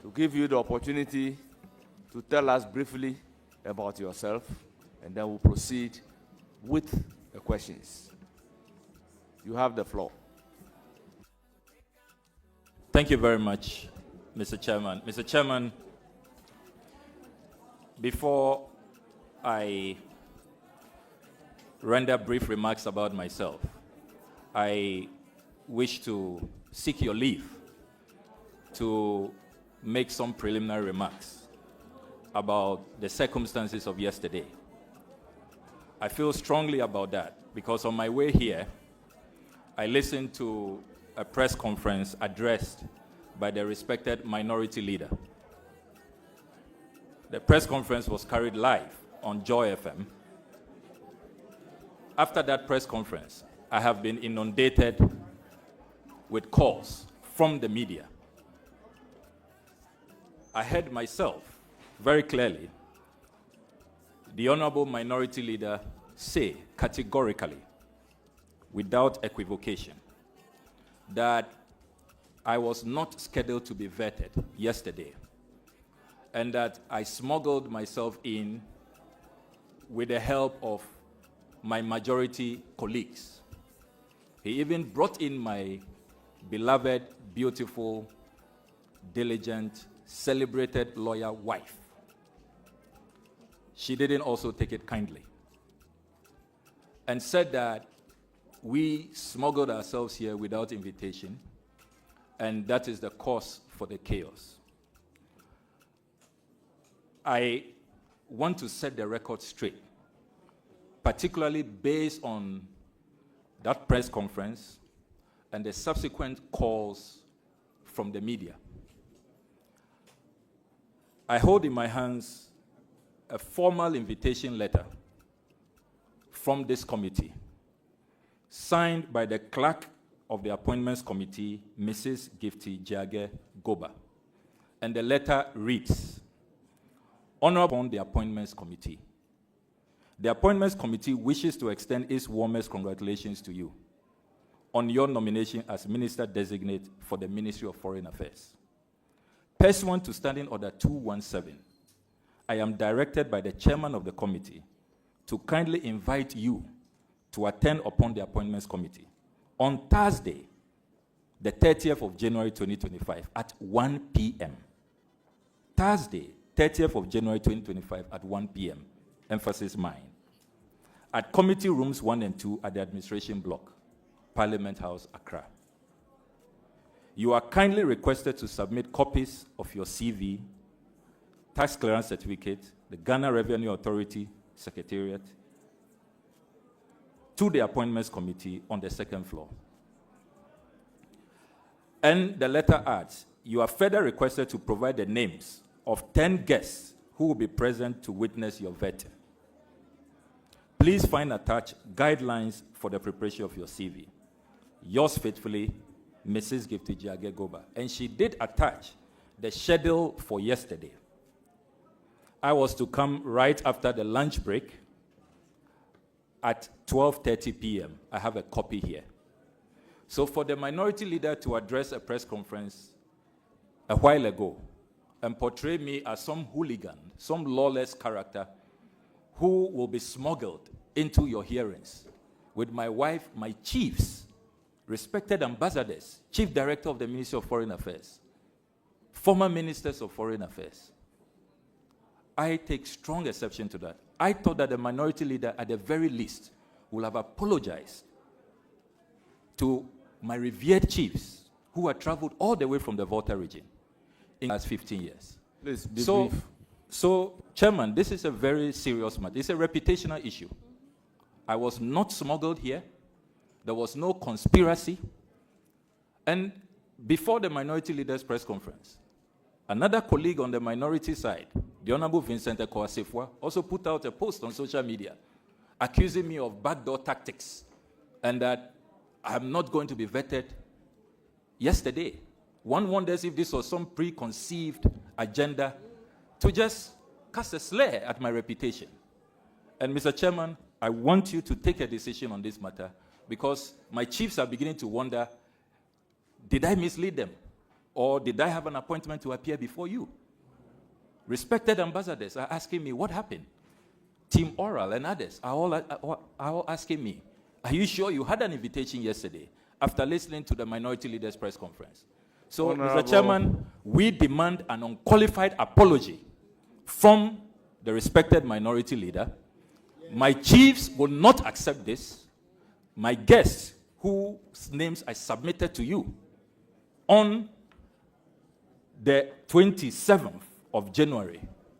to give you the opportunity to tell us briefly about yourself, and then we'll proceed with the questions. You have the floor. Thank you very much, Mr. Chairman. Mr. Chairman, before I render brief remarks about myself, I wish to seek your leave to make some preliminary remarks about the circumstances of yesterday. I feel strongly about that because on my way here, I listened to a press conference addressed by the respected minority leader. The press conference was carried live on Joy FM. After that press conference, I have been inundated with calls from the media. I heard myself very clearly the Honorable Minority Leader say categorically, without equivocation, that I was not scheduled to be vetted yesterday, and that I smuggled myself in with the help of my majority colleagues. He even brought in my beloved, beautiful, diligent, celebrated lawyer wife. She didn't also take it kindly and said that we smuggled ourselves here without invitation, and that is the cause for the chaos. I want to set the record straight, particularly based on that press conference and the subsequent calls from the media. I hold in my hands a formal invitation letter from this committee, signed by the clerk of the Appointments Committee, Mrs. Gifty Jage Goba. And the letter reads, Honorable the Appointments Committee, the Appointments Committee wishes to extend its warmest congratulations to you on your nomination as Minister Designate for the Ministry of Foreign Affairs. Pursuant to Standing Order 217, I am directed by the Chairman of the Committee to kindly invite you to attend upon the Appointments Committee on Thursday, the 30th of January 2025 at 1 p.m. Thursday, 30th of January 2025 at 1 p.m. Emphasis mine. At Committee Rooms 1 and 2 at the Administration Block, Parliament House, Accra. You are kindly requested to submit copies of your CV, tax clearance certificate, the Ghana Revenue Authority Secretariat, to the Appointments Committee on the second floor. And the letter adds, you are further requested to provide the names of 10 guests who will be present to witness your vetting. Please find attached guidelines for the preparation of your CV. Yours faithfully, Mrs. Gifty Jage Goba. And she did attach the schedule for yesterday. I was to come right after the lunch break at 12:30 p.m. I have a copy here. So for the minority leader to address a press conference a while ago and portray me as some hooligan, some lawless character who will be smuggled into your hearings with my wife, my chiefs, respected ambassadors, Chief Director of the Ministry of Foreign Affairs, former ministers of Foreign Affairs. I take strong exception to that. I thought that the minority leader, at the very least, will have apologized to my revered chiefs who had traveled all the way from the Volta region in the last 15 years. Please, be brief. So, Chairman, this is a very serious matter. It's a reputational issue. I was not smuggled here. There was no conspiracy. And before the minority leaders' press conference, another colleague on the minority side, the Honorable Vincent Ekowasefwa, also put out a post on social media accusing me of backdoor tactics and that I'm not going to be vetted yesterday. One wonders if this was some preconceived agenda to just cast a slur at my reputation. And Mr. Chairman, I want you to take a decision on this matter because my chiefs are beginning to wonder, did I mislead them? Or did I have an appointment to appear before you? Respected ambassadors are asking me, what happened? Team Oral and others are all asking me, are you sure you had an invitation yesterday after listening to the Minority Leaders Press Conference? So, Honorable. Mr. Chairman, we demand an unqualified apology from the respected minority leader. My chiefs will not accept this. My guests, whose names I submitted to you on the 27th of January,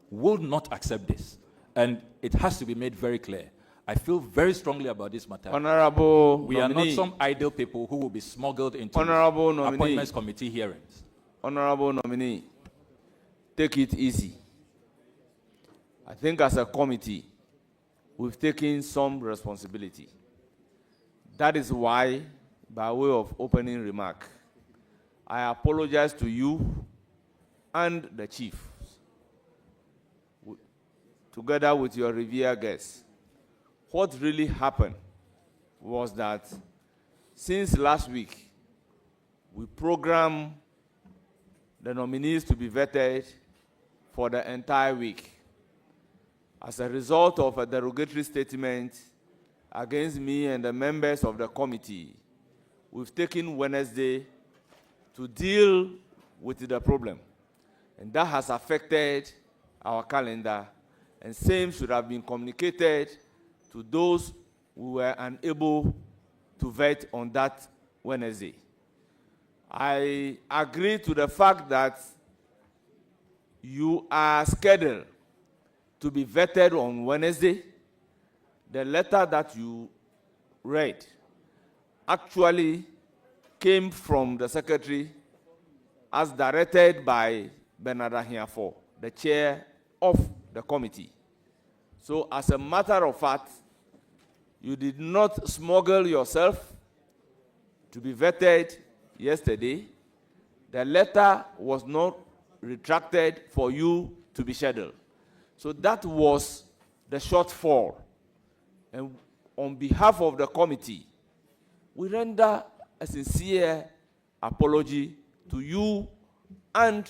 will not accept this. And it has to be made very clear. I feel very strongly about this matter. Honorable We nominee. are not some idle people who will be smuggled into Honorable nominee. appointments committee hearings. Honorable nominee, take it easy. I think as a committee, we've taken some responsibility. That is why, by way of opening remark, I apologize to you and the chief, together with your revered guests. What really happened was that since last week, we programmed the nominees to be vetted for the entire week. As a result of a derogatory statement against me and the members of the committee, we've taken Wednesday to deal with the problem. And that has affected our calendar, and same should have been communicated to those who were unable to vet on that Wednesday. I agree to the fact that you are scheduled to be vetted on Wednesday. The letter that you read actually came from the secretary as directed by Bernard Ahiafo, the chair of the committee. So as a matter of fact, you did not smuggle yourself to be vetted yesterday. The letter was not retracted for you to be scheduled. So that was the shortfall. And on behalf of the committee, we render a sincere apology to you and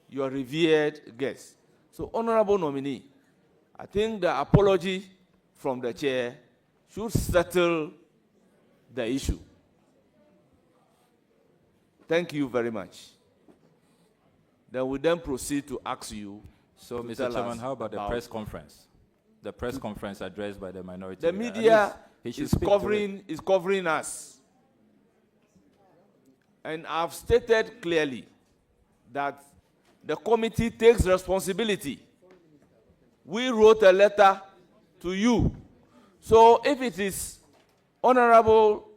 your revered guests. So, honorable nominee, I think the apology from the chair should settle the issue. Thank you very much. Then we then proceed to ask you. So, Mr. Chairman, how about the press conference? The press conference addressed by the minority. The media is is covering us. And I've stated clearly that the committee takes responsibility. We wrote a letter to you. So if it is Honorable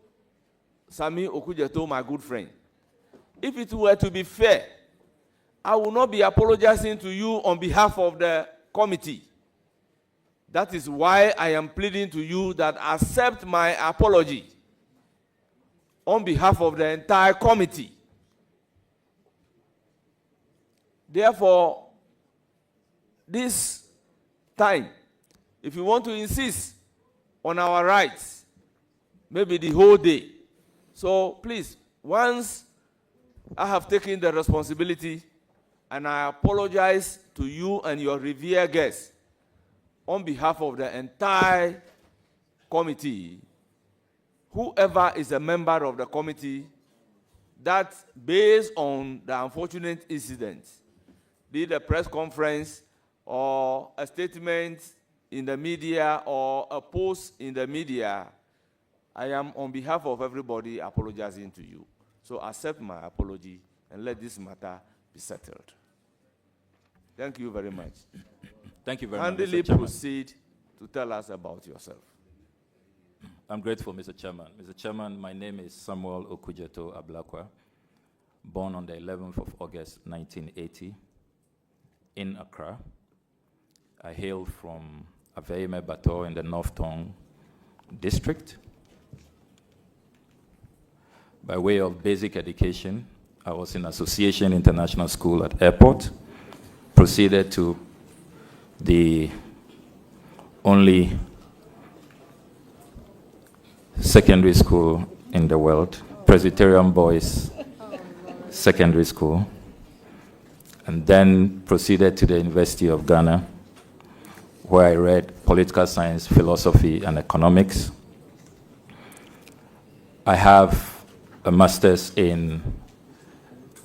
Sami Okudzeto, my good friend, if it were to be fair, I will not be apologizing to you on behalf of the committee. That is why I am pleading to you that accept my apology on behalf of the entire committee. Therefore, this time, if you want to insist on our rights, maybe the whole day. So please, once I have taken the responsibility, and I apologize to you and your revered guests on behalf of the entire committee, whoever is a member of the committee, that based on the unfortunate incident, be it a press conference or a statement in the media or a post in the media, I am on behalf of everybody apologizing to you. So accept my apology and let this matter be settled. Thank you very much. Thank you very much, Handily Mr. Chairman. proceed to tell us about yourself. I'm grateful, Mr. Chairman. Mr. Chairman, my name is Samuel Okudzeto Ablakwa, born on the 11th of August, 1980, in Accra. I hail from Aveime Bato in the North Tongue district. By way of basic education, I was in Association International School at Airport, proceeded to the only secondary school in the world, Presbyterian Boys Secondary School, and then proceeded to the University of Ghana, where I read political science, philosophy, and economics. I have a master's in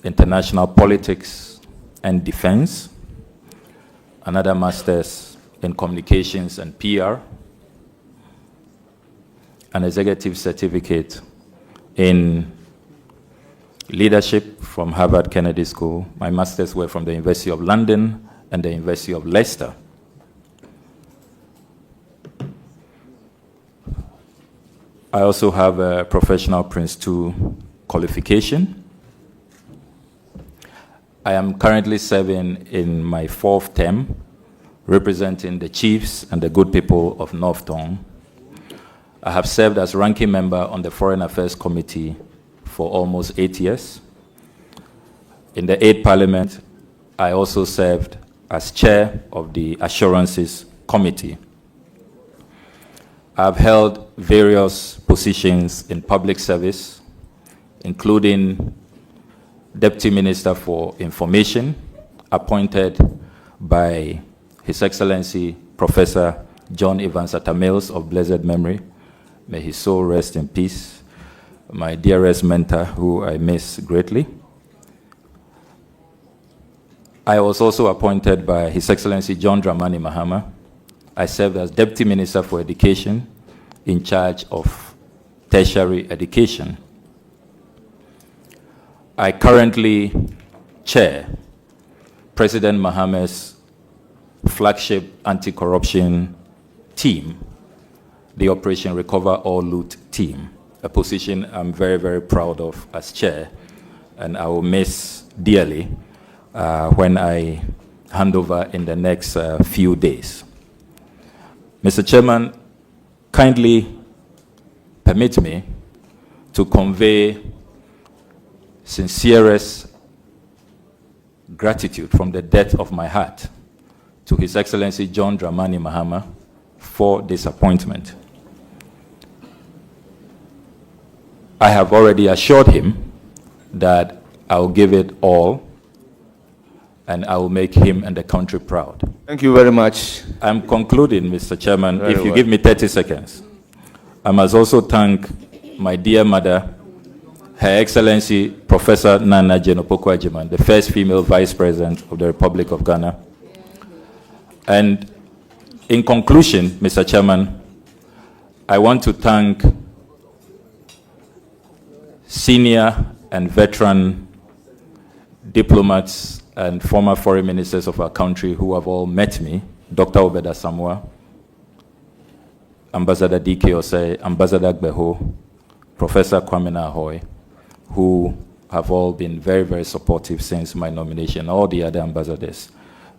international politics and defense, another master's in communications and PR, an executive certificate in leadership from Harvard Kennedy School. My masters were from the University of London and the University of Leicester. I also have a professional Prince 2 qualification. I am currently serving in my 4th term, representing the chiefs and the good people of North Tong. I have served as ranking member on the Foreign Affairs Committee for almost 8 years. In the 8th Parliament, I also served as chair of the Assurances Committee. I've held various positions in public service, including Deputy Minister for Information, appointed by His Excellency Professor John Evans Atta-Mills of blessed memory. May his soul rest in peace. My dearest mentor, who I miss greatly. I was also appointed by His Excellency John Dramani Mahama. I served as Deputy Minister for Education in charge of tertiary education. I currently chair President Mahama's flagship anti-corruption team, the Operation Recover or Loot team, a position I'm very, very proud of as chair, and I will miss dearly when I hand over in the next few days. Mr. Chairman, kindly permit me to convey sincerest gratitude from the depth of my heart to His Excellency John Dramani Mahama for this appointment. I have already assured him that I will give it all and I will make him and the country proud. Thank you very much. I'm concluding, Mr. Chairman, Very if you well. give me 30 seconds. I must also thank my dear mother, Her Excellency Professor Nana Jenopoko Ajiman, the first female Vice President of the Republic of Ghana. And in conclusion, Mr. Chairman, I want to thank senior and veteran diplomats and former foreign ministers of our country who have all met me, Dr. Obeda Samoa, Ambassador D.K. Osei, Ambassador Gbeho, Professor Kwame Ahoy, who have all been very, very supportive since my nomination, all the other ambassadors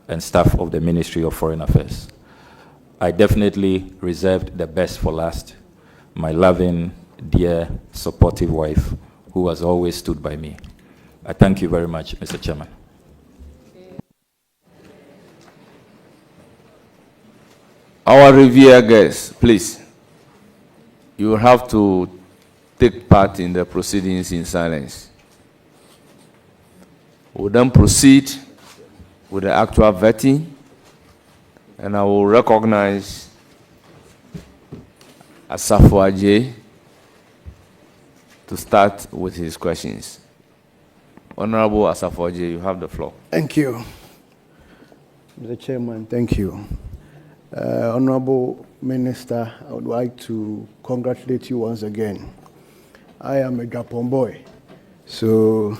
and staff of the Ministry of Foreign Affairs. I definitely reserved the best for last, my loving, dear, supportive wife, who has always stood by me. I thank you very much, Mr. Chairman. Our revered guests, please, you will have to take part in the proceedings in silence. We'll then proceed with the actual vetting, and I will recognize Asafo Adjei to start with his questions. Honorable Asafo Adjei, you have the floor. Thank you. Mr. Chairman, thank you. Honorable Minister, I would like to congratulate you once again. I am a Japon boy, so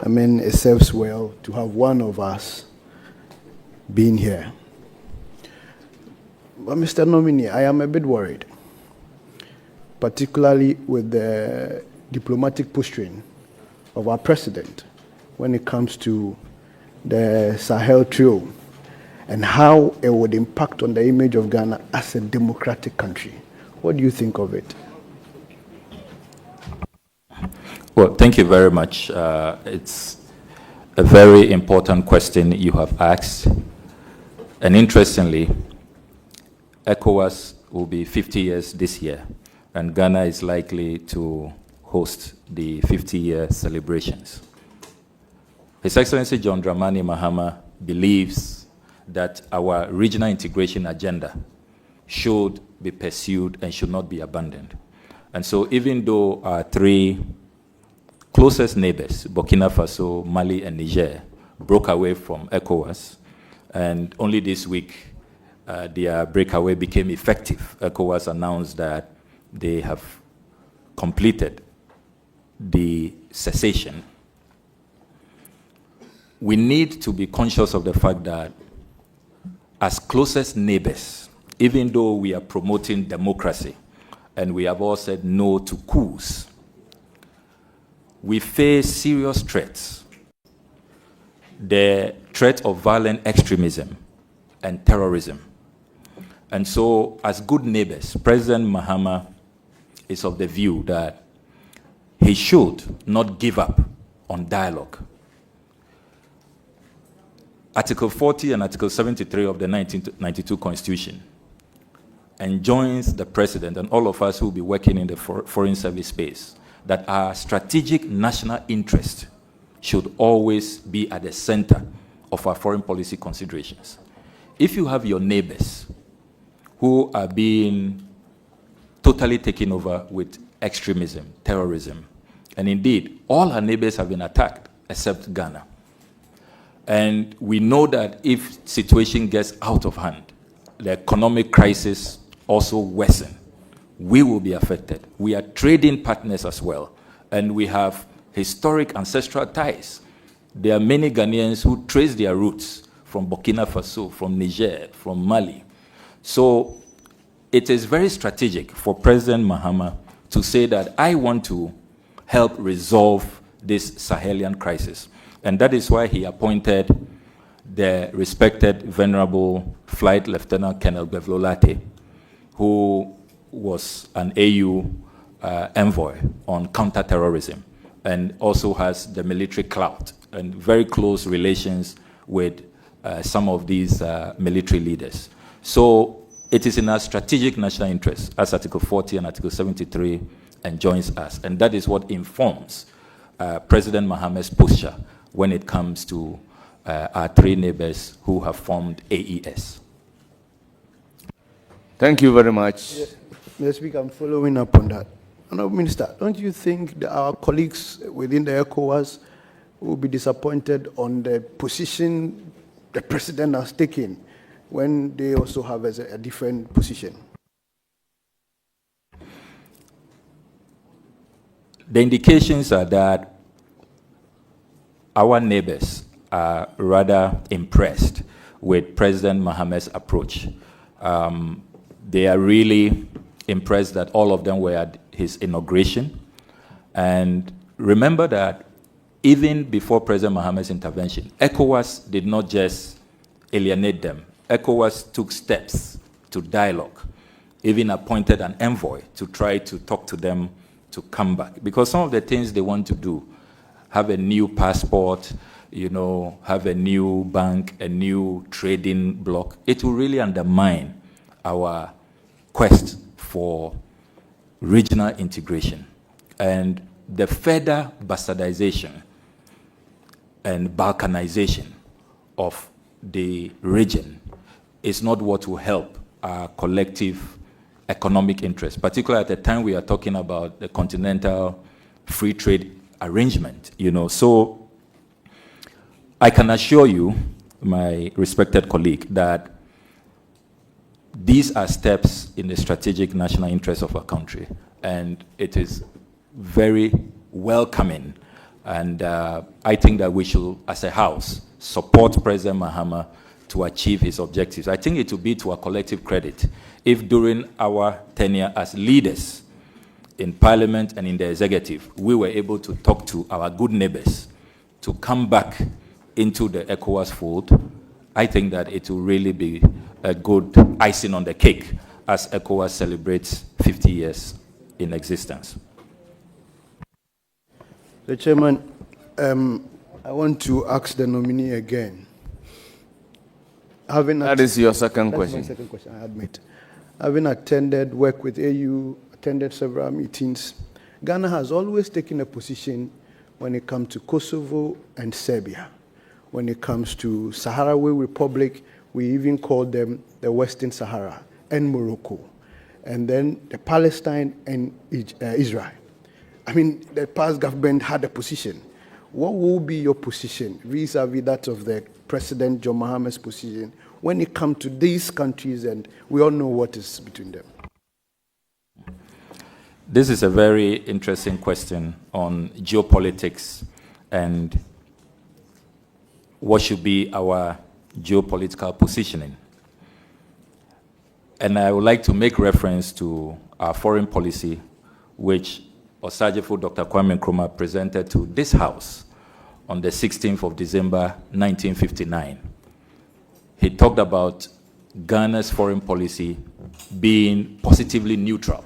I mean it serves well to have one of us being here. But Mr. Nominee, I am a bit worried, particularly with the diplomatic posturing of our president when it comes to the Sahel Trio and how it would impact on the image of Ghana as a democratic country. What do you think of it? Well, thank you very much. It's a very important question you have asked. And interestingly, ECOWAS will be 50 years this year, and Ghana is likely to host the 50-year celebrations. His Excellency John Dramani Mahama believes that our regional integration agenda should be pursued and should not be abandoned. And so even though our three closest neighbors, Burkina Faso, Mali, and Niger, broke away from ECOWAS, and only this week their breakaway became effective. ECOWAS announced that they have completed the cessation. We need to be conscious of the fact that as closest neighbors, even though we are promoting democracy and we have all said no to coups, we face serious threats. The threat of violent extremism and terrorism. And so, as good neighbors, President Mahama is of the view that he should not give up on dialogue. Article 40 and Article 73 of the 1992 Constitution enjoins the President and all of us who will be working in the foreign service space that our strategic national interest should always be at the center of our foreign policy considerations. If you have your neighbors who are being totally taken over with extremism, terrorism, and indeed, all our neighbors have been attacked except Ghana. And we know that if situation gets out of hand, the economic crisis also worsen, we will be affected. We are trading partners as well, and we have historic ancestral ties. There are many Ghanaians who trace their roots from Burkina Faso, from Niger, from Mali. So it is very strategic for President Mahama to say that I want to help resolve this Sahelian crisis. And that is why he appointed the respected, venerable Flight Lieutenant Colonel Bevlolate, who was an AU envoy on counterterrorism and also has the military clout and very close relations with some of these military leaders. So it is in our strategic national interest, as Article 40 and Article 73 enjoins us. And that is what informs President Mahama's posture when it comes to our three neighbors who have formed AES. Thank you very much. Mr. Speaker, I'm following up on that. Minister, don't you think that our colleagues within the ECOWAS will be disappointed on the position the President has taken when they also have a different position? The indications are that our neighbors are rather impressed with President Mahama's approach. They are really impressed that all of them were at his inauguration. And remember that even before President Mahama's intervention, ECOWAS did not just alienate them. ECOWAS took steps to dialogue, even appointed an envoy to try to talk to them to come back. Because some of the things they want to do, have a new passport, you know, have a new bank, a new trading bloc, it will really undermine our quest for regional integration. And the further bastardization and balkanization of the region is not what will help our collective economic interests, particularly at the time we are talking about the continental free trade arrangement, you know. So I can assure you, my respected colleague, that these are steps in the strategic national interest of our country, and it is very welcoming. And I think that we should, as a House, support President Mahama to achieve his objectives. I think it will be to our collective credit if during our tenure as leaders in Parliament and in the executive, we were able to talk to our good neighbors to come back into the ECOWAS fold. I think that it will really be a good icing on the cake as ECOWAS celebrates 50 years in existence. The Chairman, I want to ask the nominee again. That is your second question. That's my second question, I admit. Having attended, worked with AU, attended several meetings, Ghana has always taken a position when it comes to Kosovo and Serbia. When it comes to Sahrawi Republic, we even call them the Western Sahara and Morocco. And then the Palestine and Israel. I mean, the past government had a position. What will be your position vis-a-vis that of the President John Mohammed's position when it comes to these countries, and we all know what is between them? This is a very interesting question on geopolitics and what should be our geopolitical positioning. And I would like to make reference to our foreign policy, which Osajefo Dr. Kwame Nkrumah presented to this House on the 16th of December, 1959. He talked about Ghana's foreign policy being positively neutral,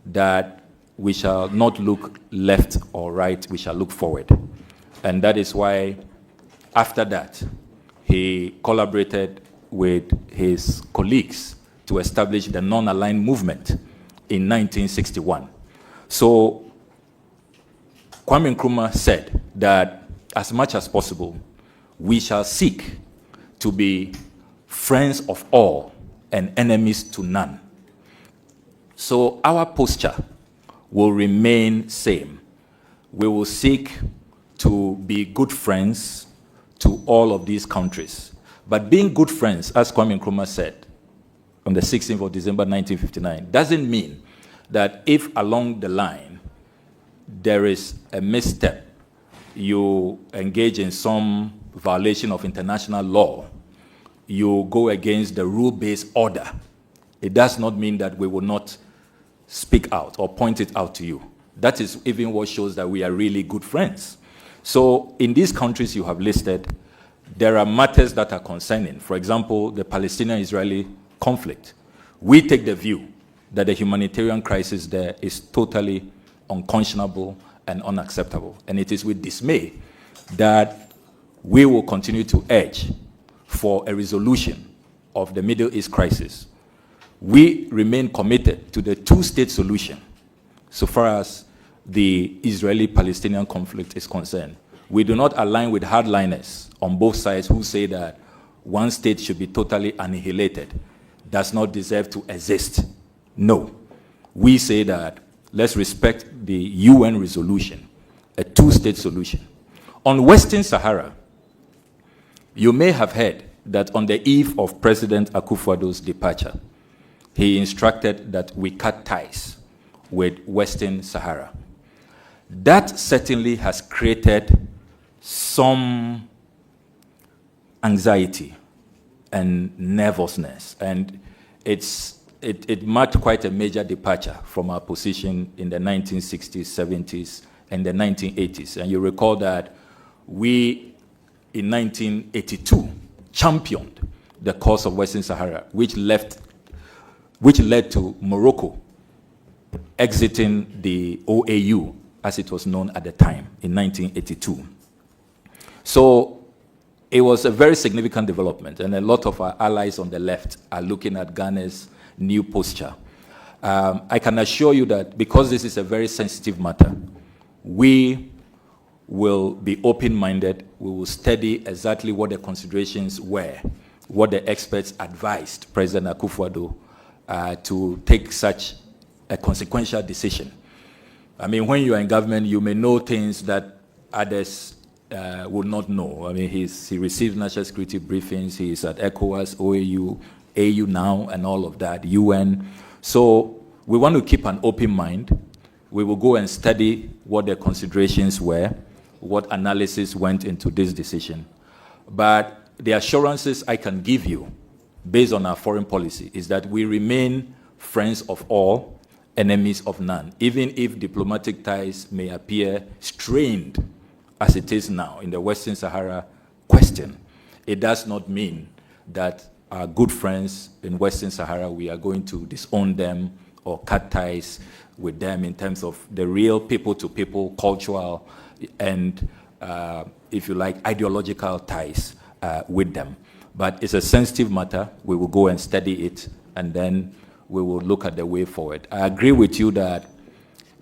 that we shall not look left or right, we shall look forward. And that is why, after that, he collaborated with his colleagues to establish the non-aligned movement in 1961. So Kwame Nkrumah said that as much as possible, we shall seek to be friends of all and enemies to none. So our posture will remain same. We will seek to be good friends to all of these countries. But being good friends, as Kwame Nkrumah said on the 16th of December 1959, doesn't mean that if along the line there is a misstep, you engage in some violation of international law, you go against the rule-based order, it does not mean that we will not speak out or point it out to you. That is even what shows that we are really good friends. So in these countries you have listed, there are matters that are concerning. For example, the Palestinian-Israeli conflict. We take the view that the humanitarian crisis there is totally unconscionable and unacceptable. And it is with dismay that we will continue to urge for a resolution of the Middle East crisis. We remain committed to the two-state solution so far as the Israeli-Palestinian conflict is concerned. We do not align with hardliners on both sides who say that one state should be totally annihilated, does not deserve to exist. No. We say that let's respect the UN resolution, a two-state solution. On Western Sahara, you may have heard that on the eve of President Akufo-Addo's departure, he instructed that we cut ties with Western Sahara. That certainly has created some anxiety and nervousness, and it marked quite a major departure from our position in the 1960s, 70s, and the 1980s. And you recall that we, in 1982, championed the cause of Western Sahara, which led to Morocco exiting the OAU, as it was known at the time, in 1982. So it was a very significant development, and a lot of our allies on the left are looking at Ghana's new posture. I can assure you that because this is a very sensitive matter, we will be open-minded. We will study exactly what the considerations were, what the experts advised President Akufo-Addo to take such a consequential decision. I mean, when you are in government, you may know things that others would not know. I mean, he receives national security briefings, he is at ECOWAS, OAU, AU now, and all of that, UN. So we want to keep an open mind. We will go and study what the considerations were, what analysis went into this decision. But the assurances I can give you, based on our foreign policy, is that we remain friends of all, enemies of none. Even if diplomatic ties may appear strained, as it is now in the Western Sahara question, it does not mean that our good friends in Western Sahara, we are going to disown them or cut ties with them in terms of the real people-to-people, cultural, and, if you like, ideological ties with them. But it's a sensitive matter. We will go and study it, and then we will look at the way forward. I agree with you that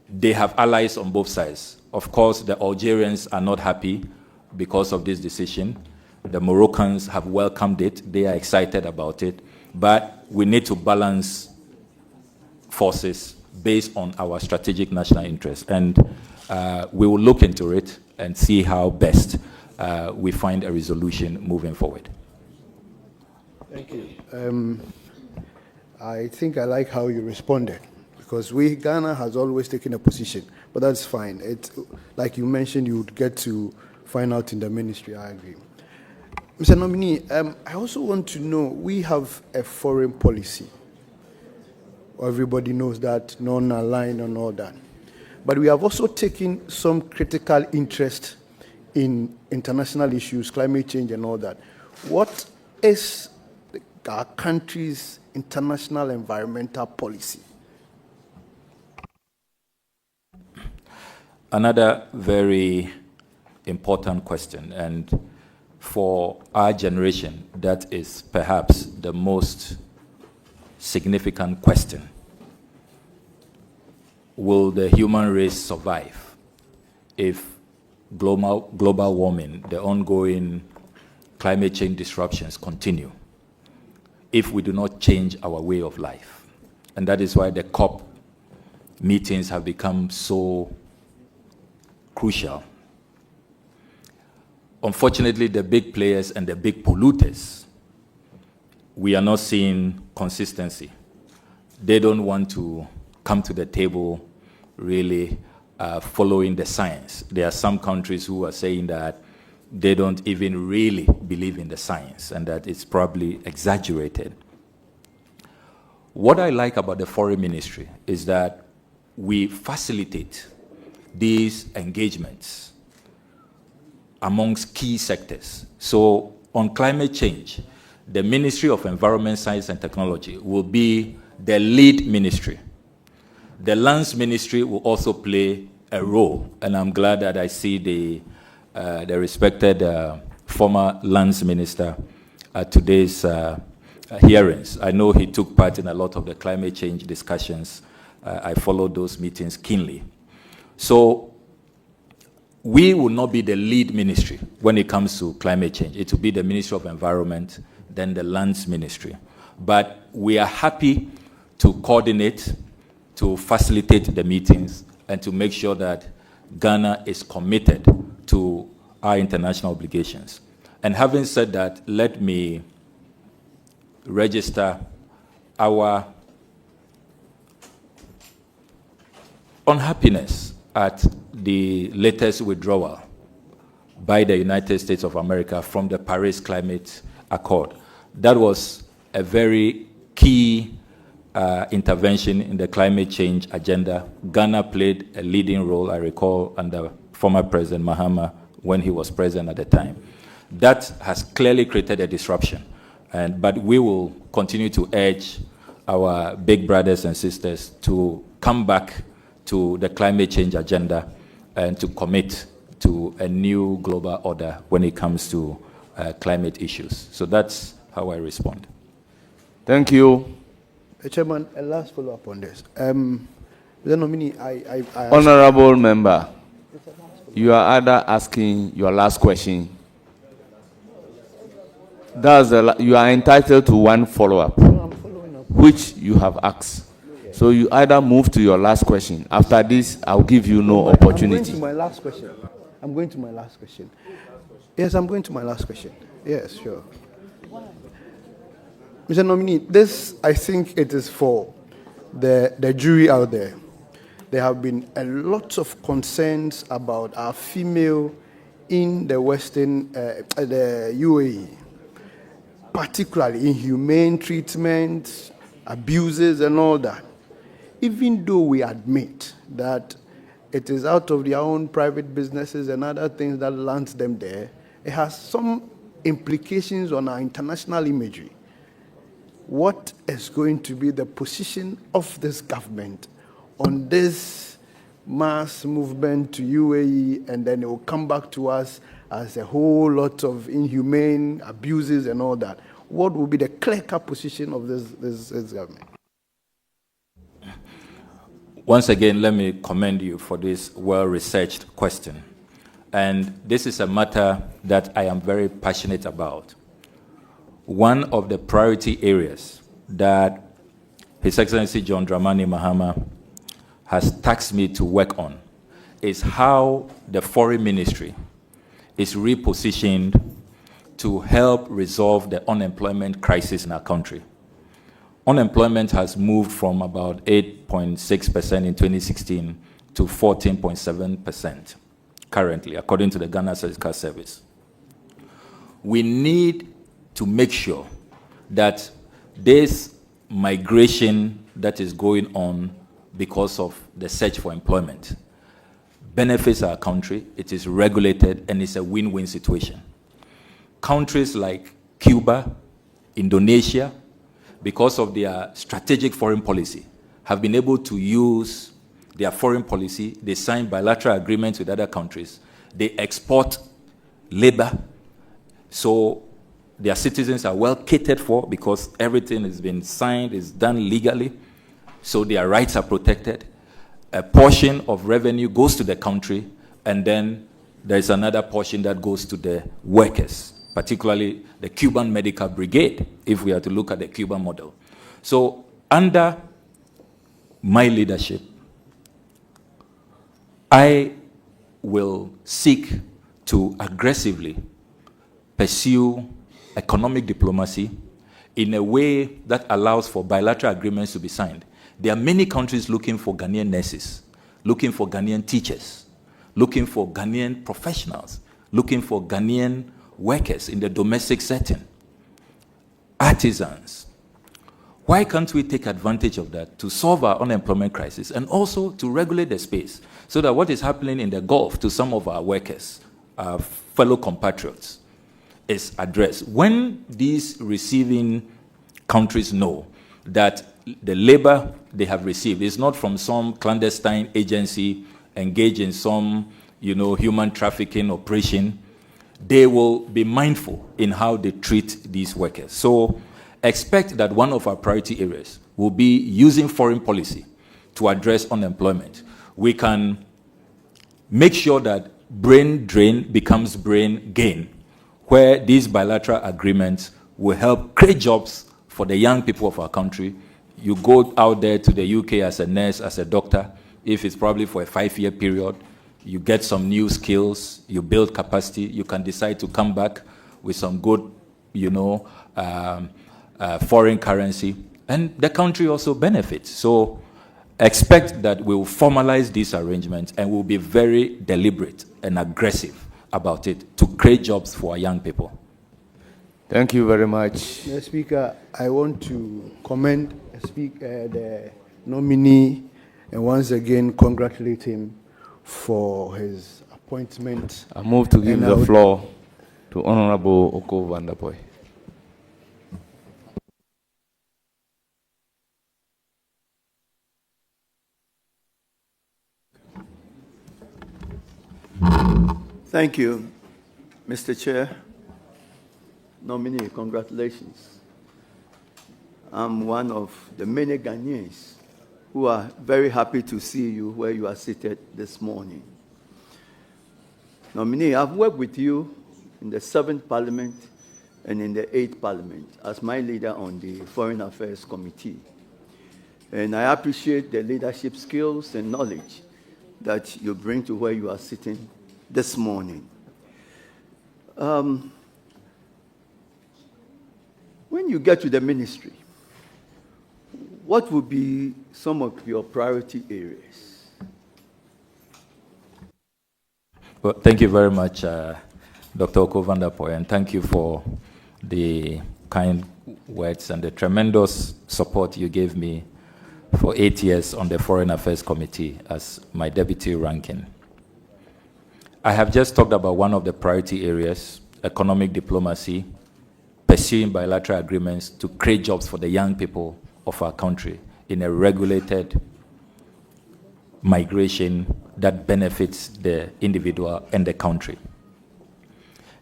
they have allies on both sides. Of course, the Algerians are not happy because of this decision. The Moroccans have welcomed it. They are excited about it. But we need to balance forces based on our strategic national interests. And we will look into it and see how best we find a resolution moving forward. Thank you. I think I like how you responded, because Ghana has always taken a position, but that's fine. It's, like you mentioned, you would get to find out in the ministry. I agree. Mr. Nominee, I also want to know, we have a foreign policy. Everybody knows that, non-aligned and all that. But we have also taken some critical interest in international issues, climate change and all that. What is our country's international environmental policy? Another very important question, and for our generation, that is perhaps the most significant question. Will the human race survive if global warming, the ongoing climate change disruptions continue, if we do not change our way of life? And that is why the COP meetings have become so crucial. Unfortunately, the big players and the big polluters, we are not seeing consistency. They don't want to come to the table really following the science. There are some countries who are saying that they don't even really believe in the science and that it's probably exaggerated. What I like about the foreign ministry is that we facilitate these engagements amongst key sectors. So on climate change, the Ministry of Environment, Science and Technology will be the lead ministry. The Lands Ministry will also play a role, and I'm glad that I see the respected former Lands Minister at today's hearings. I know he took part in a lot of the climate change discussions. I followed those meetings keenly. So we will not be the lead ministry when it comes to climate change. It will be the Ministry of Environment, then the Lands Ministry. But we are happy to coordinate, to facilitate the meetings, and to make sure that Ghana is committed to our international obligations. And having said that, let me register our unhappiness at the latest withdrawal by the United States of America from the Paris Climate Accord. That was a very key intervention in the climate change agenda. Ghana played a leading role, I recall, under former President Mahama when he was president at the time. That has clearly created a disruption, but we will continue to urge our big brothers and sisters to come back to the climate change agenda and to commit to a new global order when it comes to climate issues. So that's how I respond. Thank you. Chairman, a last follow-up on this. The nominee, Honorable member, you are either asking your last question. You are entitled to one follow-up, which you have asked. So you either move to your last question. After this, I'll give you no opportunity. I'm going to my last question. I'm going to my last question. Yes, I'm going to my last question. Yes, sure. Mr. Nominee, this, I think it is for the jury out there. There have been a lot of concerns about our female in the Western, the UAE, particularly inhumane treatment, abuses and all that. Even though we admit that it is out of their own private businesses and other things that lands them there, it has some implications on our international imagery. What is going to be the position of this government on this mass movement to UAE, and then it will come back to us as a whole lot of inhumane abuses and all that? What will be the clear-cut position of this government? Once again, let me commend you for this well-researched question. And this is a matter that I am very passionate about. One of the priority areas that His Excellency John Dramani Mahama has tasked me to work on is how the Foreign Ministry is repositioned to help resolve the unemployment crisis in our country. Unemployment has moved from about 8.6% in 2016 to 14.7% currently, according to the Ghana Statistical Service. We need to make sure that this migration that is going on because of the search for employment benefits our country, it is regulated, and it's a win-win situation. Countries like Cuba, Indonesia, because of their strategic foreign policy, have been able to use their foreign policy. They sign bilateral agreements with other countries. They export labor, so their citizens are well catered for because everything has been signed, is done legally, so their rights are protected. A portion of revenue goes to the country, and then there's another portion that goes to the workers, particularly the Cuban Medical Brigade, if we are to look at the Cuban model. So under my leadership, I will seek to aggressively pursue economic diplomacy in a way that allows for bilateral agreements to be signed. There are many countries looking for Ghanaian nurses, looking for Ghanaian teachers, looking for Ghanaian professionals, looking for Ghanaian workers in the domestic setting, artisans. Why can't we take advantage of that to solve our unemployment crisis and also to regulate the space so that what is happening in the Gulf to some of our workers, our fellow compatriots, is addressed? When these receiving countries know that the labor they have received is not from some clandestine agency engaged in some, human trafficking operation, they will be mindful in how they treat these workers. So expect that one of our priority areas will be using foreign policy to address unemployment. We can make sure that brain drain becomes brain gain, where these bilateral agreements will help create jobs for the young people of our country. You go out there to the UK as a nurse, as a doctor, if it's probably for a 5-year period, you get some new skills, you build capacity, you can decide to come back with some good, foreign currency, and the country also benefits. So expect that we will formalize these arrangements and we'll be very deliberate and aggressive about it to create jobs for our young people. Thank you very much. Mr. Speaker, I want to commend the nominee and once again congratulate him for his appointment. I move to give the floor to Honorable Oko Vanderpoy. Thank you, Mr. Chair. Nominee, congratulations. I'm one of the many Ghanaians who are very happy to see you where you are seated this morning. Nominee, I've worked with you in the 7th Parliament and in the 8th Parliament as my leader on the Foreign Affairs Committee. And I appreciate the leadership skills and knowledge that you bring to where you are sitting this morning. When you get to the ministry, what would be some of your priority areas? Well, thank you very much, Dr. Oko Vanderpoy, and thank you for the kind words and the tremendous support you gave me for 8 years on the Foreign Affairs Committee as my deputy ranking. I have just talked about one of the priority areas, economic diplomacy, pursuing bilateral agreements to create jobs for the young people of our country in a regulated migration that benefits the individual and the country.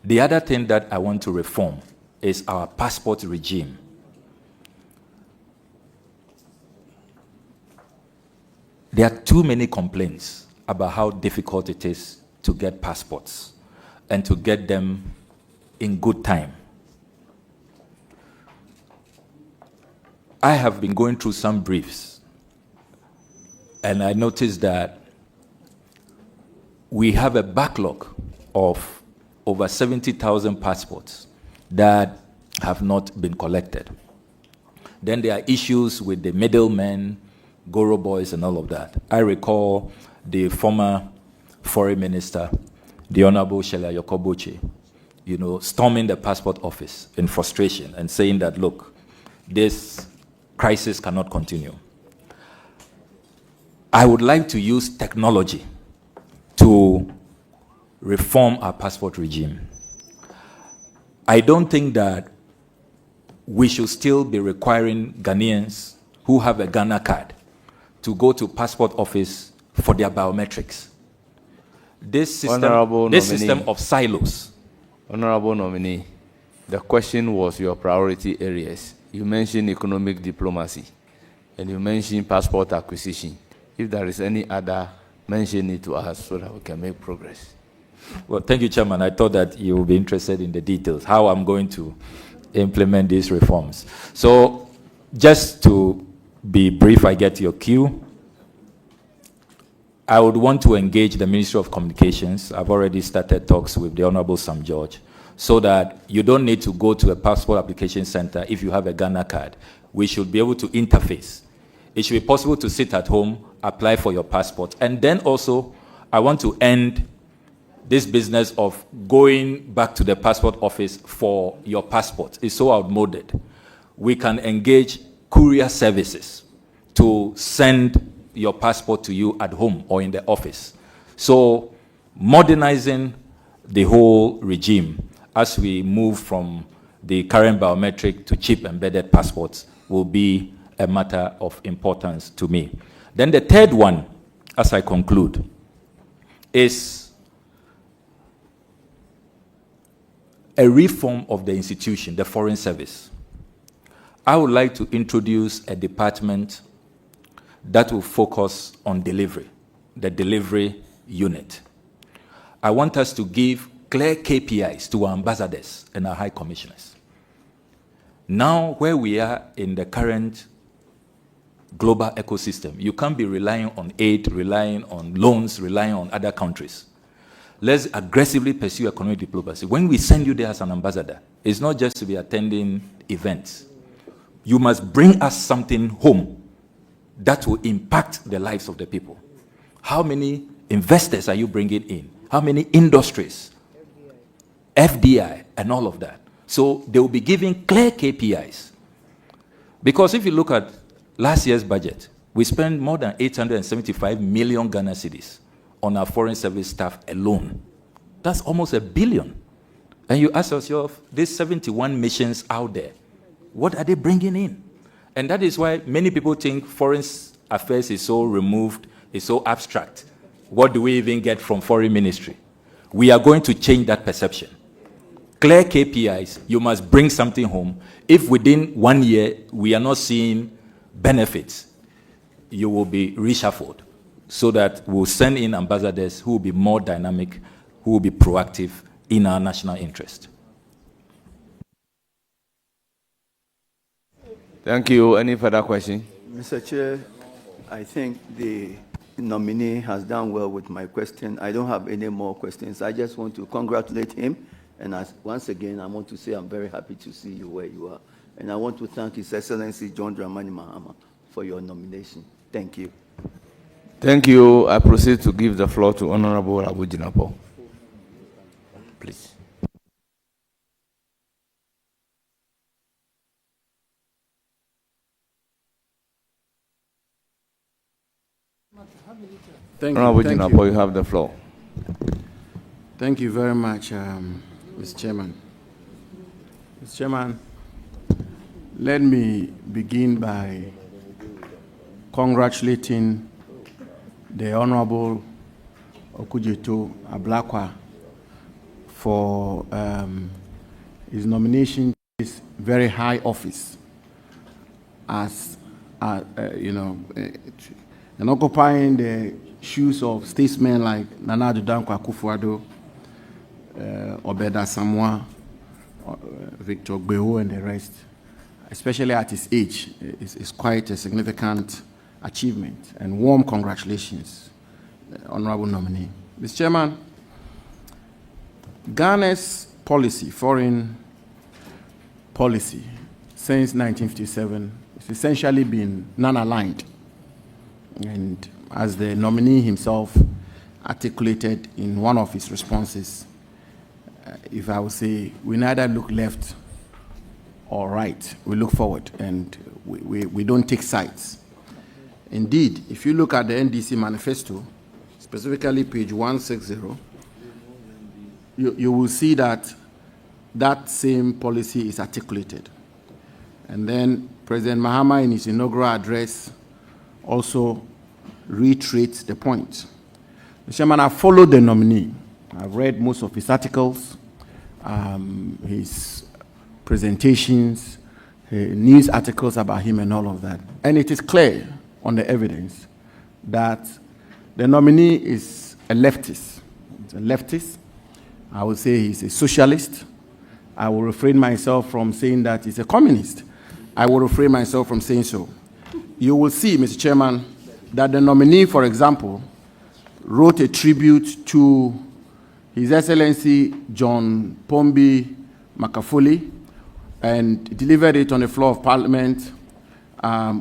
The other thing that I want to reform is our passport regime. There are too many complaints about how difficult it is to get passports and to get them in good time. I have been going through some briefs, and I noticed that we have a backlog of over 70,000 passports that have not been collected. Then there are issues with the middlemen, Goro boys, and all of that. I recall the former foreign minister, the Honorable Sheila Yokoboche, storming the passport office in frustration and saying that, look, this crisis cannot continue. I would like to use technology to reform our passport regime. I don't think that we should still be requiring Ghanaians who have a Ghana card to go to passport office for their biometrics. This system of silos. Honorable nominee, the question was your priority areas. You mentioned economic diplomacy, and you mentioned passport acquisition. If there is any other, mention it to us so that we can make progress. Well, thank you, Chairman. I thought that you would be interested in the details, how I'm going to implement these reforms. So, just to be brief, I get your cue. I would want to engage the Ministry of Communications. I've already started talks with the Honorable Sam George, so that you don't need to go to a passport application center if you have a Ghana card. We should be able to interface. It should be possible to sit at home, apply for your passport. And then also, I want to end this business of going back to the passport office for your passport. It's so outmoded. We can engage courier services to send your passport to you at home or in the office. So modernizing the whole regime as we move from the current biometric to chip embedded passports will be a matter of importance to me. Then the third one, as I conclude, is a reform of the institution, the Foreign Service. I would like to introduce a department that will focus on delivery, the delivery unit. I want us to give clear KPIs to our ambassadors and our high commissioners. Now, where we are in the current global ecosystem, you can't be relying on aid, relying on loans, relying on other countries. Let's aggressively pursue economic diplomacy. When we send you there as an ambassador, it's not just to be attending events. You must bring us something home that will impact the lives of the people. How many investors are you bringing in? How many industries? FDI, and all of that. So they will be giving clear KPIs. Because if you look at last year's budget, we spent more than 875 million Ghana cedis on our foreign service staff alone. That's almost $1 billion. And you ask yourself, these 71 missions out there, what are they bringing in? And that is why many people think foreign affairs is so removed, is so abstract. What do we even get from foreign ministry? We are going to change that perception. Clear KPIs, you must bring something home. If within 1 year we are not seeing benefits, you will be reshuffled, so that we'll send in ambassadors who will be more dynamic, who will be proactive in our national interest. Thank you. Any further question? Mr. Chair, I think the nominee has done well with my question. I don't have any more questions. I just want to congratulate him. And once again, I want to say I'm very happy to see you where you are. And I want to thank His Excellency John Dramani Mahama for your nomination. Thank you. Thank you. I proceed to give the floor to Honorable Abujinapo. Please. Thank Honorable you. Abujinapo, you have the floor. Thank you very much, Mr. Chairman. Mr. Chairman, let me begin by congratulating the Honorable Okudzeto Ablakwa for his nomination to this very high office as and occupying the shoes of statesmen like Nana Addo Dankwa Akufo-Addo, Obeda Samoa, Victor Gbeho, and the rest, especially at his age, is quite a significant achievement. And warm congratulations, Honorable Nominee. Mr. Chairman, Ghana's policy, foreign policy, since 1957 has essentially been non-aligned. And as the nominee himself articulated in one of his responses, if I would say, we neither look left or right, we look forward, and we don't take sides. Indeed, if you look at the NDC manifesto, specifically page 160, you will see that that same policy is articulated. And then President Mahama, in his inaugural address, also reiterates the point. Mr. Chairman, I've followed the nominee. I've read most of his articles, his presentations, news articles about him and all of that. And it is clear on the evidence that the nominee is a leftist. He's a leftist. I would say he's a socialist. I will refrain myself from saying that he's a communist. I will refrain myself from saying so. You will see, Mr. Chairman, that the nominee, for example, wrote a tribute to His Excellency John Pombi Makafuli and delivered it on the floor of Parliament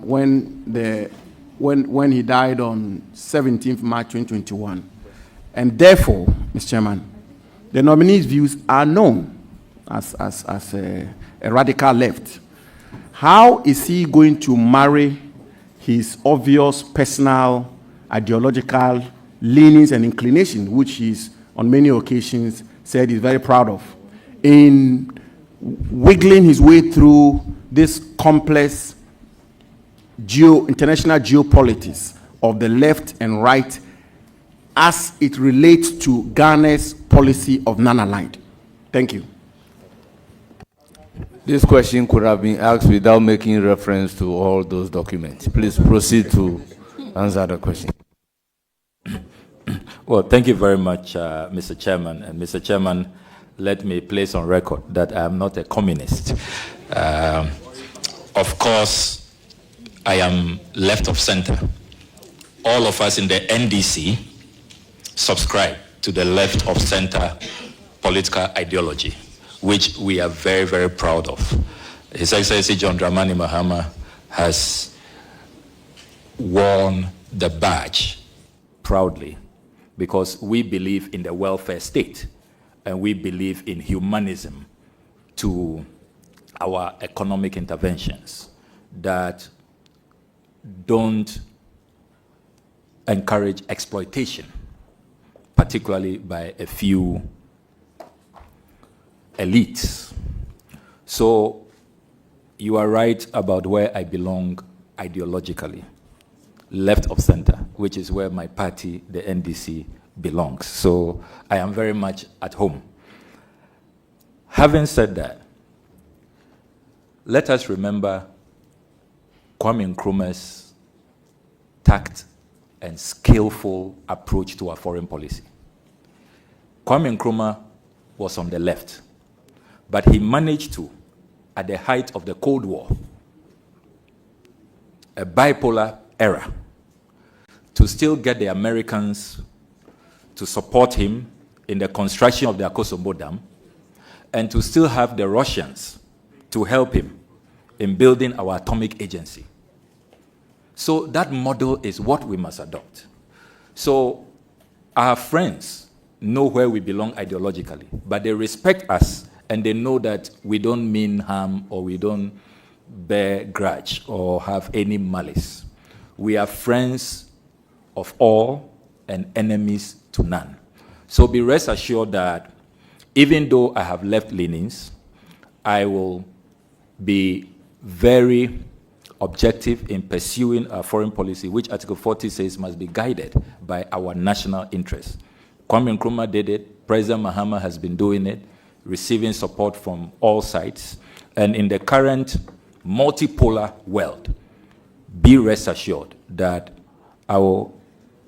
when he died on 17th March 2021. And therefore, Mr. Chairman, the nominee's views are known as a radical left. How is he going to marry his obvious personal ideological leanings and inclinations, which he's on many occasions said he's very proud of, in wiggling his way through this complex international geopolitics of the left and right as it relates to Ghana's policy of non-aligned? Thank you. This question could have been asked without making reference to all those documents. Please proceed to answer the question. Well, thank you very much, Mr. Chairman. And Mr. Chairman, let me place on record that I am not a communist. Of course, I am left of center. All of us in the NDC subscribe to the left of center political ideology, which we are very, very proud of. His Excellency John Dramani Mahama has worn the badge proudly because we believe in the welfare state and we believe in humanism to our economic interventions that don't encourage exploitation, particularly by a few elites. So you are right about where I belong ideologically, left of center, which is where my party, the NDC, belongs. So I am very much at home. Having said that, let us remember Kwame Nkrumah's tact and skillful approach to our foreign policy. Kwame Nkrumah was on the left, but he managed to, at the height of the Cold War, a bipolar era, to still get the Americans to support him in the construction of the Akosombo Dam, and to still have the Russians to help him in building our atomic agency. So that model is what we must adopt. So our friends know where we belong ideologically, but they respect us and they know that we don't mean harm or we don't bear grudge or have any malice. We are friends of all and enemies to none. So be rest assured that even though I have left leanings, I will be very objective in pursuing our foreign policy, which Article 40 says must be guided by our national interests. Kwame Nkrumah did it. President Mahama has been doing it, receiving support from all sides. And in the current multipolar world, be rest assured that I will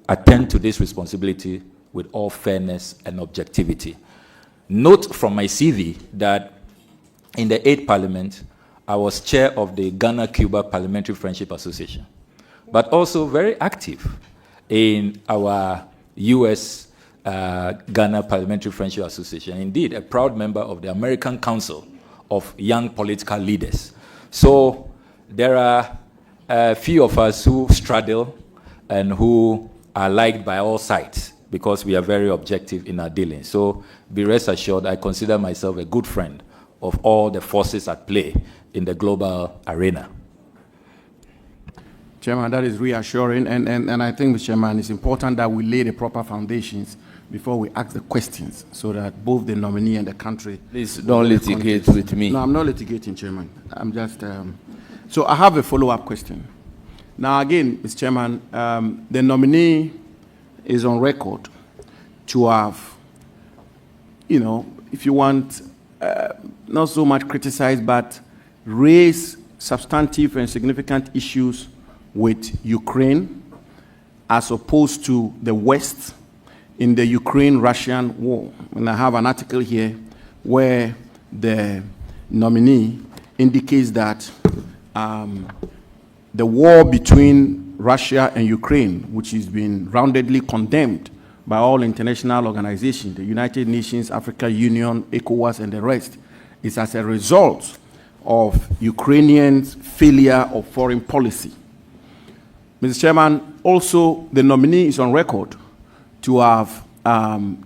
attend to this responsibility with all fairness and objectivity. Note from my CV that in the 8th Parliament, I was chair of the Ghana-Cuba Parliamentary Friendship Association, but also very active in our U.S. Ghana Parliamentary Friendship Association. Indeed, a proud member of the American Council of Young Political Leaders. So there are a few of us who straddle and who are liked by all sides because we are very objective in our dealings. So be rest assured, I consider myself a good friend of all the forces at play in the global arena. Chairman, that is reassuring, and I think, Mr. Chairman, it's important that we lay the proper foundations before we ask the questions so that both the nominee and the country... Please don't litigate with me. No, I'm not litigating, Chairman. I'm just... So I have a follow-up question. Now, again, Mr. Chairman, the nominee is on record to have, you know, if you want, not so much criticize, but raise substantive and significant issues with Ukraine as opposed to the West in the Ukraine-Russian war. And I have an article here where the nominee indicates that the war between Russia and Ukraine, which has been roundedly condemned by all international organizations, the United Nations, African Union, ECOWAS, and the rest, is as a result of Ukrainians' failure of foreign policy. Mr. Chairman, also the nominee is on record to have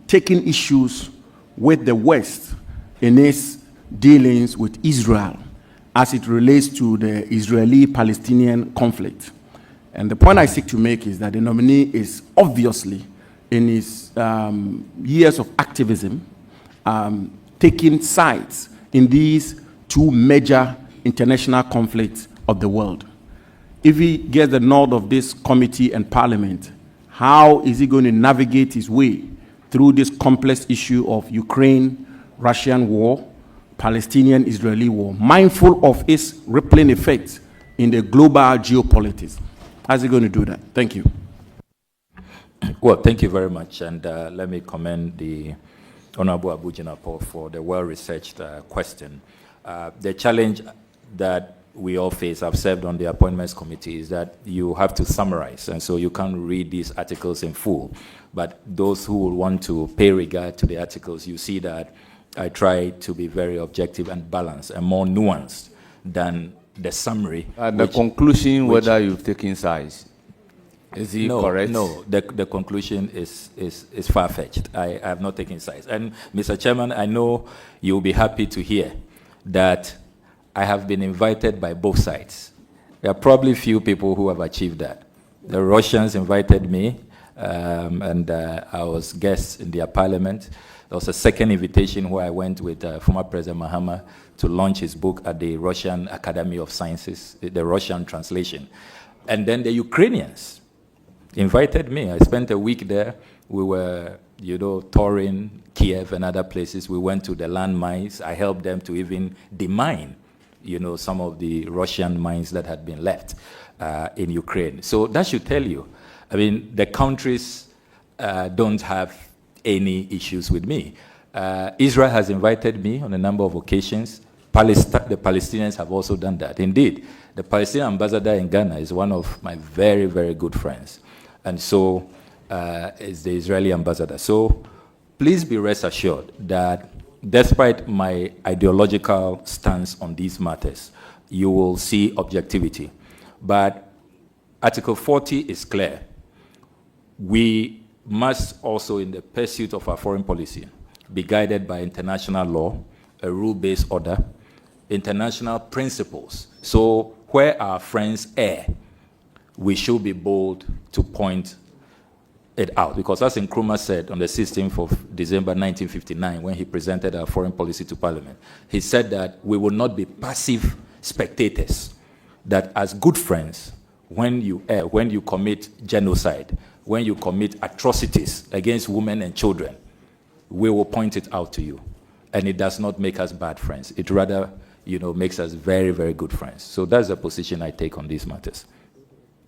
taken issues with the West in its dealings with Israel as it relates to the Israeli-Palestinian conflict. And the point I seek to make is that the nominee is obviously, in his years of activism, taking sides in these two major international conflicts of the world. If he gets the nod of this committee and parliament, how is he going to navigate his way through this complex issue of Ukraine-Russian war, Palestinian-Israeli war, mindful of its rippling effects in the global geopolitics? How's he going to do that? Thank you. Well, thank you very much, and let me commend the Honorable Abu Jinapo for the well-researched question. The challenge that we all face, I've served on the appointments committee, is that you have to summarize, and so you can't read these articles in full. But those who will want to pay regard to the articles, you see that I try to be very objective and balanced and more nuanced than the summary. And the conclusion, whether you've taken sides, is it correct? No, the conclusion is far-fetched. I have not taken sides. And Mr. Chairman, I know you'll be happy to hear that I have been invited by both sides. There are probably few people who have achieved that. The Russians invited me, and I was guest in their parliament. There was a second invitation where I went with former President Mahama to launch his book at the Russian Academy of Sciences, the Russian translation. And then the Ukrainians invited me. I spent a week there. We were, touring Kiev and other places. We went to the landmines. I helped them to even demine, some of the Russian mines that had been left in Ukraine. So that should tell you, the countries don't have any issues with me. Israel has invited me on a number of occasions. The Palestinians have also done that. Indeed, the Palestinian ambassador in Ghana is one of my very, very good friends. And so is the Israeli ambassador. So please be rest assured that despite my ideological stance on these matters, you will see objectivity. But Article 40 is clear. We must also, in the pursuit of our foreign policy, be guided by international law, a rule-based order, international principles. So where our friends err, we should be bold to point it out. Because as Nkrumah said on the 16th of December 1959, when he presented our foreign policy to Parliament, he said that we will not be passive spectators, that as good friends, when you err, when you commit genocide, when you commit atrocities against women and children, we will point it out to you. And it does not make us bad friends. It rather, makes us very, very good friends. So that's the position I take on these matters.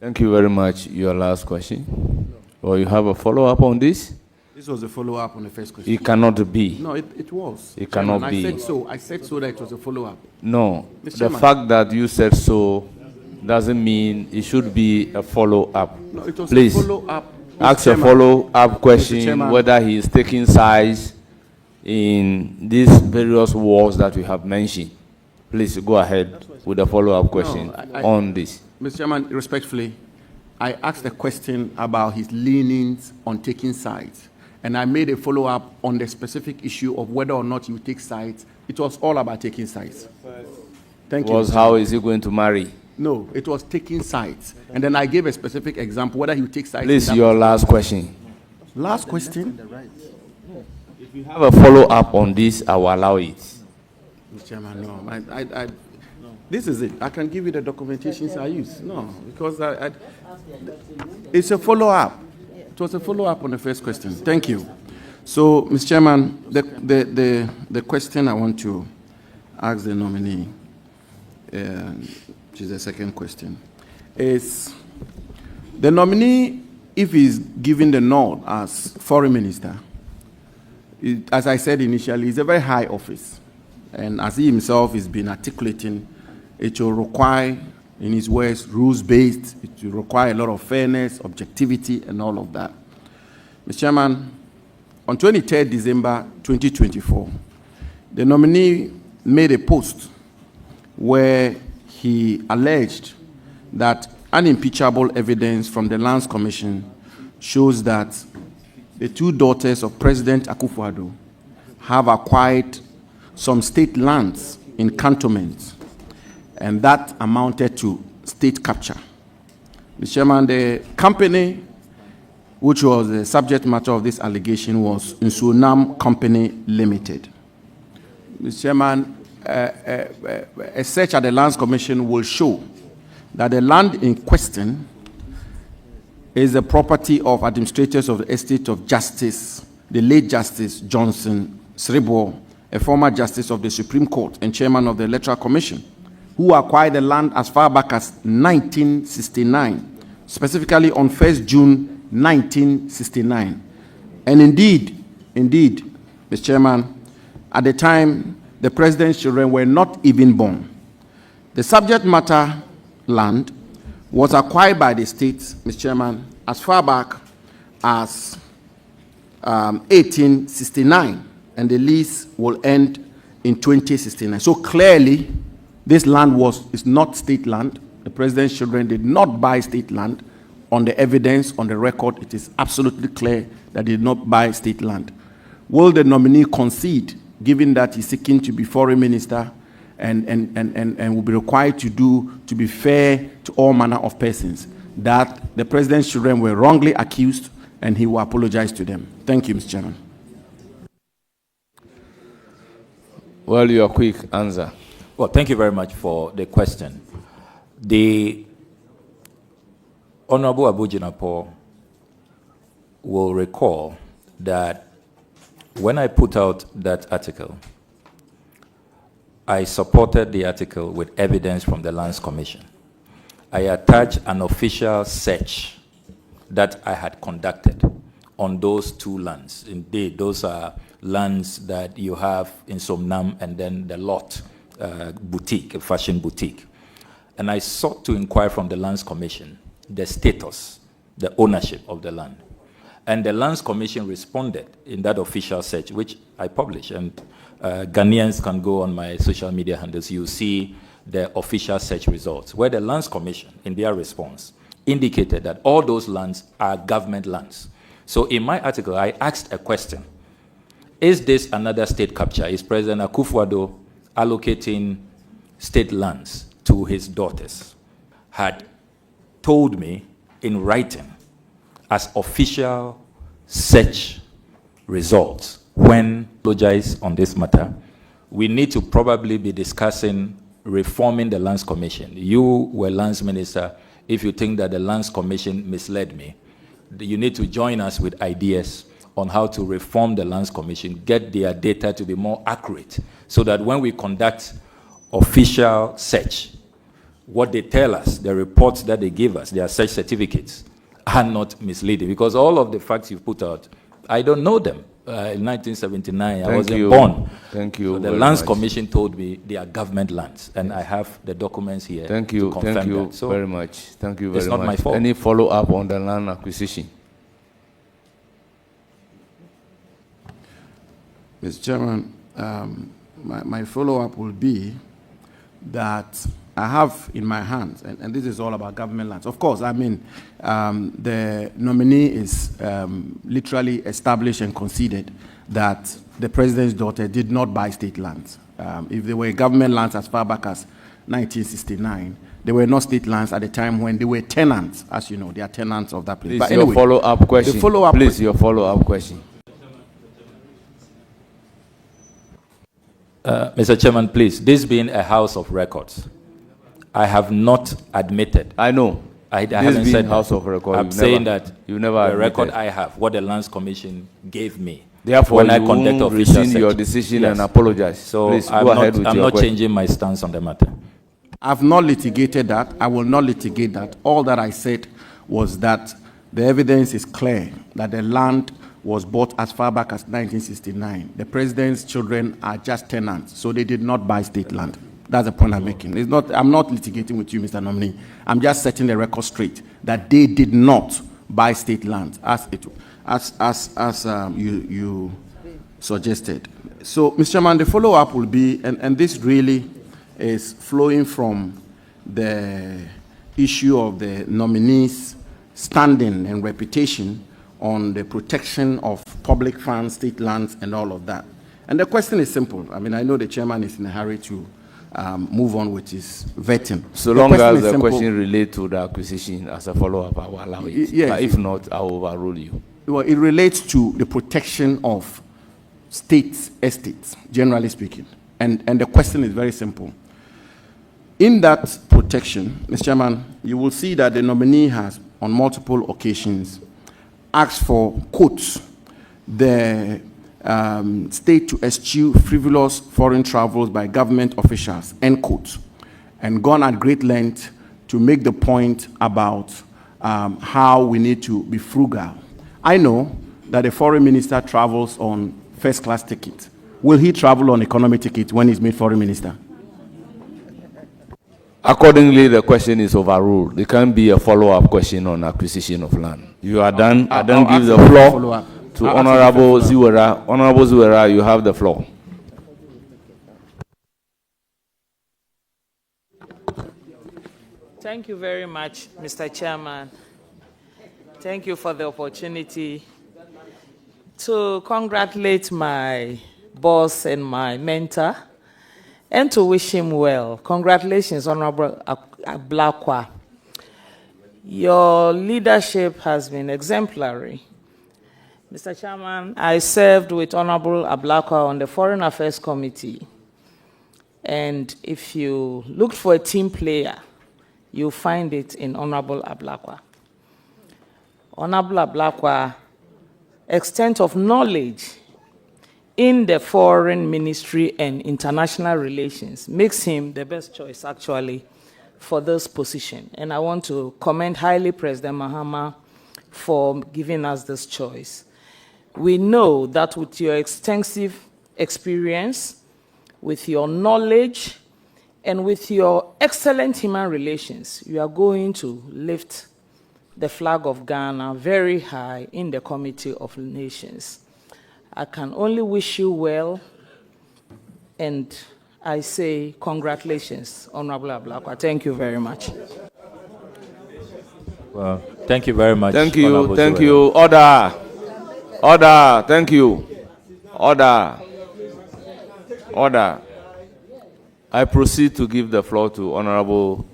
Thank you very much. Your last question. Or you have a follow-up on this? This was a follow-up on the first question. It cannot be. No, it was. It cannot be. I said so that it was a follow-up. No. Mr. The Chairman. fact that you said so doesn't mean it should be a follow-up. No, it was Please, a follow-up. ask Mr. a Chairman. follow-up question Chairman. whether he is taking sides in these various wars that we have mentioned. Please go ahead with the follow-up question on this. Mr. Chairman, respectfully, I asked a question about his leanings on taking sides, and I made a follow-up on the specific issue of whether or not you take sides. It was all about taking sides. Thank you. Was how is he going to marry? No, it was taking sides. And then I gave a specific example, whether he would take sides. Please, your last question. Last question. If you have a follow-up on this, I will allow it. Mr. Chairman, no. This is it. I can give you the documentations I use. No, because it's a follow-up. It was a follow-up on the first question. Thank you. So, Mr. Chairman, the question I want to ask the nominee, which is the second question, is the nominee, if he's given the nod as foreign minister, as I said initially, it's a very high office. And as he himself has been articulating, it will require, in his words, rules-based. It will require a lot of fairness, objectivity, and all of that. Mr. Chairman, on 23rd December 2024, the nominee made a post where he alleged that unimpeachable evidence from the Lands Commission shows that the two daughters of President Akufo-Addo have acquired some state lands in cantonments, and that amounted to state capture. Mr. Chairman, the company which was the subject matter of this allegation was Nsunam Company Limited. Mr. Chairman, a search at the Lands Commission will show that the land in question is the property of administrators of the estate of Justice, the late Justice Johnson Sribo, a former Justice of the Supreme Court and Chairman of the Electoral Commission, who acquired the land as far back as 1969, specifically on 1st June 1969. And indeed, Mr. Chairman, at the time, the President's children were not even born. The subject matter land was acquired by the state, Mr. Chairman, as far back as 1869, and the lease will end in 2069. So clearly, this land is not state land. The President's children did not buy state land. On the evidence, on the record, it is absolutely clear that they did not buy state land. Will the nominee concede, given that he's seeking to be foreign minister and will be required to be fair to all manner of persons, that the President's children were wrongly accused and he will apologize to them? Thank you, Mr. Chairman. Well, your quick answer. Well, thank you very much for the question. The Honorable Abu Jinapo will recall that when I put out that article, I supported the article with evidence from the Lands Commission. I attached an official search that I had conducted on those two lands. Indeed, those are lands that you have in Somnam and then the lot boutique, a fashion boutique. And I sought to inquire from the Lands Commission the status, the ownership of the land. And the Lands Commission responded in that official search, which I published, and Ghanaians can go on my social media handles. You see the official search results, where the Lands Commission, in their response, indicated that all those lands are government lands. So in my article, I asked a question. Is this another state capture? Is President Akufo-Addo allocating state lands to his daughters? Had told me in writing as official search results. When apologize on this matter, we need to probably be discussing reforming the Lands Commission. You were Lands Minister. If you think that the Lands Commission misled me, you need to join us with ideas on how to reform the Lands Commission, get their data to be more accurate, so that when we conduct official search, what they tell us, the reports that they give us, their search certificates, are not misleading. Because all of the facts you put out, I don't know them. In 1979, I wasn't born. Thank you. So the Lands Commission told me they are government lands, and I have the documents here. Thank you. To confirm Thank you that. So very much. Thank you very much. It's not my fault. Any follow-up on the land acquisition? Mr. Chairman, my follow-up will be that I have in my hands, and this is all about government lands. Of course, I mean, the nominee is literally established and conceded that the president's daughter did not buy state lands. If they were government lands as far back as 1969, they were not state lands at the time when they were tenants, as you know, they are tenants of that place. Please, but your anyway, follow-up question. Your follow-up question. Mr. Chairman, please, this being a house of records, I have not admitted. I know. I haven't said house of records. I'm saying that you never the record admitted. I have, what the Lands Commission gave me. Therefore, when I you conduct won't official rescind your search. decision Yes. and apologize. So please I'm go ahead with I'm your not question. changing my stance on the matter. I've not litigated that. I will not litigate that. All that I said was that the evidence is clear that the land was bought as far back as 1969. The president's children are just tenants, so they did not buy state land. That's the point I'm making. It's not, I'm not litigating with you, Mr. Nominee. I'm just setting the record straight that they did not buy state land as you suggested. So, Mr. Chairman, the follow-up will be, and this really is flowing from the issue of the nominees' standing and reputation on the protection of public funds, state lands, and all of that. And the question is simple. I mean, I know the chairman is in a hurry to move on with his vetting. So long as the question relates to the acquisition as a follow-up, I will allow it. Yes. But if not, I will overrule you. Well, it relates to the protection of state estates, generally speaking. And the question is very simple. In that protection, Mr. Chairman, you will see that the nominee has, on multiple occasions, asked for, quotes, the state to eschew frivolous foreign travels by government officials, end quote, and gone at great length to make the point about how we need to be frugal. I know that the foreign minister travels on first-class ticket. Will he travel on economy ticket when he's made foreign minister? Accordingly, the question is overruled. There can't be a follow-up question on acquisition of land. You are done. I then give the floor to Honorable Ziwera. Honorable Ziwera, you have the floor. Thank you very much, Mr. Chairman. Thank you for the opportunity to congratulate my boss and my mentor and to wish him well. Congratulations, Honorable Ablakwa. Your leadership has been exemplary. Mr. Chairman, I served with Honorable Ablakwa on the Foreign Affairs Committee. And if you looked for a team player, you'll find it in Honorable Ablakwa. Honorable Ablakwa, extent of knowledge in the foreign ministry and international relations makes him the best choice, actually, for this position. And I want to commend highly President Mahama for giving us this choice. We know that with your extensive experience, with your knowledge, and with your excellent human relations, you are going to lift the flag of Ghana very high in the Committee of Nations. I can only wish you well, and I say congratulations, Honorable Ablakwa. Thank you very much. Well, thank you very much. Thank you. Honorable Thank Ziwera. you. Order. Order. Thank you. Order. Order. I proceed to give the floor to Honorable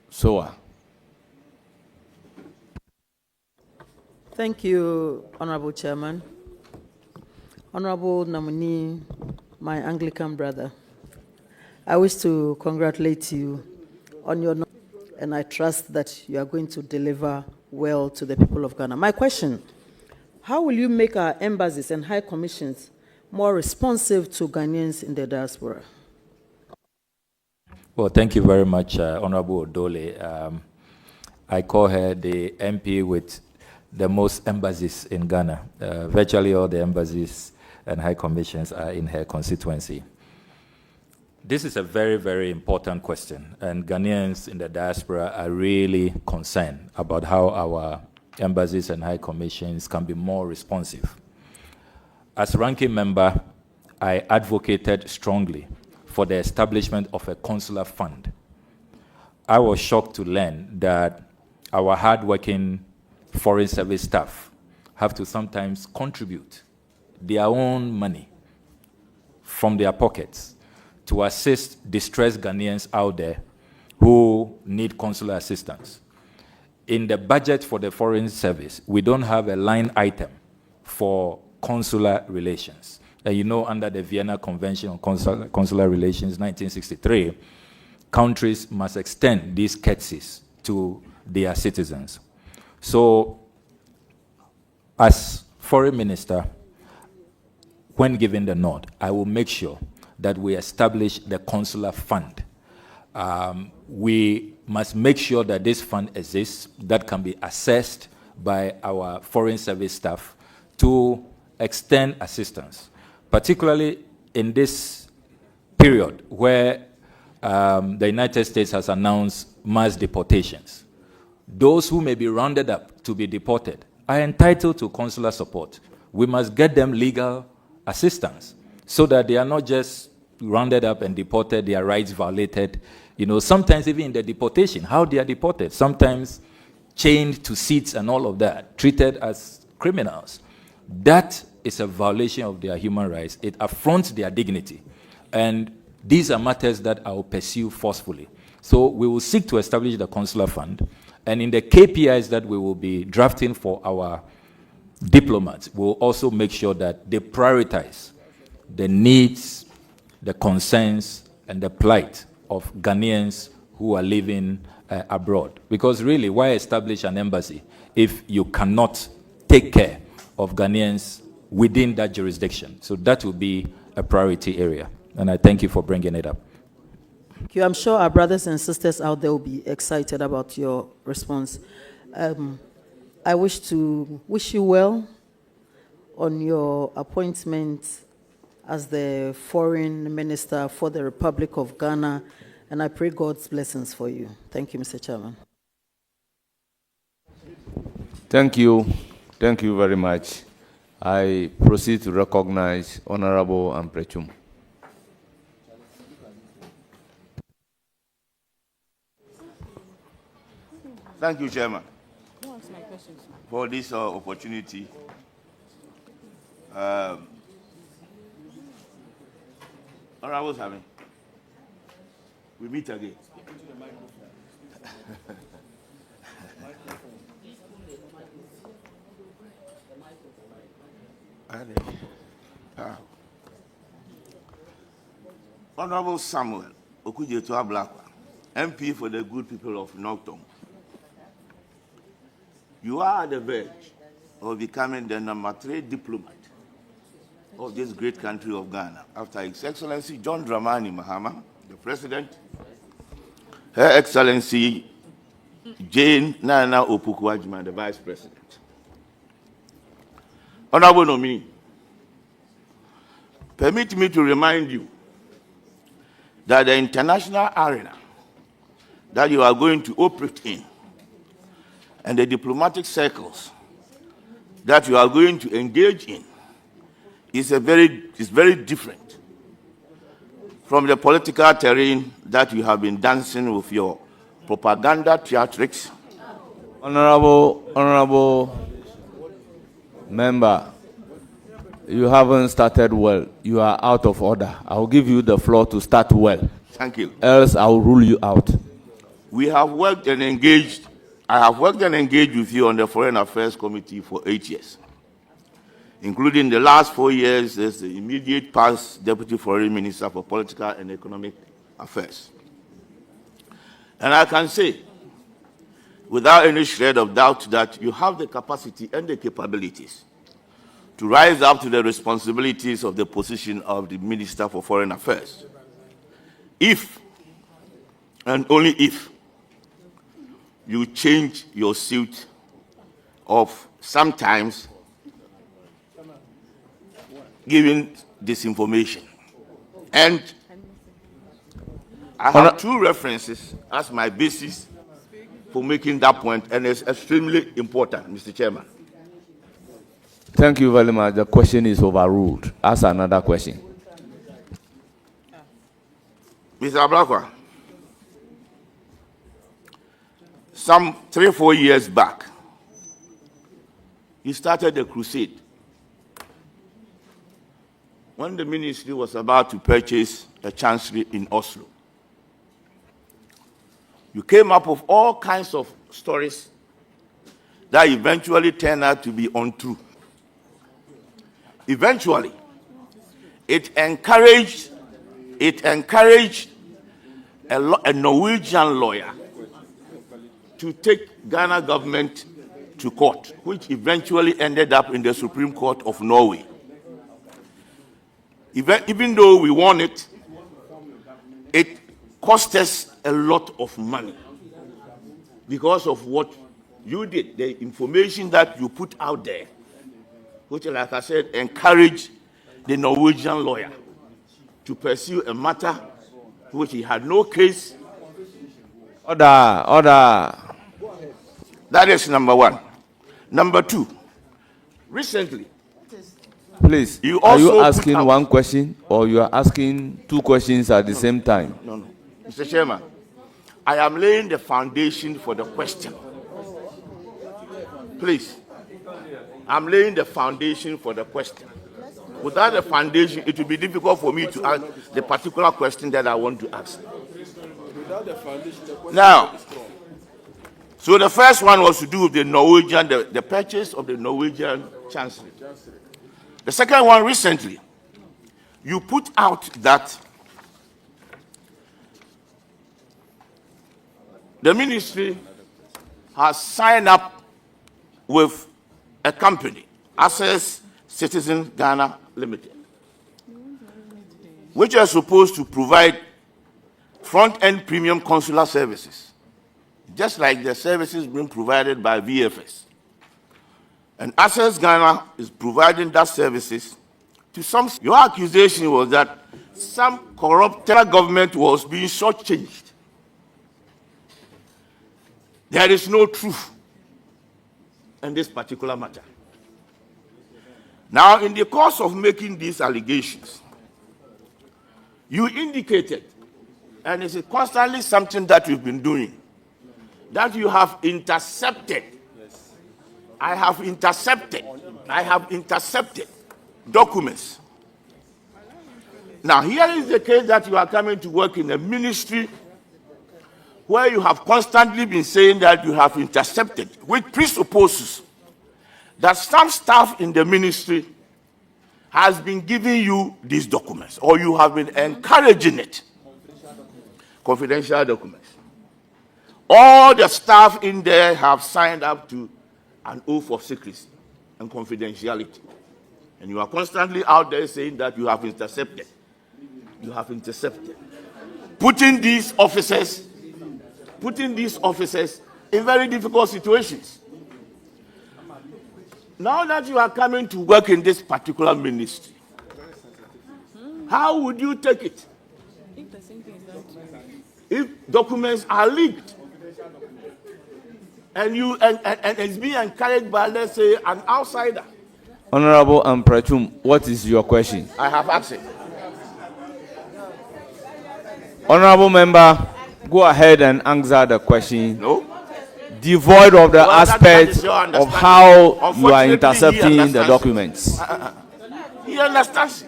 Soa. Thank you, Honorable Chairman. Honorable nominee, my Anglican brother, I wish to congratulate you on your nomination, and I trust that you are going to deliver well to the people of Ghana. My question, how will you make our embassies and high commissions more responsive to Ghanaians in the diaspora? Well, thank you very much, Honorable Odole. I call her the MP with the most embassies in Ghana. Virtually all the embassies and high commissions are in her constituency. This is a very, very important question, and Ghanaians in the diaspora are really concerned about how our embassies and high commissions can be more responsive. As ranking member, I advocated strongly for the establishment of a consular fund. I was shocked to learn that our hardworking foreign service staff have to sometimes contribute their own money from their pockets to assist distressed Ghanaians out there who need consular assistance. In the budget for the foreign service, we don't have a line item for consular relations. And you know, under the Vienna Convention on Consular Relations, 1963, countries must extend these courtesies to their citizens. So, as foreign minister, when given the nod, I will make sure that we establish the consular fund. We must make sure that this fund exists, that can be assessed by our foreign service staff to extend assistance, particularly in this period where the United States has announced mass deportations. Those who may be rounded up to be deported are entitled to consular support. We must get them legal assistance so that they are not just rounded up and deported, their rights violated. You know, sometimes even in the deportation, how they are deported, sometimes chained to seats and all of that, treated as criminals. That is a violation of their human rights. It affronts their dignity. And these are matters that I will pursue forcefully. So we will seek to establish the consular fund. And in the KPIs that we will be drafting for our diplomats, we'll also make sure that they prioritize the needs, the concerns, and the plight of Ghanaians who are living abroad. Because really, why establish an embassy if you cannot take care of Ghanaians within that jurisdiction? So that will be a priority area. And I thank you for bringing it up. Thank you. I'm sure our brothers and sisters out there will be excited about your response. I wish to wish you well on your appointment as the Foreign Minister for the Republic of Ghana, and I pray God's blessings for you. Thank you, Mr. Chairman. Thank you. Thank you very much. I proceed to recognize Honorable Amprechum. Thank you, Chairman, for this opportunity. Honorable Sami, we meet again. Honorable Samuel Okudzeto Ablakwa, MP for the good people of Northton. You are at the verge of becoming the number 3 diplomat of this great country of Ghana, after His Excellency John Dramani Mahama, the President, Her Excellency Jane Nana Opoku-Agyeman, the Vice President. Honorable nominee, permit me to remind you that the international arena that you are going to operate in and the diplomatic circles that you are going to engage in is very different from the political terrain that you have been dancing with your propaganda theatrics. Honorable member, you haven't started well. You are out of order. I will give you the floor to start well. Thank you. Else I will rule you out. We have worked and engaged. I have worked and engaged with you on the Foreign Affairs Committee for 8 years, including the last 4 years as the immediate past Deputy Foreign Minister for Political and Economic Affairs. And I can say, without any shred of doubt, that you have the capacity and the capabilities to rise up to the responsibilities of the position of the Minister for Foreign Affairs, if and only if, you change your suit of sometimes giving disinformation. And I have two references as my basis for making that point, and it's extremely important, Mr. Chairman. Thank you very much. The question is overruled. Ask another question. Mr. Ablakwa, some 3 or 4 years back, you started a crusade when the ministry was about to purchase a chancery in Oslo. You came up with all kinds of stories that eventually turned out to be untrue. Eventually, it encouraged a Norwegian lawyer to take Ghana government to court, which eventually ended up in the Supreme Court of Norway. Even though we won it, it cost us a lot of money because of what you did, the information that you put out there, which, like I said, encouraged the Norwegian lawyer to pursue a matter which he had no case. Order. That is number one. Number two, recently, please, you are you also asking one question or you are asking two questions at the same time? No. Mr. Chairman, I am laying the foundation for the question. Please, I'm laying the foundation for the question. Without the foundation, it will be difficult for me to ask the particular question that I want to ask. Now, so the first one was to do with the Norwegian, the purchase of the Norwegian chancery. The second one, recently, you put out that the ministry has signed up with a company, Access Citizen Ghana Limited, which are supposed to provide front-end premium consular services, just like the services being provided by VFS. And Access Ghana is providing that services to some. Your accusation was that some corrupt government was being shortchanged. There is no truth in this particular matter. Now, in the course of making these allegations, you indicated, and it's constantly something that you've been doing, that you have intercepted. I have intercepted documents. Now, here is the case that you are coming to work in a ministry where you have constantly been saying that you have intercepted, which presupposes that some staff in the ministry has been giving you these documents, or you have been encouraging it. Confidential documents. All the staff in there have signed up to an oath of secrecy and confidentiality. And you are constantly out there saying that you have intercepted. You have intercepted. Putting these officers in very difficult situations. Now that you are coming to work in this particular ministry, how would you take it if documents are leaked and it's being encouraged by, let's say, an outsider? Honorable Amprachum, what is your question? I have asked it. Honorable member, go ahead and answer the question. No. Devoid of the aspect of how you are Unfortunately, intercepting the documents. He understands.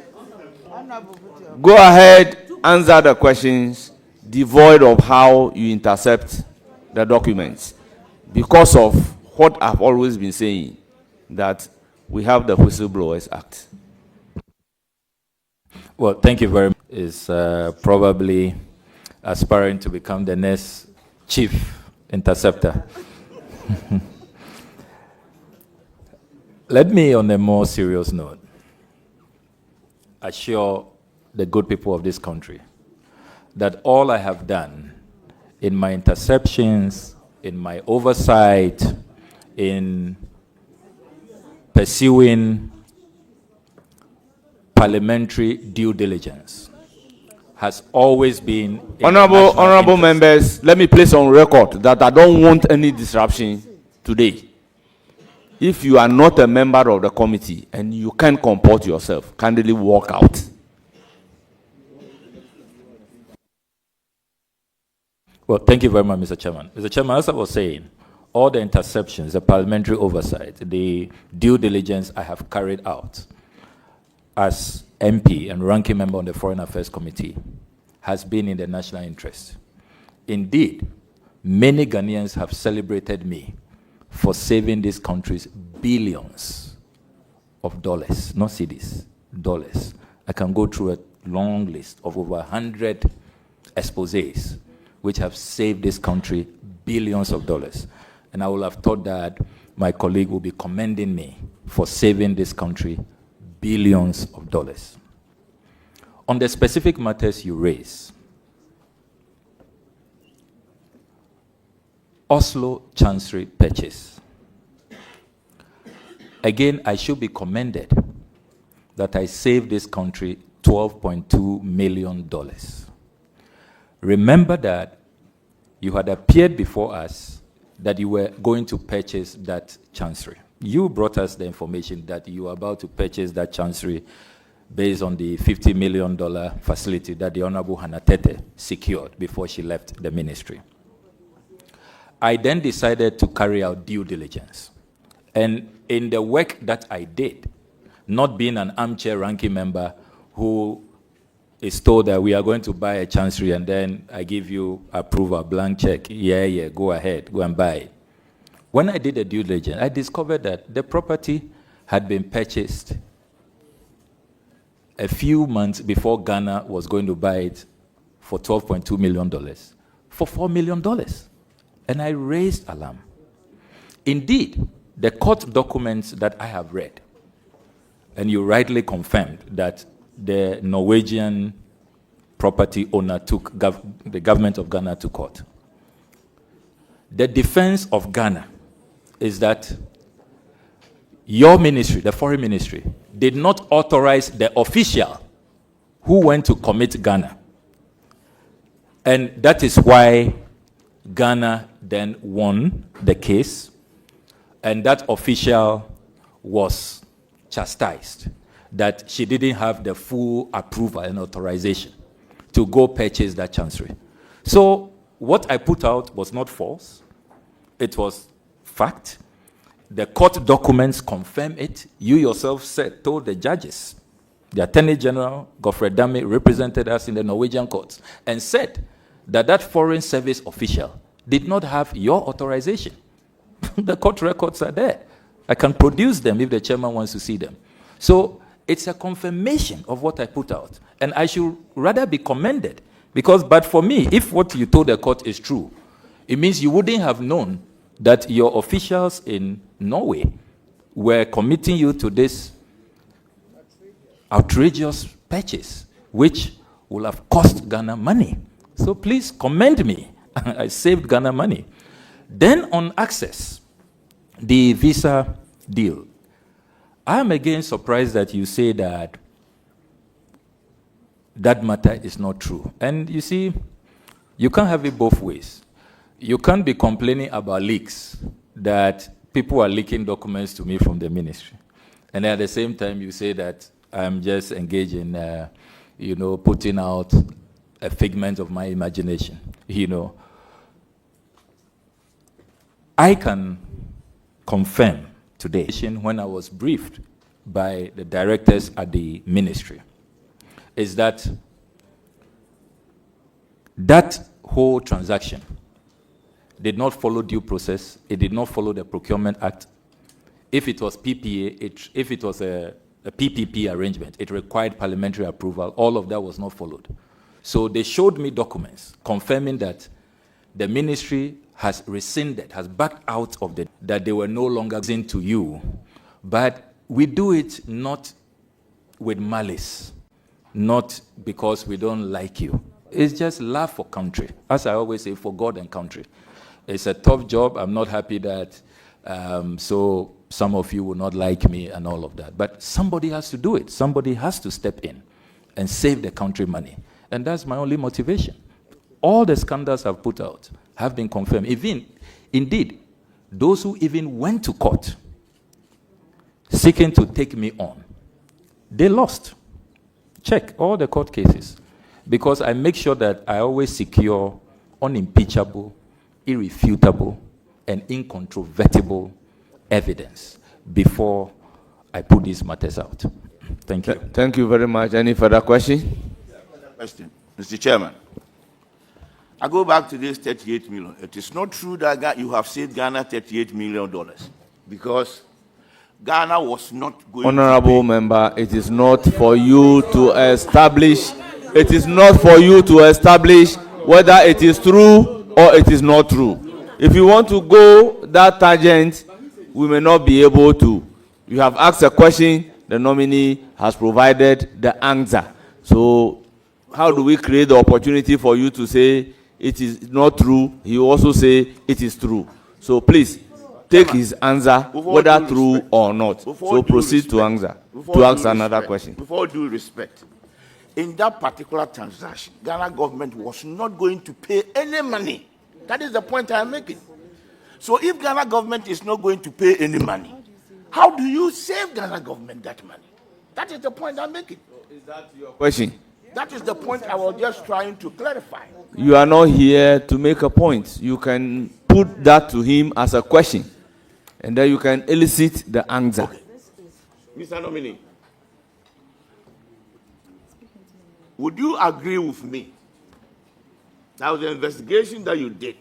Go ahead, answer the questions devoid of how you intercept the documents. Because of what I've always been saying, that we have the Whistleblowers Act. Well, thank you very much. Is probably aspiring to become the next chief interceptor. Let me, on a more serious note, assure the good people of this country that all I have done in my interceptions, in my oversight, in pursuing parliamentary due diligence has always been Honorable members, let me place on record that I don't want any disruption today. If you are not a member of the committee and you can't comport yourself, kindly walk out. Well, thank you very much, Mr. Chairman. Mr. Chairman, as I was saying, all the interceptions, the parliamentary oversight, the due diligence I have carried out as MP and ranking member on the Foreign Affairs Committee has been in the national interest. Indeed, many Ghanaians have celebrated me for saving this country's billions of dollars, not cedis, dollars. I can go through a long list of over 100 exposés which have saved this country billions of dollars. And I would have thought that my colleague will be commending me for saving this country billions of dollars. On the specific matters you raise, Oslo Chancery purchase. Again, I should be commended that I saved this country $12.2 million. Remember that you had appeared before us that you were going to purchase that chancery. You brought us the information that you were about to purchase that chancery based on the $50 million facility that the Honorable Hannah Tete secured before she left the ministry. I then decided to carry out due diligence. And in the work that I did, not being an armchair ranking member who is told that we are going to buy a chancery and then I give you approval, blank check, yeah, go ahead, go and buy it. When I did the due diligence, I discovered that the property had been purchased a few months before Ghana was going to buy it for $12.2 million, for $4 million. And I raised alarm. Indeed, the court documents that I have read, and you rightly confirmed that the Norwegian property owner took the government of Ghana to court. The defense of Ghana is that your ministry, the foreign ministry, did not authorize the official who went to commit Ghana. And that is why Ghana then won the case, and that official was chastised that she didn't have the full approval and authorization to go purchase that chancery. So what I put out was not false. It was fact. The court documents confirm it. You yourself told the judges, the Attorney General, Godfrey Dame, represented us in the Norwegian courts and said that that foreign service official did not have your authorization. The court records are there. I can produce them if the chairman wants to see them. So it's a confirmation of what I put out. And I should rather be commended because, but for me, if what you told the court is true, it means you wouldn't have known that your officials in Norway were committing you to this outrageous purchase, which will have cost Ghana money. So please commend me. I saved Ghana money. Then on access, the visa deal. I am again surprised that you say that that matter is not true. And you see, you can't have it both ways. You can't be complaining about leaks, that people are leaking documents to me from the ministry. And at the same time, you say that I'm just engaged in, putting out a figment of my imagination. I can confirm today, when I was briefed by the directors at the ministry, is that that whole transaction did not follow due process. It did not follow the Procurement Act. If it was PPA, if it was a PPP arrangement, it required parliamentary approval. All of that was not followed. So they showed me documents confirming that the ministry has rescinded, has backed out of that they were no longer sent to you. But we do it not with malice, not because we don't like you. It's just love for country. As I always say, for God and country. It's a tough job. I'm not happy that so some of you will not like me and all of that. But somebody has to do it. Somebody has to step in and save the country money. And that's my only motivation. All the scandals I've put out have been confirmed. Indeed, those who even went to court seeking to take me on, they lost. Check all the court cases. Because I make sure that I always secure unimpeachable, irrefutable, and incontrovertible evidence before I put these matters out. Thank you. Thank you very much. Any further question? Question. Mr. Chairman, I go back to this 38 million. It is not true that you have saved Ghana $38 million because Ghana was not going Honorable member, it is not for you to establish, it is not for you to establish whether it is true or it is not true. If you want to go that tangent, we may not be able to. You have asked a question, the nominee has provided the answer. So how do we create the opportunity for you to say it is not true? He also say it is true. So please take his answer, whether true or not. So proceed to answer, to ask another question. Before due respect, in that particular transaction, Ghana government was not going to pay any money. That is the point I'm making. So if Ghana government is not going to pay any money, how do you save Ghana government that money? That is the point I'm making. Is that your question? That is the point I was just trying to clarify. You are not here to make a point. You can put that to him as a question, and then you can elicit the answer. Okay. Mr. Nominee, would you agree with me that was the investigation that you did,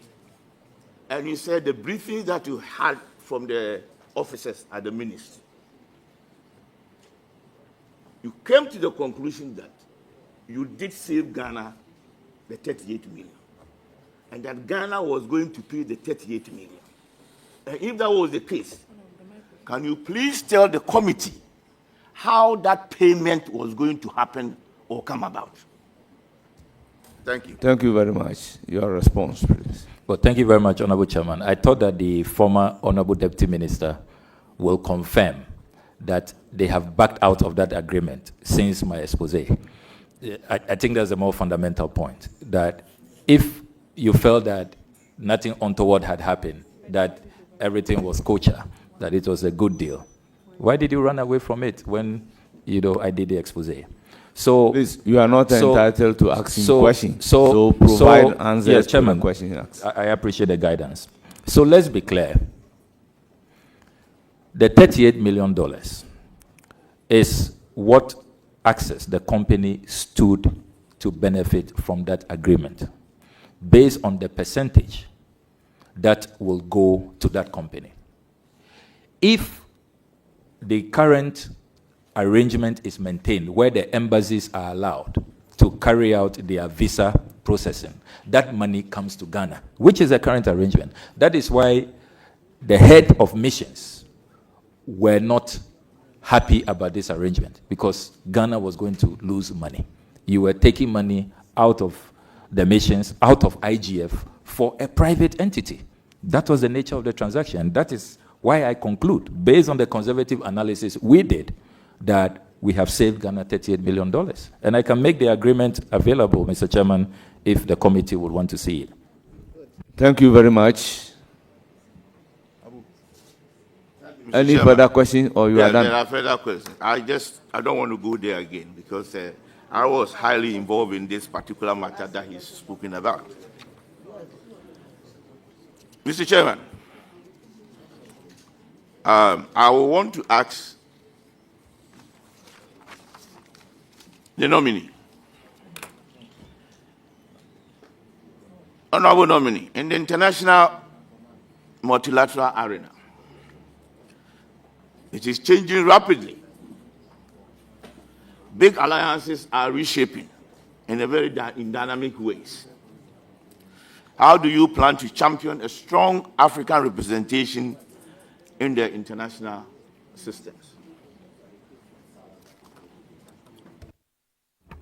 and you said the briefings that you had from the officers at the ministry, you came to the conclusion that you did save Ghana the 38 million, and that Ghana was going to pay the 38 million. And if that was the case, can you please tell the committee how that payment was going to happen or come about? Thank you. Thank you very much. Your response, please. Well, thank you very much, Honorable Chairman. I thought that the former Honorable Deputy Minister will confirm that they have backed out of that agreement since my expose. I think that's a more fundamental point, that if you felt that nothing untoward had happened, that everything was kosher, that it was a good deal, why did you run away from it when, I did the expose? So please, you are not entitled to ask him questions. So provide answers, yes, Chairman, to the question he asks. I appreciate the guidance. So let's be clear. The $38 million is what Access, the company, stood to benefit from that agreement, based on the percentage that will go to that company. If the current arrangement is maintained, where the embassies are allowed to carry out their visa processing, that money comes to Ghana, which is the current arrangement. That is why the head of missions were not happy about this arrangement, because Ghana was going to lose money. You were taking money out of the missions, out of IGF, for a private entity. That was the nature of the transaction. That is why I conclude, based on the conservative analysis we did, that we have saved Ghana $38 million. And I can make the agreement available, Mr. Chairman, if the committee would want to see it. Thank you very much. Any Chairman, further questions, or you are done? There are further questions. I don't want to go there again, because I was highly involved in this particular matter that he's spoken about. Mr. Chairman, I will want to ask the nominee, honorable nominee, in the international multilateral arena. It is changing rapidly. Big alliances are reshaping in a very dynamic ways. How do you plan to champion a strong African representation in the international systems?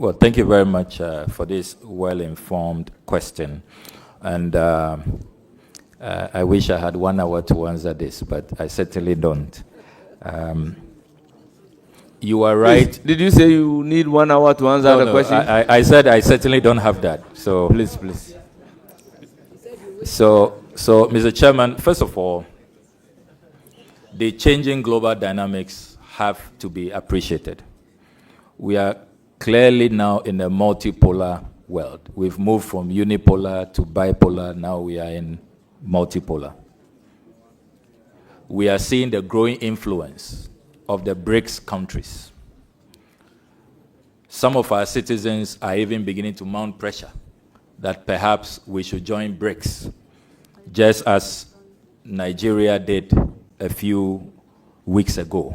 Well, thank you very much for this well-informed question. And I wish I had 1 hour to answer this, but I certainly don't. You are right. Please, did you say you need 1 hour to answer the question? I said I certainly don't have that. So please. So, Mr. Chairman, first of all, the changing global dynamics have to be appreciated. We are clearly now in a multipolar world. We've moved from unipolar to bipolar. Now we are in multipolar. We are seeing the growing influence of the BRICS countries. Some of our citizens are even beginning to mount pressure that perhaps we should join BRICS, just as Nigeria did a few weeks ago.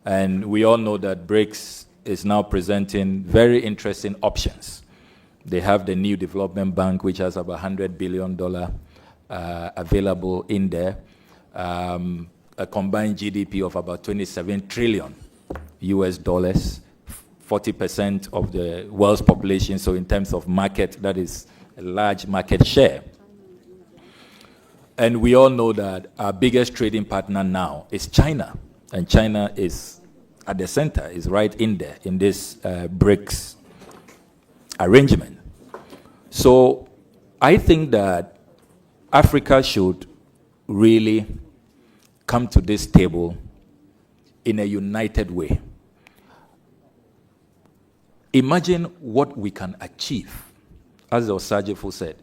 And we all know that BRICS is now presenting very interesting options. They have the new development bank, which has about $100 billion available in there, a combined GDP of about 27 trillion US dollars, 40% of the world's population. So in terms of market, that is a large market share. And we all know that our biggest trading partner now is China. And China is at the center, is right in there in this BRICS arrangement. So I think that Africa should really come to this table in a united way. Imagine what we can achieve, as Osajifo said,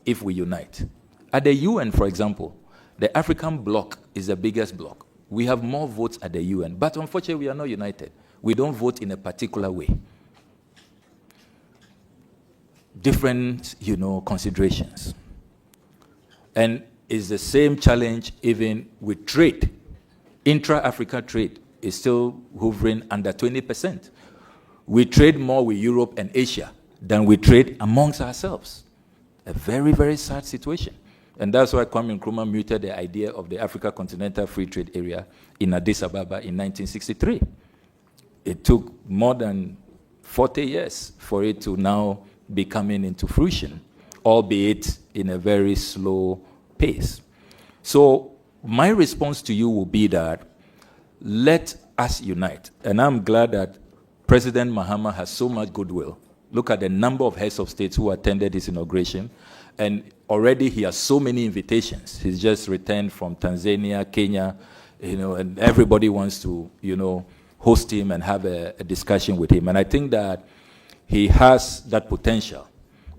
if we unite. At the UN, for example, the African bloc is the biggest bloc. We have more votes at the UN, but unfortunately we are not united. We don't vote in a particular way. Different, considerations. And it's the same challenge even with trade. Intra-Africa trade is still hovering under 20%. We trade more with Europe and Asia than we trade amongst ourselves. A very, very sad situation. And that's why Kwame Nkrumah muted the idea of the Africa Continental Free Trade Area in Addis Ababa in 1963. It took more than 40 years for it to now be coming into fruition, albeit in a very slow pace. So my response to you will be that let us unite. And I'm glad that President Mahama has so much goodwill. Look at the number of heads of states who attended his inauguration. And already he has so many invitations. He's just returned from Tanzania, Kenya, and everybody wants to, host him and have a discussion with him. And I think that he has that potential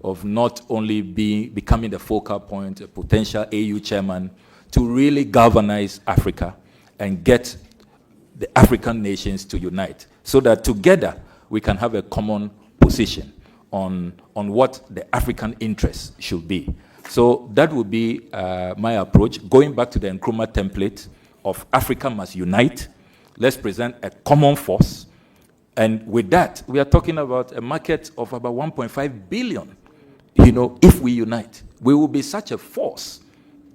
of not only becoming the focal point, a potential AU chairman, to really galvanize Africa and get the African nations to unite so that together we can have a common position on what the African interests should be. So that would be my approach, going back to the Nkrumah template of Africa must unite. Let's present a common force. And with that, we are talking about a market of about 1.5 billion. If we unite, we will be such a force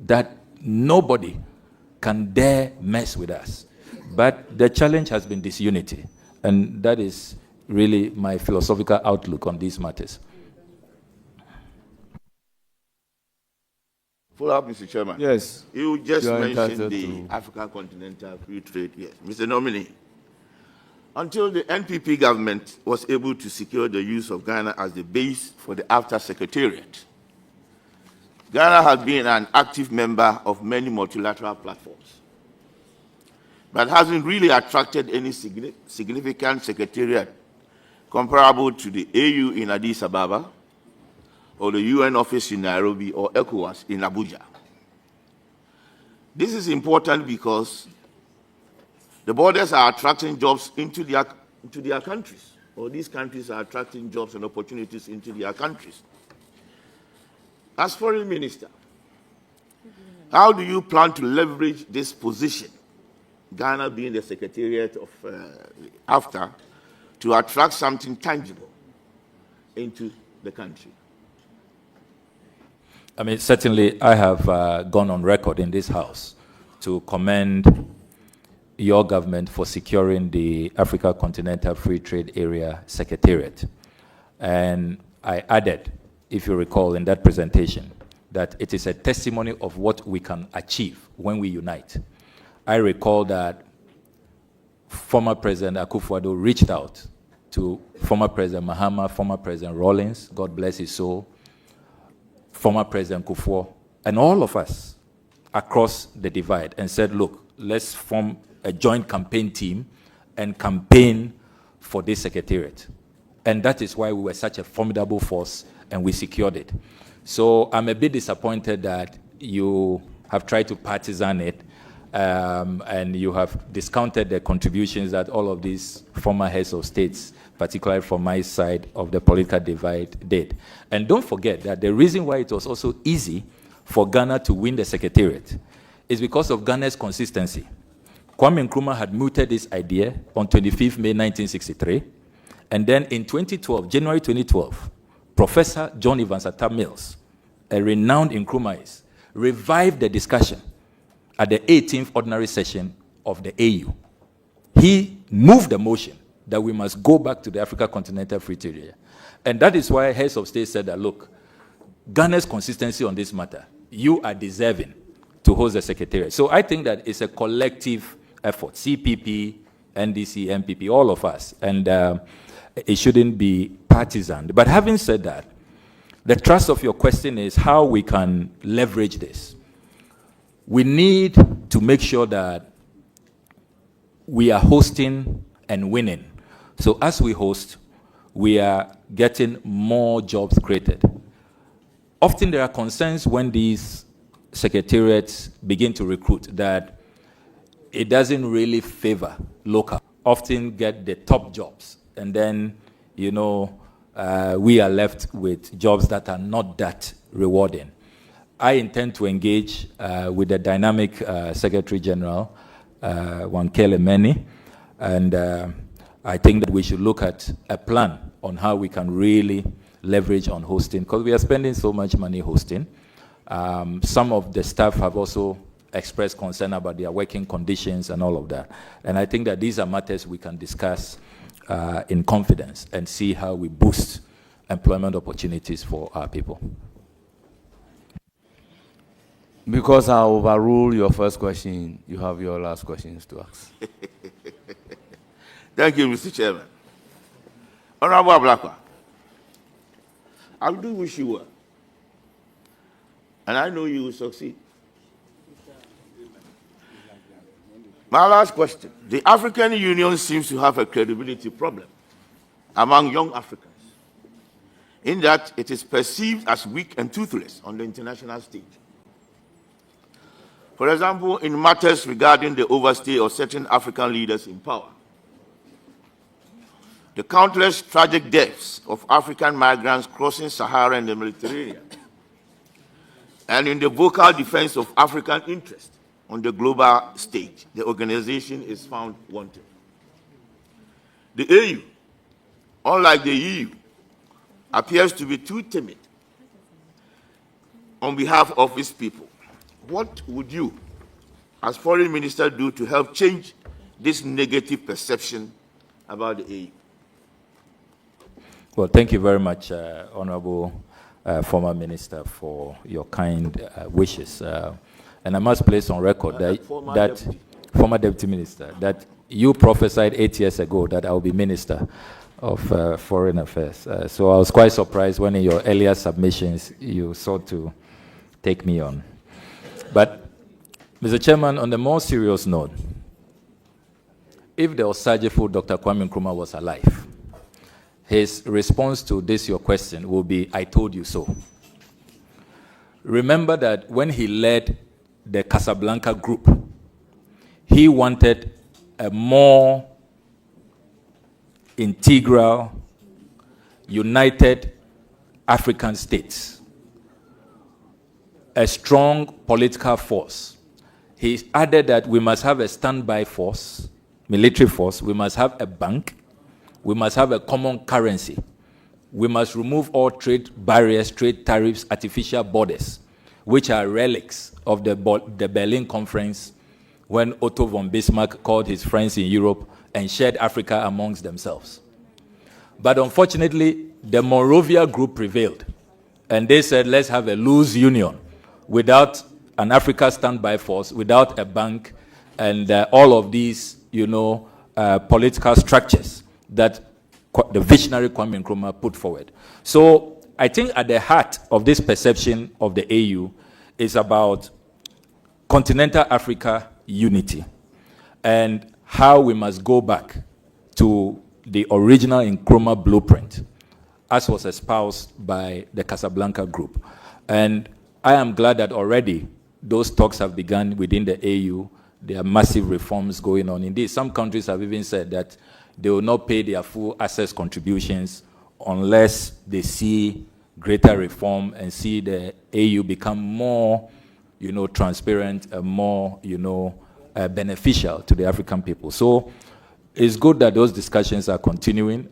that nobody can dare mess with us. But the challenge has been disunity. And that is really my philosophical outlook on these matters. Follow up, Mr. Chairman. Yes. You just mentioned the African Continental Free Trade. Yes. Mr. Nominee, until the NPP government was able to secure the use of Ghana as the base for the AFTA Secretariat, Ghana has been an active member of many multilateral platforms, but hasn't really attracted any significant secretariat comparable to the AU in Addis Ababa, or the UN office in Nairobi, or ECOWAS in Abuja. This is important because the borders are attracting jobs into their countries, or these countries are attracting jobs and opportunities into their countries. As Foreign Minister, how do you plan to leverage this position, Ghana being the Secretariat of AFTA, to attract something tangible into the country? I mean, certainly I have gone on record in this House to commend your government for securing the Africa Continental Free Trade Area Secretariat. And I added, if you recall in that presentation, that it is a testimony of what we can achieve when we unite. I recall that former President Akufo-Addo reached out to former President Mahama, former President Rawlings, God bless his soul, former President Kufuor, and all of us across the divide and said, look, let's form a joint campaign team and campaign for this secretariat. And that is why we were such a formidable force and we secured it. So I'm a bit disappointed that you have tried to partisan it and you have discounted the contributions that all of these former heads of states, particularly from my side of the political divide, did. And don't forget that the reason why it was also easy for Ghana to win the secretariat is because of Ghana's consistency. Kwame Nkrumah had mooted this idea on 25th May 1963, and then in 2012, January 2012, Professor John Evans Atta Mills, a renowned Nkrumahist, revived the discussion at the 18th ordinary session of the AU. He moved the motion that we must go back to the Africa Continental Free Trade Area. And that is why heads of state said that, look, Ghana's consistency on this matter, you are deserving to host the secretariat. So I think that it's a collective effort, CPP, NDC, MPP, all of us, and it shouldn't be partisan. But having said that, the thrust of your question is how we can leverage this. We need to make sure that we are hosting and winning. So as we host, we are getting more jobs created. Often there are concerns when these secretariats begin to recruit that it doesn't really favor local. Often get the top jobs, and then, you know, we are left with jobs that are not that rewarding. I intend to engage with the dynamic Secretary General, Wankele Meni, and I think that we should look at a plan on how we can really leverage on hosting, because we are spending so much money hosting. Some of the staff have also expressed concern about their working conditions and all of that. And I think that these are matters we can discuss in confidence and see how we boost employment opportunities for our people. Because I overrule your first question, you have your last questions to ask. Thank you, Mr. Chairman. Honorable Ablakwa, I do wish you well. And I know you will succeed. My last question. The African Union seems to have a credibility problem among young Africans, in that it is perceived as weak and toothless on the international stage. For example, in matters regarding the overstay of certain African leaders in power, the countless tragic deaths of African migrants crossing Sahara and the Mediterranean, and in the vocal defense of African interest on the global stage, the organization is found wanting. The AU, unlike the EU, appears to be too timid on behalf of its people. What would you, as foreign minister, do to help change this negative perception about the AU? Well, thank you very much, Honorable former Minister, for your kind wishes. And I must place on record that former Deputy Minister, that you prophesied 8 years ago that I will be Minister of Foreign Affairs. So I was quite surprised when in your earlier submissions you sought to take me on. But, Mr. Chairman, on the more serious note, if the Osagefo Dr. Kwame Nkrumah was alive, his response to this, your question, will be, I told you so. Remember that when he led the Casablanca group, he wanted a more integral, united African states, a strong political force. He added that we must have a standby force, military force, we must have a bank, we must have a common currency, we must remove all trade barriers, trade tariffs, artificial borders, which are relics of the Berlin Conference when Otto von Bismarck called his friends in Europe and shared Africa amongst themselves. But unfortunately, the Monrovia group prevailed. And they said, let's have a loose union without an Africa standby force, without a bank, and all of these, political structures that the visionary Kwame Nkrumah put forward. So I think at the heart of this perception of the AU is about continental Africa unity and how we must go back to the original Nkrumah blueprint, as was espoused by the Casablanca group. And I am glad that already those talks have begun within the AU. There are massive reforms going on. Indeed, some countries have even said that they will not pay their full access contributions unless they see greater reform and see the AU become more, transparent and more, beneficial to the African people. So it's good that those discussions are continuing.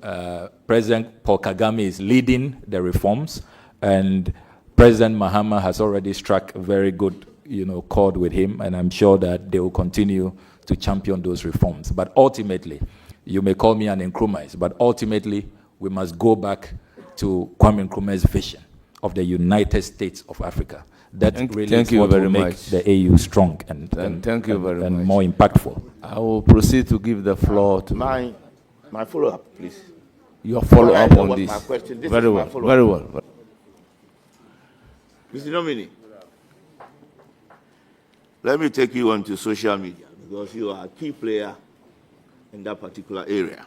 President Paul Kagame is leading the reforms, and President Mahama has already struck a very good, chord with him, and I'm sure that they will continue to champion those reforms. But ultimately, you may call me an Nkrumahist, but ultimately, we must go back to Kwame Nkrumah's vision of the United States of Africa. That really is what will make the AU strong and more impactful. I will proceed to give the floor to My follow-up, please. Your follow-up on this. My question. This very is well, my follow-up. very well. Mr. Nominee, let me take you onto social media because you are a key player in that particular area.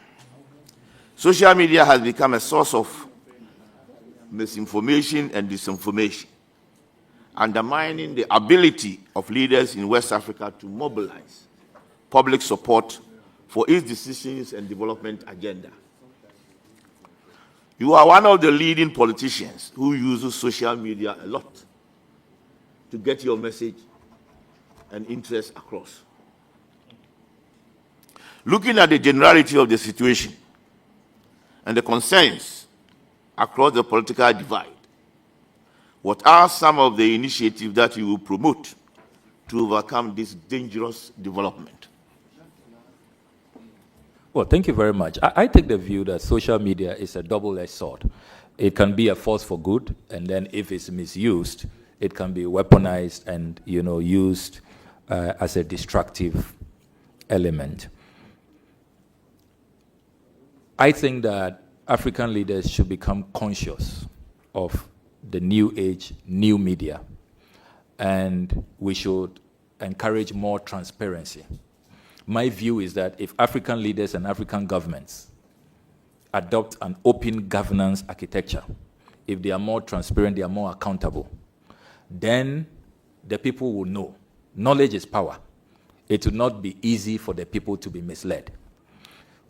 Social media has become a source of misinformation and disinformation, undermining the ability of leaders in West Africa to mobilize public support for its decisions and development agenda. You are one of the leading politicians who uses social media a lot to get your message and interest across. Looking at the generality of the situation and the concerns across the political divide, what are some of the initiatives that you will promote to overcome this dangerous development? Well, thank you very much. I take the view that social media is a double-edged sword. It can be a force for good, and then if it's misused, it can be weaponized and used as a destructive element. I think that African leaders should become conscious of the new age, new media, and we should encourage more transparency. My view is that if African leaders and African governments adopt an open governance architecture, if they are more transparent, they are more accountable, then the people will know. Knowledge is power. It will not be easy for the people to be misled.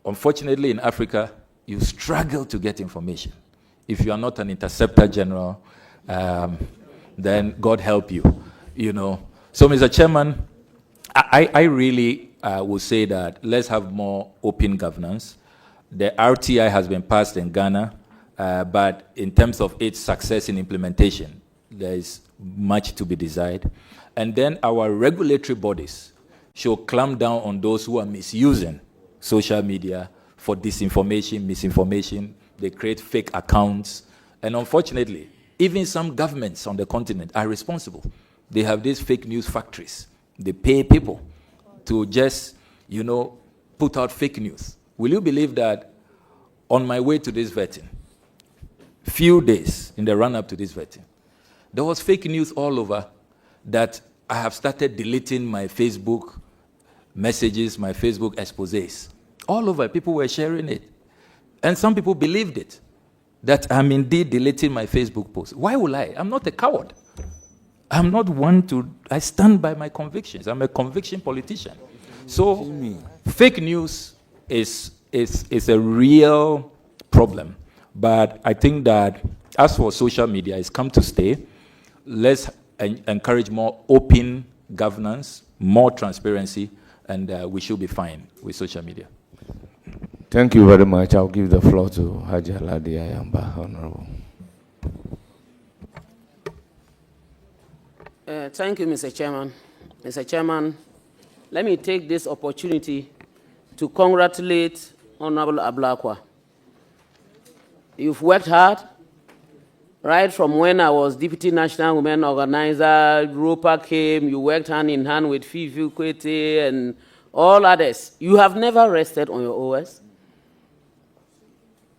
Unfortunately, in Africa, you struggle to get information. If you are not an interceptor general, then God help you, So, Mr. Chairman, I really will say that let's have more open governance. The RTI has been passed in Ghana, but in terms of its success in implementation, there is much to be desired. And then our regulatory bodies should clamp down on those who are misusing social media for disinformation, misinformation. They create fake accounts. And unfortunately, even some governments on the continent are responsible. They have these fake news factories. They pay people to just, put out fake news. Will you believe that on my way to this vetting, few days in the run-up to this vetting, there was fake news all over that I have started deleting my Facebook messages, my Facebook exposés. All over, people were sharing it. And some people believed it, that I'm indeed deleting my Facebook posts. Why will I? I'm not a coward. I'm not one I stand by my convictions. I'm a conviction politician. So fake news is a real problem. But I think that as for social media, it's come to stay. Let's encourage more open governance, more transparency, and we should be fine with social media. Thank you very much. I'll give the floor to Haji Aladi Ayamba, Honorable. Thank you, Mr. Chairman. Mr. Chairman, let me take this opportunity to congratulate Honorable Ablakwa. You've worked hard, right from when I was Deputy National Women Organizer, Europa came, you worked hand in hand with Fifi Kwete and all others. You have never rested on your OS.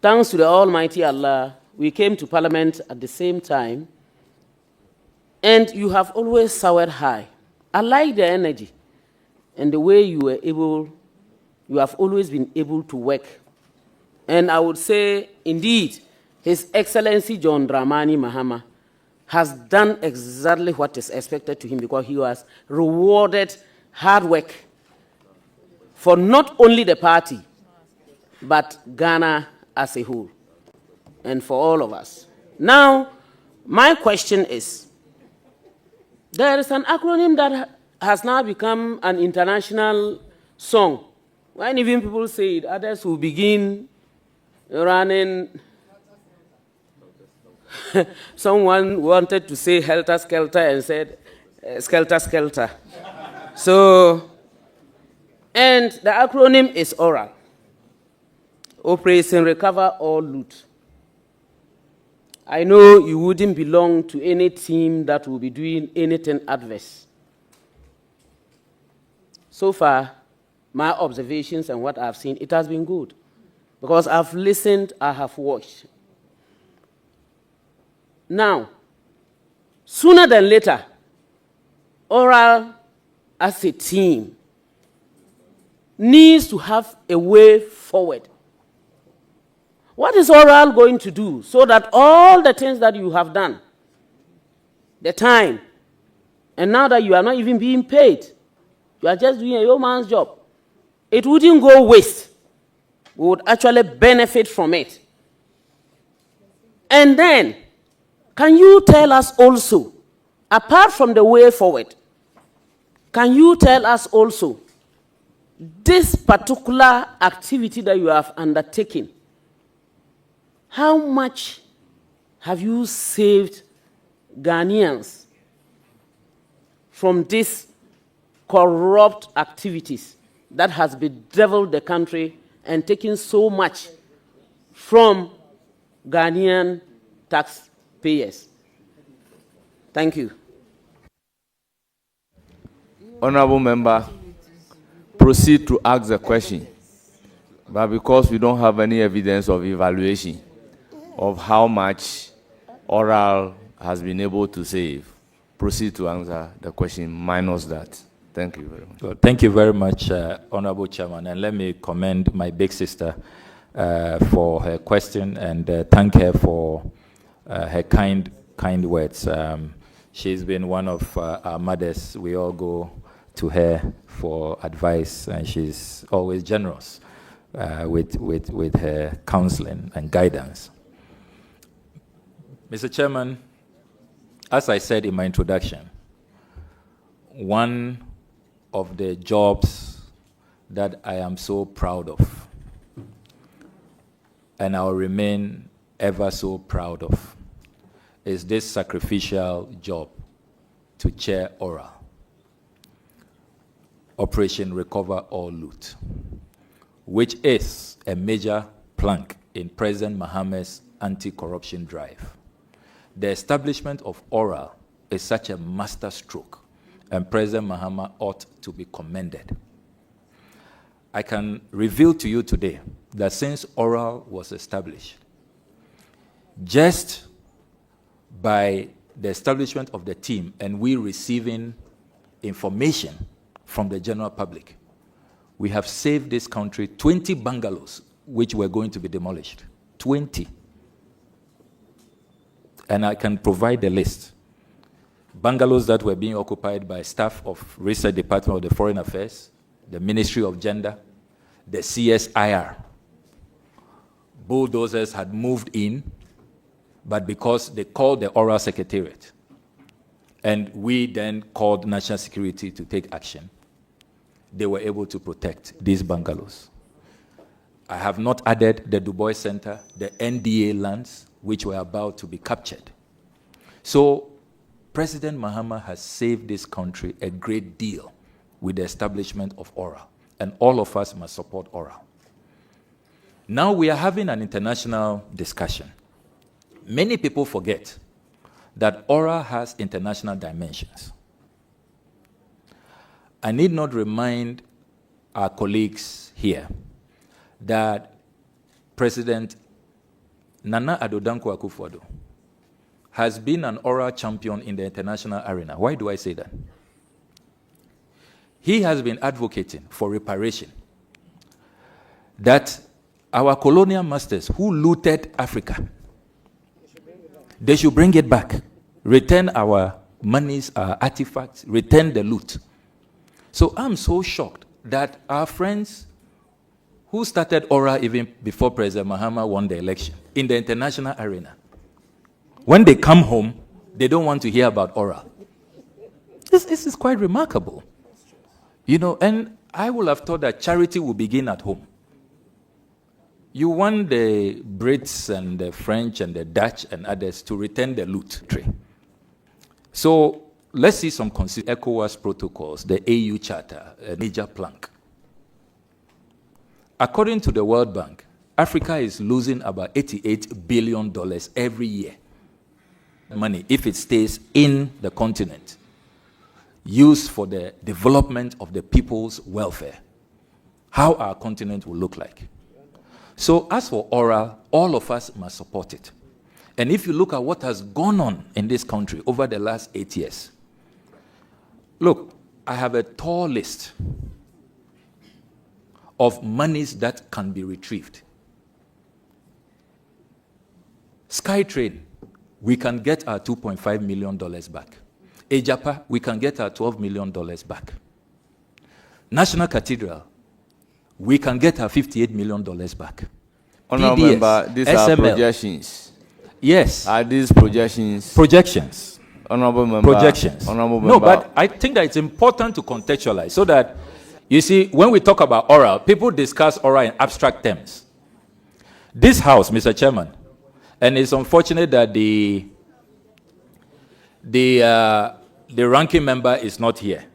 Thanks to the Almighty Allah, we came to Parliament at the same time, and you have always soared high. I like the energy and the way you have always been able to work. And I would say, indeed, His Excellency John Dramani Mahama has done exactly what is expected to him, because he has rewarded hard work for not only the party, but Ghana as a whole, and for all of us. Now, my question is, there is an acronym that has now become an international song. When even people say it, others will begin running. Someone wanted to say helter skelter and said skelter skelter. So, and the acronym is ORAL. Operation Recover or Loot. I know you wouldn't belong to any team that will be doing anything adverse. So far, my observations and what I've seen, it has been good. Because I've listened, I have watched. Now, sooner than later, ORAL as a team needs to have a way forward. What is ORAL going to do so that all the things that you have done, the time, and now that you are not even being paid, you are just doing a yeoman's job, it wouldn't go waste. We would actually benefit from it. And then, can you tell us also, apart from the way forward, can you tell us also, this particular activity that you have undertaken, how much have you saved Ghanaians from these corrupt activities that has bedeviled the country and taken so much from Ghanaian taxpayers? Thank you. Honorable member, proceed to ask the question. But because we don't have any evidence of evaluation of how much ORAL has been able to save, proceed to answer the question minus that. Thank you very much. Well, thank you very much, Honorable Chairman. And let me commend my big sister for her question and thank her for her kind words. She's been one of our mothers. We all go to her for advice, and she's always generous with her counseling and guidance. Mr. Chairman, as I said in my introduction, one of the jobs that I am so proud of, and I'll remain ever so proud of, is this sacrificial job to chair ORAL, Operation Recover or Loot, which is a major plank in President Mahama's anti-corruption drive. The establishment of ORAL is such a master stroke, and President Mahama ought to be commended. I can reveal to you today that since ORAL was established, just by the establishment of the team and we receiving information from the general public, we have saved this country 20 bungalows which were going to be demolished. 20. And I can provide the list. Bungalows that were being occupied by staff of Research Department of the Foreign Affairs, the Ministry of Gender, the CSIR. Bulldozers had moved in, but because they called the ORAL Secretariat, and we then called National Security to take action, they were able to protect these bungalows. I have not added the Du Bois Center, the NDA lands, which were about to be captured. So President Mahama has saved this country a great deal with the establishment of ORAL, and all of us must support ORAL. Now we are having an international discussion. Many people forget that oral has international dimensions. I need not remind our colleagues here that President Nana Addo Dankwa Akufo-Addo has been an oral champion in the international arena. Why do I say that? He has been advocating for reparation, that our colonial masters who looted Africa, they should bring it back, return our monies, our artifacts, return the loot. So I'm so shocked that our friends who started ORA even before President Mahama won the election in the international arena, when they come home, they don't want to hear about ORA. This is quite remarkable. You know, and I would have thought that charity will begin at home. You want the Brits and the French and the Dutch and others to return the loot tree. So let's see some ECOWAS protocols, the AU Charter, a major plank. According to the World Bank, Africa is losing about $88 billion every year. Money, if it stays in the continent, used for the development of the people's welfare, how our continent will look like. So as for oral, all of us must support it. And if you look at what has gone on in this country over the last 8 years, look, I have a tall list of monies that can be retrieved. SkyTrain, we can get our $2.5 million back. Ejapa, we can get our $12 million back. National Cathedral, we can get our $58 million back. Honorable member, these SML, are projections. Yes. Are these projections? Projections. Honorable member. Projections. Honorable no, member. but I think that it's important to contextualize so that, you see, when we talk about oral, people discuss oral in abstract terms. This House, Mr. Chairman, and it's unfortunate that the ranking member is not here.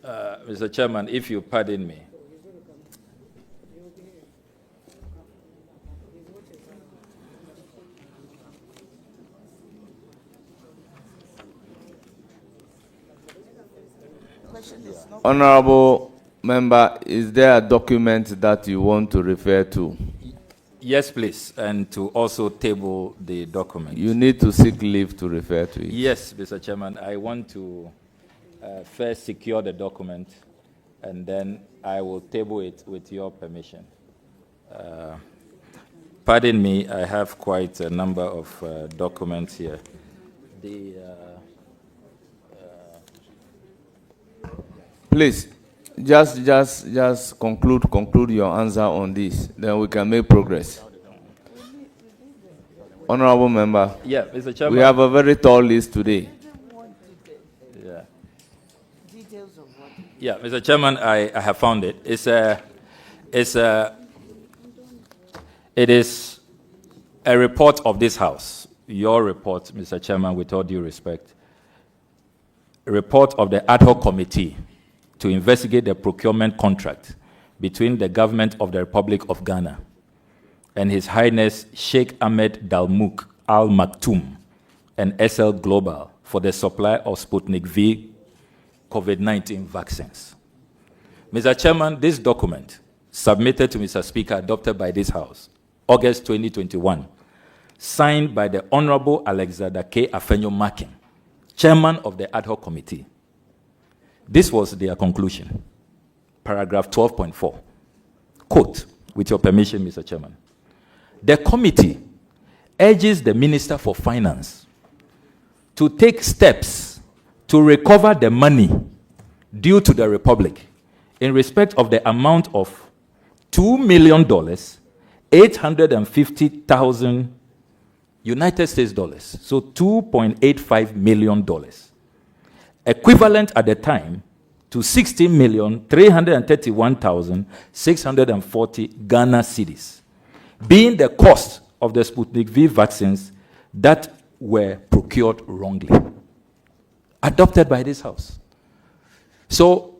Mr. Chairman, if you pardon me. Honorable member, is there a document that you want to refer to? Yes, please, and to also table the document. You need to seek leave to refer to it. Yes, Mr. Chairman, I want to first secure the document, and then I will table it with your permission. Pardon me, I have quite a number of documents here. Please, just conclude your answer on this. Then we can make progress. Honorable member. Yeah, Mr. Chairman. We have a very tall list today. Yeah. Yeah, Mr. Chairman, I have found it. It is a report of this House. Your report, Mr. Chairman, with all due respect. A report of the ad hoc committee to investigate the procurement contract between the government of the Republic of Ghana and His Highness Sheikh Ahmed Dalmouk Al Maktoum and SL Global for the supply of Sputnik V COVID-19 vaccines. Mr. Chairman, this document, submitted to Mr. Speaker, adopted by this House, August 2021, signed by the Honorable Alexander K. Afenyo-Markin, Chairman of the ad hoc committee. This was their conclusion. Paragraph 12.4. Quote, with your permission, Mr. Chairman. The committee urges the Minister for Finance to take steps to recover the money due to the Republic in respect of the amount of $2,850,000 United States dollars, so $2.85 million. Equivalent at the time to 16,331,640 Ghana cedis, being the cost of the Sputnik V vaccines that were procured wrongly. Adopted by this House. So,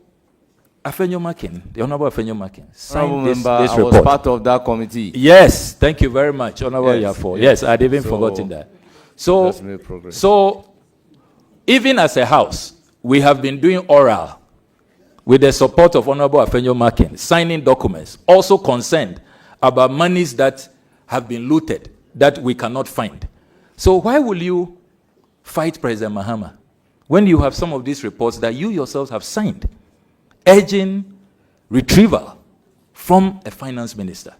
Afenyo Makin, the Honorable Afenyo Makin, signed Honorable this member, I report. was part of that committee. Yes, thank you very much, Honorable Yes, Yafo. yes. Yes, I'd even So, forgotten that. let's make progress. So, even as a house, we have been doing oral with the support of Honorable Afenyo Makin, signing documents, also concerned about monies that have been looted that we cannot find. So why will you fight President Mahama when you have some of these reports that you yourselves have signed, urging retrieval from a finance minister?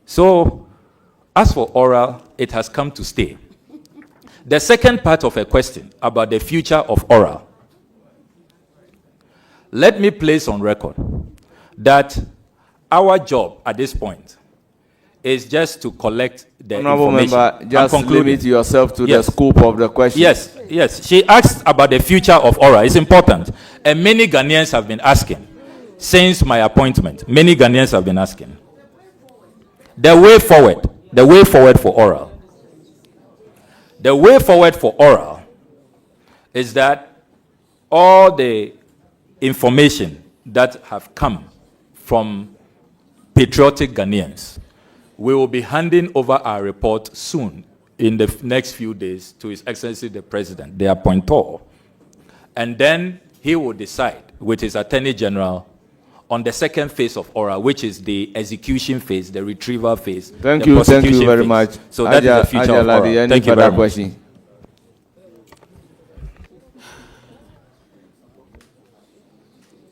So, as for oral, it has come to stay. The second part of a question about the future of oral. Let me place on record that our job at this point is just to collect the Honorable information. member, just I'm concluding. limit yourself to Yes. the scope of the question. Yes, yes. She asked about the future of oral. It's important. And many Ghanaians have been asking since my appointment. Many Ghanaians have been asking. The way forward for oral. The way forward for oral is that all the information that have come from patriotic Ghanaians, we will be handing over our report soon, in the next few days, to His Excellency the President, the appointor. And then he will decide with his Attorney General on the second phase of oral, which is the execution phase, the retrieval phase. Thank the you prosecution very phase. much. So that is the future of oral. Any Thank you further very much. question?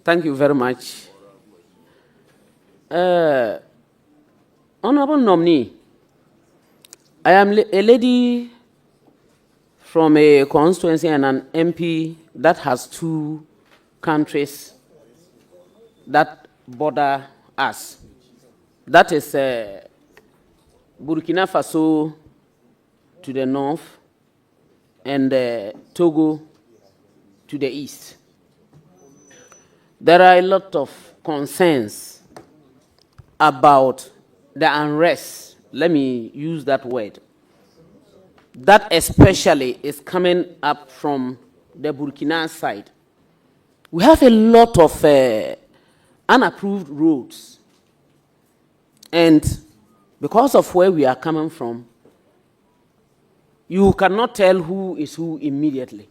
Thank you very much. Honorable nominee, I am a lady from a constituency and an MP that has two countries that border us. That is Burkina Faso to the north and Togo to the east. There are a lot of concerns about the unrest, let me use that word, that especially is coming up from the Burkina side. We have a lot of unapproved roads. And because of where we are coming from, you cannot tell who is who immediately.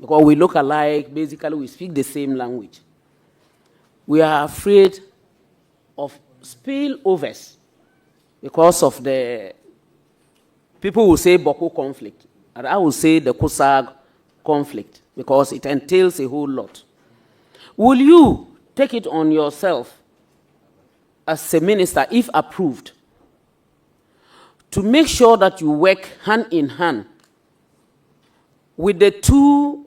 Because we look alike, basically we speak the same language. We are afraid of spillovers because of the, people will say Boko conflict, and I will say the Kusag conflict, because it entails a whole lot. Will you take it on yourself as a minister, if approved, to make sure that you work hand in hand with the two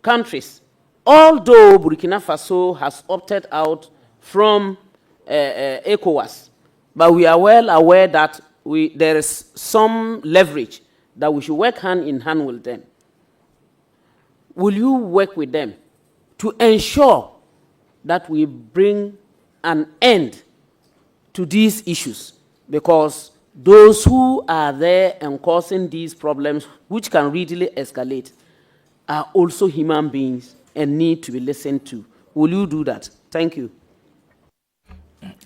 countries, although Burkina Faso has opted out from ECOWAS, but we are well aware that there is some leverage that we should work hand in hand with them. Will you work with them to ensure that we bring an end to these issues? Because those who are there and causing these problems, which can readily escalate, are also human beings and need to be listened to. Will you do that? Thank you.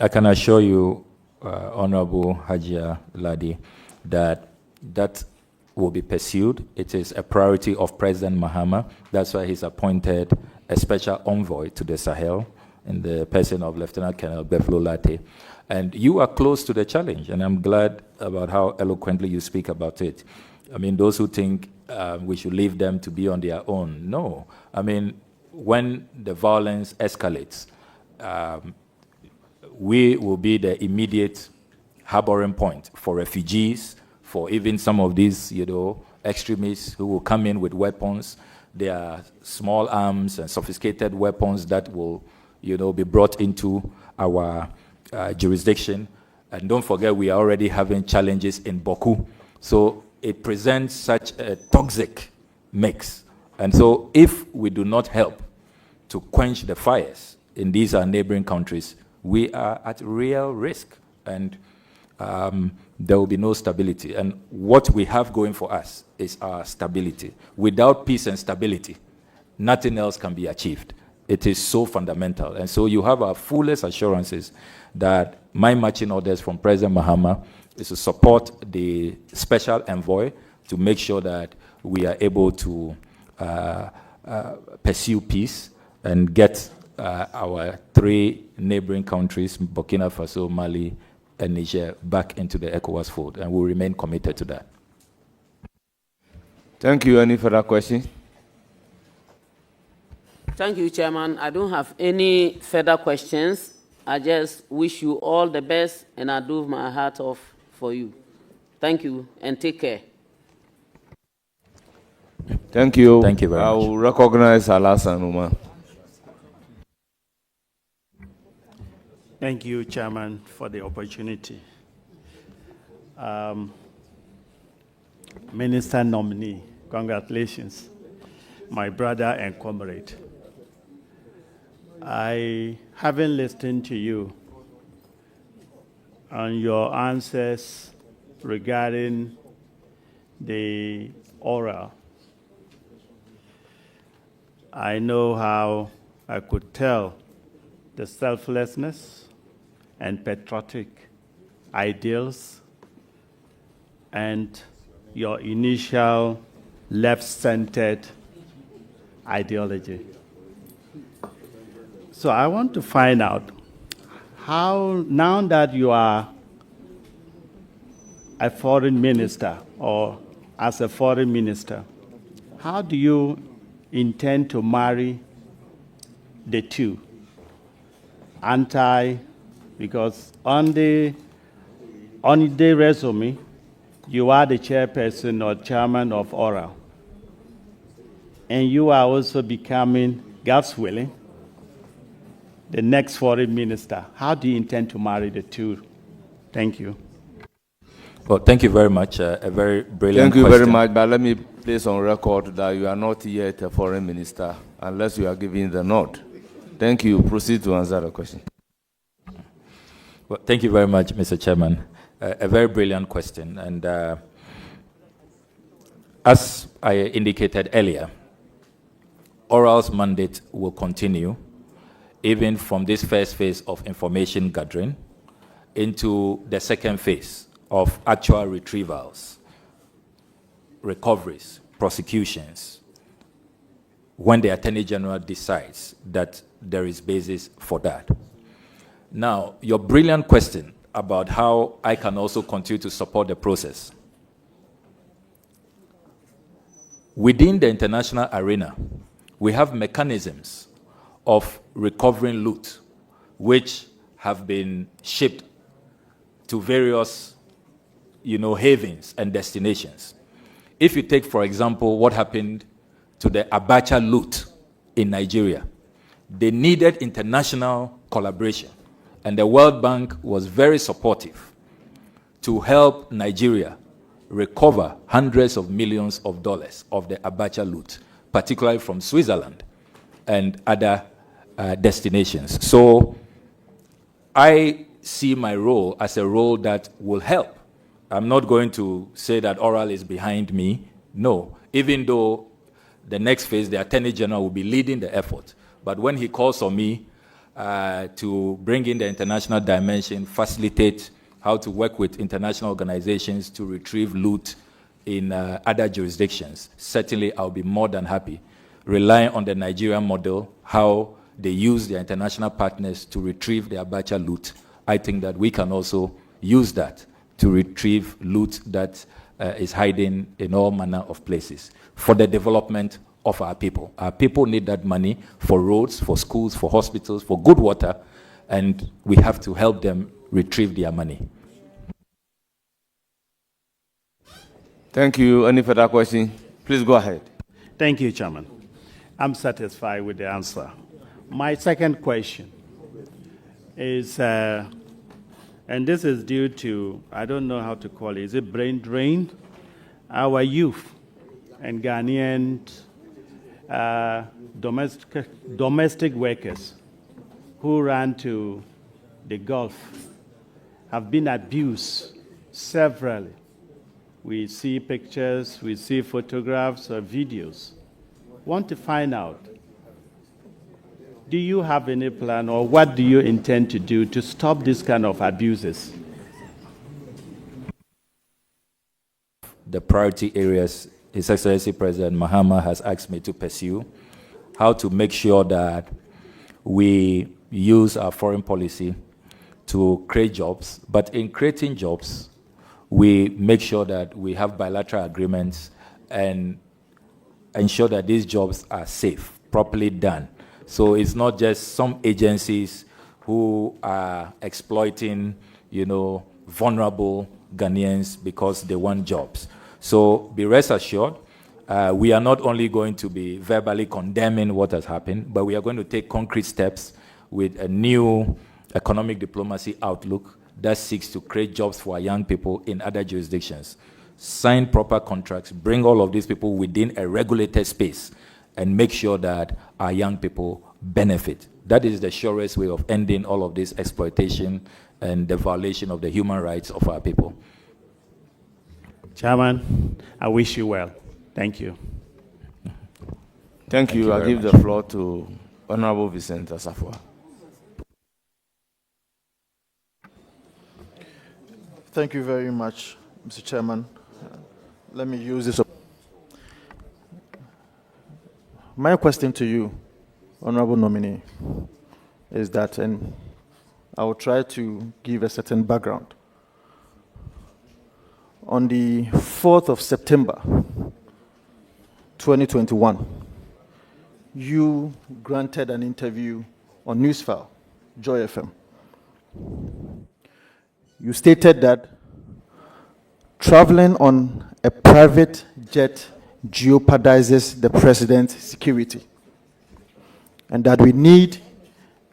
I can assure you, Honorable Hajia Ladi, that that will be pursued. It is a priority of President Mahama. That's why he's appointed a special envoy to the Sahel in the person of Lieutenant Colonel Beflo Latte. And you are close to the challenge, and I'm glad about how eloquently you speak about it. I mean, those who think we should leave them to be on their own, no. I mean, when the violence escalates, we will be the immediate harboring point for refugees, for even some of these, extremists who will come in with weapons. There are small arms and sophisticated weapons that will, be brought into our jurisdiction. And don't forget, we are already having challenges in Baku. So it presents such a toxic mix. And so if we do not help to quench the fires in these neighboring countries, we are at real risk, and there will be no stability. And what we have going for us is our stability. Without peace and stability, nothing else can be achieved. It is so fundamental. And so you have our fullest assurances that my marching orders from President Mahama is to support the special envoy to make sure that we are able to pursue peace and get our three neighboring countries, Burkina Faso, Mali, and Niger, back into the ECOWAS fold, and we'll remain committed to that. Thank you. Any further questions? Thank you, Chairman. I don't have any further questions. I just wish you all the best, and I do my heart off for you. Thank you, and take care. Thank you. Thank you very much. I will recognize Alasan Uma. Thank you, Chairman, for the opportunity. Minister nominee, congratulations, my brother and comrade. I haven't listened to you on your answers regarding the oral. I know how I could tell the selflessness and patriotic ideals and your initial left-centered ideology. So I want to find out how, now that you are a foreign minister or as a foreign minister, how do you intend to marry the two? Because on the resume, you are the chairperson or chairman of Oral. And you are also becoming, God's willing, the next foreign minister. How do you intend to marry the two? Thank you. Well, thank you very much. A very brilliant Thank you question. very much, but let me place on record that you are not yet a foreign minister unless you are giving the nod. Thank you. Proceed to answer the question. Well, thank you very much, Mr. Chairman. A very brilliant question. And as I indicated earlier, Oral's mandate will continue even from this first phase of information gathering into the second phase of actual retrievals, recoveries, prosecutions, when the Attorney General decides that there is basis for that. Now, your brilliant question about how I can also continue to support the process. Within the international arena, we have mechanisms of recovering loot, which have been shipped to various, havens and destinations. If you take, for example, what happened to the Abacha loot in Nigeria, they needed international collaboration, and the World Bank was very supportive to help Nigeria recover hundreds of millions of dollars of the Abacha loot, particularly from Switzerland and other destinations. So I see my role as a role that will help. I'm not going to say that Oral is behind me. No, even though the next phase, the Attorney General will be leading the effort. But when he calls on me to bring in the international dimension, facilitate how to work with international organizations to retrieve loot in other jurisdictions, certainly I'll be more than happy, relying on the Nigerian model, how they use their international partners to retrieve the Abacha loot. I think that we can also use that to retrieve loot that is hiding in all manner of places for the development of our people. Our people need that money for roads, for schools, for hospitals, for good water, and we have to help them retrieve their money. Thank you. Any further question? Please go ahead. Thank you, Chairman. I'm satisfied with the answer. My second question is, and this is due to, I don't know how to call it, is it brain drain? Our youth and Ghanaian domestic workers who ran to the Gulf have been abused severally. We see pictures, we see photographs or videos. Want to find out do you have any plan, or what do you intend to do to stop this kind of abuses? The priority areas His Excellency President Mahama has asked me to pursue, how to make sure that we use our foreign policy to create jobs, but in creating jobs, we make sure that we have bilateral agreements and ensure that these jobs are safe, properly done. So it's not just some agencies who are exploiting, vulnerable Ghanaians because they want jobs. So be rest assured, we are not only going to be verbally condemning what has happened, but we are going to take concrete steps with a new economic diplomacy outlook that seeks to create jobs for our young people in other jurisdictions. Sign proper contracts, bring all of these people within a regulated space, and make sure that our young people benefit. That is the surest way of ending all of this exploitation and the violation of the human rights of our people. Chairman, I wish you well. Thank you. Thank you. I give the floor to Honorable Vincent Asafua. Thank you very much, Mr. Chairman. Let me use this. My question to you, Honorable Nominee, is that, and I will try to give a certain background. On the 4th of September, 2021, you granted an interview on Newsfile, Joy FM. You stated that traveling on a private jet jeopardizes the president's security, and that we need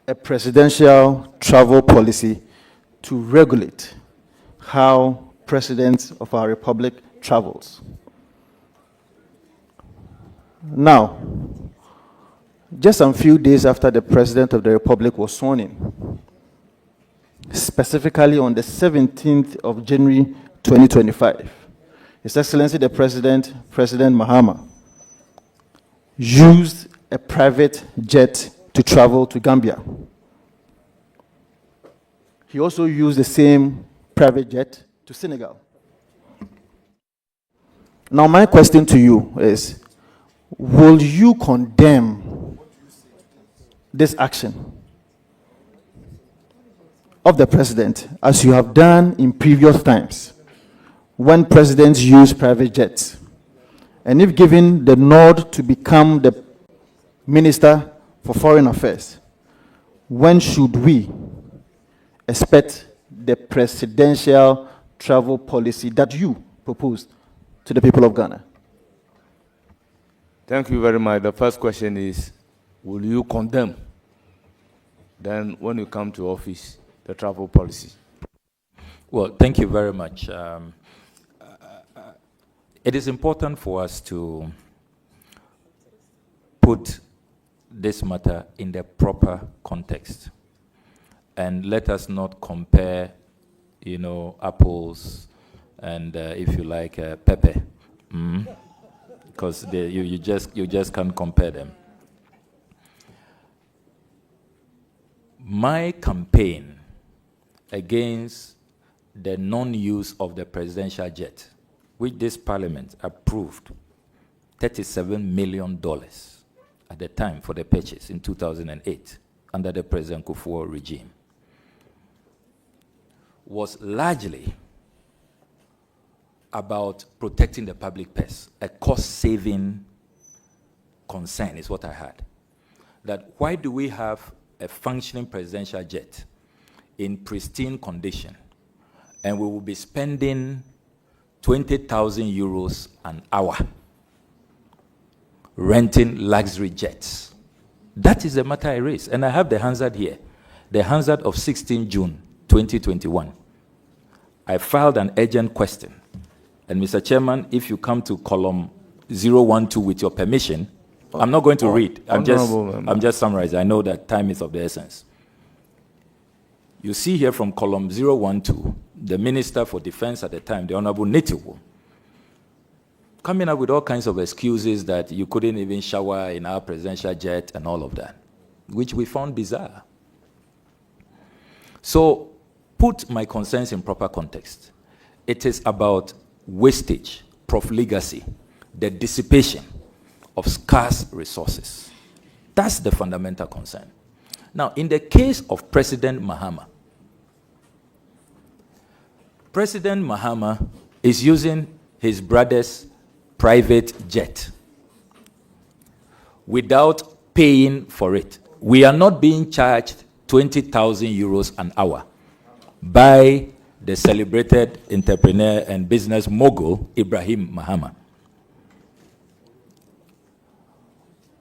a presidential travel policy to regulate how presidents of our republic travels. Now, just a few days after the president of the republic was sworn in, specifically on the 17th of January 2025, His Excellency the President, President Mahama, used a private jet to travel to Gambia. He also used the same private jet to Senegal. Now, my question to you is, will you condemn this action of the president, as you have done in previous times when presidents use private jets? And if given the nod to become the Minister for Foreign Affairs, when should we expect the presidential travel policy that you proposed to the people of Ghana? Thank you very much. The first question is, will you condemn, then when you come to office, the travel policy? Well, thank you very much. It is important for us to put this matter in the proper context, and let us not compare, apples and, if you like, pepper, because you just can't compare them. My campaign against the non-use of the presidential jet, which this parliament approved $37 million at the time for the purchase in 2008 under the President Kufuor regime, was largely about protecting the public purse, a cost-saving concern is what I had. That why do we have a functioning presidential jet in pristine condition, and we will be spending 20,000 euros an hour renting luxury jets? That is the matter I raised, and I have the Hansard here, the Hansard of 16 June 2021. I filed an urgent question, and Mr. Chairman, if you come to column 012 with your permission, I'm not going to read. I'm just summarizing. I know that time is of the essence. You see here from column 012, the Minister for Defense at the time, the Honorable Nitiwo, coming up with all kinds of excuses that you couldn't even shower in our presidential jet and all of that. which we found bizarre. So, put my concerns in proper context. It is about wastage, profligacy, the dissipation of scarce resources. That's the fundamental concern. Now, in the case of President Mahama, President Mahama is using his brother's private jet without paying for it. We are not being charged 20,000 euros an hour by the celebrated entrepreneur and business mogul, Ibrahim Mahama.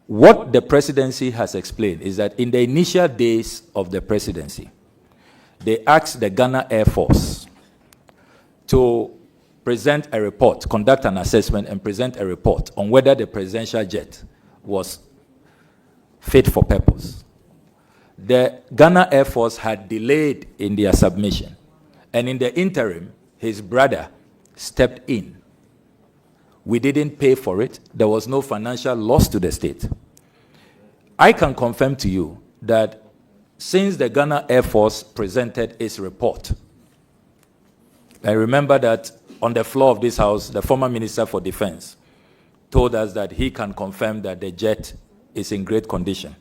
What the presidency has explained is that in the initial days of the presidency, they asked the Ghana Air Force to present a report, conduct an assessment, and present a report on whether the presidential jet was fit for purpose. The Ghana Air Force had delayed in their submission, and in the interim, his brother stepped in. We didn't pay for it. There was no financial loss to the state. I can confirm to you that since the Ghana Air Force presented its report, I remember that on the floor of this house, the former Minister for Defense told us that he can confirm that the jet is in great condition.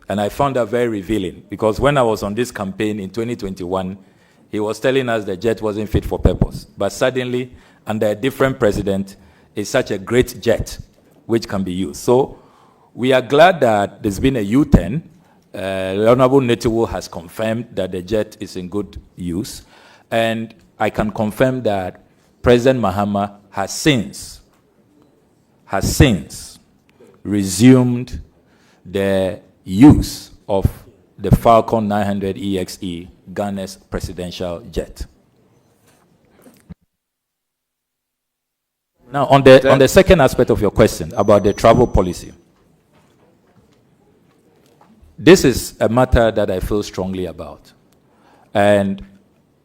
And I found that very revealing, because when I was on this campaign in 2021, he was telling us the jet wasn't fit for purpose. But suddenly, under a different president, it's such a great jet which can be used. So we are glad that there's been a U-turn. The Honorable Netiwo has confirmed that the jet is in good use. And I can confirm that President Mahama has since resumed the use of the Falcon 900 EXE, Ghana's presidential jet. Now, on the second aspect of your question about the travel policy, this is a matter that I feel strongly about. And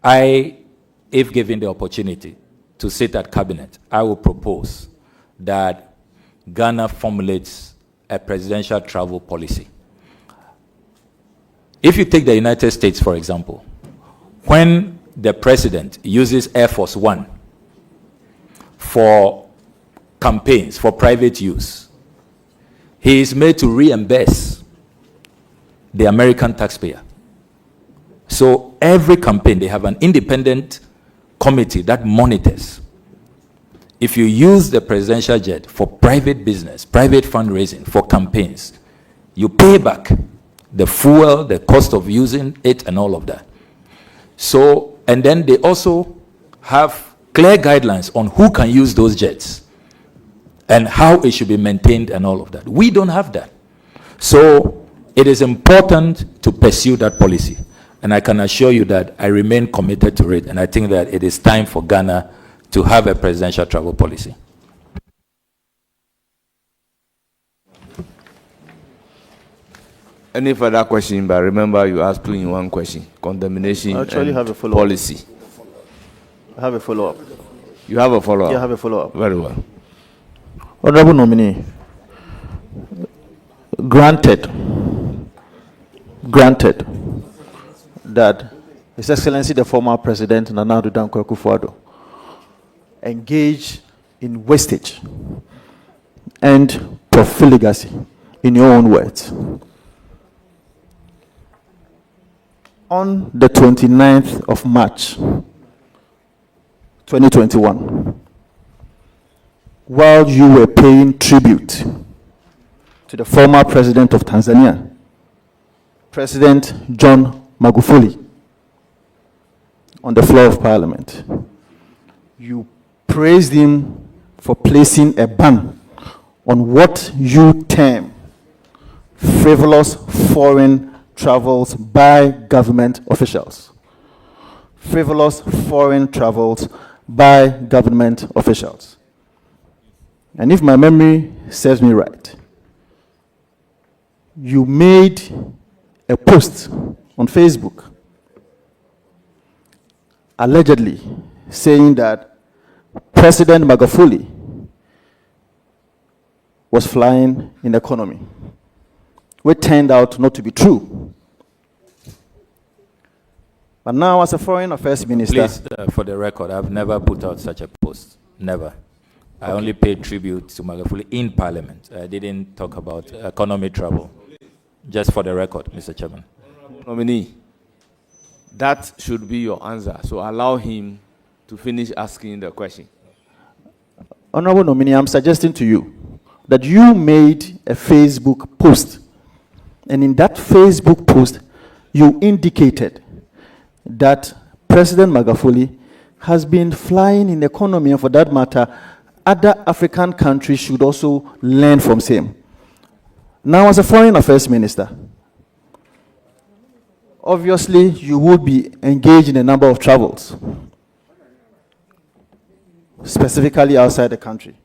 if given the opportunity to sit at cabinet, I will propose that Ghana formulates a presidential travel policy. If you take the United States, for example, when the president uses Air Force One for campaigns, for private use, he is made to reimburse the American taxpayer. So every campaign, they have an independent committee that monitors. If you use the presidential jet for private business, private fundraising, for campaigns, you pay back the fuel, the cost of using it, and all of that. So, and then they also have clear guidelines on who can use those jets and how it should be maintained and all of that. We don't have that. So it is important to pursue that policy. And I can assure you that I remain committed to it, and I think that it is time for Ghana to have a presidential travel policy. Any further question? But remember, you asked two in one question: condemnation and have a follow-up. policy. I have a follow-up. You have a follow-up? Yeah, I have a follow-up. Very well. Honorable nominee, granted that His Excellency the former President Nana Addo Dankwa Akufo-Addo engaged in wastage and profligacy, in your own words. On the 29th of March, 2021, while you were paying tribute to the former president of Tanzania, President John Magufuli, on the floor of Parliament, you praised him for placing a ban on what you term frivolous foreign travels by government officials. Frivolous foreign travels by government officials. And if my memory serves me right, you made a post on Facebook allegedly saying that President Magufuli was flying in economy which turned out not to be true. But now, as a foreign affairs minister... Please, for the record, I've never put out such a post. Never. I only paid tribute to Magafuli in Parliament. I didn't talk about economy trouble. Just for the record, Mr. Chairman. Nominee, that should be your answer. So allow him to finish asking the question. Honorable nominee, I'm suggesting to you that you made a Facebook post. And in that Facebook post, you indicated that President Magafuli has been flying in the economy, and for that matter, other African countries should also learn from him. Now, as a foreign affairs minister, obviously you would be engaged in a number of travels, specifically outside the country.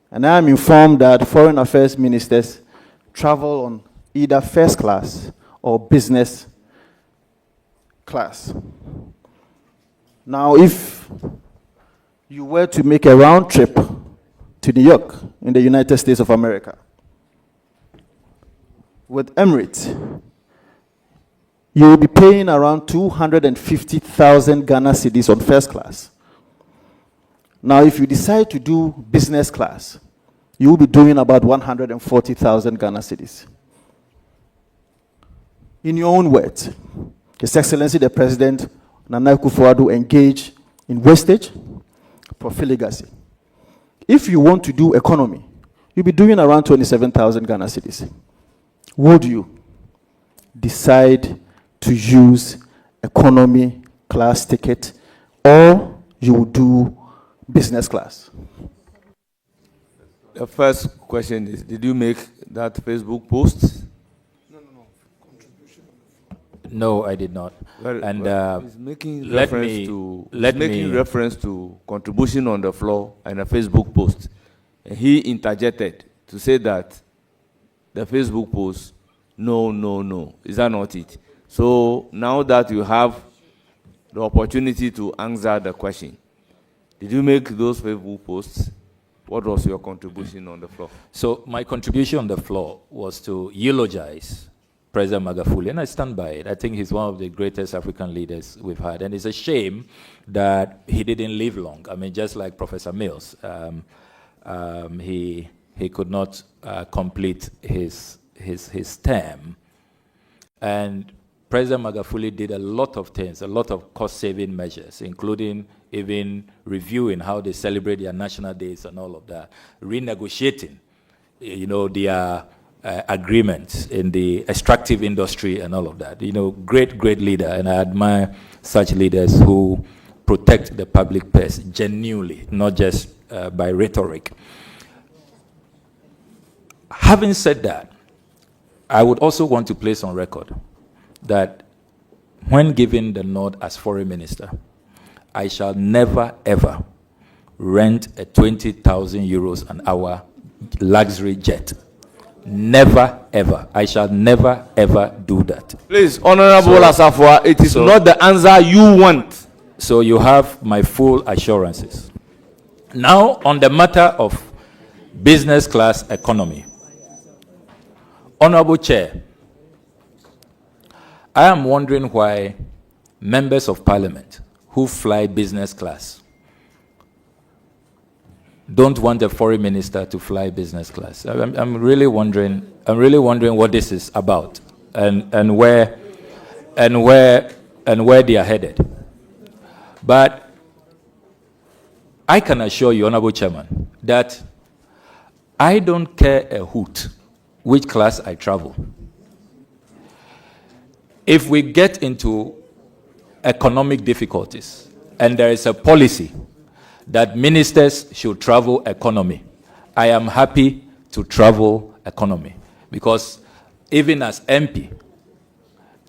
And I am informed that foreign affairs ministers travel on either first class or business class. Now, if you were to make a round trip to New York in the United States of America with Emirates, you will be paying around 250,000 Ghana cedis on first class. Now, if you decide to do business class, you will be doing about 140,000 Ghana cedis. In your own words, His Excellency the President, Nana Akufo-Addo, engage in wastage, profligacy. If you want to do economy, you'll be doing around 27,000 Ghana cedis. Would you decide to use economy class ticket, or you will do business class? The first question is, did you make that Facebook post? No, I did not. He's making reference to contribution on the floor and a Facebook post. And he interjected to say that the Facebook post, no. Is that not it? So now that you have the opportunity to answer the question, did you make those Facebook posts? What was your contribution on the floor? So my contribution on the floor was to eulogize President Magafuli, and I stand by it. I think he's one of the greatest African leaders we've had, and it's a shame that he didn't live long. I mean, just like Professor Mills, he could not complete his term. And President Magafuli did a lot of things, a lot of cost-saving measures, including even reviewing how they celebrate their national days and all of that, renegotiating, their agreements in the extractive industry and all of that. Great leader, and I admire such leaders who protect the public purse genuinely, not just by rhetoric. Having said that, I would also want to place on record that when given the nod as foreign minister, I shall never, ever rent a 20,000 euros an hour luxury jet. Never, ever. I shall never, ever do that. Please, Honorable Asafwa, it is not the answer you want. So you have my full assurances. Now, on the matter of business class economy, Honorable Chair, I am wondering why members of parliament who fly business class don't want a foreign minister to fly business class. I'm really wondering what this is about, and where they are headed. But I can assure you, Honorable Chairman, that I don't care a hoot which class I travel. If we get into economic difficulties and there is a policy that ministers should travel economy, I am happy to travel economy, because even as MP,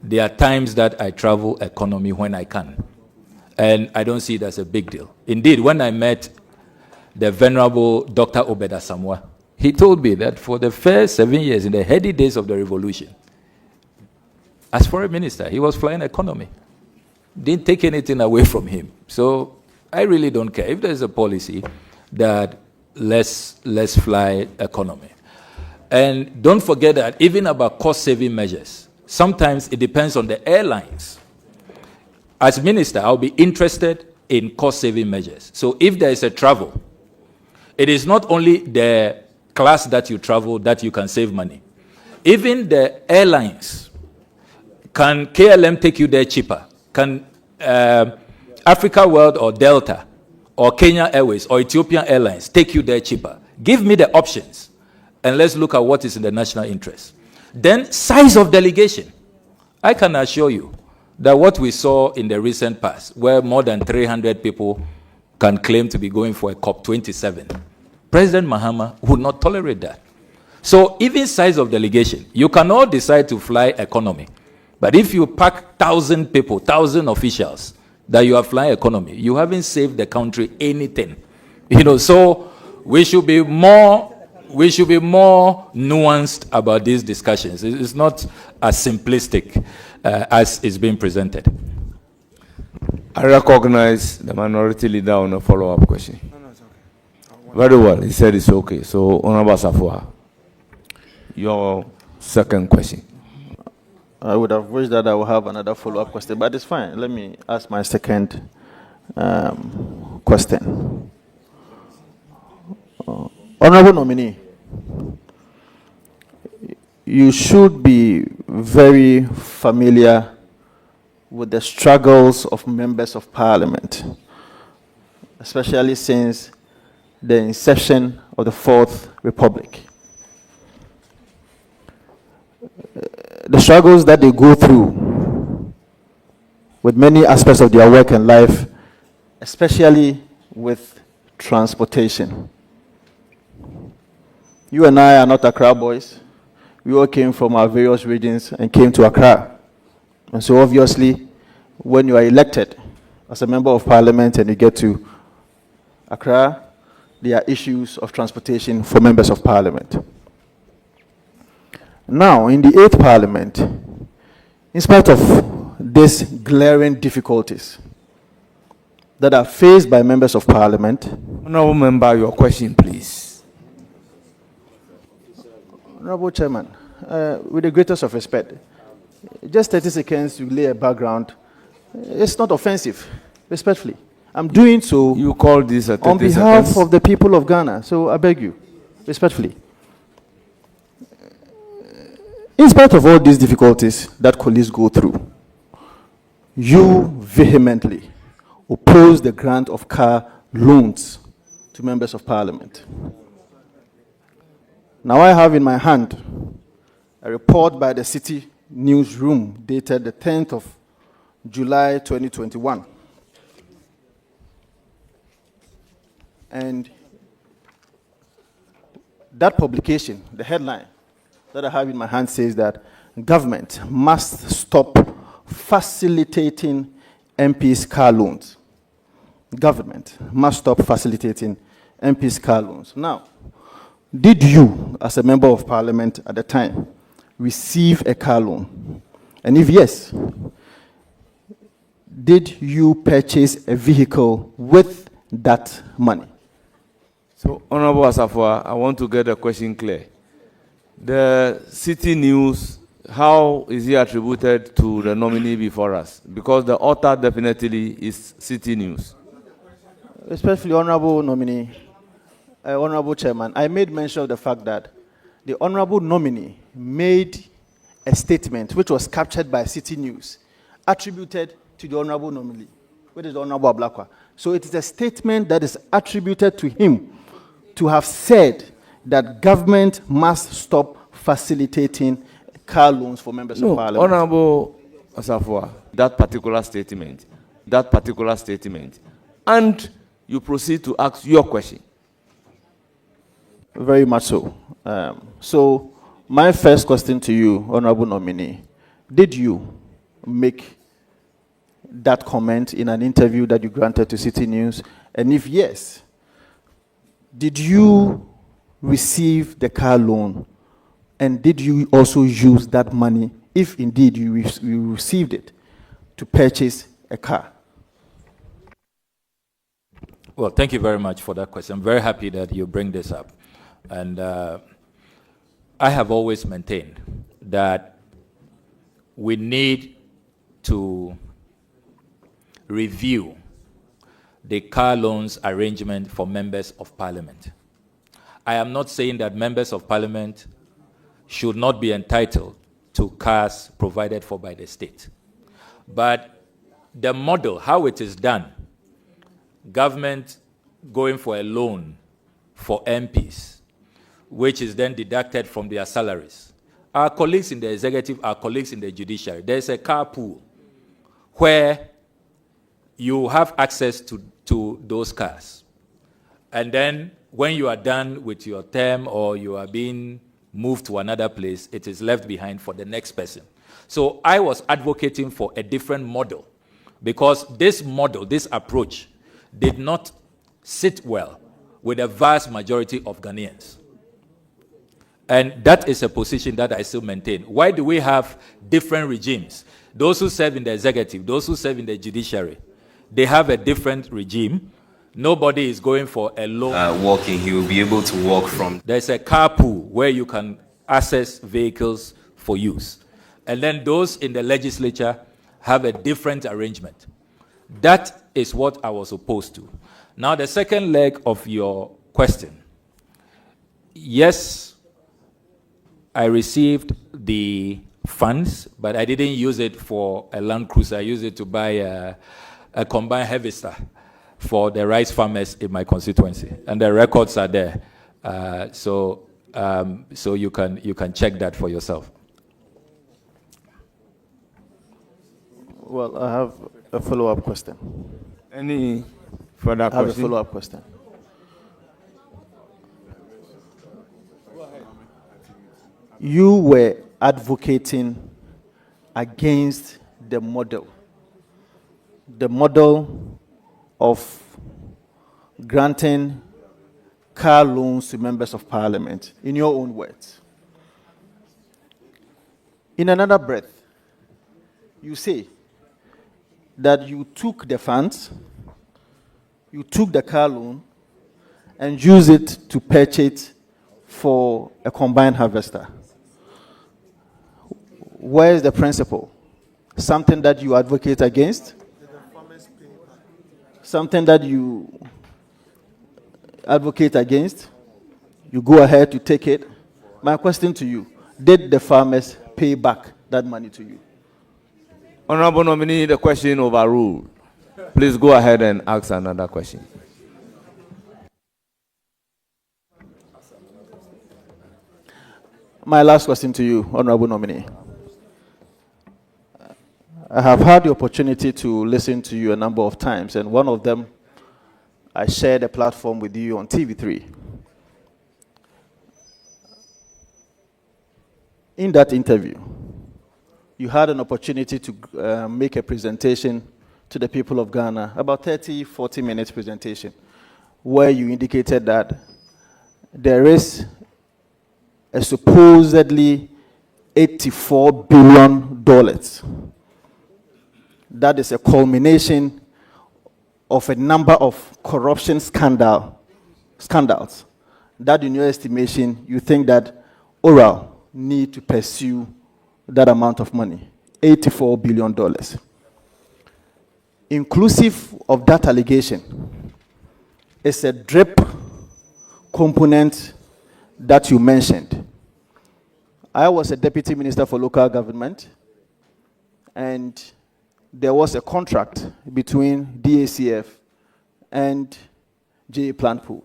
there are times that I travel economy when I can, and I don't see it as a big deal. Indeed, when I met the Venerable Dr. Obeda Samwa, he told me that for the first 7 years, in the heady days of the revolution, as foreign minister, he was flying economy. Didn't take anything away from him. So I really don't care. If there's a policy that let's fly economy. And don't forget that even about cost-saving measures, sometimes it depends on the airlines. As minister, I'll be interested in cost-saving measures. So if there is a travel, it is not only the class that you travel that you can save money. Even the airlines, can KLM take you there cheaper? Can Africa World or Delta or Kenya Airways or Ethiopian Airlines take you there cheaper? Give me the options, and let's look at what is in the national interest. Then size of delegation. I can assure you that what we saw in the recent past, where more than 300 people can claim to be going for a COP27, President Mahama would not tolerate that. So even size of delegation, you cannot decide to fly economy. But if you pack 1,000 people, 1,000 officials, that you are flying economy, you haven't saved the country anything. So we should be more nuanced about these discussions. It's not as simplistic as is being presented. I recognize the minority leader on a follow-up question. No, it's okay. Very well. He said it's okay. So, Honorable Safwa, your second question. I would have wished that I would have another follow-up question, but it's fine. Let me ask my second question. Honorable nominee, you should be very familiar with the struggles of members of parliament, especially since the inception of the Fourth Republic. The struggles that they go through with many aspects of their work and life, especially with transportation. You and I are not Accra boys. We all came from our various regions and came to Accra. And so obviously, when you are elected as a member of parliament and you get to Accra, there are issues of transportation for members of parliament. Now, in the 8th Parliament, in spite of these glaring difficulties that are faced by members of Parliament... Honourable Member, your question, please. Honourable Chairman, with the greatest of respect, just 30 seconds to lay a background. It's not offensive, respectfully. I'm doing so... You call this a 30 on behalf seconds? of the people of Ghana, so I beg you, respectfully. In spite of all these difficulties that colleagues go through, you vehemently oppose the grant of car loans to members of parliament. Now I have in my hand a report by the City Newsroom dated the 10th of July 2021. And that publication, the headline that I have in my hand says that government must stop facilitating MPs' car loans. Government must stop facilitating MPs' car loans. Now, did you, as a member of parliament at the time, receive a car loan? And if yes, did you purchase a vehicle with that money? So, Honorable Asafwa, I want to get the question clear. The City News, how is he attributed to the nominee before us? Because the author definitely is City News. Especially Honorable Nominee, Honorable Chairman, I made mention of the fact that the Honorable Nominee made a statement which was captured by City News, attributed to the Honorable Nominee, which is the Honorable Ablakwa. So it is a statement that is attributed to him to have said that government must stop facilitating car loans for members of parliament. Honorable Asafwa, that particular statement, and you proceed to ask your question. Very much so. So my first question to you, Honorable Nominee, did you make that comment in an interview that you granted to City News? And if yes, did you receive the car loan? And did you also use that money, if indeed you received it, to purchase a car? Well, thank you very much for that question. I'm very happy that you bring this up. And I have always maintained that we need to review the car loans arrangement for members of parliament. I am not saying that members of parliament should not be entitled to cars provided for by the state. But the model, how it is done, government going for a loan for MPs, which is then deducted from their salaries. Our colleagues in the executive, our colleagues in the judiciary, there's a car pool where you have access to those cars. And then when you are done with your term or you are being moved to another place, it is left behind for the next person. So I was advocating for a different model because this model, this approach, did not sit well with a vast majority of Ghanaians. And that is a position that I still maintain. Why do we have different regimes? Those who serve in the executive, those who serve in the judiciary, they have a different regime. Nobody is going for a loan. Walking, he will be able to walk from. There's a car pool where you can access vehicles for use. And then those in the legislature have a different arrangement. That is what I was opposed to. Now, the second leg of your question. Yes, I received the funds, but I didn't use it for a Land Cruiser. I used it to buy a combined harvester for the rice farmers in my constituency, and the records are there. So you can check that for yourself. Well, I have a follow-up question. Any further I have question? a follow-up question. You were advocating against the model of granting car loans to members of parliament, in your own words. In another breath, you say that you took the funds, you took the car loan, and used it to purchase for a combined harvester. Where is the principle? Something that you advocate against? Something that you advocate against? You go ahead to take it. My question to you, did the farmers pay back that money to you? Honorable nominee, the question overruled. Please go ahead and ask another question. My last question to you, honorable nominee. I have had the opportunity to listen to you a number of times, and one of them, I shared a platform with you on TV3. In that interview, you had an opportunity to make a presentation to the people of Ghana, about 30, 40 minutes presentation, where you indicated that there is a supposedly $84 billion. That is a culmination of a number of corruption scandals. That in your estimation, you think that Oral need to pursue that amount of money, $84 billion. Inclusive of that allegation is a drip component that you mentioned. I was a deputy minister for local government, and there was a contract between DACF and JA Plant Pool.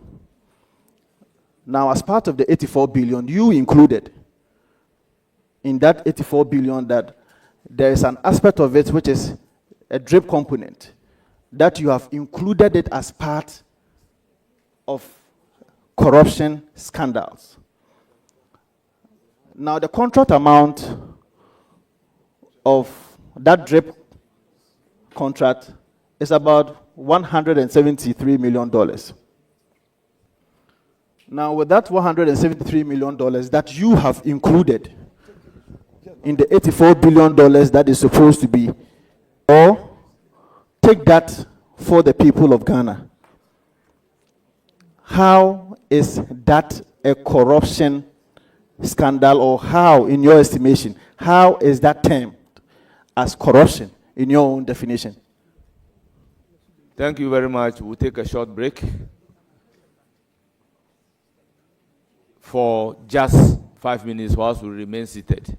Now, as part of the 84 billion, you included in that 84 billion that there is an aspect of it which is a drip component, that you have included it as part of corruption scandals. Now, the contract amount of that drip contract is about $173 million. Now, with that $173 million that you have included in the $84 billion that is supposed to be, or take that for the people of Ghana, how is that a corruption scandal, or how, in your estimation, how is that termed as corruption in your own definition? Thank you very much. We'll take a short break for just 5 minutes whilst we remain seated.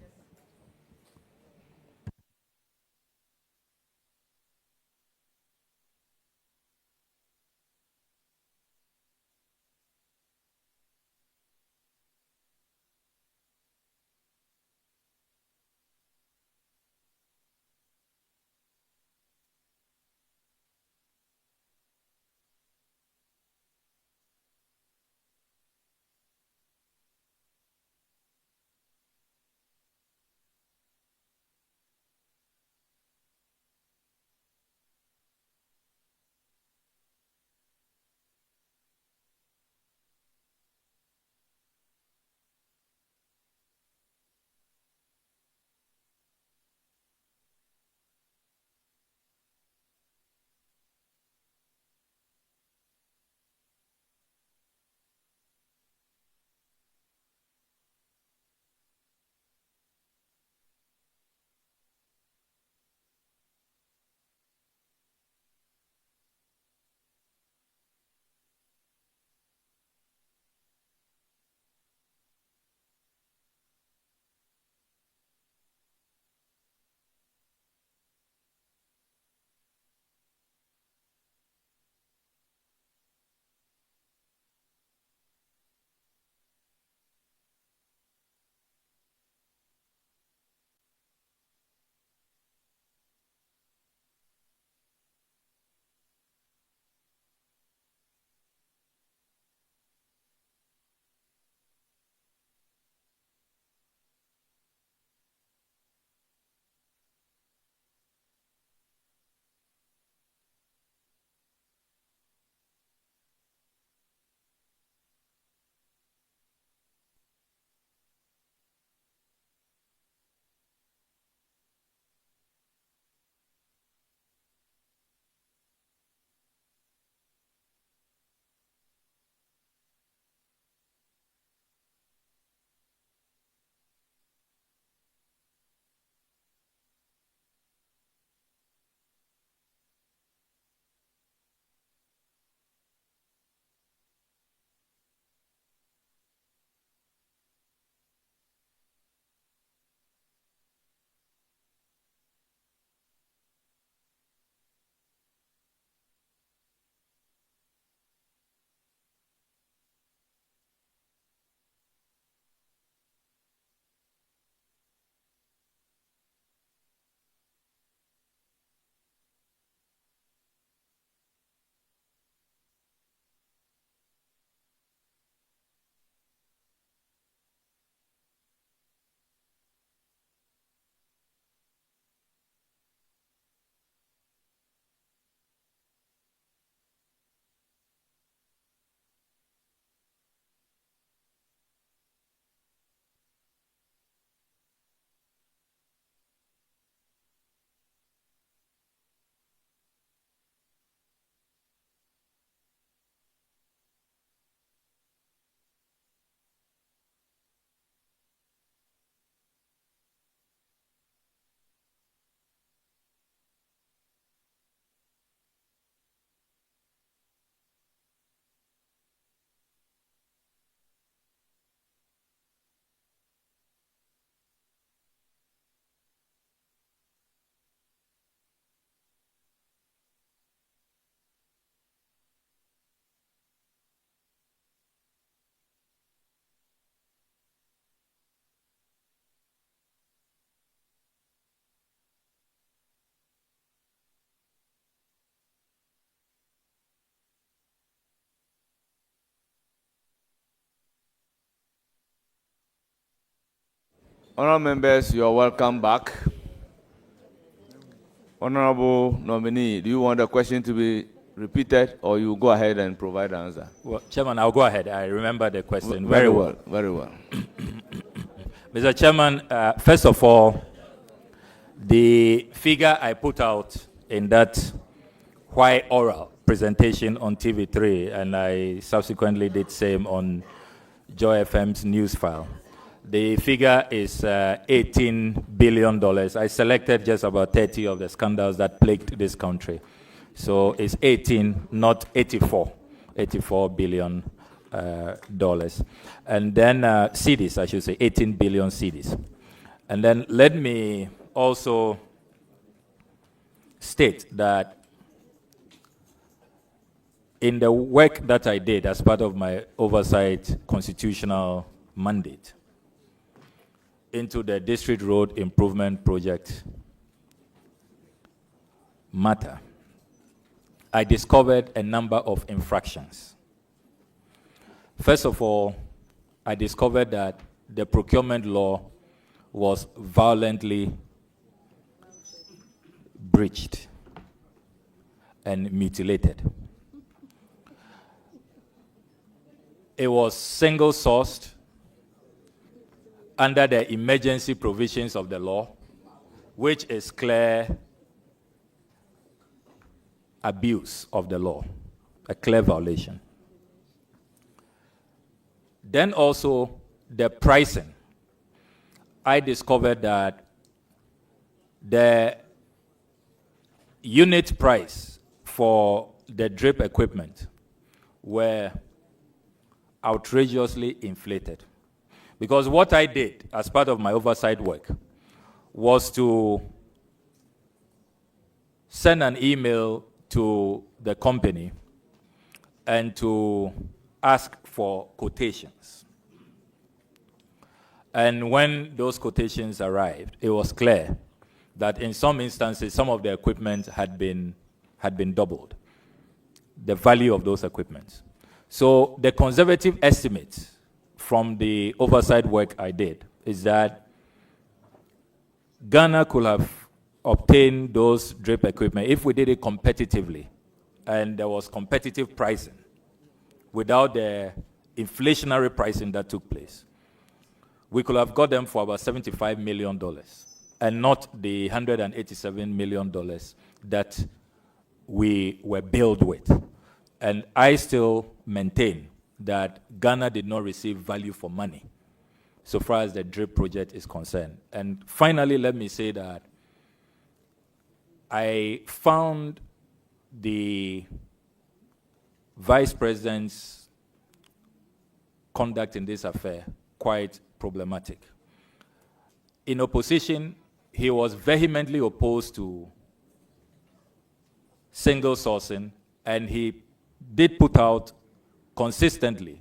Honourable members, you are welcome back. Honourable nominee, do you want the question to be repeated, or you go ahead and provide the answer? Well, Chairman, I'll go ahead. I remember the question Very well, very well. Mr. Chairman, first of all, the figure I put out in that why oral presentation on TV3, and I subsequently did same on Joy FM's news file, The figure is $18 billion. I selected just about 30 of the scandals that plagued this country. So it's 18, not 84. $84 billion. And then CDs, I should say, 18 billion CDs. And then let me also state that in the work that I did as part of my oversight constitutional mandate into the District Road Improvement Project matter, I discovered a number of infractions. First of all, I discovered that the procurement law was violently breached and mutilated. It was single-sourced under the emergency provisions of the law, which is clear abuse of the law, a clear violation. Then also the pricing. I discovered that the unit price for the drip equipment were outrageously inflated. Because what I did as part of my oversight work was to send an email to the company and to ask for quotations. And when those quotations arrived, it was clear that in some instances, some of the equipment had been doubled, the value of those equipments. So the conservative estimate from the oversight work I did is that Ghana could have obtained those drip equipment if we did it competitively and there was competitive pricing without the inflationary pricing that took place. We could have got them for about $75 million and not the $187 million that we were billed with. And I still maintain that Ghana did not receive value for money so far as the DRIP project is concerned. And finally, let me say that I found the Vice President's conduct in this affair quite problematic. In opposition, he was vehemently opposed to single sourcing, and he did put out consistently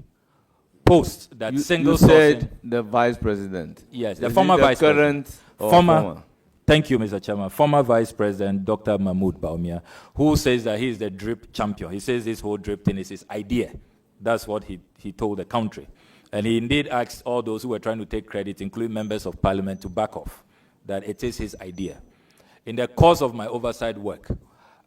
posts that single sourcing. You said the Vice President. Yes, the former Vice President. Former. Thank you, Mr. Chairman. Former Vice President, Dr. Mahmoud Baumia, who says that he is the drip champion. He says this whole drip thing is his idea. That's what he told the country. And he indeed asked all those who were trying to take credit, including members of parliament, to back off, that it is his idea. In the course of my oversight work,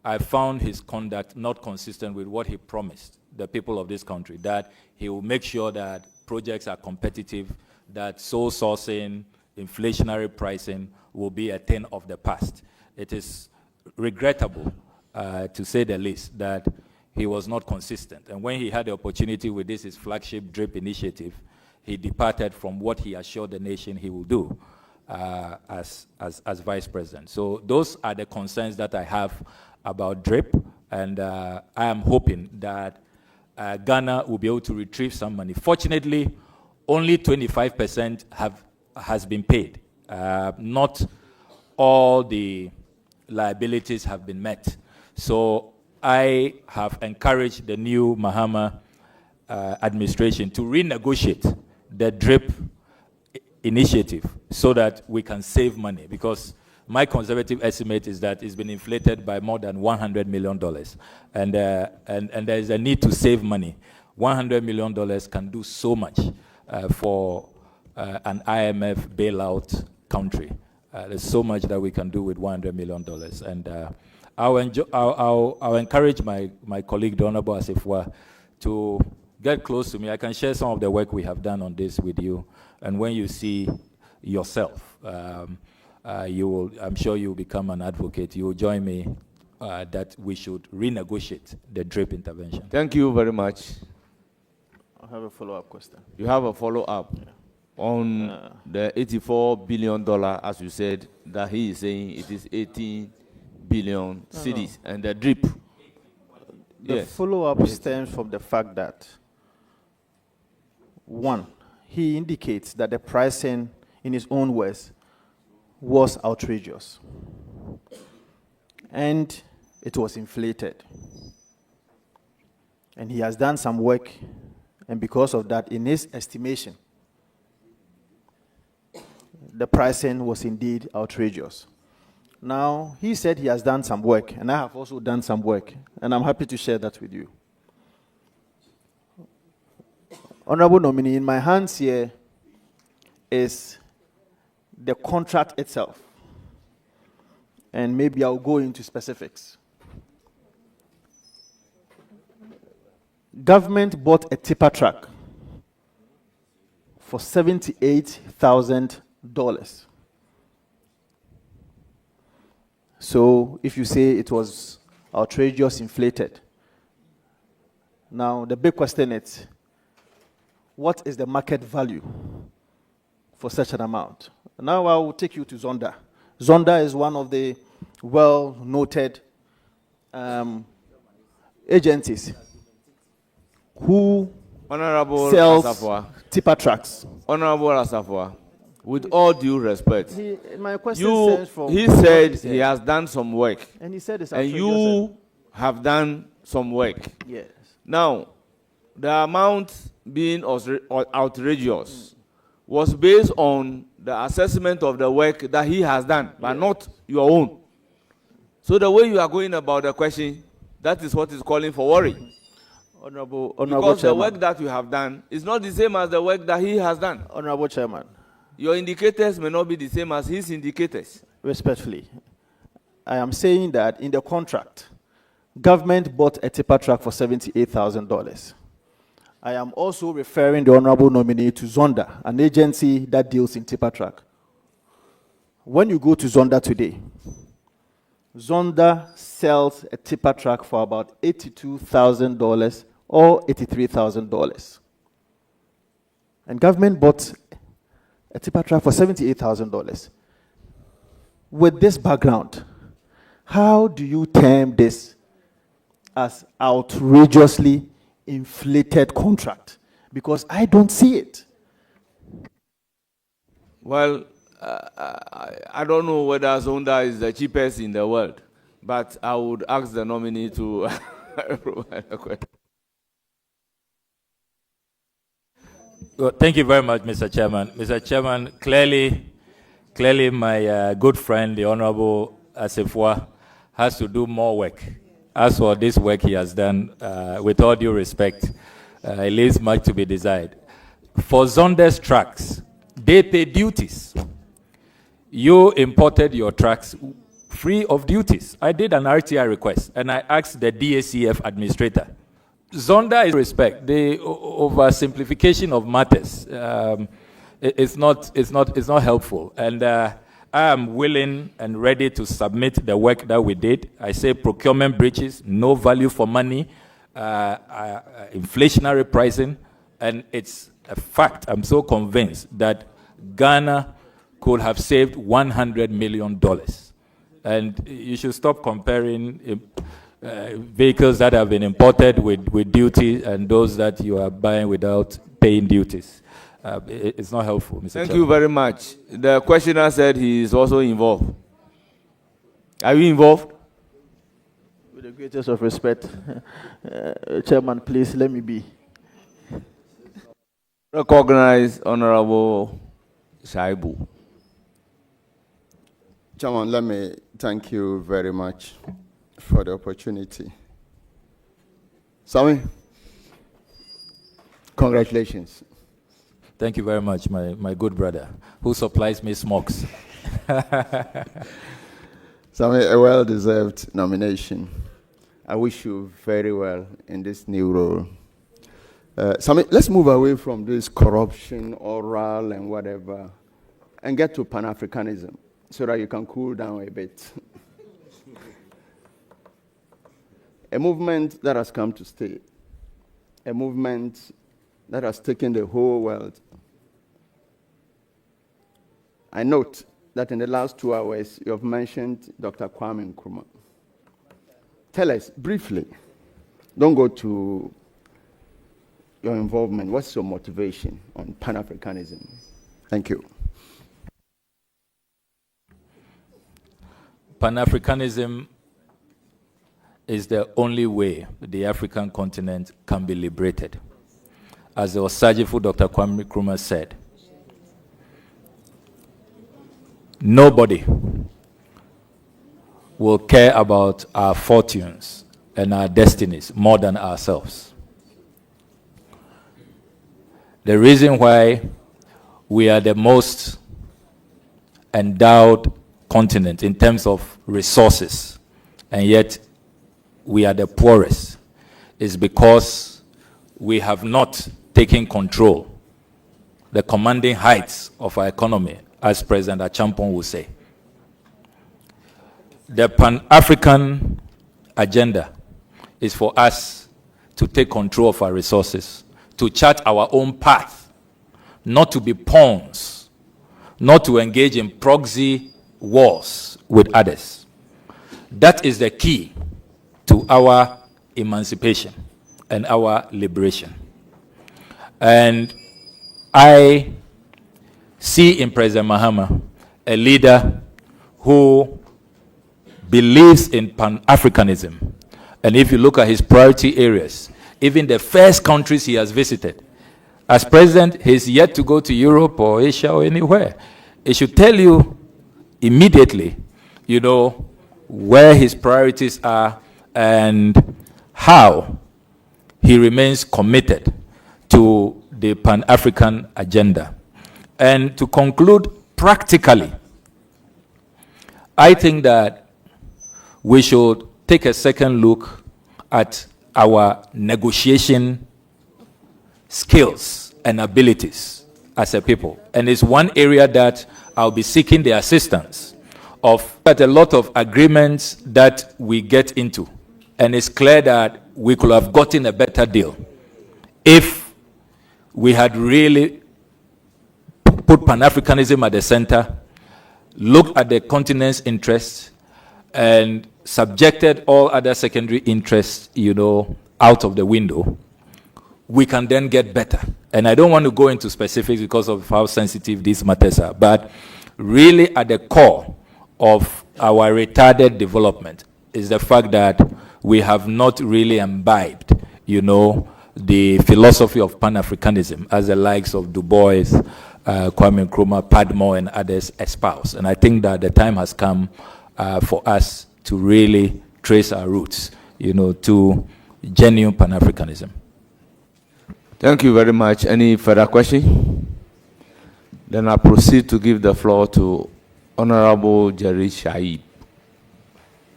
I found his conduct not consistent with what he promised the people of this country, that he will make sure that projects are competitive, that sole sourcing, inflationary pricing will be a thing of the past. It is regrettable, to say the least, that he was not consistent. And when he had the opportunity with this, his flagship DRIP initiative, he departed from what he assured the nation he will do as Vice President. So those are the concerns that I have about DRIP, and I am hoping that Ghana will be able to retrieve some money. Fortunately, only 25% has been paid. Not all the liabilities have been met. So I have encouraged the new Mahama administration to renegotiate the DRIP initiative so that we can save money, because my conservative estimate is that it's been inflated by more than $100 million. And there is a need to save money. $100 million can do so much for an IMF bailout country. There's so much that we can do with $100 million. And I'll encourage my colleague, the Honorable Asifwa, to get close to me. I can share some of the work we have done on this with you. And when you see yourself, I'm sure you will become an advocate. You will join me that we should renegotiate the DRIP intervention. Thank you very much. I have a follow-up question. You have a follow-up? Yeah. on the $84 billion, as you said, that he is saying it is 18 billion cedis, and the drip. The Yes. follow-up stems from the fact that, one, he indicates that the pricing, in his own words, was outrageous. And it was inflated. And he has done some work, and because of that, in his estimation, the pricing was indeed outrageous. Now, he said he has done some work, and I have also done some work, and I'm happy to share that with you. Honorable nominee, in my hands here is the contract itself, and maybe I'll go into specifics. Government bought a tipper truck for $78,000. So if you say it was outrageous, inflated, now the big question is, what is the market value for such an amount? Now I will take you to Zonda. Zonda is one of the well-noted agencies who Honorable sells Asafwa. tipper trucks. Honorable Asafwa, with all due respect, My question stems from he what said he has done some work, and he said it's and outrageous. you have done some work. Yes. Now, the amount being outrageous was based on the assessment of the work that he has done, but not your own. So the way you are going about the question, that is what is calling for worry. Honorable Because the Chairman. work that you have done is not the same as the work that he has done. Honorable Chairman. Your indicators may not be the same as his indicators. Respectfully, I am saying that in the contract, government bought a tipper truck for $78,000. I am also referring the honorable nominee to Zonda, an agency that deals in tipper truck. When you go to Zonda today, Zonda sells a tipper truck for about $82,000 or $83,000. And government bought a tipper truck for $78,000. With this background, how do you term this as outrageously inflated contract? Because I don't see it. Well, I don't know whether Zonda is the cheapest in the world, but I would ask the nominee to provide a question. Well, thank you very much, Mr. Chairman. Mr. Chairman, clearly my good friend, the Honorable Asafwa, has to do more work. As for this work he has done, with all due respect, it leaves much to be desired. For Zonda's trucks, they pay duties. You imported your trucks free of duties. I did an RTI request, and I asked the DACF administrator. Zonda is respect. The oversimplification of matters it's not helpful. And I am willing and ready to submit the work that we did. I say procurement breaches, no value for money, inflationary pricing, and it's a fact. I'm so convinced that Ghana could have saved $100 million. And you should stop comparing vehicles that have been imported with duty and those that you are buying without paying duties. It's not helpful, Mr. Thank Chairman. you very much. The questioner said he is also involved. Are you involved? With the greatest of respect, Chairman, please let me be. Recognize Honorable Shaibu. Chairman, let me thank you very much for the opportunity. Sami, congratulations. Thank you very much, my good brother, who supplies me smokes. Sami, a well-deserved nomination. I wish you very well in this new role. Sami, let's move away from this corruption, oral, and whatever, and get to Pan-Africanism so that you can cool down a bit. A movement that has come to stay, a movement that has taken the whole world I note that in the last 2 hours, you have mentioned Dr. Kwame Nkrumah. Tell us briefly, don't go to your involvement. What's your motivation on Pan-Africanism? Thank you. Pan-Africanism is the only way the African continent can be liberated. As the Osagifo Dr. Kwame Nkrumah said, nobody will care about our fortunes and our destinies more than ourselves. The reason why we are the most endowed continent in terms of resources, and yet we are the poorest, is because we have not taken control, the commanding heights of our economy, as President Achampong will say. The Pan-African agenda is for us to take control of our resources, to chart our own path, not to be pawns, not to engage in proxy wars with others. That is the key to our emancipation and our liberation. And I see in President Mahama a leader who believes in Pan-Africanism. And if you look at his priority areas, even the first countries he has visited, as president, he's yet to go to Europe or Asia or anywhere. It should tell you immediately, you know, where his priorities are and how he remains committed to the Pan-African agenda. And to conclude practically, I think that we should take a second look at our negotiation skills and abilities as a people. And it's one area that I'll be seeking the assistance of. But a lot of agreements that we get into, and it's clear that we could have gotten a better deal if we had really put Pan-Africanism at the center, looked at the continent's interests, and subjected all other secondary interests, you know, out of the window. We can then get better. And I don't want to go into specifics because of how sensitive these matters are, but really at the core of our retarded development is the fact that we have not really imbibed, you know, the philosophy of Pan-Africanism as the likes of Du Bois, Kwame Nkrumah, Padmore, and others espouse. And I think that the time has come for us to really trace our roots, you know, to genuine Pan-Africanism. Thank you very much. Any further question? Then I proceed to give the floor to Honorable Jerry Shaib.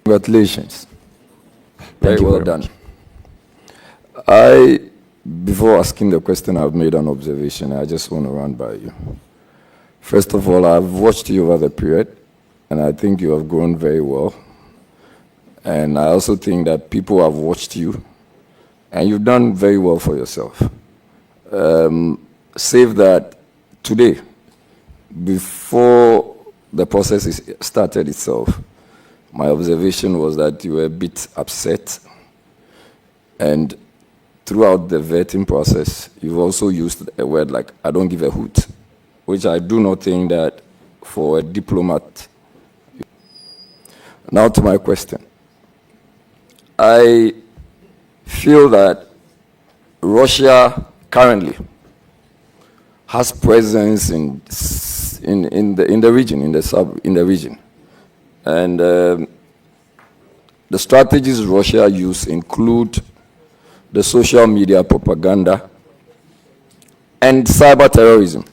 Congratulations. Thank you well very done. Before asking the question, I've made an observation. I just want to run by you. First of all, I've watched you over the period, and I think you have grown very well. And I also think that people have watched you, and you've done very well for yourself. Save that today, before the process started itself, my observation was that you were a bit upset, and throughout the vetting process, you've also used a word like, I don't give a hoot, which I do not think that for a diplomat. Now to my question. I feel that Russia currently has presence in the region, in the region. And the strategies Russia use include the social media propaganda and cyber terrorism.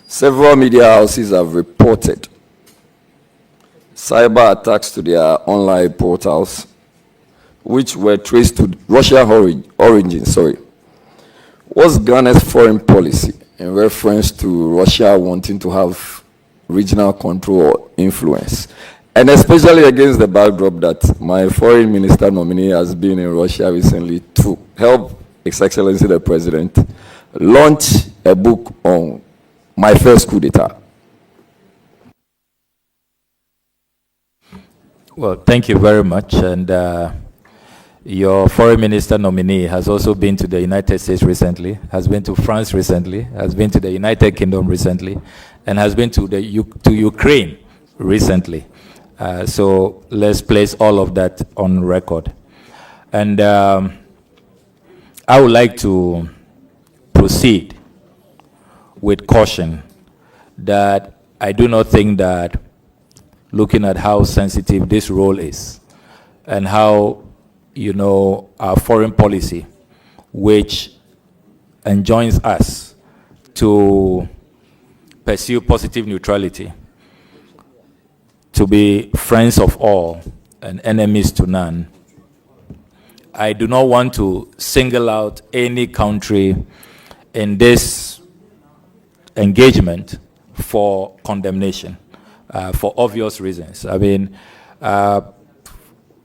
Several media houses have reported cyber attacks to their online portals, which were traced to Russian origin. What's Ghana's foreign policy in reference to Russia wanting to have regional control or influence? And especially against the backdrop that my foreign minister nominee has been in Russia recently to help His Excellency the President launch a book on my first coup d'etat, Well, thank you very much. And your foreign minister nominee has also been to the United States recently, has been to France recently, has been to the United Kingdom recently, and has been to Ukraine recently. So let's place all of that on record. And I would like to proceed with caution that I do not think that, looking at how sensitive this role is and how, our foreign policy, which enjoins us to pursue positive neutrality, to be friends of all and enemies to none, I do not want to single out any country in this engagement for condemnation, for obvious reasons. I mean,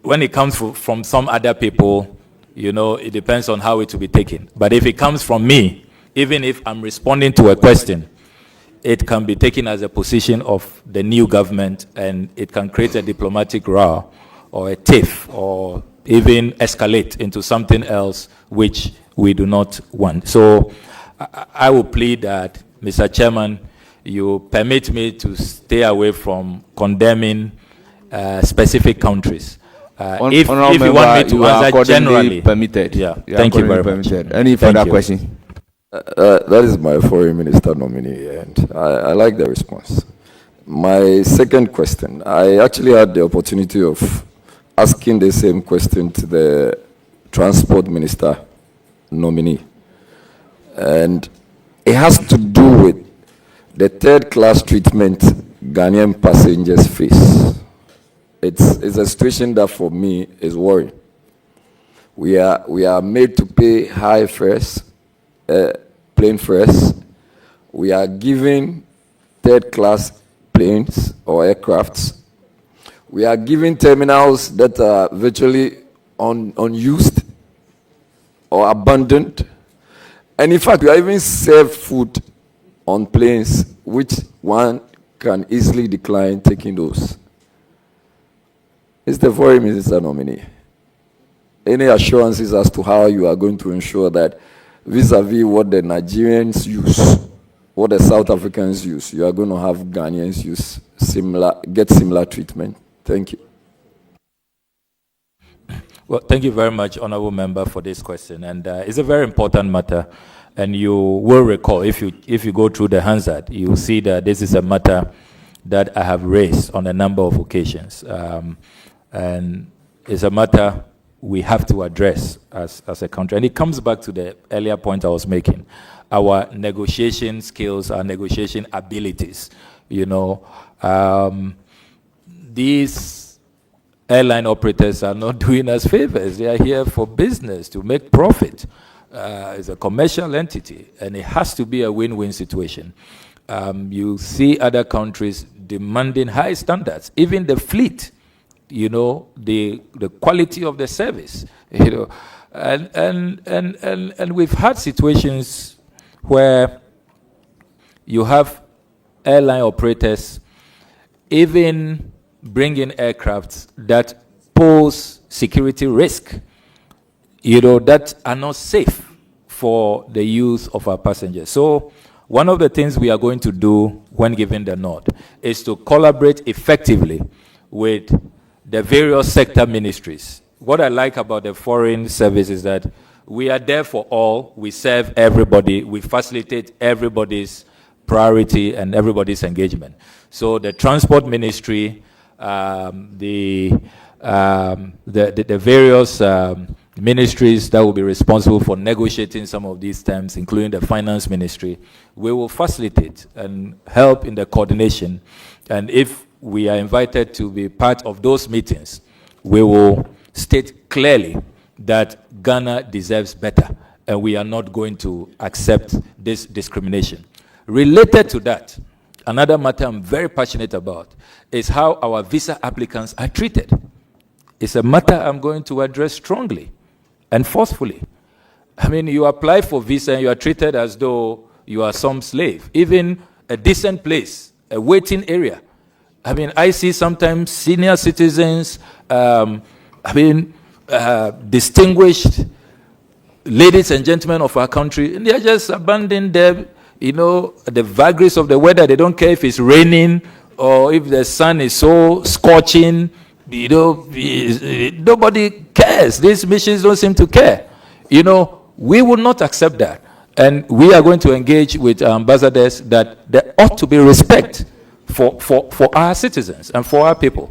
when it comes from some other people, it depends on how it will be taken. But if it comes from me, even if I'm responding to a question, it can be taken as a position of the new government, and it can create a diplomatic row or a tiff, or even escalate into something else which we do not want. So I will plead that, Mr. Chairman, you permit me to stay away from condemning specific countries. If you want me to answer generally, permitted. Yeah, thank you very much. Any further question? That is my foreign minister nominee, and I like the response. My second question, I actually had the opportunity of asking the same question to the transport minister nominee, and it has to do with the third-class treatment Ghanaian passengers face. It's a situation that for me is worrying. We are made to pay high fares, plane fares. We are given third-class planes or aircrafts. We are given terminals that are virtually unused or abandoned. And in fact, we are even served food on planes, which one can easily decline taking those. Mr. Foreign Minister nominee, any assurances as to how you are going to ensure that vis-a-vis what the Nigerians use, what the South Africans use, you are going to have Ghanaians use get similar treatment? Thank you. Well, thank you very much, Honorable Member, for this question. And it's a very important matter. And you will recall, if you go through the Hansard, you will see that this is a matter that I have raised on a number of occasions. And it's a matter we have to address as a country. And it comes back to the earlier point I was making. Our negotiation skills, our negotiation abilities. These airline operators are not doing us favors. They are here for business, to make profit. It's a commercial entity, and it has to be a win-win situation. You see other countries demanding high standards, even the fleet, the quality of the service, and we've had situations where you have airline operators even bringing aircrafts that pose security risk, that are not safe for the use of our passengers. So one of the things we are going to do when given the nod is to collaborate effectively with the various sector ministries. What I like about the foreign service is that we are there for all, we serve everybody, we facilitate everybody's priority and everybody's engagement. So the transport ministry, the various ministries that will be responsible for negotiating some of these terms, including the finance ministry, we will facilitate and help in the coordination. And if we are invited to be part of those meetings, we will state clearly that Ghana deserves better, and we are not going to accept this discrimination. Related to that, another matter I'm very passionate about is how our visa applicants are treated. It's a matter I'm going to address strongly and forcefully. I mean, you apply for visa and you are treated as though you are some slave. Even a decent place, a waiting area, I mean, I see sometimes senior citizens, distinguished ladies and gentlemen of our country, and they're just abandoning them, the vagaries of the weather. They don't care if it's raining or if the sun is so scorching. Nobody cares. These missions don't seem to care. We will not accept that. And we are going to engage with ambassadors that there ought to be respect for our citizens and for our people.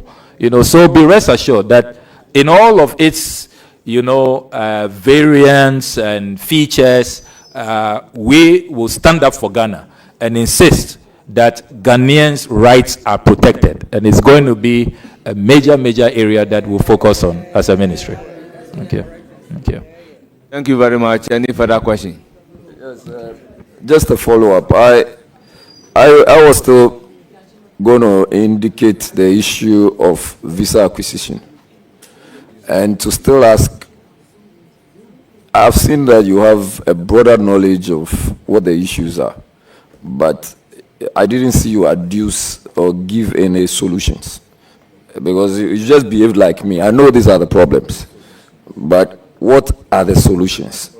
So be rest assured that in all of its, variants and features, we will stand up for Ghana and insist that Ghanaians' rights are protected. And it's going to be a major area that we'll focus on as a ministry. Thank you. Thank you. Thank you very much. Any further question? Yes, just a follow-up. I was still going to indicate the issue of visa acquisition. And to still ask, I've seen that you have a broader knowledge of what the issues are, but I didn't see you adduce or give any solutions, because you just behaved like me. I know these are the problems, but what are the solutions?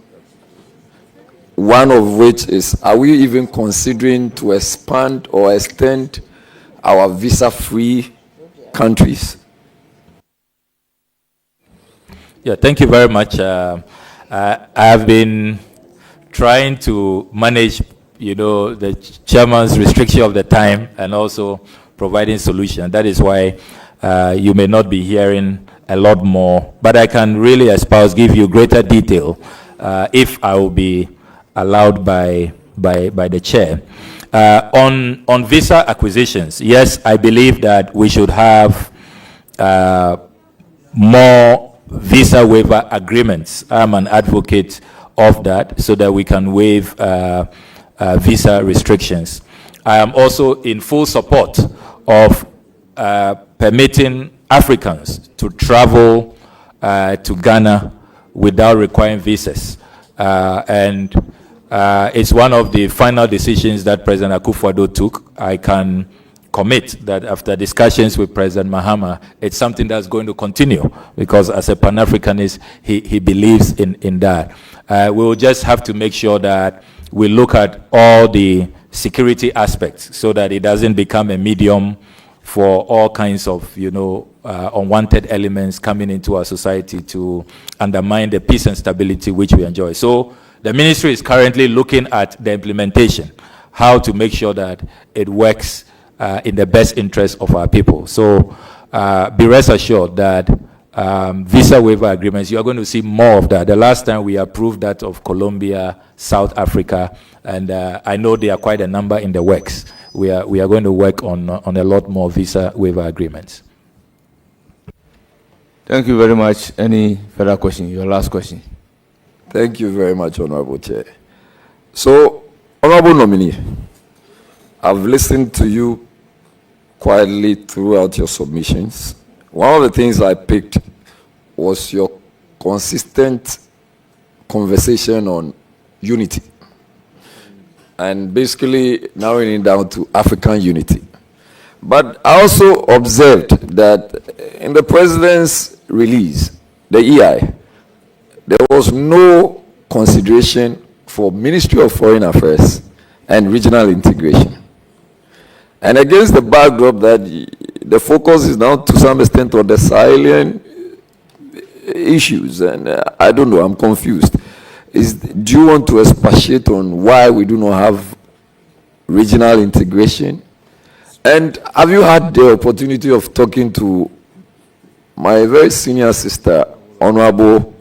One of which is, are we even considering to expand or extend our visa-free countries? Yeah, thank you very much. I have been trying to manage, the chairman's restriction of the time and also providing solutions. That is why you may not be hearing a lot more, but I can really give you greater detail if I will be allowed by the chair. On visa acquisitions, yes, I believe that we should have more visa waiver agreements. I'm an advocate of that so that we can waive visa restrictions. I am also in full support of permitting Africans to travel to Ghana without requiring visas. And it's one of the final decisions that President Akufo-Addo took. I can commit that after discussions with President Mahama, it's something that's going to continue, because as a Pan-Africanist, he believes in that. We'll just have to make sure that we look at all the security aspects so that it doesn't become a medium for all kinds of, unwanted elements coming into our society to undermine the peace and stability which we enjoy. So the ministry is currently looking at the implementation, how to make sure that it works in the best interest of our people. So be rest assured that visa waiver agreements, you are going to see more of that. The last time we approved that of Colombia, South Africa, and I know there are quite a number in the works. We are going to work on a lot more visa waiver agreements. Thank you very much. Any further question? Your last question. Thank you very much, Honorable Chair. So, Honorable Nominee, I've listened to you quietly throughout your submissions. One of the things I picked was your consistent conversation on unity, and basically narrowing it down to African unity. But I also observed that in the President's release, the EI, there was no consideration for Ministry of Foreign Affairs and regional integration. And against the backdrop that the focus is now to some extent on the Sahelian issues, and I don't know, I'm confused. Do you want to expatiate on why we do not have regional integration? And have you had the opportunity of talking to my very senior sister, Honorable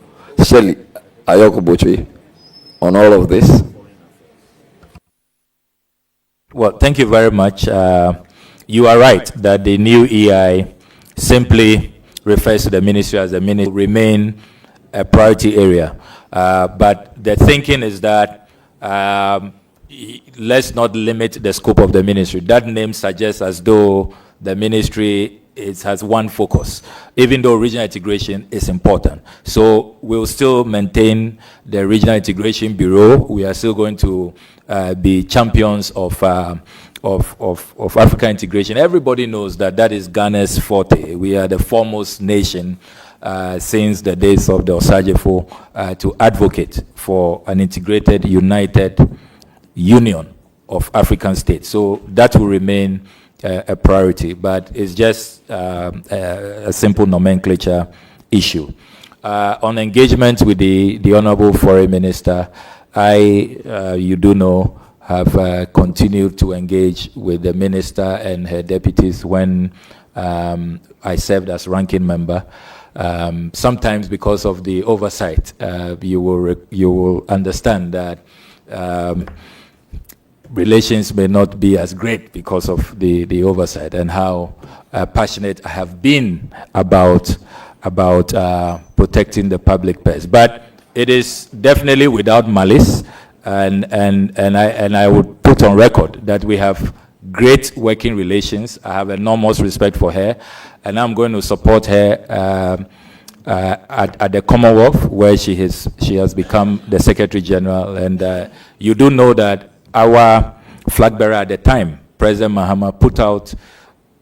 Shelley Ayokoboche, on all of this? Well, thank you very much. You are right that the new EI simply refers to the ministry as the ministry remain a priority area. But the thinking is that let's not limit the scope of the ministry. That name suggests as though the ministry has one focus, even though regional integration is important. So we'll still maintain the Regional Integration Bureau. We are still going to be champions of of African integration. Everybody knows that that is Ghana's forte. We are the foremost nation since the days of the Osajefo to advocate for an integrated, united union of African states. So that will remain a priority, but it's just a simple nomenclature issue. On engagement with the Honorable Foreign Minister, you do know, have continued to engage with the minister and her deputies when I served as ranking member. Sometimes because of the oversight, you will understand that relations may not be as great because of the oversight, and how passionate I have been about protecting the public purse. But it is definitely without malice, and I would put on record that we have great working relations. I have enormous respect for her, and I'm going to support her at the Commonwealth, where she has become the Secretary General. And you do know that our flag bearer at the time, President Mahama, put out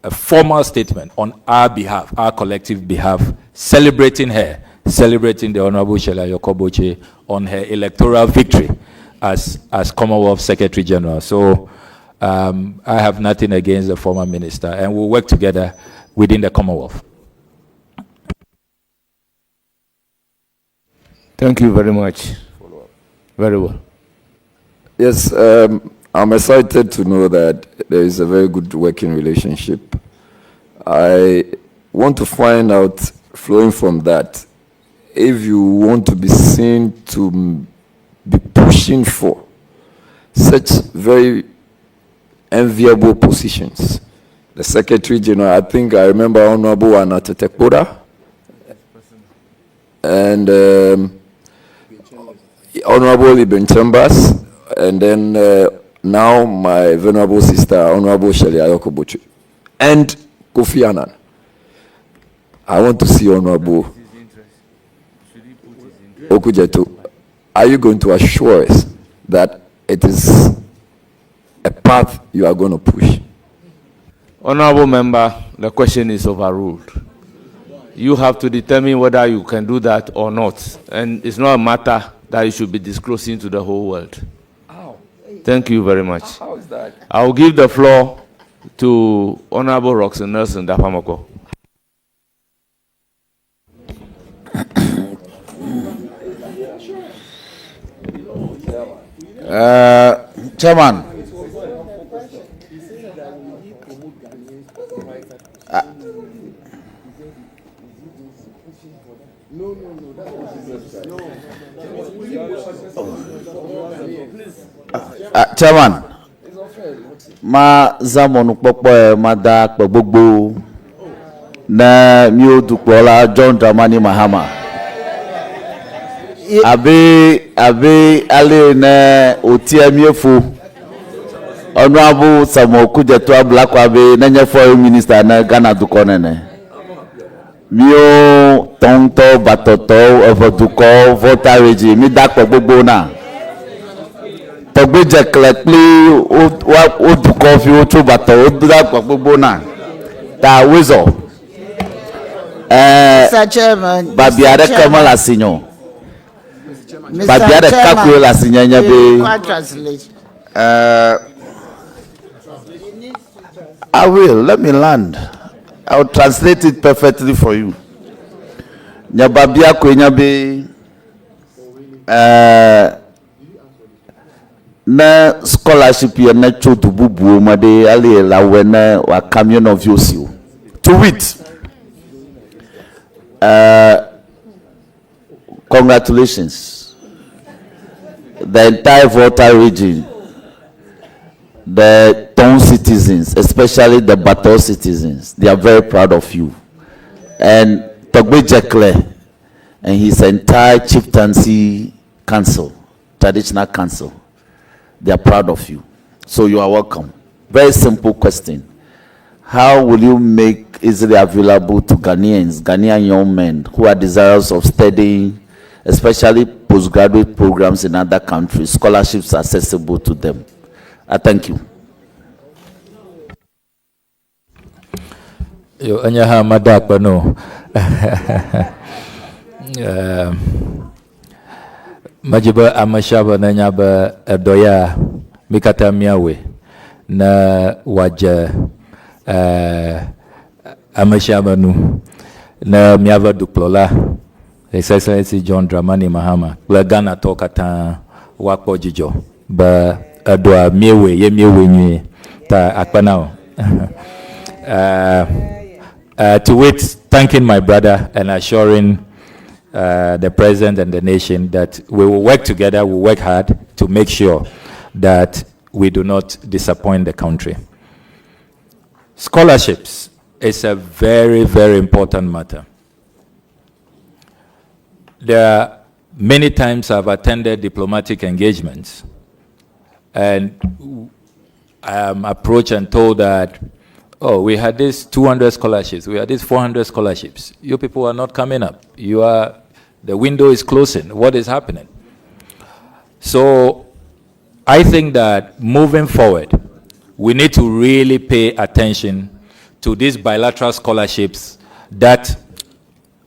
a formal statement on our behalf, our collective behalf, celebrating her, celebrating the Honorable Sheila Yokoboche on her electoral victory as Commonwealth Secretary General. So I have nothing against the former minister, and we'll work together within the Commonwealth. Thank you very much. Very well. Yes, I'm excited to know that there is a very good working relationship. I want to find out, flowing from that, if you want to be seen to be pushing for such very enviable positions. The Secretary General, I think I remember Honorable Anatetekpora and Honorable Ibn Chambers, and then now my venerable sister, Honorable Sheila Yokoboche, and Kofi Annan. I want to see Honorable Okudzeto. Are you going to assure us that it is a path you are going to push? Honorable member, the question is overruled. You have to determine whether you can do that or not. And it's not a matter that you should be disclosing to the whole world. How? Thank you very much. How is that? I will give the floor to Honorable Roxanne Nelson Dapamoko. Chairman, Chairman, ma zamonu popo ma da pe gbogbo na mi o dupo la John Dramani Mahama. Abe ale na otiamiefo Honorable Okudzeto Ablakwa be na nye foreign minister na Ghana duko nene. Mio tonto batoto evoduko voter reji mi dakpo gbogbo na togbe jekle pli o duko fi o tro bato o dakpo gbogbo na ta wezo Mr. Chairman, babiare kama la sinyo babiare kakwe la sinyanya be translate. I will. Let me land. I will translate it perfectly for you. Nyababia kwenyabe na scholarship ya na chotu bubu made ali la wena wa camion of yosi. To wit, congratulations. The entire voter region, the town citizens, especially the Bato citizens, they are very proud of you. And Togbe Jekle and his entire chieftaincy council, traditional council, they are proud of you. So you are welcome. Very simple question. How will you make easily available to Ghanaian young men who are desirous of studying, especially postgraduate programs in other countries, scholarships accessible to them? I thank you. Yo anyaha madakpa no. Majiba amashaba na nyaba doya mikata miawe na waja amashaba nu na miava duplola His Excellency John Dramani Mahama Ghana tokata wakpo jijo ba adwa miewe ye miewe nyi ta akpanao. To wit, thanking my brother and assuring the President and the nation that we will work together, we'll work hard to make sure that we do not disappoint the country. Scholarships is a very, very important matter. There are many times I've attended diplomatic engagements and I am approached and told that, oh, we had this 200 scholarships, we had this 400 scholarships. You people are not coming up. The window is closing. What is happening? So I think that moving forward, we need to really pay attention to these bilateral scholarships that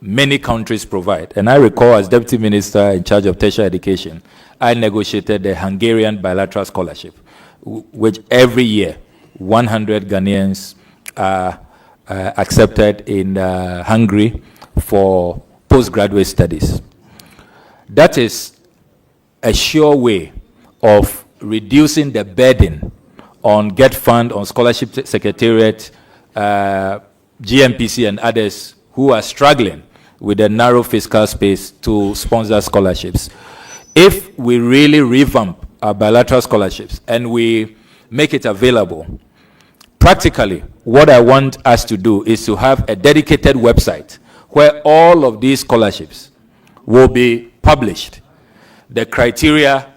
many countries provide. And I recall as Deputy Minister in charge of tertiary education, I negotiated the Hungarian bilateral scholarship, which every year 100 Ghanaians are accepted in Hungary for postgraduate studies. That is a sure way of reducing the burden on Get Fund, on Scholarship Secretariat, GMPC and others who are struggling with a narrow fiscal space to sponsor scholarships. If we really revamp our bilateral scholarships and we make it available, practically what I want us to do is to have a dedicated website where all of these scholarships will be published. The criteria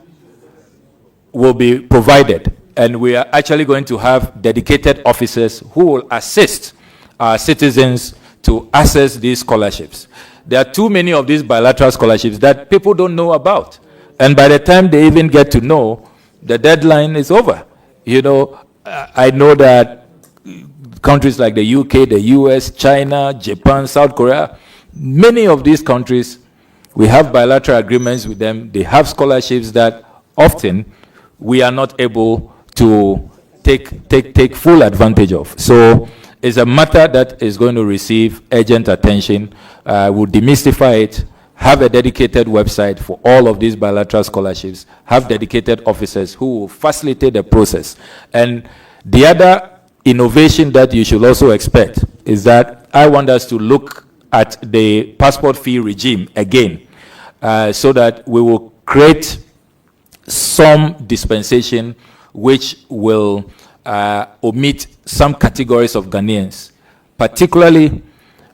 will be provided, and we are actually going to have dedicated officers who will assist our citizens to access these scholarships. There are too many of these bilateral scholarships that people don't know about. And by the time they even get to know, the deadline is over. You know, I know that countries like the UK, the US, China, Japan, South Korea, many of these countries, we have bilateral agreements with them. They have scholarships that often we are not able to take full advantage of. So it's a matter that is going to receive urgent attention. We'll demystify it, have a dedicated website for all of these bilateral scholarships, have dedicated officers who will facilitate the process. And the other innovation that you should also expect is that I want us to look at the passport fee regime again, so that we will create some dispensation which will omit some categories of Ghanaians, particularly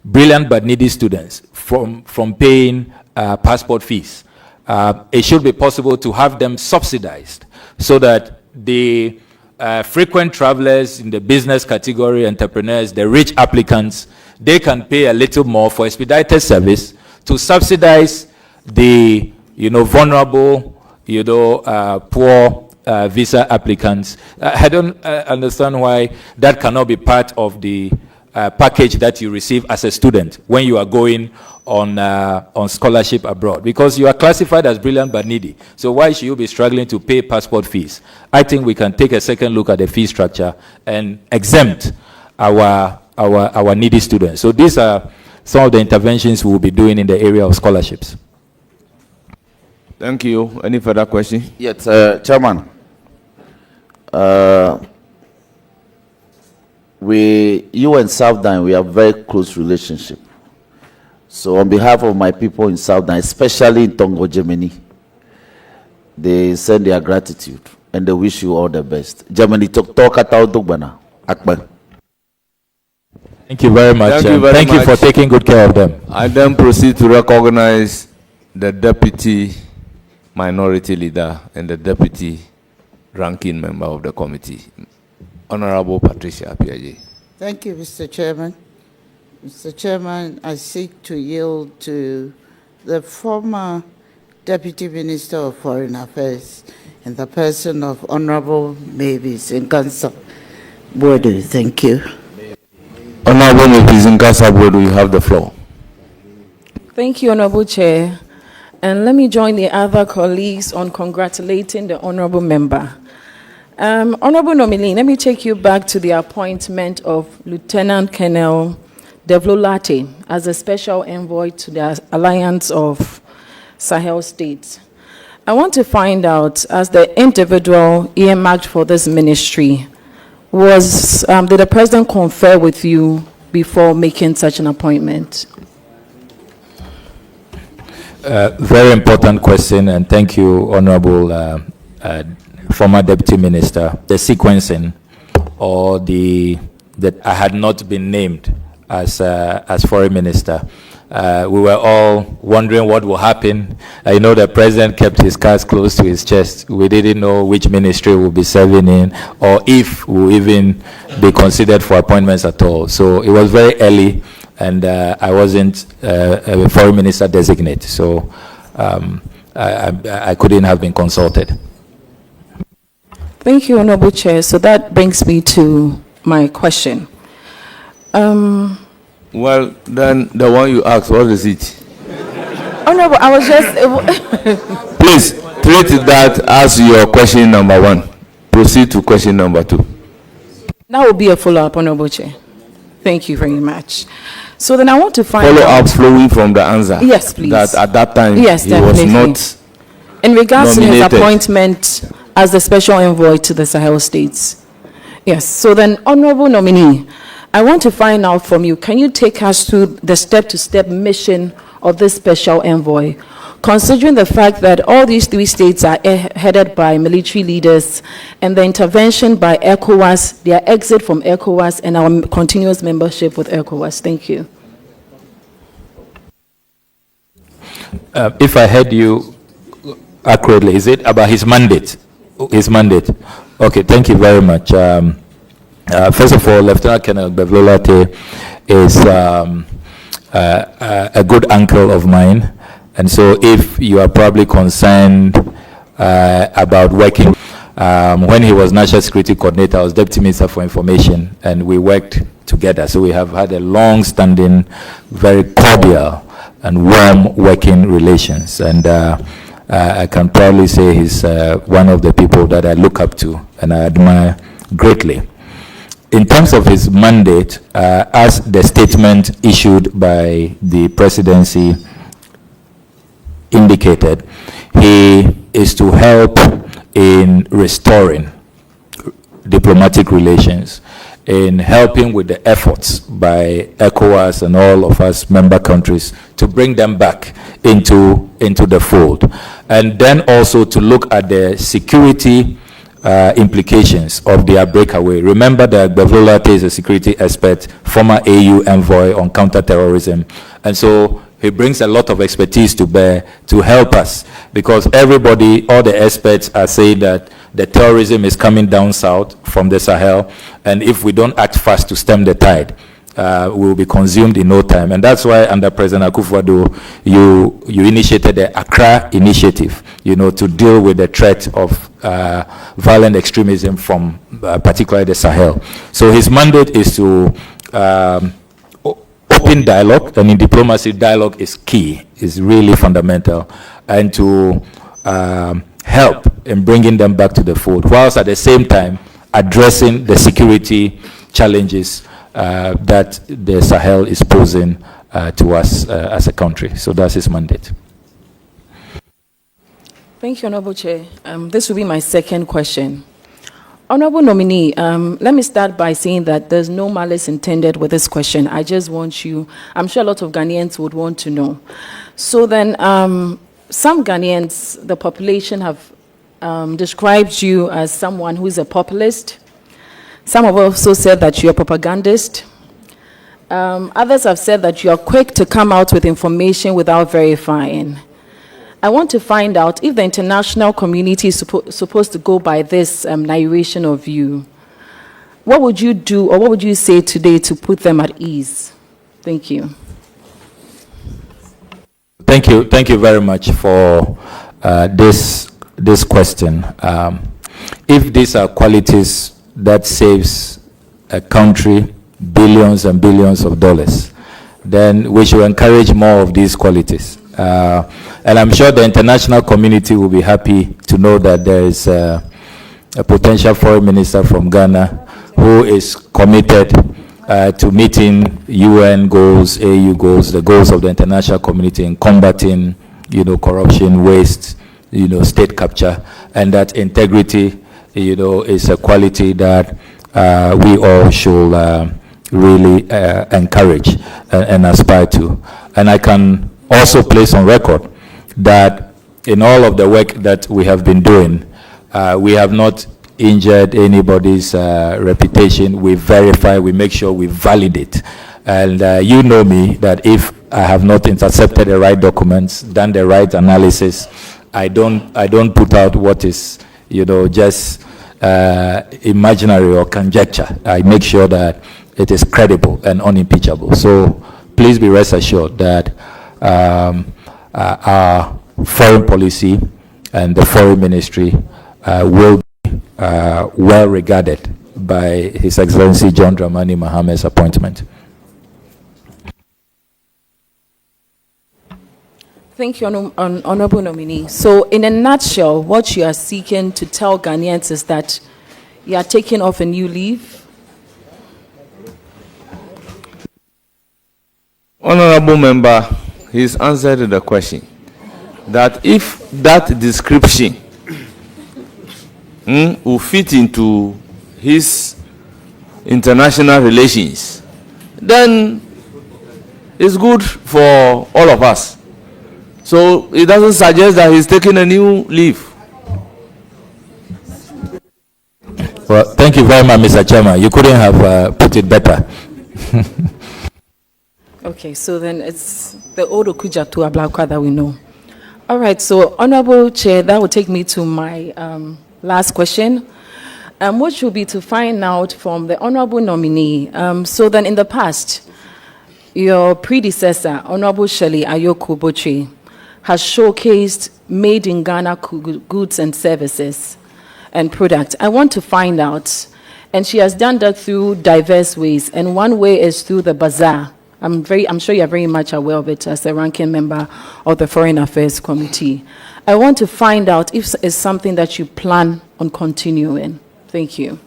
brilliant but needy students, from paying passport fees. It should be possible to have them subsidized so that the frequent travelers in the business category, entrepreneurs, the rich applicants, they can pay a little more for expedited service to subsidize the vulnerable, poor visa applicants. I don't understand why that cannot be part of the package that you receive as a student when you are going on scholarship abroad, because you are classified as brilliant but needy. So why should you be struggling to pay passport fees? I think we can take a second look at the fee structure and exempt our needy students. So these are some of the interventions we will be doing in the area of scholarships. Thank you. Any further question? Yes, Chairman. You and Southern, we have very close relationship. So on behalf of my people in Southern, especially in Tongo, Germany, they send their gratitude and they wish you all the best. Germany, talk Akbar. Thank you very much. Thank you for taking good care of them. I then proceed to recognize the Deputy Minority Leader and the Deputy Ranking Member of the Committee, Honorable Patricia Apiaje. Thank you, Mr. Chairman. Mr. Chairman, I seek to yield to the former Deputy Minister of Foreign Affairs in the person of Honorable Mavis in Council. Bodu, thank you. Honorable Mpizinka Sabwedu, you have the floor. Thank you, Honorable Chair. And let me join the other colleagues on congratulating the Honorable Member. Honorable Nominee, let me take you back to the appointment of Lieutenant Colonel Devlolate as a special envoy to the Alliance of Sahel States. I want to find out, as the individual earmarked for this ministry, did the President confer with you before making such an appointment? Very important question, and thank you, Honorable former Deputy Minister. The sequencing, or that I had not been named as Foreign Minister. We were all wondering what will happen. I know the President kept his cards close to his chest. We didn't know which ministry we'll be serving in, or if we'll even be considered for appointments at all. So it was very early, and I wasn't a Foreign Minister Designate, so I couldn't have been consulted. Thank you, Honorable Chair. So that brings me to my question. Well, then the one you asked, what is it? Honorable, I was just... Please, treat that as your question number one. Proceed to question number two. That will be a follow-up, Honorable Chair. Thank you very much. So then I want to find follow-up flowing from the answer. Yes, please. That at that time, yes, he was not in regards nominated. To his appointment as the special envoy to the Sahel states. Yes. So then, Honorable Nominee, I want to find out from you, can you take us through the step-to-step mission of this special envoy, considering the fact that all these three states are headed by military leaders, and the intervention by ECOWAS, their exit from ECOWAS, and our continuous membership with ECOWAS? Thank you. If I heard you accurately, is it about his mandate? His mandate. Okay, thank you very much. First of all, Lieutenant Colonel Devlolate is a good uncle of mine, and so if you are probably concerned about working, when he was National Security Coordinator, I was Deputy Minister for Information, and we worked together. So we have had a long-standing, very cordial and warm working relations, and I can proudly say he's one of the people that I look up to and I admire greatly. In terms of his mandate, as the statement issued by the presidency indicated, he is to help in restoring diplomatic relations, in helping with the efforts by ECOWAS and all of us member countries to bring them back into the fold, and then also to look at the security implications of their breakaway. Remember that Devlolate is a security expert, former AU envoy on counterterrorism, and so he brings a lot of expertise to bear to help us, because everybody, all the experts are saying that the terrorism is coming down south from the Sahel, and if we don't act fast to stem the tide, we will be consumed in no time. And that's why under President Akufo-Addo, you initiated the Accra Initiative, to deal with the threat of violent extremism from particularly the Sahel. So his mandate is to open dialogue, and in diplomacy, dialogue is key, is really fundamental, and to help in bringing them back to the fold, whilst at the same time addressing the security challenges that the Sahel is posing to us as a country. So that's his mandate. Thank you, Honorable Chair. This will be my second question. Honorable Nominee, let me start by saying that there's no malice intended with this question. I just want you, I'm sure a lot of Ghanaians would want to know. So then, some Ghanaians, the population, have described you as someone who is a populist. Some have also said that you're a propagandist. Others have said that you are quick to come out with information without verifying. I want to find out if the international community is supposed to go by this narration of you. What would you do, or what would you say today to put them at ease? Thank you. Thank you very much for this question. If these are qualities that saves a country billions and billions of dollars, then we should encourage more of these qualities. And I'm sure the international community will be happy to know that there is a potential foreign minister from Ghana who is committed to meeting UN goals, AU goals, the goals of the international community in combating, corruption, waste, state capture, and that integrity, is a quality that we all should really encourage and aspire to. And I can also place on record that in all of the work that we have been doing, we have not injured anybody's reputation. We verify, we make sure we validate. And you know me, that if I have not intercepted the right documents, done the right analysis, I don't put out what is, just imaginary or conjecture. I make sure that it is credible and unimpeachable. So please be rest assured that our foreign policy and the foreign ministry will be well regarded by His Excellency John Dramani Mahame's appointment. Thank you, Honorable Nominee. So in a nutshell, what you are seeking to tell Ghanaians is that you are taking off a new leaf? Honorable member, he's answered the question that if that description will fit into his international relations, then it's good for all of us. So it doesn't suggest that he's taking a new leave. Well, thank you very much, Mr. Chairman. You couldn't have put it better. Okay, so then it's the old Okudzeto Ablakwa that we know. All right, so Honorable Chair, that will take me to my last question, which will be to find out from the Honorable Nominee. So then in the past, your predecessor, Honorable Shirley Ayoko Botry, has showcased made in Ghana goods and services and products. I want to find out, and she has done that through diverse ways, and one way is through the bazaar. I'm sure you're very much aware of it as a ranking member of the Foreign Affairs Committee. I want to find out if it's something that you plan on continuing. Thank you.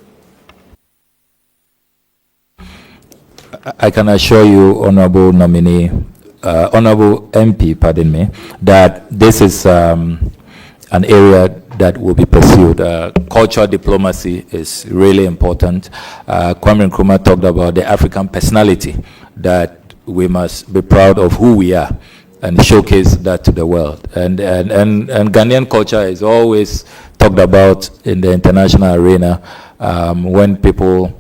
I can assure you, Honorable Nominee, Honorable MP, pardon me, that this is an area that will be pursued. Cultural diplomacy is really important. Kwame Nkrumah talked about the African personality, that we must be proud of who we are and showcase that to the world. And Ghanaian culture is always talked about in the international arena. When people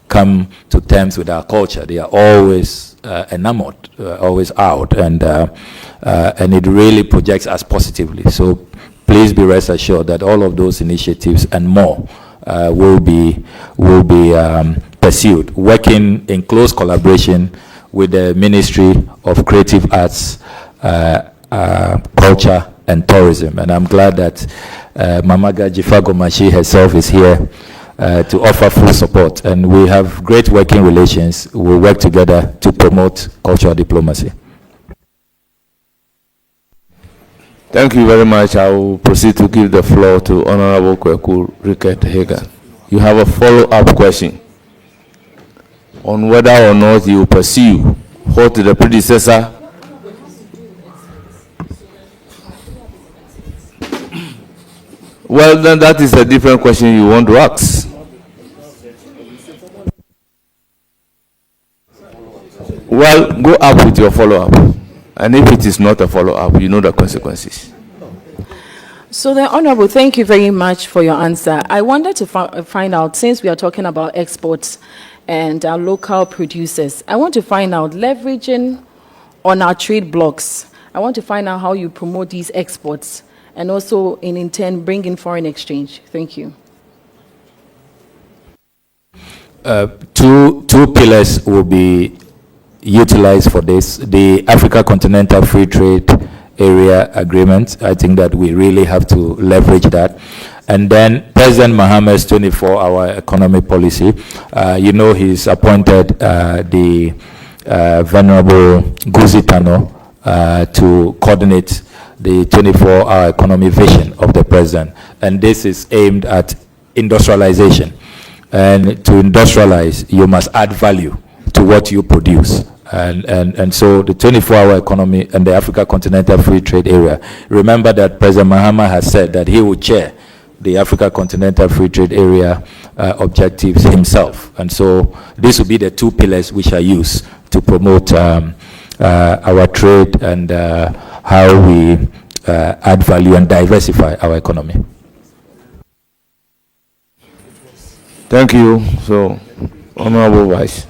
come to terms with our culture, they are always enamored, always out, and it really projects us positively. So please be rest assured that all of those initiatives and more will be pursued, working in close collaboration with the Ministry of Creative Arts, Culture and Tourism. And I'm glad that Mamaga Jifagomashi herself is here to offer full support. And we have great working relations. We'll work together to promote cultural diplomacy. Thank you very much. I will proceed to give the floor to Honorable Kweku Ricket Hagan. You have a follow-up question on whether or not you will pursue what the predecessor well, then that is a different question you want to ask. Well, go up with your follow-up. And if it is not a follow-up, you know the consequences. So then, Honorable, thank you very much for your answer. I wanted to find out, since we are talking about exports and our local producers, I want to find out, leveraging on our trade blocks, I want to find out how you promote these exports and also in turn bring in foreign exchange. Thank you. Two pillars will be utilized for this. The Africa Continental Free Trade Area Agreement, I think that we really have to leverage that. And then President Mahama's 24-hour economy policy, he's appointed the Venerable Guzi Tano to coordinate the 24-hour economy vision of the president. And this is aimed at industrialization. And to industrialize, you must add value to what you produce. And so the 24-hour economy and the Africa Continental Free Trade Area. Remember that President Mahama has said that he will chair the Africa Continental Free Trade Area objectives himself. And so these will be the two pillars we shall use to promote our trade and how we add value and diversify our economy. Thank you. So, Honorable Vice.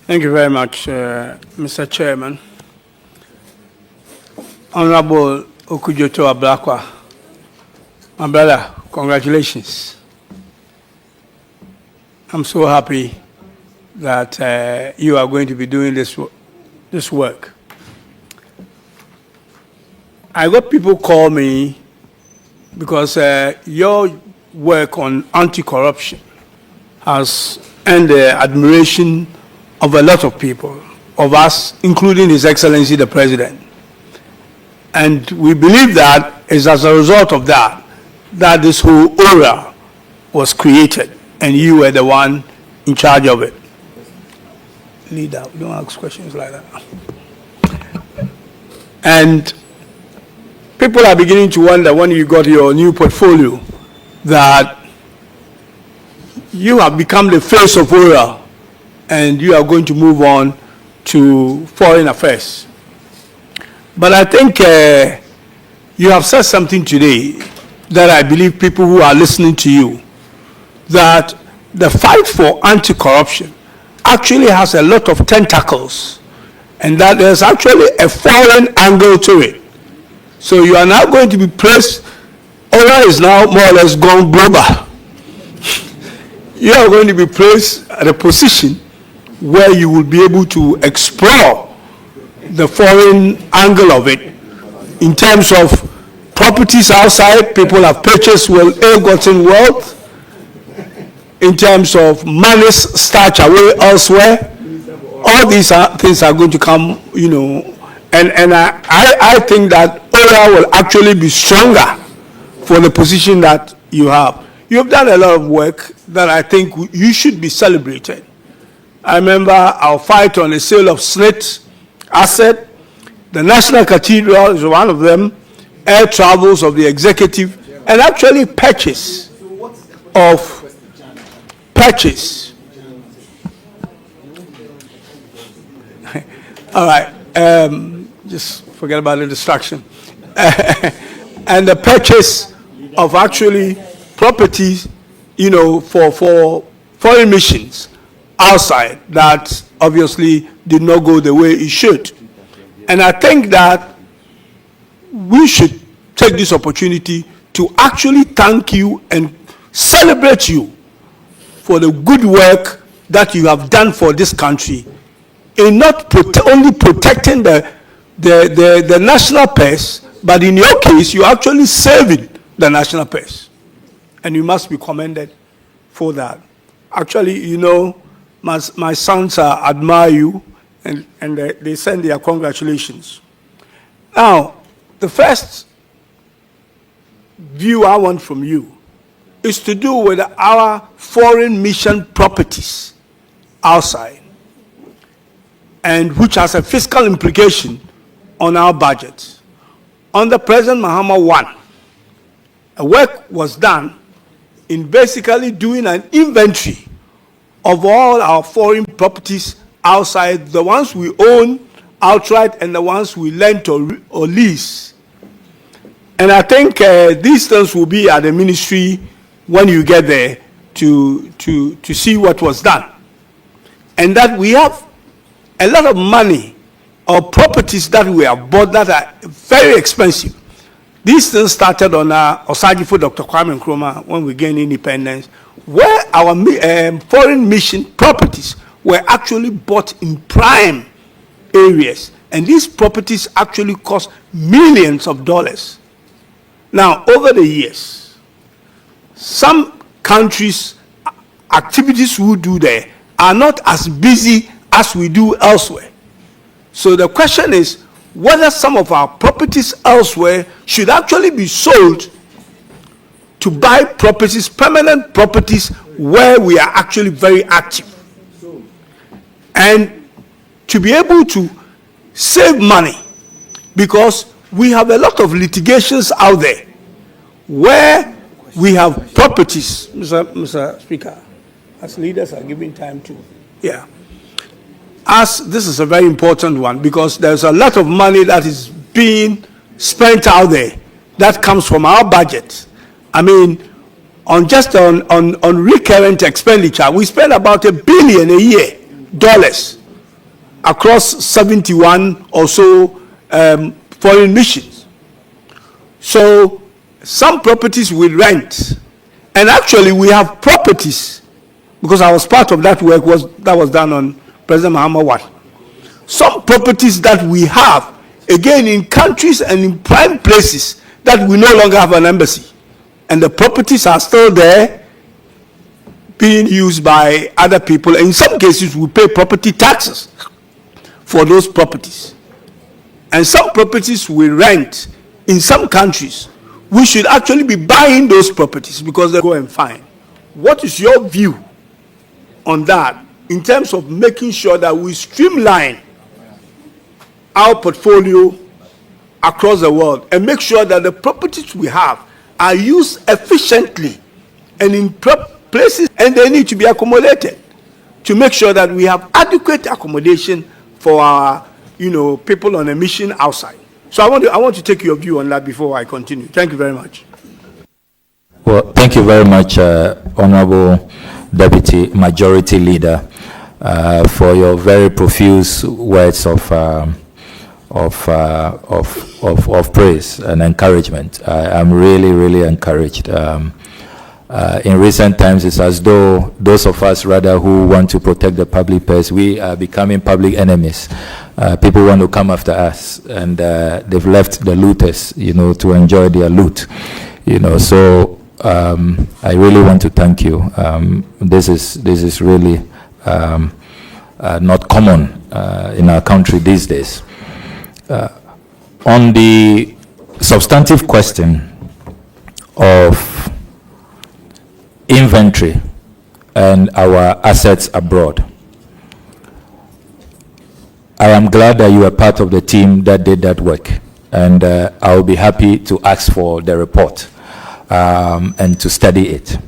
Thank you very much, Mr. Chairman. Honorable Okudzeto Ablakwa, my brother, congratulations. I'm so happy that you are going to be doing this work. I got people call me because your work on anti-corruption has earned the admiration of a lot of people, of us, including His Excellency the President. And we believe that it's as a result of that this whole aura was created, and you were the one in charge of it. Leader, we don't ask questions like that. And people are beginning to wonder, when you got your new portfolio, that you have become the face of aura, and you are going to move on to foreign affairs. But I think you have said something today that I believe people who are listening to you, that the fight for anti-corruption actually has a lot of tentacles, and that there's actually a foreign angle to it. So you are now going to be placed, aura is now more or less gone global. You are going to be placed at a position where you will be able to explore the foreign angle of it in terms of properties outside. People have purchased ill-gotten wealth, in terms of money stashed away elsewhere. All these things are going to come, and I think that ORA will actually be stronger for the position that you have. You have done a lot of work that I think you should be celebrated. I remember our fight on the sale of SNIT asset. The National Cathedral is one of them, air travels of the executive, and actually purchase. All right, just forget about the distraction. And the purchase of actually properties, for foreign missions outside that obviously did not go the way it should. And I think that we should take this opportunity to actually thank you and celebrate you for the good work that you have done for this country in not only protecting the national purse, but in your case, you're actually saving the national purse. And you must be commended for that. Actually, my sons admire you, and they send their congratulations. Now, the first view I want from you is to do with our foreign mission properties outside, and which has a fiscal implication on our budget. Under President Mahama 1, a work was done in basically doing an inventory of all our foreign properties outside, the ones we own outright and the ones we lend or lease. And I think these things will be at the ministry when you get there to see what was done. And that we have a lot of money or properties that we have bought that are very expensive. These things started on Osajifo Dr. Kwame Nkrumah when we gained independence, where our foreign mission properties were actually bought in prime areas, And these properties actually cost millions of dollars. Now, over the years, some countries' activities we do there are not as busy as we do elsewhere. So the question is whether some of our properties elsewhere should actually be sold to buy properties, permanent properties, where we are actually very active. And to be able to save money, because we have a lot of litigations out there where we have properties. Mr. Speaker, as leaders are giving time to, as this is a very important one, because there's a lot of money that is being spent out there that comes from our budget. I mean, on recurrent expenditure, we spend about $1 billion a year, across 71 or so foreign missions. So some properties we rent, and actually we have properties, because I was part of that work that was done on President Muhammad Wad. Some properties that we have, again, in countries and in prime places that we no longer have an embassy. And the properties are still there, being used by other people. And in some cases, we pay property taxes for those properties. And some properties we rent in some countries. We should actually be buying those properties because they go and find. What is your view on that in terms of making sure that we streamline our portfolio across the world and make sure that the properties we have are used efficiently and in places, and they need to be accommodated to make sure that we have adequate accommodation for our people on a mission outside. So I want to take your view on that before I continue. Thank you very much. Well, thank you very much, Honorable Deputy Majority Leader, for your very profuse words of praise and encouragement. I'm really, really encouraged. In recent times, it's as though those of us rather who want to protect the public purse, we are becoming public enemies. People want to come after us, and they've left the looters, to enjoy their loot. So I really want to thank you. This is really not common in our country these days. On the substantive question of inventory and our assets abroad, I am glad that you are part of the team that did that work, and I will be happy to ask for the report and to study it.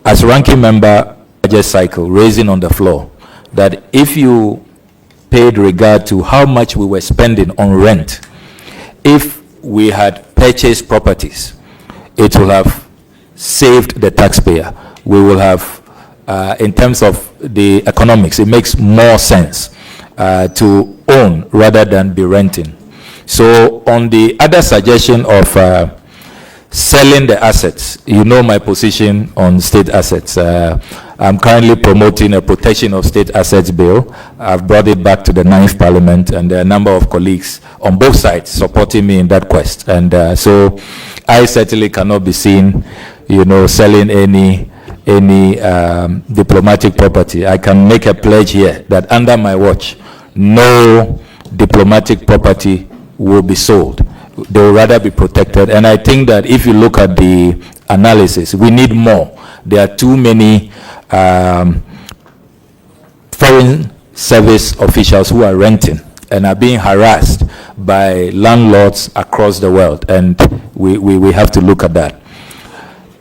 As ranking member, budget cycle, raising on the floor that if you paid regard to how much we were spending on rent, if we had purchased properties, it will have saved the taxpayer. We will have, in terms of the economics, it makes more sense to own rather than be renting. So on the other suggestion of selling the assets, my position on state assets. I'm currently promoting a protection of state assets bill. I've brought it back to the 9th Parliament, and there are a number of colleagues on both sides supporting me in that quest. And so I certainly cannot be seen, selling any diplomatic property. I can make a pledge here that under my watch, no diplomatic property will be sold. They will rather be protected. And I think that if you look at the analysis, we need more. There are too many foreign service officials who are renting and are being harassed by landlords across the world. And we have to look at that.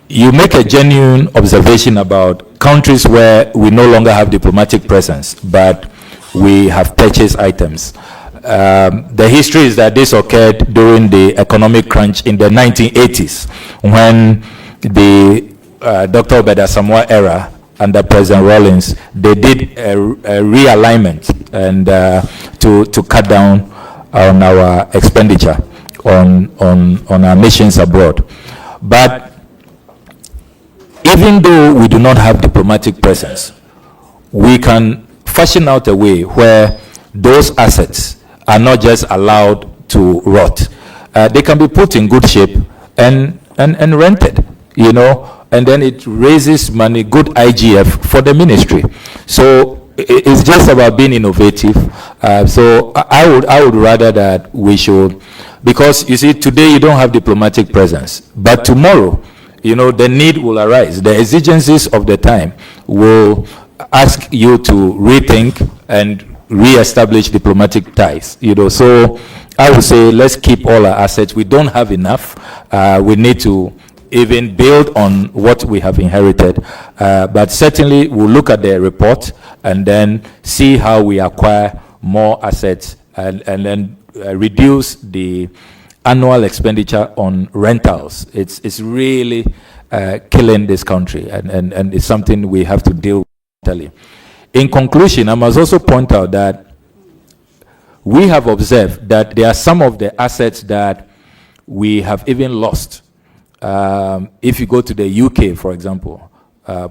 You make a genuine observation about countries where we no longer have diplomatic presence, but we have purchased items. The history is that this occurred during the economic crunch in the 1980s when the Dr. Obeda Samoa era under President Rawlings, they did a realignment and to cut down on our expenditure on our missions abroad. But even though we do not have diplomatic presence, we can fashion out a way where those assets are not just allowed to rot. They can be put in good shape and rented, you know, and then it raises money, good IGF for the ministry. So it's just about being innovative. So I would rather that we should, because you see, today you don't have diplomatic presence, but tomorrow, you know, the need will arise. The exigencies of the time will ask you to rethink and re-establish diplomatic ties, you know. So I would say let's keep all our assets. We don't have enough. We need to even build on what we have inherited. But certainly we'll look at the report and then see how we acquire more assets and then reduce the annual expenditure on rentals. It's really killing this country, and it's something we have to deal with. In conclusion, I must also point out that we have observed that there are some of the assets that we have even lost. If you go to the UK, for example,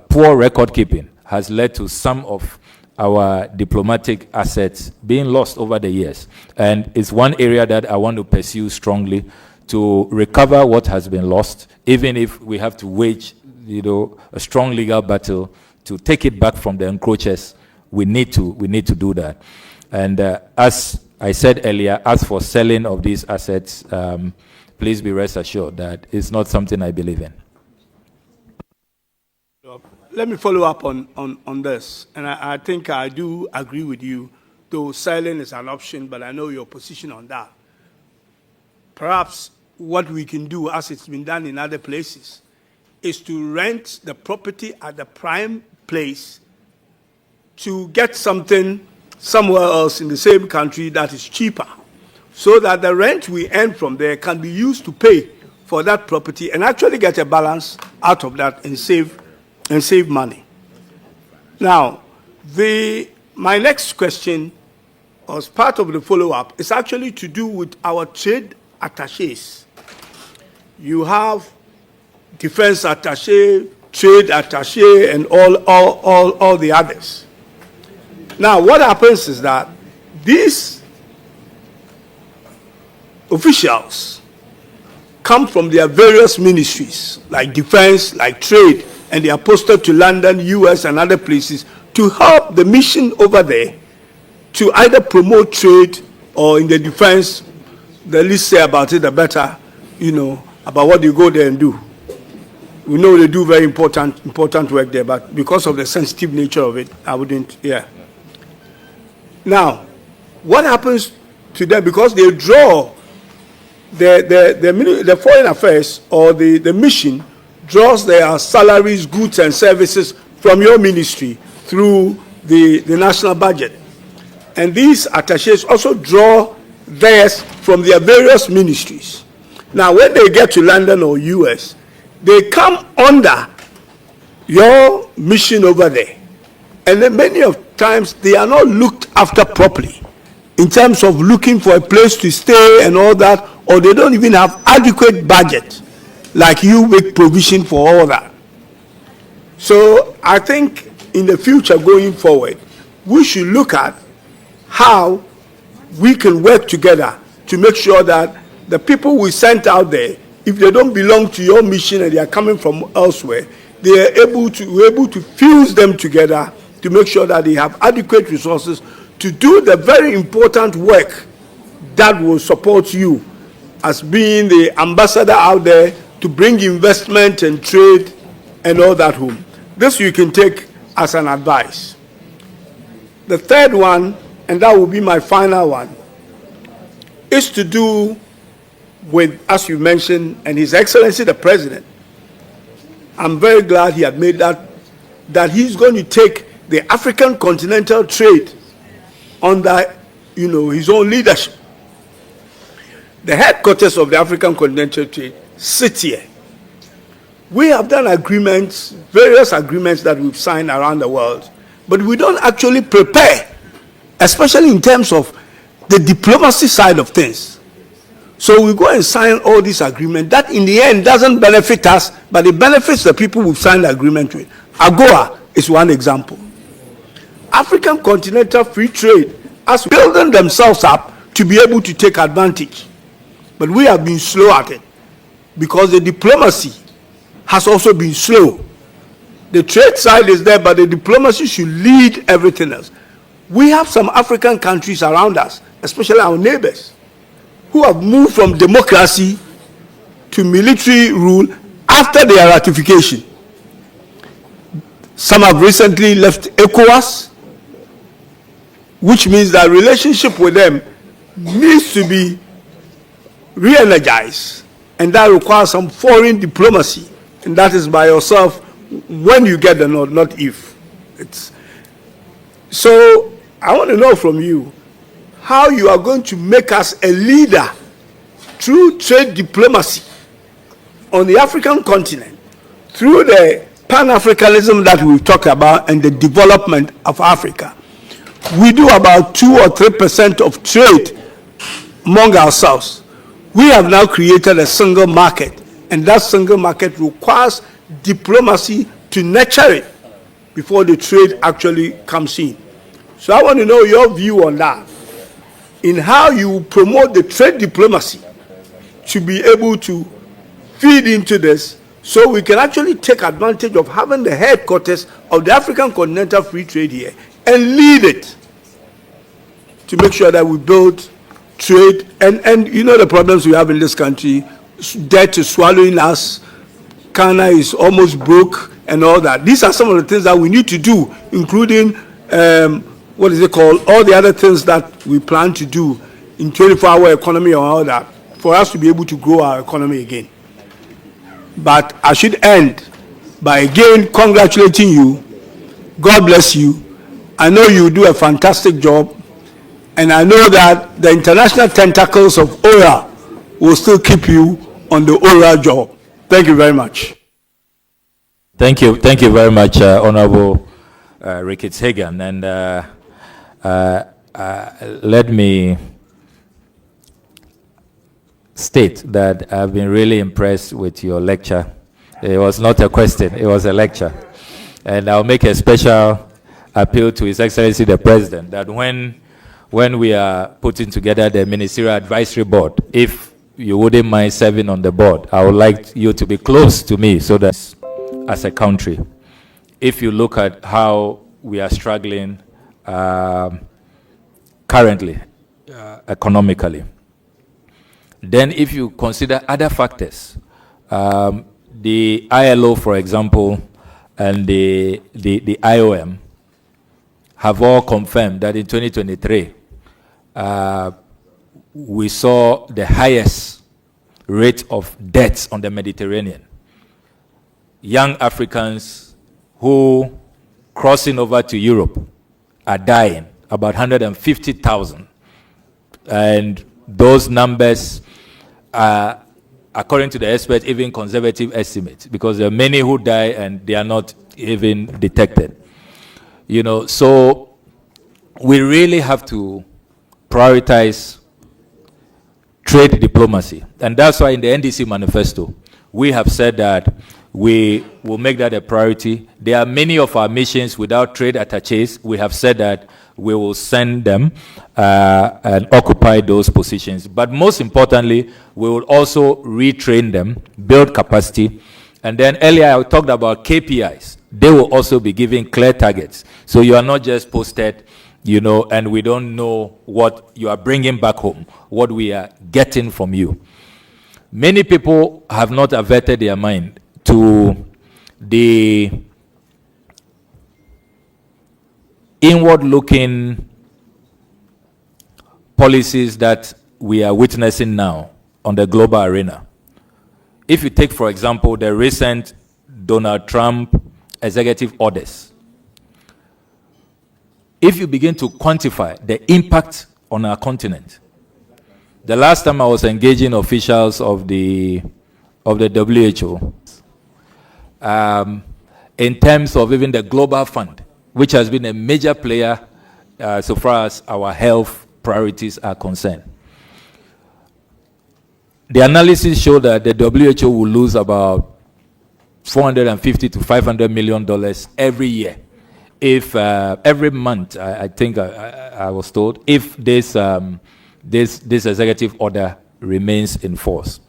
poor record keeping has led to some of our diplomatic assets being lost over the years. And it's one area that I want to pursue strongly to recover what has been lost, even if we have to wage, you know, a strong legal battle to take it back from the encroachers. We need to do that. And as I said earlier, as for selling of these assets, please be rest assured that it's not something I believe in. Let me follow up on this. And I think I do agree with you, though selling is an option, but I know your position on that. Perhaps what we can do, as it's been done in other places, is to rent the property at the prime place to get something somewhere else in the same country that is cheaper, so that the rent we earn from there can be used to pay for that property and actually get a balance out of that and save money. Now, my next question, as part of the follow-up, is actually to do with our trade attachés. You have defense attaché, trade attaché, and all the others. Now, what happens is that these officials come from their various ministries, like defense, like trade, and they are posted to London, US, and other places to help the mission over there to either promote trade or in the defense, the least say about it, the better, you know, about what you go there and do. We know they do very important work there, but because of the sensitive nature of it, I wouldn't, yeah. Now, what happens to them? Because they draw the foreign affairs or the mission draws their salaries, goods, and services from your ministry through the national budget. And these attachés also draw theirs from their various ministries. Now, when they get to London or US, they come under your mission over there. And then many of times they are not looked after properly in terms of looking for a place to stay and all that, or they don't even have adequate budget like you make provision for all that. So I think in the future going forward, we should look at how we can work together to make sure that the people we sent out there, if they don't belong to your mission and they are coming from elsewhere, they are able to fuse them together to make sure that they have adequate resources to do the very important work that will support you as being the ambassador out there to bring investment and trade and all that home. This you can take as an advice. The third one, and that will be my final one, is to do with, as you mentioned, and His Excellency the President. I'm very glad he had made that he's going to take the African continental trade under, you know, his own leadership. The headquarters of the African continental trade sit here. We have done agreements, various agreements that we've signed around the world, but we don't actually prepare, especially in terms of the diplomacy side of things. So we go and sign all these agreements that in the end doesn't benefit us, but it benefits the people we've signed the agreement with. AGOA is one example. African Continental Free Trade as building themselves up to be able to take advantage. But we have been slow at it because the diplomacy has also been slow. The trade side is there, but the diplomacy should lead everything else. We have some African countries around us, especially our neighbors, who have moved from democracy to military rule after their ratification. Some have recently left ECOWAS, which means that relationship with them needs to be re-energized, and that requires some foreign diplomacy, and that is by yourself when you get the nod, not if. So I want to know from you how you are going to make us a leader through trade diplomacy on the African continent, through the Pan-Africanism that we've talked about and the development of Africa. We do about 2 or 3% of trade among ourselves. We have now created a single market, and that single market requires diplomacy to nurture it before the trade actually comes in. So I want to know your view on that, in how you promote the trade diplomacy to be able to feed into this, so we can actually take advantage of having the headquarters of the African Continental Free Trade here and lead it to make sure that we build trade. And you know the problems we have in this country, debt is swallowing us, Ghana is almost broke and all that. These are some of the things that we need to do, including, what is it called, all the other things that we plan to do in 24-hour economy or all that, for us to be able to grow our economy again. But I should end by again congratulating you. God bless you. I know you do a fantastic job, and I know that the international tentacles of ORA will still keep you on the ORA job. Thank you very much. Thank you very much, Honorable Ricketts Hagan. And let me state that I've been really impressed with your lecture. It was not a question, it was a lecture. And I'll make a special appeal to His Excellency the President that when we are putting together the Ministerial Advisory Board, if you wouldn't mind serving on the board, I would like you to be close to me so that as a country, if you look at how we are struggling currently, economically, then if you consider other factors, the ILO, for example, and the IOM have all confirmed that in 2023, we saw the highest rate of deaths on the Mediterranean. Young Africans who crossing over to Europe are dying, about 150,000. And those numbers are, according to the experts, even conservative estimates, because there are many who die and they are not even detected. You know, so we really have to prioritize trade diplomacy. And that's why in the NDC manifesto, we have said that we will make that a priority. There are many of our missions without trade attaches. We have said that we will send them and occupy those positions. But most importantly, we will also retrain them, build capacity. And then earlier I talked about KPIs. They will also be given clear targets. So you are not just posted, you know, and we don't know what you are bringing back home, what we are getting from you. Many people have not averted their mind to the inward-looking policies that we are witnessing now on the global arena. If you take, for example, the recent Donald Trump executive orders, if you begin to quantify the impact on our continent, the last time I was engaging officials of the WHO, in terms of even the Global Fund, which has been a major player so far as our health priorities are concerned. The analysis showed that the WHO will lose about $450 to $500 million every year if every month, I think I was told, if this executive order remains in force.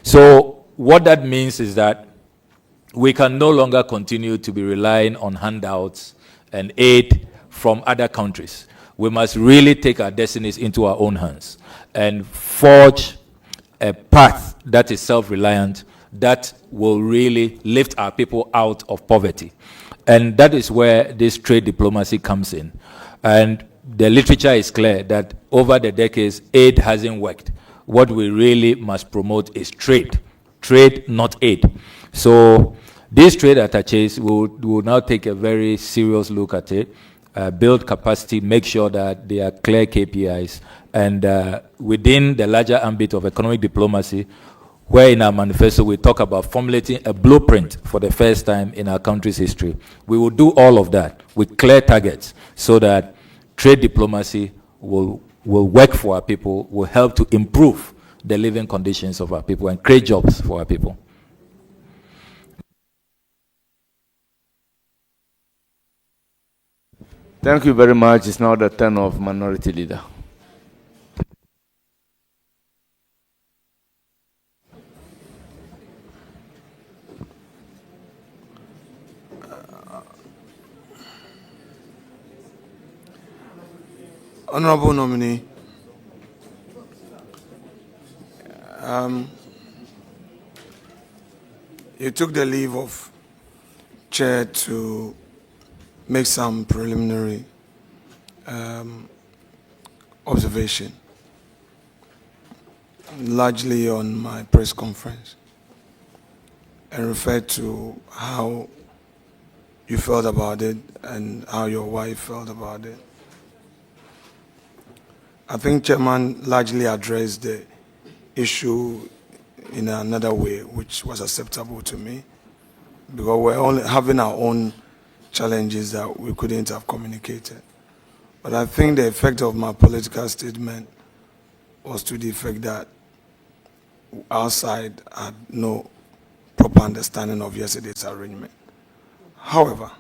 So what that means is that we can no longer continue to be relying on handouts and aid from other countries. We must really take our destinies into our own hands and forge a path that is self-reliant, that will really lift our people out of poverty. And that is where this trade diplomacy comes in. And the literature is clear that over the decades, aid hasn't worked. What we really must promote is trade. Trade, not aid. So these trade attaches will now take a very serious look at it, build capacity, make sure that there are clear KPIs, and within the larger ambit of economic diplomacy, where in our manifesto we talk about formulating a blueprint for the first time in our country's history. We will do all of that with clear targets so that trade diplomacy will work for our people, will help to improve the living conditions of our people and create jobs for our people. Thank you very much. It's now the turn of Minority Leader. Honorable nominee, you took the leave of chair to make some preliminary observation, largely on my press conference, and referred to how you felt about it and how your wife felt about it. I think Chairman largely addressed the issue in another way, which was acceptable to me, because we're only having our own challenges that we couldn't have communicated. But I think the effect of my political statement was to the effect that our side had no proper understanding of yesterday's arrangement. However,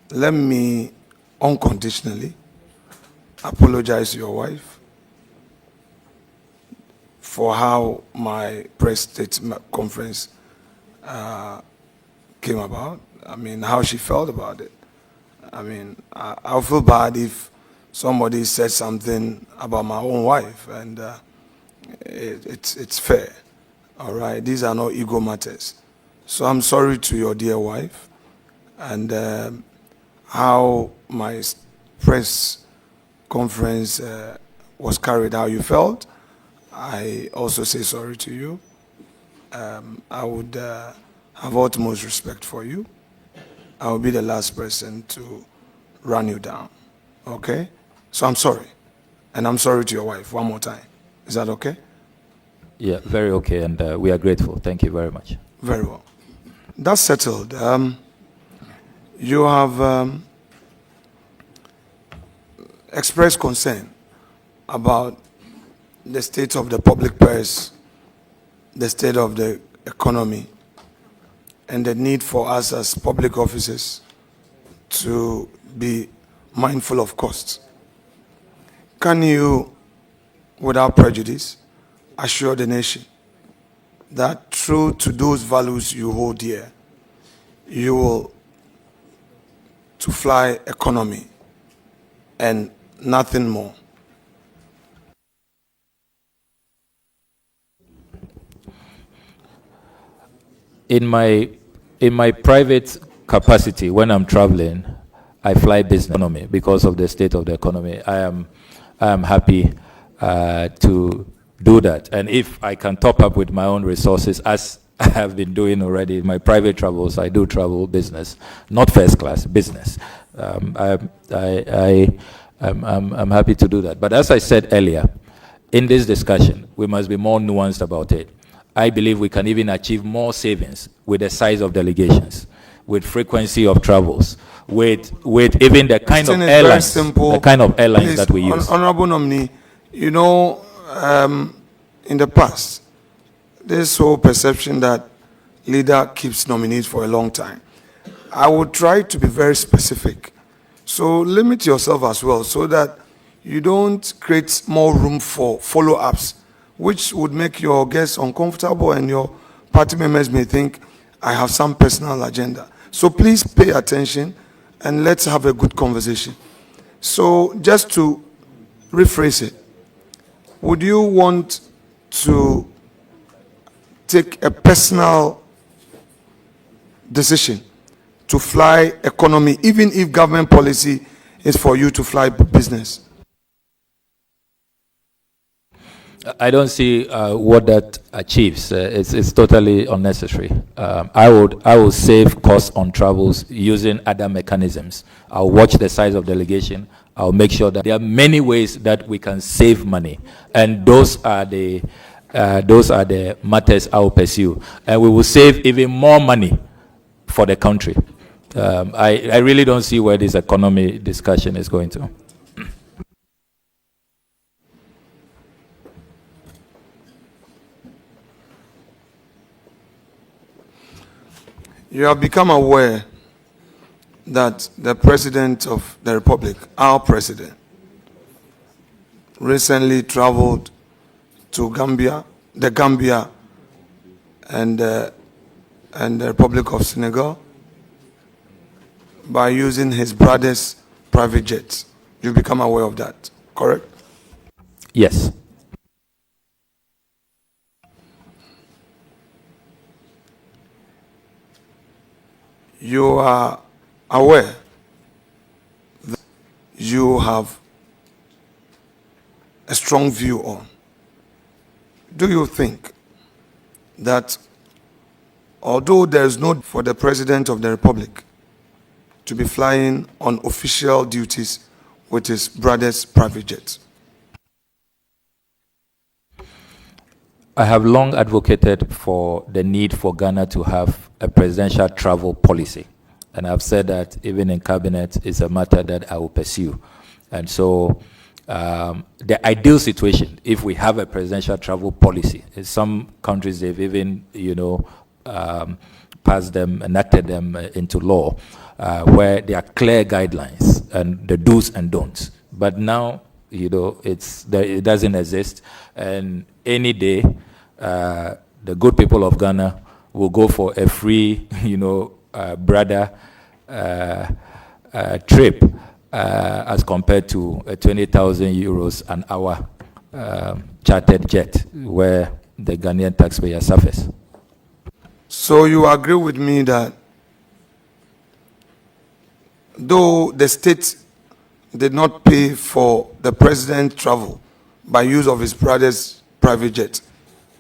let me unconditionally apologize to your wife for how my press statement conference came about. I mean, how she felt about it. I mean, I'll feel bad if somebody said something about my own wife, and it's fair. All right, these are not ego matters. So I'm sorry to your dear wife, and how my press conference was carried out, you felt. I also say sorry to you. I would have utmost respect for you. I will be the last person to run you down. Okay? So I'm sorry. And I'm sorry to your wife one more time. Is that okay? Yeah, very okay, and we are grateful. Thank you very much. Very well. That's settled. You have expressed concern about the state of the public purse, the state of the economy, and the need for us as public officers to be mindful of costs. Can you, without prejudice, assure the nation that true to those values you hold dear, you will to fly economy and nothing more? In my private capacity, when I'm traveling, I fly business economy because of the state of the economy. I am happy to do that. And if I can top up with my own resources, as I have been doing already in my private travels, I do travel business, not first class, business. I'm happy to do that. But as I said earlier, in this discussion, we must be more nuanced about it. I believe we can even achieve more savings with the size of delegations, with frequency of travels, with even the kind of airlines, Please, that we use. Honorable nominee, you know, in the past, this whole perception that leader keeps nominees for a long time. I would try to be very specific So limit yourself as well so that you don't create more room for follow-ups, which would make your guests uncomfortable and your party members may think, I have some personal agenda. So please pay attention and let's have a good conversation. So just to rephrase it, would you want to take a personal decision to fly economy, even if government policy is for you to fly business? I don't see what that achieves. It's totally unnecessary. I would save costs on travels using other mechanisms. I'll watch the size of delegation. I'll make sure that there are many ways that we can save money, and those are the matters I will pursue, and we will save even more money for the country. I really don't see where this economy discussion is going to. You have become aware that the President of the Republic, our President, recently traveled to Gambia and the Republic of Senegal by using his brother's private jets. You become aware of that, correct? Yes. You are aware that you have a strong view on. Do you think that although there is no for the President of the Republic to be flying on official duties with his brother's private jets? I have long advocated for the need for Ghana to have a presidential travel policy. And I've said that even in cabinet, it's a matter that I will pursue. And so the ideal situation, if we have a presidential travel policy, in some countries they've even, passed them, enacted them into law, where there are clear guidelines and the do's and don'ts. But now, it doesn't exist, and any day, the good people of Ghana will go for a free, brother trip as compared to a 20,000 euros an hour chartered jet where the Ghanaian taxpayer suffers. So you agree with me that though the state did not pay for the president's travel by use of his brother's private jet,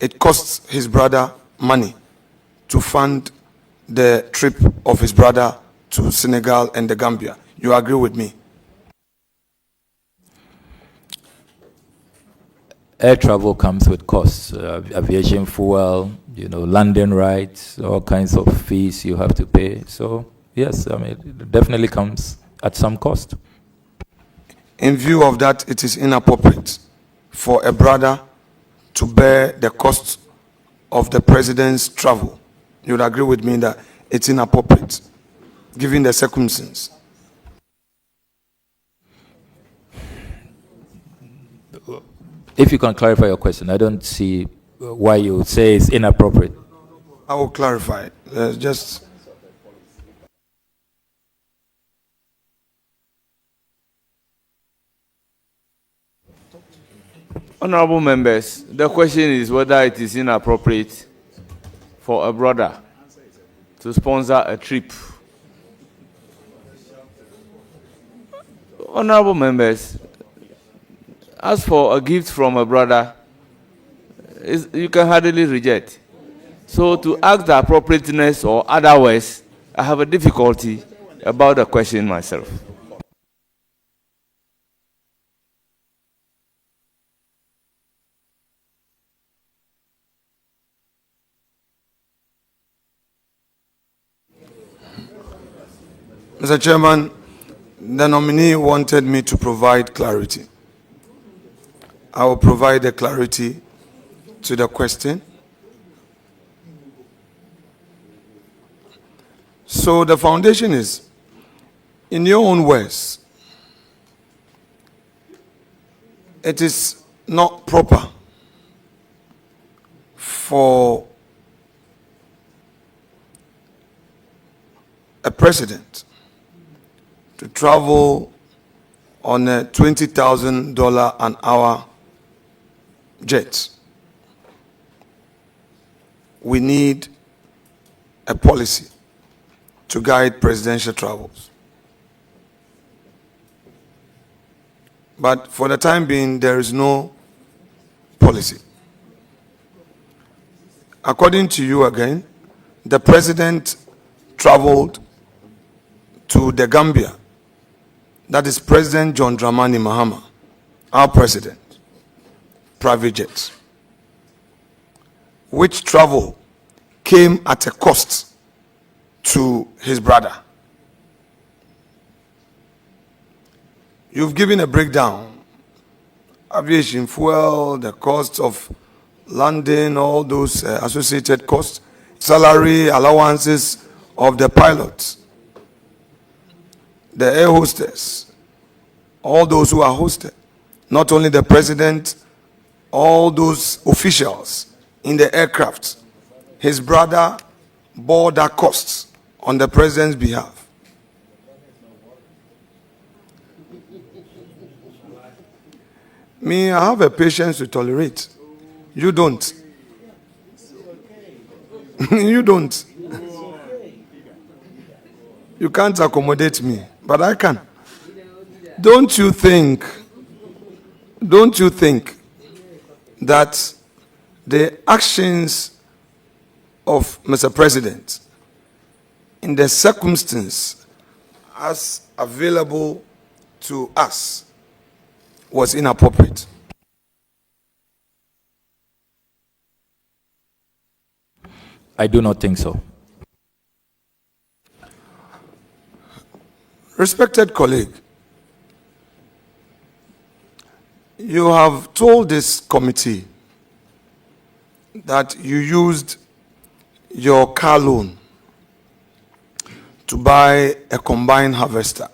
it costs his brother money to fund the trip of his brother to Senegal and the Gambia. You agree with me? Air travel comes with costs, aviation fuel, landing rights, all kinds of fees you have to pay. So yes, it definitely comes at some cost. In view of that, it is inappropriate for a brother to bear the cost of the president's travel. You would agree with me that it's inappropriate, given the circumstances. If you can clarify your question, I don't see why you would say it's inappropriate. I will clarify it. Just Honorable members, the question is whether it is inappropriate for a brother to sponsor a trip. Honorable members, as for a gift from a brother, you can hardly reject. So to ask the appropriateness or otherwise, I have a difficulty about the question myself. Mr. Chairman, the nominee wanted me to provide clarity. I will provide the clarity to the question. So the foundation is, in your own words, it is not proper for a president to travel on a $20,000 an hour jet. We need a policy to guide presidential travels. But for the time being, there is no policy. According to you again, the president traveled to the Gambia. That is President John Dramani Mahama, our president, private jet, which travel came at a cost to his brother. You've given a breakdown: aviation fuel, the cost of landing, all those associated costs, salary, allowances of the pilots, the air hostess, all those who are hosted, not only the president, all those officials in the aircraft. His brother bore that cost on the president's behalf. Me, I have a patience to tolerate. You don't. You don't. You can't accommodate me, but I can. Don't you think that the actions of Mr. President in the circumstance as available to us was inappropriate? I do not think so. Respected colleague, you have told this committee that you used your car loan to buy a combined harvester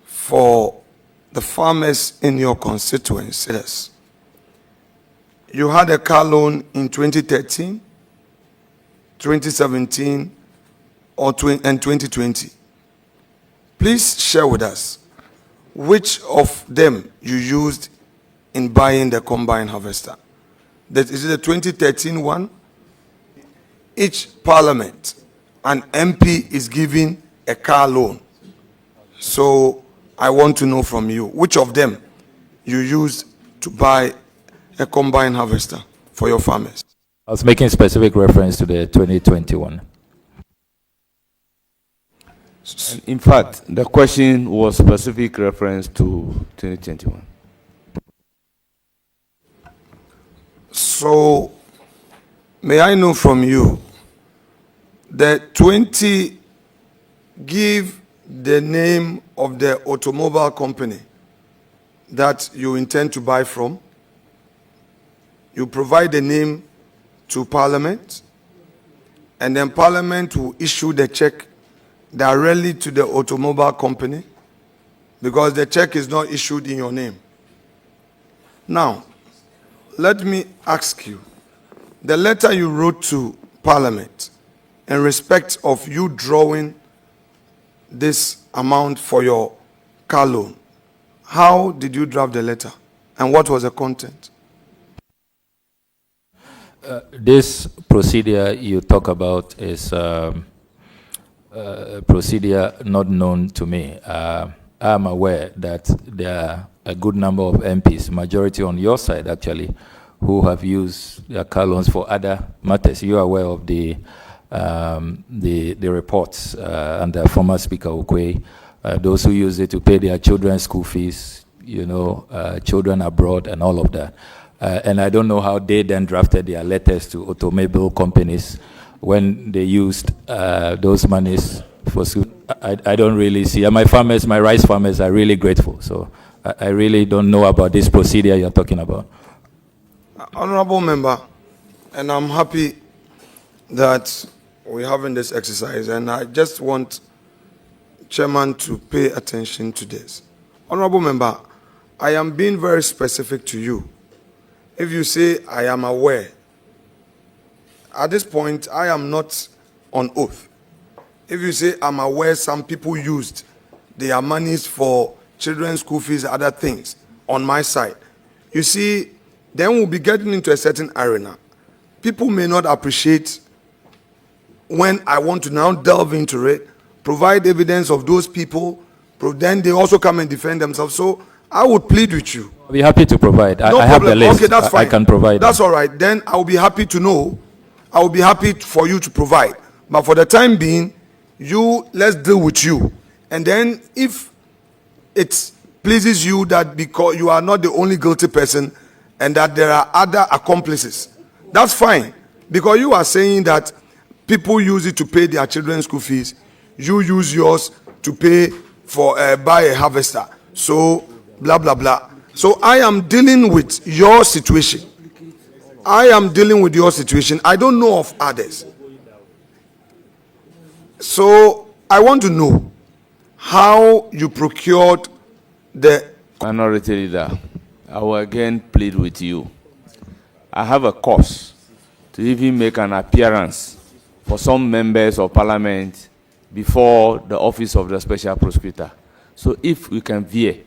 for the farmers in your constituencies. You had a car loan in 2013, 2017, and 2020. Please share with us which of them you used in buying the combined harvester. Is it the 2013 one? Each parliament, an MP is giving a car loan. So I want to know from you which of them you used to buy a combined harvester for your farmers. I was making specific reference to the 2021. In fact, the question was specific reference to 2021. So, may I know from you, the 20, give the name of the automobile company that you intend to buy from. You provide the name to Parliament, and then Parliament will issue the check directly to the automobile company, because the check is not issued in your name. Now, let me ask you, the letter you wrote to Parliament in respect of you drawing this amount for your car loan, how did you draft the letter, and what was the content? This procedure you talk about is procedure not known to me. I'm aware that there are a good number of MPs, majority on your side actually, who have used their car loans for other matters. You are aware of the reports under former Speaker Okwe, those who use it to pay their children's school fees, children abroad and all of that. And I don't know how they then drafted their letters to automobile companies when they used those monies for school. I don't really see. And my farmers, my rice farmers are really grateful. So I really don't know about this procedure you're talking about. Honorable member, and I'm happy that we're having this exercise, and I just want Chairman to pay attention to this. Honorable member, I am being very specific to you. If you say, I am aware, at this point, I am not on oath. If you say, I'm aware some people used their monies for children's school fees, other things, on my side, you see, then we'll be getting into a certain arena. People may not appreciate when I want to now delve into it, provide evidence of those people, then they also come and defend themselves. So I would plead with you. I'll be happy to provide. No I have the problem. list. Okay, that's fine. I can provide. That's all right. Then I'll be happy to know. I'll be happy for you to provide. But for the time being, let's deal with you. And then if it pleases you that because you are not the only guilty person and that there are other accomplices, that's fine. Because you are saying that people use it to pay their children's school fees. You use yours to pay for buy a harvester. So blah blah blah. So I am dealing with your situation. I am dealing with your situation. I don't know of others. So I want to know how you procured the Minority Leader. I will again plead with you. I have a cause to even make an appearance for some members of parliament before the office of the special prosecutor. So if we can veer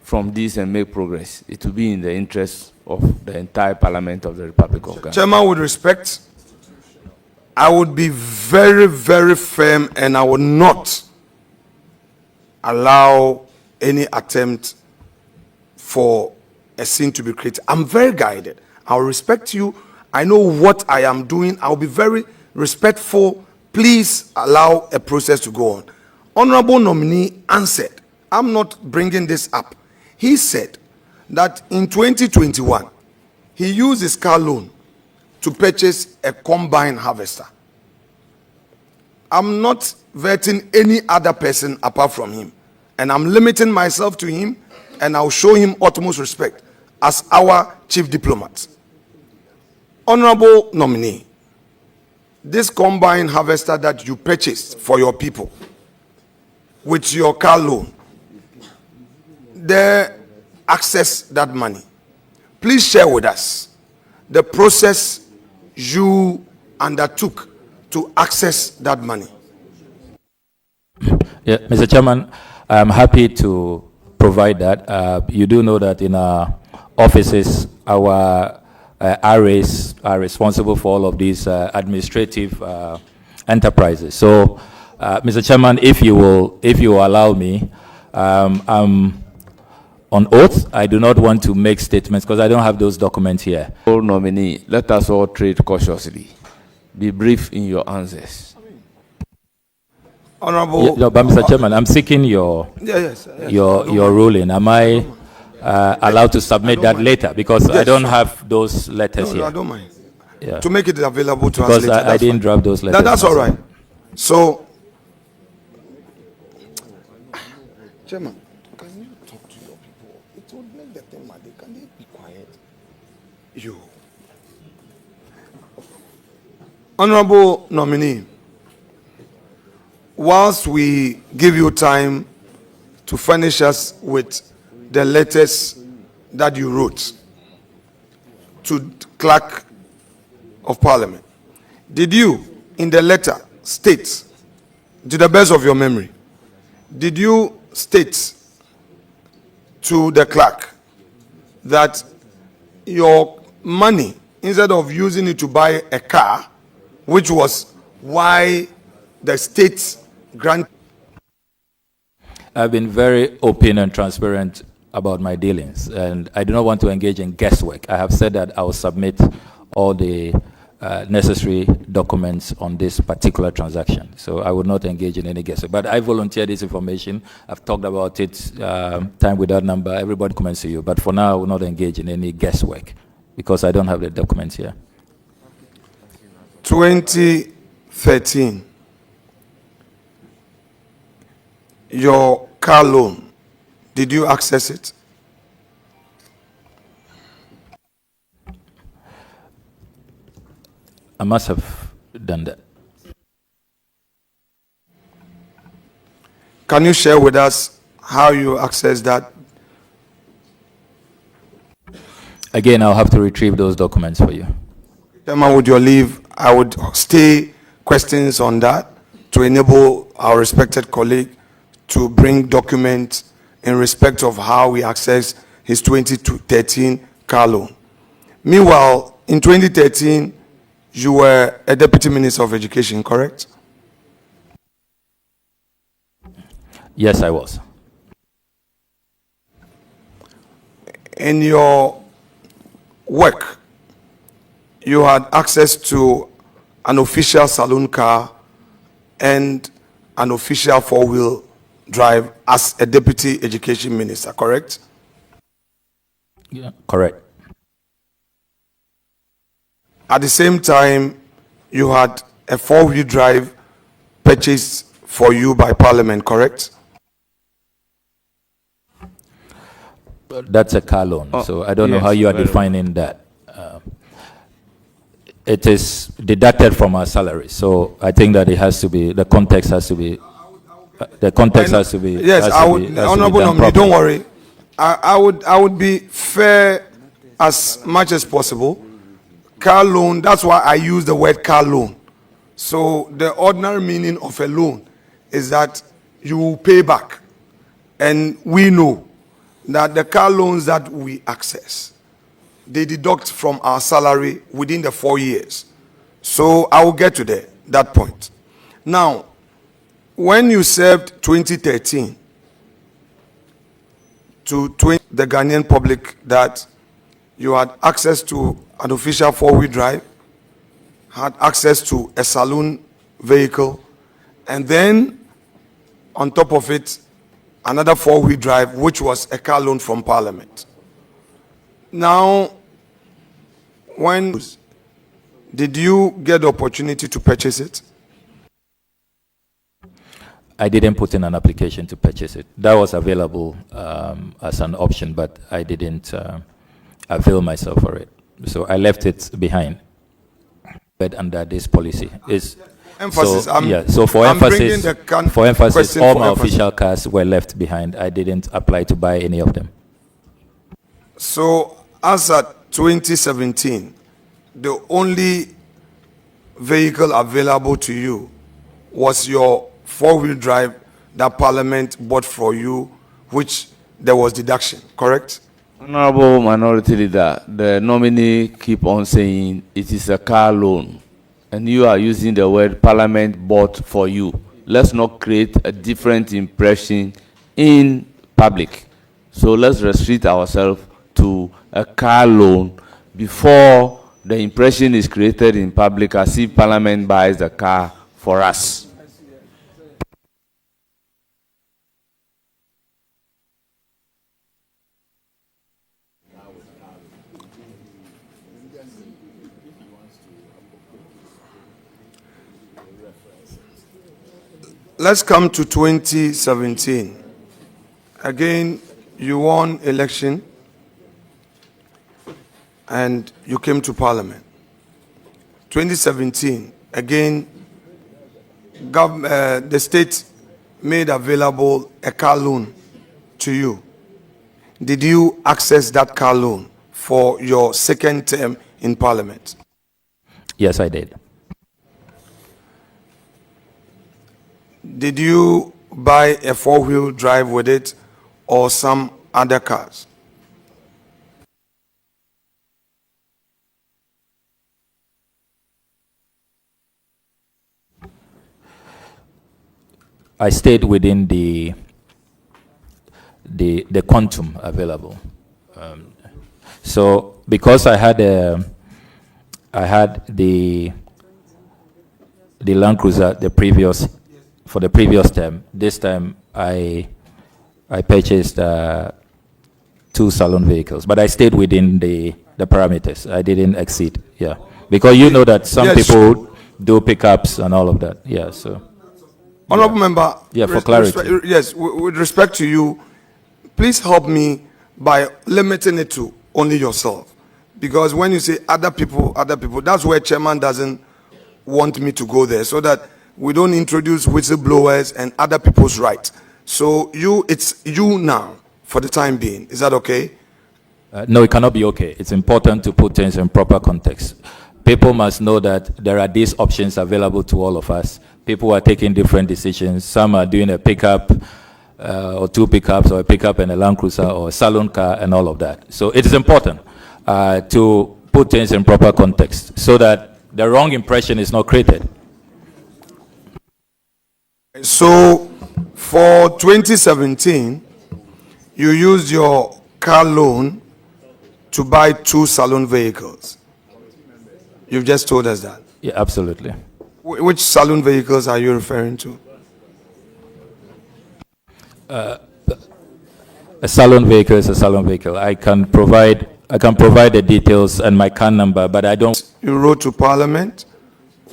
from this and make progress, it will be in the interest of the entire parliament of the Republic of Ghana. Chairman, with respect, I would be very, very firm and I would not allow any attempt for a scene to be created. I'm very guided. I'll respect you. I know what I am doing. I'll be very respectful. Please allow a process to go on. Honorable nominee answered. I'm not bringing this up. He said that in 2021, he used his car loan to purchase a combine harvester. I'm not vetting any other person apart from him. And I'm limiting myself to him, and I'll show him utmost respect as our chief diplomat. Honorable nominee, this combine harvester that you purchased for your people with your car loan, they access that money. Please share with us the process you undertook to access that money. Yeah, Mr. Chairman, I'm happy to provide that. You do know that in our offices, our RAs are responsible for all of these administrative enterprises. So, Mr. Chairman, if you will allow me, I'm on oath. I do not want to make statements because I don't have those documents here. Nominee, let us all tread cautiously. Be brief in your answers. Honorable, no, but Mr. Chairman, I'm seeking your your ruling. Am I allowed to submit that later? Because I don't have those letters here. No, I don't mind. Yeah. To make it available to us because later. I didn't drop those letters. That's all right. So, Chairman, can you talk to your people? It would make the thing mad. Can they be quiet? You. Honorable nominee, whilst we give you time to furnish us with the letters that you wrote to the clerk of parliament, did you, in the letter, state, to the best of your memory, did you state to the clerk that your money, instead of using it to buy a car, which was why the state grant? I've been very open and transparent about my dealings, and I do not want to engage in guesswork. I have said that I will submit all the necessary documents on this particular transaction. So I would not engage in any guesswork. But I volunteered this information. I've talked about it time without number. Everybody comments to you. But for now, I will not engage in any guesswork because I don't have the documents here. 2013, your car loan, did you access it? I must have done that. Can you share with us how you accessed that? Again, I'll have to retrieve those documents for you. Chairman, with your leave, I would stay questions on that to enable our respected colleague to bring documents in respect of how we access his 2013 car loan. Meanwhile, in 2013, you were a Deputy Minister of Education, correct? Yes, I was. In your work, you had access to an official saloon car and an official four-wheel drive as a Deputy Education Minister, correct? Yeah, correct. At the same time, you had a four-wheel drive purchased for you by Parliament, correct? That's a car loan, so I don't know how you are defining that. It is deducted from our salary, so I think that it has to be, the context has to be, Yes, Honorable Nominee, don't worry. I would be fair as much as possible. Car loan, that's why I use the word car loan. So the ordinary meaning of a loan is that you will pay back. And we know that the car loans that we access, they deduct from our salary within the 4 years. So I will get to that point. Now, when you served 2013 to the Ghanaian public that you had access to an official four-wheel drive, had access to a saloon vehicle, and then on top of it, another four-wheel drive, which was a car loan from Parliament. Now, when did you get the opportunity to purchase it? I didn't put in an application to purchase it. That was available as an option, but I didn't avail myself for it. So I left it behind. But under this policy is emphasis. So for emphasis, all my official cars were left behind. I didn't apply to buy any of them. So as at 2017, the only vehicle available to you was your four-wheel drive that Parliament bought for you, which there was deduction, correct? Honorable Minority Leader, the nominee keep on saying it is a car loan, and you are using the word Parliament bought for you. Let's not create a different impression in public. So let's restrict ourselves to a car loan before the impression is created in public as if Parliament buys the car for us. Let's come to 2017. Again, you won election and you came to Parliament. 2017, again, the state made available a car loan to you. Did you access that car loan for your second term in Parliament? Yes, I did. Did you buy a four-wheel drive with it or some other cars? I stayed within the quantum available. So because I had the Land Cruiser for the previous term, this time I purchased 2 saloon vehicles, but I stayed within the parameters. I didn't exceed, because you know that some people do pickups and all of that, so. Honorable Member, for clarity. Yes, with respect to you, please help me by limiting it to only yourself, because when you say other people, that's where Chairman doesn't want me to go there, so that we don't introduce whistleblowers and other people's rights. So it's you now for the time being. Is that okay? No, it cannot be okay. It's important to put things in proper context. People must know that there are these options available to all of us. People are taking different decisions. Some are doing a pickup or two pickups, or a pickup and a Land Cruiser, or a salon car, and all of that. So it is important to put things in proper context so that the wrong impression is not created. So for 2017, you used your car loan to buy 2 salon vehicles. You've just told us that. Yeah, absolutely. Which salon vehicles are you referring to? A salon vehicle is a salon vehicle. I can provide the details and my car number, but I don't. You wrote to Parliament.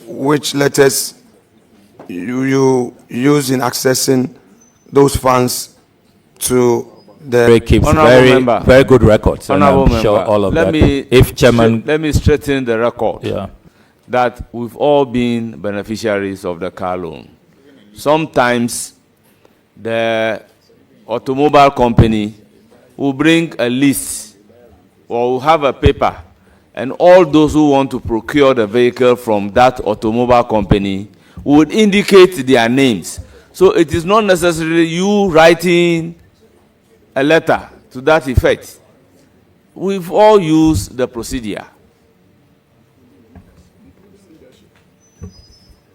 Which letters you use in accessing those funds to the keeps very good records. Honorable and I'm sure member, all of let that. me If chairman, let me straighten the record. Yeah. That we've all been beneficiaries of the car loan. Sometimes the automobile company will bring a list or will have a paper, and all those who want to procure the vehicle from that automobile company would indicate their names. So it is not necessarily you writing a letter to that effect. We've all used the procedure.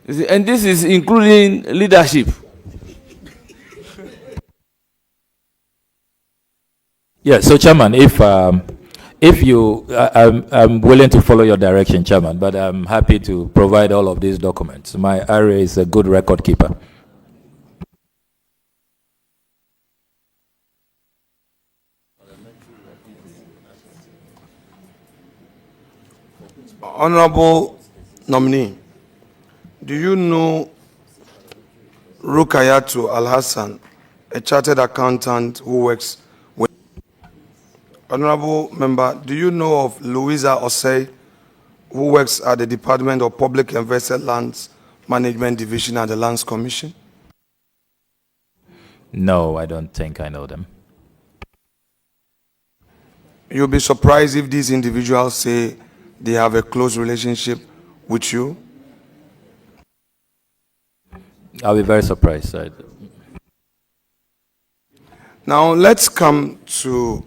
You see, and this is including leadership. Yeah, so Chairman, if you, I'm willing to follow your direction, Chairman, but I'm happy to provide all of these documents. My RA is a good record keeper. Honorable nominee, do you know Rukayatu Al-Hassan, a chartered accountant who works with... Honorable member, do you know of Louisa Osei, who works at the Department of Public and Vested Lands Management Division at the Lands Commission? No, I don't think I know them. You'll be surprised if these individuals say they have a close relationship with you. I'll be very surprised. Now let's come to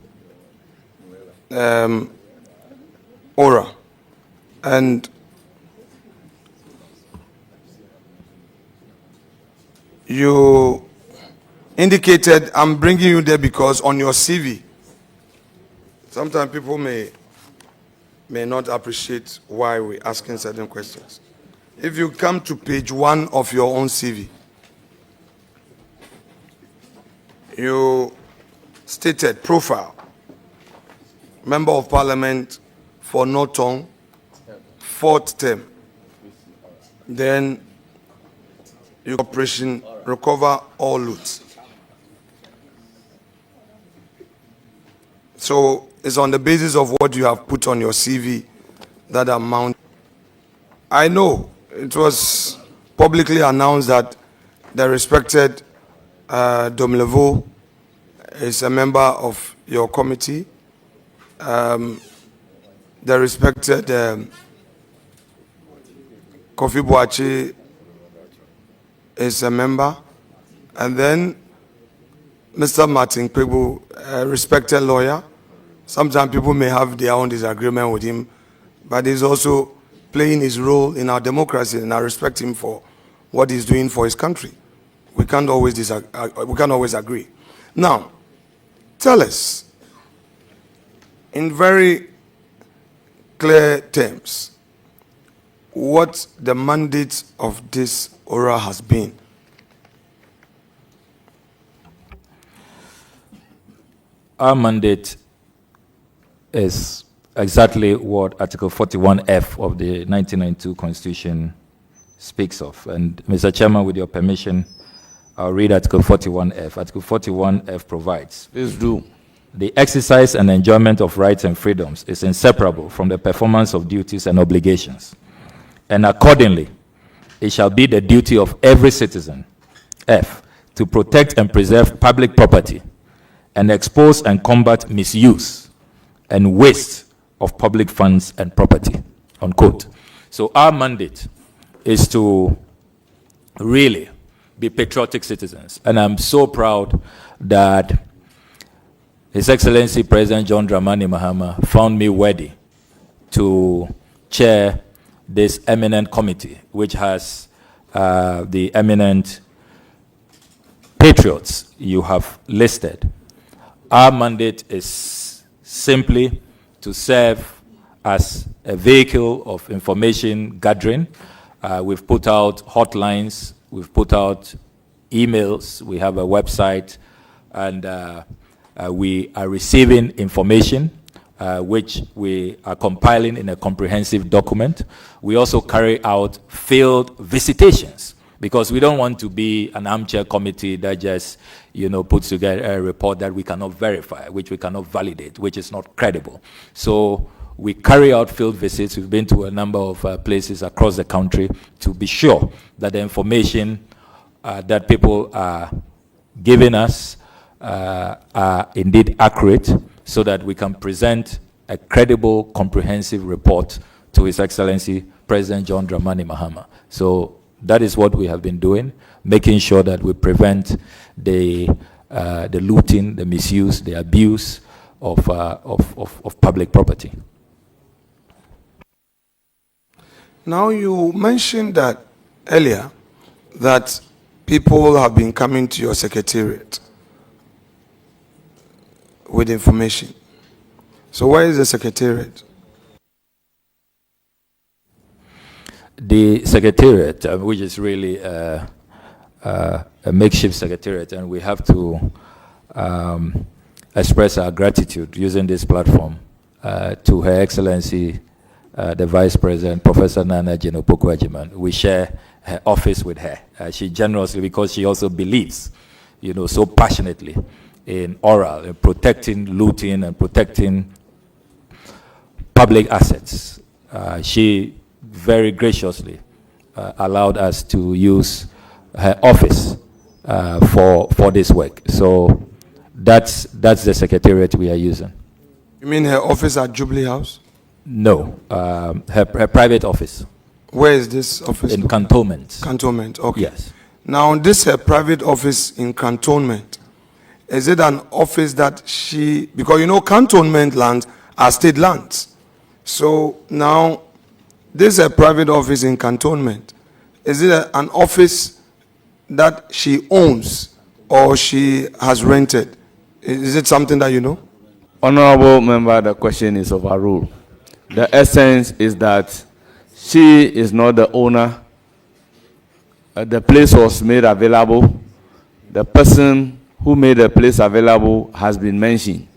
Ora. And you indicated, I'm bringing you there because on your CV, sometimes people may not appreciate why we're asking certain questions. If you come to page 1 of your own CV, you stated profile, Member of Parliament for Norton, 4th term. Then your operation recover all loot. So it's on the basis of what you have put on your CV that amount. I know it was publicly announced that the respected Domlevo is a member of your committee. The respected Kofi Boachi is a member. And then Mr. Martin Pegbu, a respected lawyer. Sometimes people may have their own disagreement with him, but he's also playing his role in our democracy, and I respect him for what he's doing for his country. We can't always agree. Now, tell us, in very clear terms, what the mandate of this Ora has been. Our mandate is exactly what Article 41F of the 1992 Constitution speaks of. And Mr. Chairman, with your permission, I'll read Article 41F. Article 41F provides, please do, the exercise and enjoyment of rights and freedoms is inseparable from the performance of duties and obligations. And accordingly, it shall be the duty of every citizen, F, to protect and preserve public property and expose and combat misuse and waste of public funds and property, unquote. So our mandate is to really be patriotic citizens. And I'm so proud that His Excellency President John Dramani Mahama found me worthy to chair this eminent committee, which has the eminent patriots you have listed. Our mandate is simply to serve as a vehicle of information gathering. We've put out hotlines, we've put out emails, we have a website, and we are receiving information which we are compiling in a comprehensive document. We also carry out field visitations, because we don't want to be an armchair committee that just, puts together a report that we cannot verify, which we cannot validate, which is not credible. So we carry out field visits. We've been to a number of places across the country to be sure that the information that people are giving us are indeed accurate, so that we can present a credible, comprehensive report to His Excellency President John Dramani Mahama. So that is what we have been doing, making sure that we prevent the looting, the misuse, the abuse of public property. Now, you mentioned that earlier, that people have been coming to your secretariat with information. So where is the secretariat? The secretariat, which is really a makeshift secretariat, and we have to express our gratitude using this platform to Her Excellency the Vice President, Professor Nana Opoku-Agyeman. We share her office with her. She generously, because she also believes, so passionately in oral, in protecting looting and protecting public assets. She very graciously allowed us to use her office for this work. So that's the secretariat we are using. You mean her office at Jubilee House? No, her private office. Where is this office? In Cantonment. Cantonment, okay. Yes. Now, this her private office in Cantonment, is it an office that she, because Cantonment lands are state lands. So now, this is a private office in Cantonment. Is it an office that she owns or she has rented? Is it something that you know? Honorable member, the question is overruled. The essence is that she is not the owner. The place was made available. The person who made the place available has been mentioned.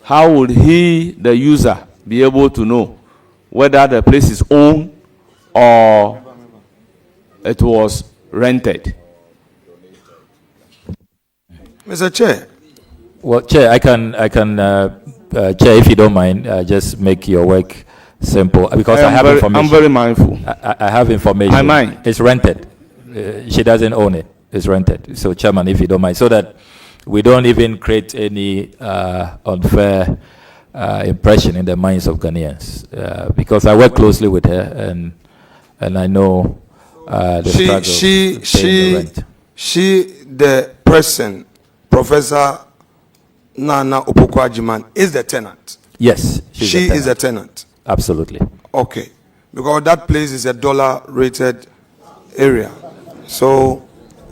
How would he, the user, be able to know whether the place is owned or it was rented? Mr. Chair. Well, Chair, I can Chair, if you don't mind, just make your work simple, because I have information. I'm very mindful. I have information. I mind. It's rented. She doesn't own it. It's rented. So, Chairman, if you don't mind, so that we don't even create any unfair impression in the minds of Ghanaians, because I work closely with her, and I know the struggle of paying the rent. She, the person, Professor Nana Opoku-Agyeman, is the tenant. Yes, she is a tenant. Absolutely. Okay, because that place is a dollar-rated area. So,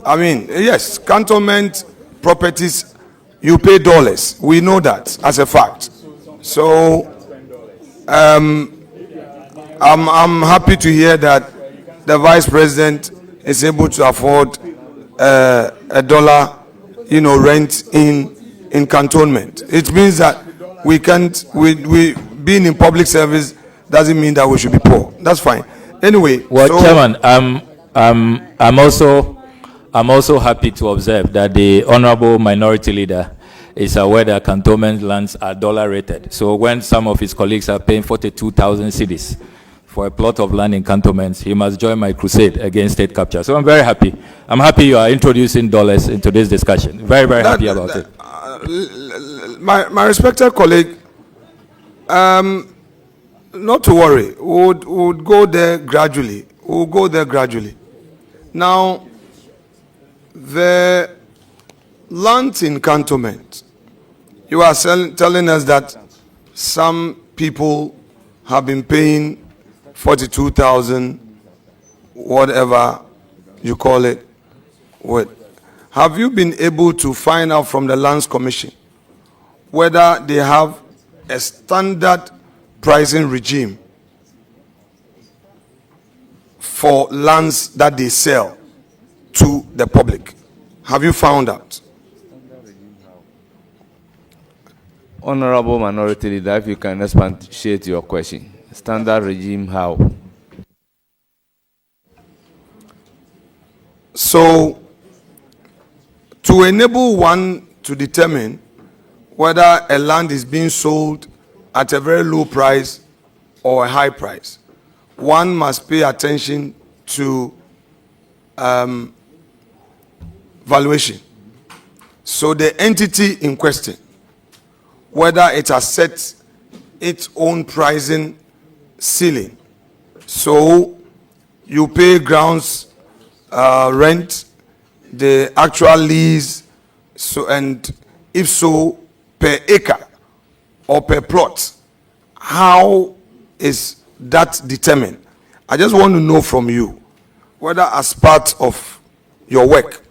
I mean, yes, Cantonment properties, you pay dollars. We know that as a fact. So, I'm happy to hear that the Vice President is able to afford a dollar, rent in Cantonment. It means that we can't. We being in public service doesn't mean that we should be poor. That's fine. Anyway, well, so, Chairman, I'm also happy to observe that the Honourable Minority Leader is aware that Cantonment lands are dollar rated. So when some of his colleagues are paying 42,000 cedis for a plot of land in Cantonment, he must join my crusade against state capture. So I'm very happy. I'm happy you are introducing dollars into this discussion. Very, very happy about it. My respected colleague, Not to worry. We'll go there gradually. We'll go there gradually. Now, the land in cantonment, you are telling us that some people have been paying 42,000, whatever you call it. Have you been able to find out from the Lands Commission whether they have a standard pricing regime for lands that they sell to the public? Have you found out? Honorable Minority Leader, if you can expatiate your question. Standard regime how? So, to enable one to determine whether a land is being sold at a very low price or a high price, one must pay attention to valuation. So the entity in question, whether it has set its own pricing ceiling, so you pay grounds rent, the actual lease, so, and if so, per acre or per plot, how is that determined? I just want to know from you whether as part of your work,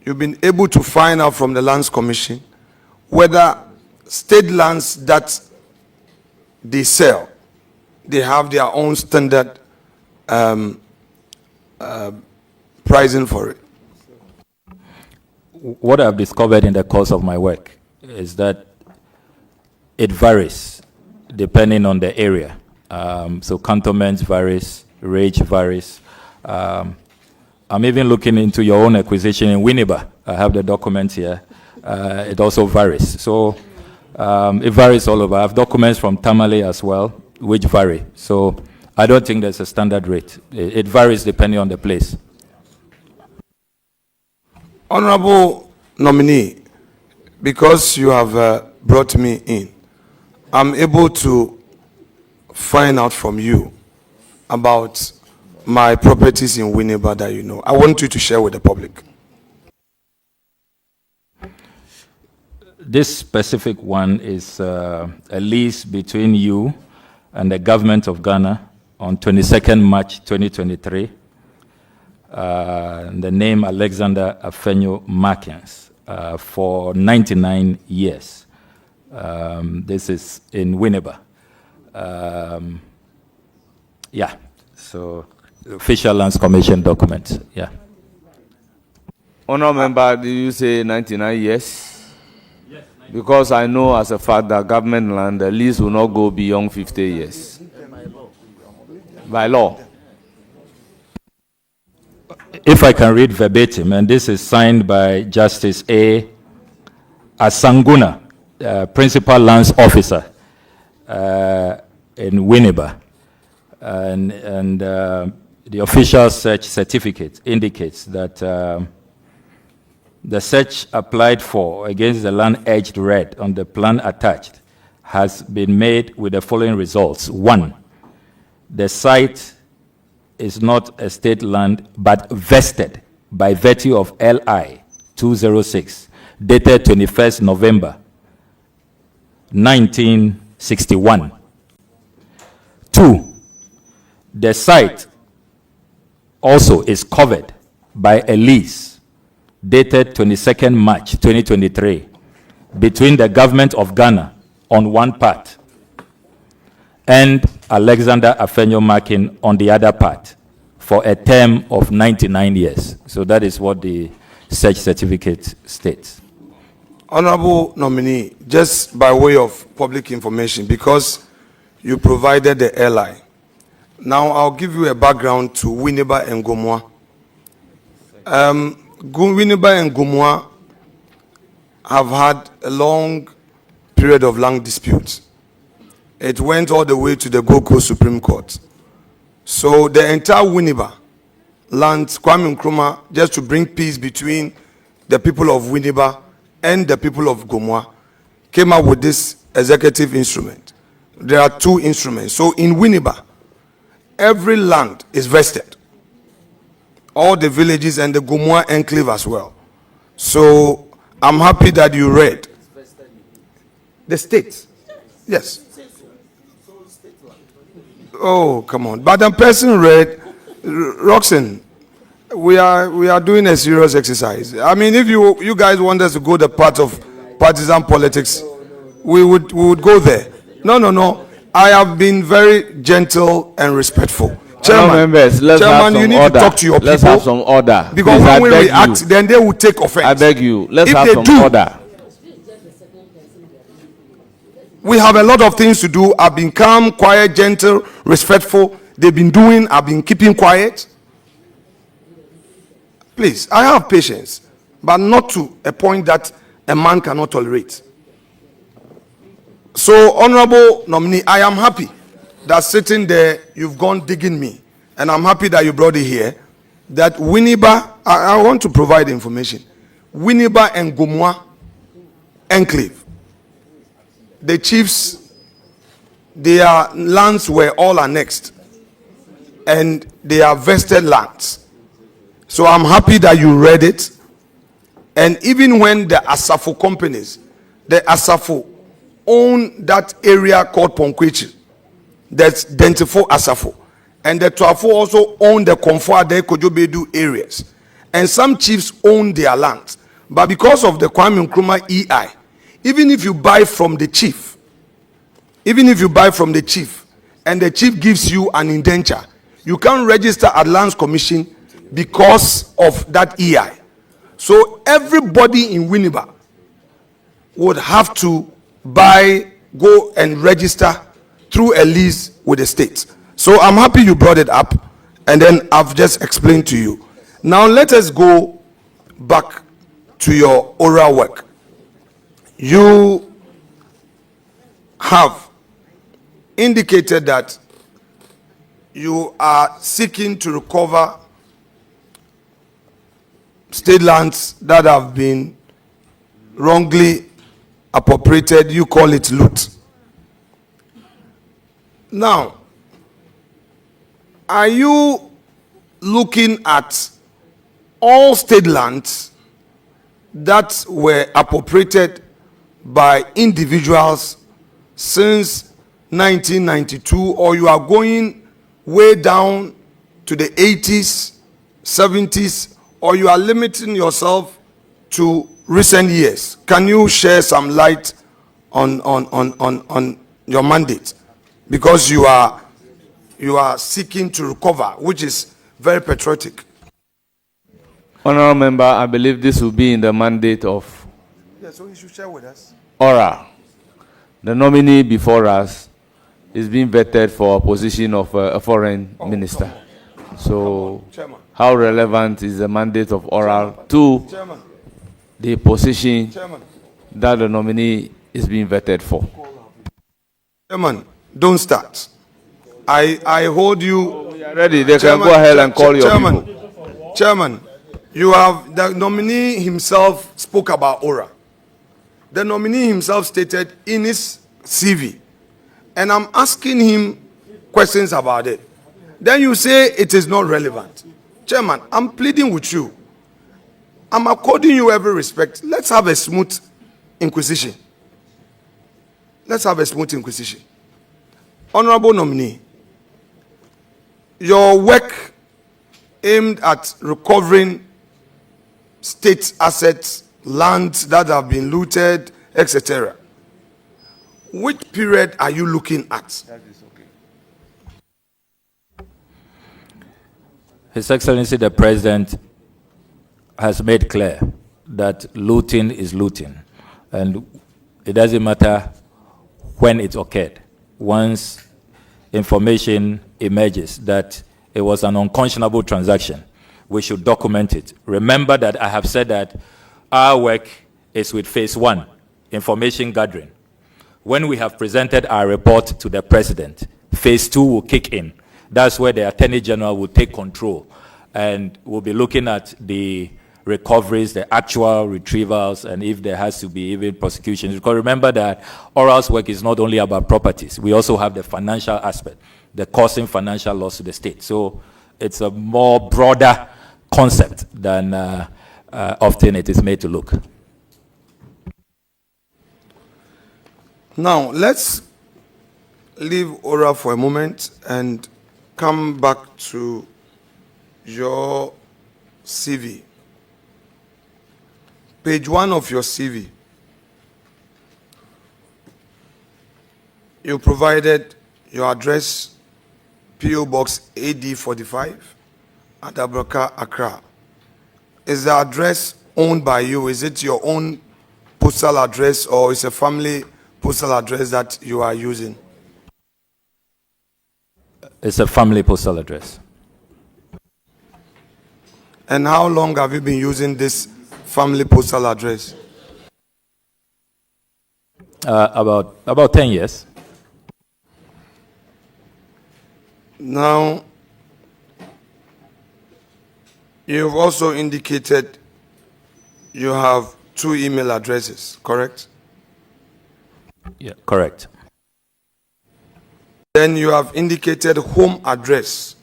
you've been able to find out from the Lands Commission whether state lands that they sell, they have their own standard pricing for it. What I've discovered in the course of my work is that it varies depending on the area. So cantonments varies, range varies. I'm even looking into your own acquisition in Winneba. I have the documents here. It also varies. So it varies all over. I have documents from Tamale as well, which vary. So I don't think there's a standard rate. It varies depending on the place. Honorable nominee, because you have brought me in, I'm able to find out from you about my properties in Winneba that you know. I want you to share with the public. This specific one is a lease between you and the government of Ghana on 22nd March 2023. The name Alexander Afenyo Markins for 99 years. This is in Winneba. Yeah, so official Lands Commission document, yeah. Honourable Member, did you say 99 years? Yes. Because I know as a fact that government land, the lease will not go beyond 50 years. By law. If I can read verbatim, and this is signed by Justice A. Asanguna, Principal Lands Officer in Winneba, and the official search certificate indicates that the search applied for against the land edged red on the plan attached has been made with the following results. 1, the site is not a state land but vested by virtue of LI 206 dated 21st November 1961. 2, the site also is covered by a lease dated 22nd March 2023 between the government of Ghana on one part and Alexander Afenyo Markin on the other part for a term of 99 years. So that is what the search certificate states. Honorable nominee, just by way of public information, because you provided the LI, now I'll give you a background to Winneba and Gomwa. Winneba and Gomwa have had a long period of land disputes. It went all the way to the Gold Coast Supreme Court. So the entire Winneba land, Kwame Nkrumah, just to bring peace between the people of Winneba and the people of Gomwa, came up with this executive instrument there are two instruments. So in Winneba, every land is vested. All the villages and the Gomua enclave as well. So I'm happy that you read. The state. Yes. Oh, come on. But the person read, Roxanne, we are doing a serious exercise. I mean, if you guys want us to go the path of partisan politics, we would go there. No. I have been very gentle and respectful. Chairman, members, let's have Chairman, some you need order. to talk to your people. Let's have some order. Because Please, when we I beg react, you. then they will take offense. I beg you. Let's If have they some do, order. We have a lot of things to do. I've been calm, quiet, gentle, respectful. They've been doing, I've been keeping quiet. Please, I have patience, but not to a point that a man cannot tolerate. So, Honorable Nominee, I am happy that sitting there, you've gone digging me. And I'm happy that you brought it here. That Winneba, I want to provide information. Winneba and Gomua enclave. The chiefs, their lands were all annexed. And they are vested lands. So I'm happy that you read it. And even when the Asafo companies, the Asafo own that area called Ponkwechi, that's Dentifo Asafo. And the Twafo also own the Komfo-Ade Kojobedu areas. And some chiefs own their lands. But because of the Kwame Nkrumah EI, even if you buy from the chief, and the chief gives you an indenture, you can't register at Lands Commission because of that EI. So everybody in Winneba would have to go and register through a lease with the state. So I'm happy you brought it up, and then I've just explained to you. Now let us go back to your oral work. You have indicated that you are seeking to recover state lands that have been wrongly appropriated. You call it loot. Now, are you looking at all state lands that were appropriated by individuals since 1992, or you are going way down to the 80s, 70s, or you are limiting yourself to recent years? Can you share some light on your mandate? Because you are seeking to recover, which is very patriotic. Honourable Member, I believe this will be in the mandate of So you should share with us. ORA. The nominee before us is being vetted for a position of a foreign minister. So, how relevant is the mandate of ORA to the position that the nominee is being vetted for? Chairman, don't start. I hold you. We are ready. They can go ahead and call your people. Chairman, the nominee himself spoke about ORA. The nominee himself stated in his CV, and I'm asking him questions about it. Then you say it is not relevant. Chairman, I'm pleading with you. I'm according you every respect. Let's have a smooth inquisition. Honorable nominee, your work aimed at recovering state assets, lands that have been looted, etc. Which period are you looking at? His Excellency the President has made clear that looting is looting, and it doesn't matter when it occurred. Once information emerges that it was an unconscionable transaction, we should document it. Remember that I have said that our work is with phase 1, information gathering. When we have presented our report to the President, phase 2 will kick in. That's where the Attorney General will take control, and we'll be looking at the recoveries, the actual retrievals, and if there has to be even prosecutions. Because remember that oral's work is not only about properties. We also have the financial aspect, the causing financial loss to the state. So it's a more broader concept than often it is made to look. Now, let's leave oral for a moment and come back to your CV. Page 1 of your CV. You provided your address, PO Box AD45 at Ablakwa, Accra. Is the address owned by you? Is it your own postal address, or is a family postal address that you are using? It's a family postal address. And how long have you been using this family postal address? About 10 years. Now, you've also indicated you have 2 email addresses, correct? Yeah, correct. Then you have indicated home address,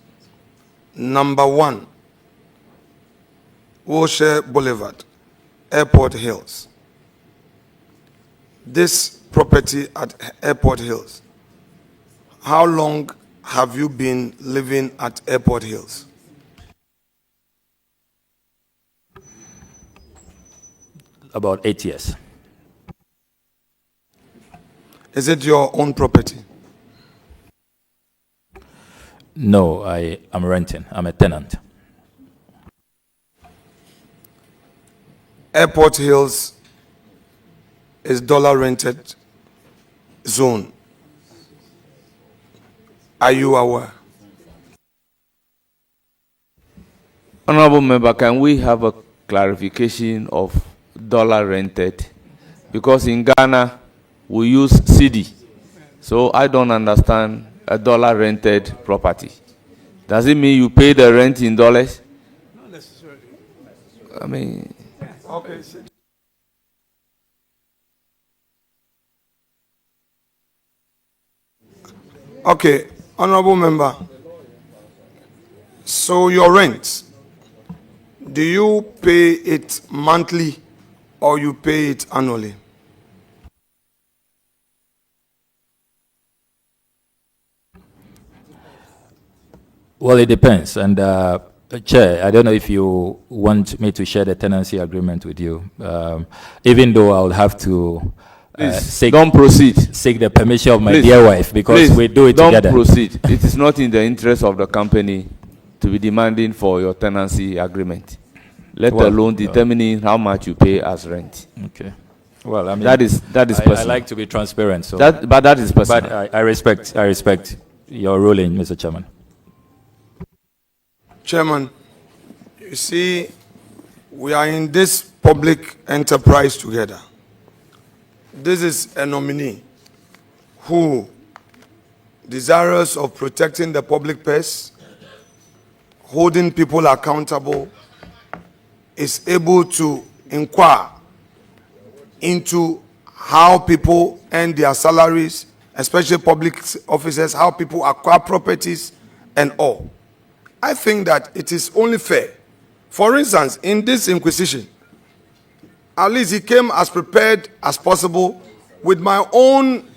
number 1, Wilshire Boulevard, Airport Hills. This property at Airport Hills, how long have you been living at Airport Hills? About 8 years. Is it your own property? No, I am renting. I'm a tenant. Airport Hills is dollar rented zone. Are you aware? Honorable Member, can we have a clarification of dollar rented? Because in Ghana, we use CD. So I don't understand a dollar rented property. Does it mean you pay the rent in dollars? Not necessarily. I mean... Okay. Okay, Honorable Member. So your rent, do you pay it monthly or you pay it annually? Well, it depends. And Chair, I don't know if you want me to share the tenancy agreement with you, even though I'll have to don't proceed. Seek the permission of my dear wife, because we do it together. Don't proceed. It is not in the interest of the company to be demanding for your tenancy agreement, let alone determining how much you pay as rent. Okay. Well, I mean, that is personal. I like to be transparent, so but that is personal. But I respect your ruling, Mr. Chairman. Chairman, you see, we are in this public enterprise together. This is a nominee who, desirous of protecting the public purse, holding people accountable, is able to inquire into how people earn their salaries, especially public officers, how people acquire properties and all. I think that it is only fair. For instance, in this inquisition, at least he came as prepared as possible with my own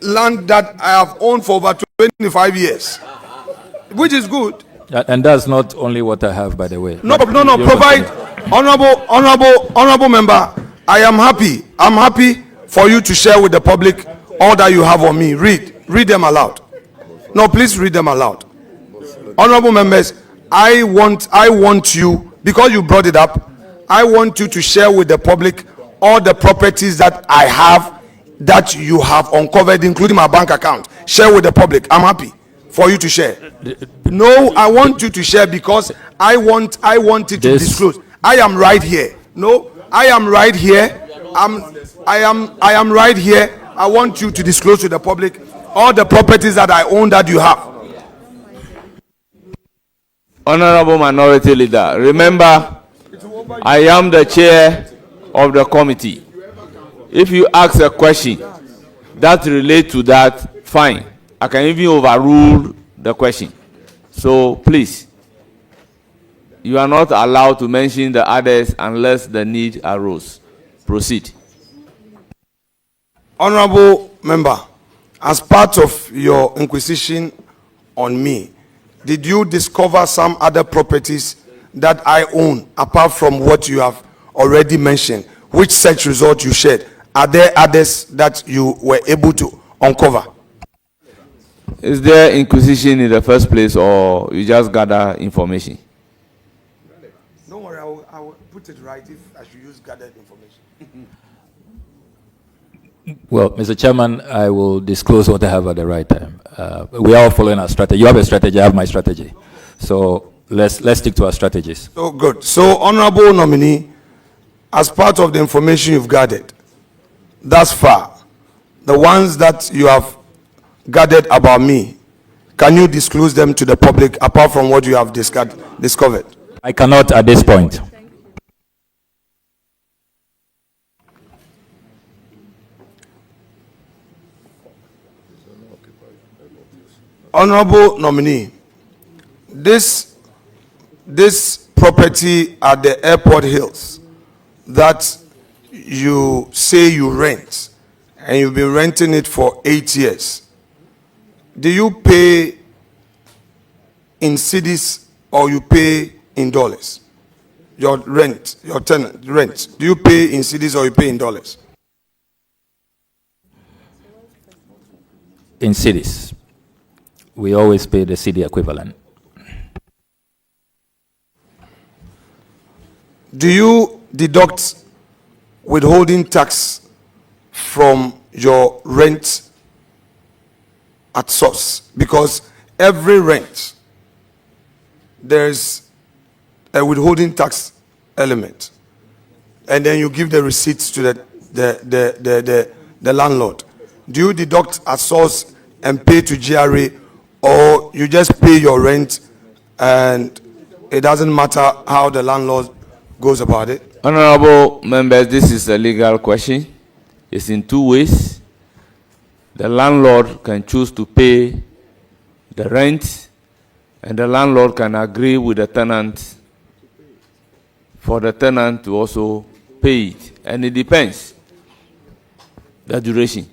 land that I have owned for over 25 years, which is good. And that's not only what I have, by the way. No, provide, honorable member, I am happy. I'm happy for you to share with the public all that you have on me. Read them aloud. No, please read them aloud. Honorable members, I want you, because you brought it up, I want you to share with the public all the properties that I have that you have uncovered, including my bank account. Share with the public. I'm happy for you to share. No, I want you to share because I want it to disclose. I am right here. No, I am right here. I am right here. I want you to disclose to the public all the properties that I own that you have. Honorable Minority Leader, remember I am the chair of the committee. If you ask a question that relates to that, fine. I can even overrule the question. So please, you are not allowed to mention the others unless the need arose. Proceed. Honorable member, as part of your inquisition on me, did you discover some other properties that I own apart from what you have already mentioned? Which search result you shared? Are there others that you were able to uncover? Is there inquisition in the first place, or you just gather information? Don't worry, I will put it right if I should use gathered information. Well, Mr. Chairman, I will disclose what I have at the right time. We are all following our strategy. You have a strategy, I have my strategy. So let's stick to our strategies. So good. So, honorable nominee, as part of the information you've gathered thus far, the ones that you have gathered about me, can you disclose them to the public apart from what you have discovered? I cannot at this point. Honorable nominee, this property at the Airport Hills that you say you rent, and you've been renting it for 8 years, do you pay in cedis or you pay in dollars? Your rent, your tenant rent, do you pay in cedis or you pay in dollars? In cities, we always pay the city equivalent. Do you deduct withholding tax from your rent at source? Because every rent, there's a withholding tax element, and then you give the receipts to the landlord. Do you deduct at source and pay to GRA, or you just pay your rent and it doesn't matter how the landlord goes about it? Honorable members, this is a legal question. It's in two ways. The landlord can choose to pay the rent, and the landlord can agree with the tenant for the tenant to also pay it. And it depends the duration.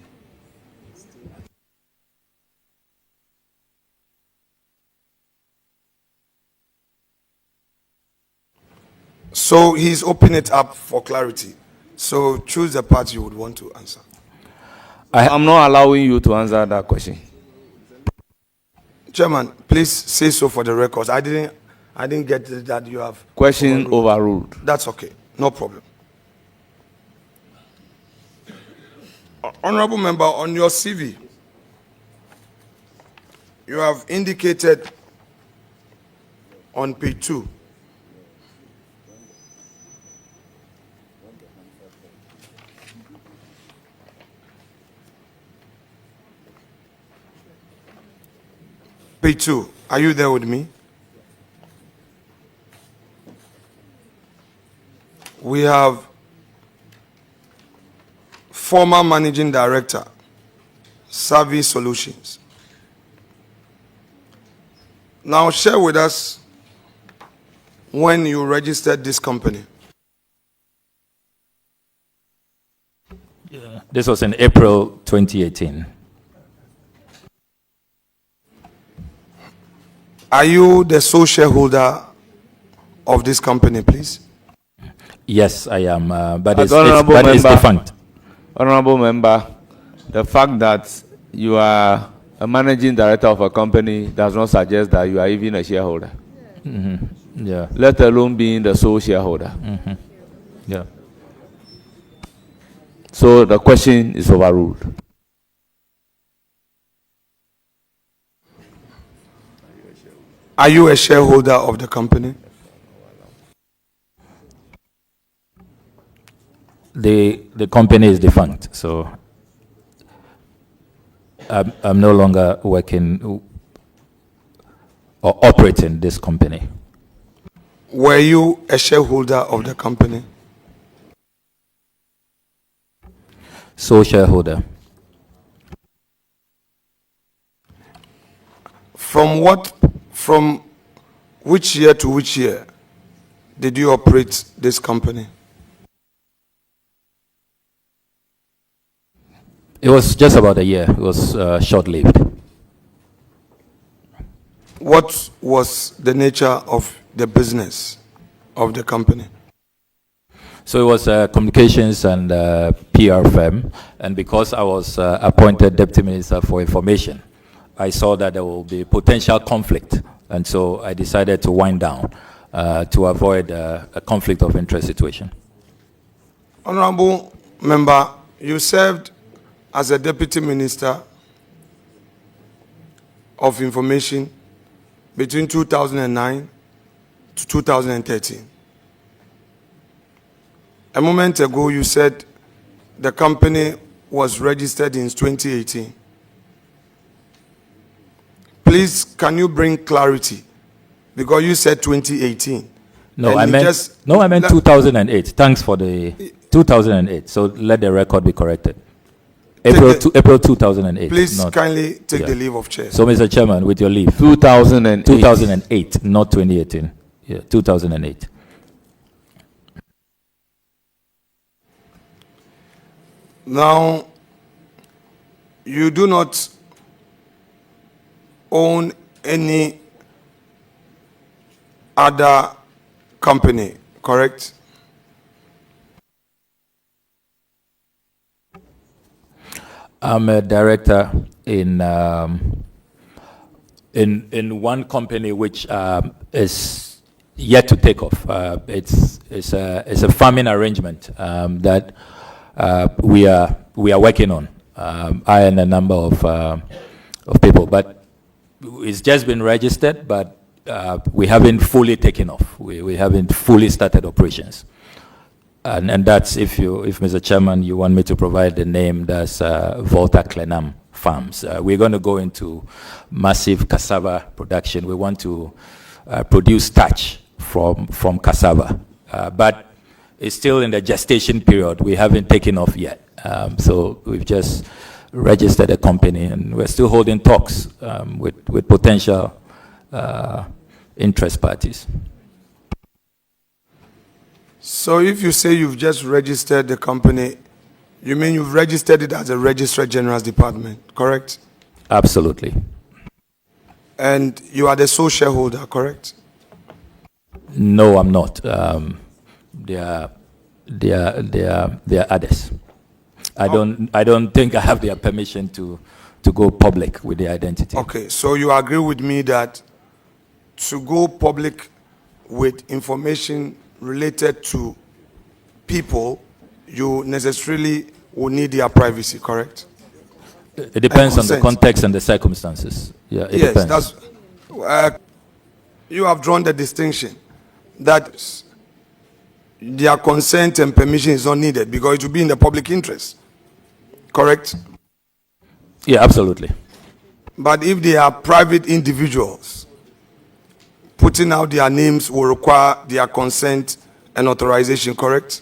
So he's opening it up for clarity. So choose the part you would want to answer. I'm not allowing you to answer that question. Chairman, please say so for the records. I didn't get that you have question overruled. That's okay. No problem. Honorable member, on your CV, you have indicated on page 2 Page 2. Are you there with me? We have former managing director, Service Solutions. Now share with us when you registered this company. This was in April 2018. Are you the sole shareholder of this company, please? Yes, I am, but it's defunct. Honorable member, the fact that you are a managing director of a company does not suggest that you are even a shareholder. Mm-hmm. Yeah. Let alone being the sole shareholder. Mm-hmm. Yeah. So the question is overruled. Are you a shareholder of the company? The company is defunct, so I'm no longer working or operating this company. were you a shareholder of the company? Sole shareholder. From which year to which year did you operate this company? It was just about a year. It was short-lived. What was the nature of the business of the company? So it was a communications and PR firm, and because I was appointed Deputy Minister for Information, I saw that there will be potential conflict, and so I decided to wind down to avoid a conflict of interest situation. Honorable Member, you served as a Deputy Minister of Information between 2009 to 2013. A moment ago, you said the company was registered in 2018. Please, can you bring clarity? Because you said 2018. No, I meant 2008. Thanks for the 2008. So let the record be corrected. April 2008. Please kindly take the leave of chair. So, Mr. Chairman, with your leave. 2008. 2008, not 2018. Yeah, 2008. Now, you do not own any other company, correct? I'm a director in one company which is yet to take off. It's a farming arrangement that we are working on. I and a number of people, but it's just been registered, but we haven't fully taken off. We haven't fully started operations. And that's, if Mr. Chairman, you want me to provide the name, that's Volta Clenam Farms. We're going to go into massive cassava production. We want to produce starch from cassava. But it's still in the gestation period. We haven't taken off yet. So we've just registered a company, and we're still holding talks with potential interest parties. So if you say you've just registered the company, you mean you've registered it as a Registrar General's Department, correct? Absolutely. And you are the sole shareholder, correct? No, I'm not. There are others. I don't think I have their permission to go public with the identity. Okay, so you agree with me that to go public with information related to people, you necessarily will need their privacy, correct? It depends on the context and the circumstances. Yeah, it yes, depends. That's. You have drawn the distinction that their consent and permission is not needed because it will be in the public interest, correct? Yeah, absolutely. But if they are private individuals, putting out their names will require their consent and authorization, correct?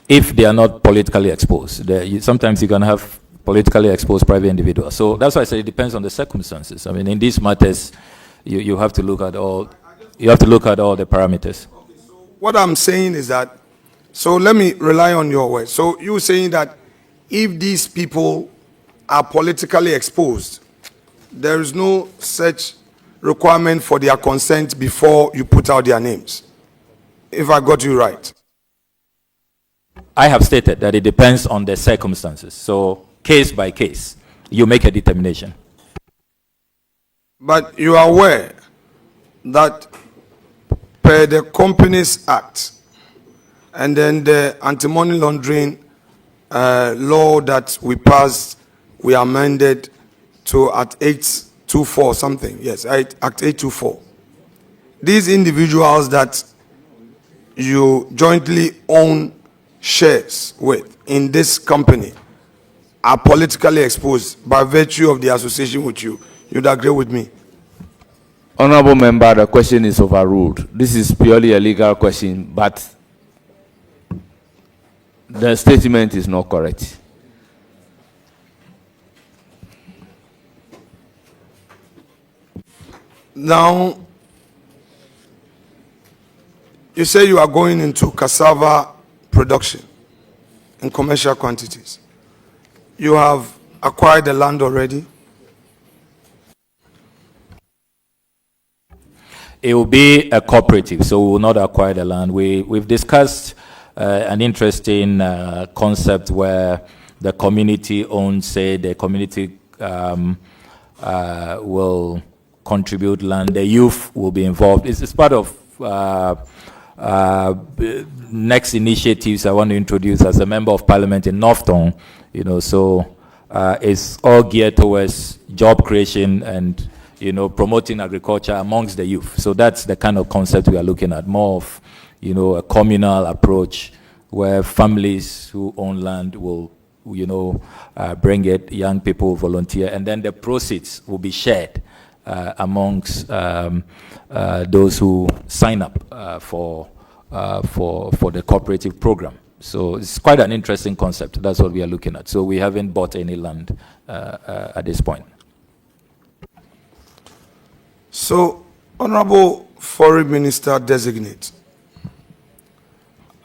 If they are not politically exposed. Sometimes you can have politically exposed private individuals. So that's why I say it depends on the circumstances. I mean, in these matters, you have to look at all. You have to look at all the parameters. What I'm saying is that, so let me rely on your words. So you're saying that if these people are politically exposed, there is no such requirement for their consent before you put out their names, if I got you right. I have stated that it depends on the circumstances. So case by case, you make a determination. But you are aware that per the Companies Act and then the anti-money laundering law that we passed, we amended to Act 824 something. Yes, Act 824. These individuals that you jointly own shares with in this company are politically exposed by virtue of the association with you. You'd agree with me? Honorable member, the question is overruled. This is purely a legal question, but the statement is not correct. Now, you say you are going into cassava production in commercial quantities. You have acquired the land already? It will be a cooperative, so we will not acquire the land. We've discussed an interesting concept where the community owns, say, the community will contribute land, the youth will be involved. It's part of next initiatives I want to introduce as a member of parliament in Northtown, you know, so it's all geared towards job creation and, you know, promoting agriculture amongst the youth. So that's the kind of concept we are looking at, more of, you know, a communal approach where families who own land will, you know, bring it, young people volunteer, and then the proceeds will be shared amongst those who sign up for the cooperative program. So it's quite an interesting concept. That's what we are looking at. So we haven't bought any land at this point. So, Honorable Foreign Minister Designate,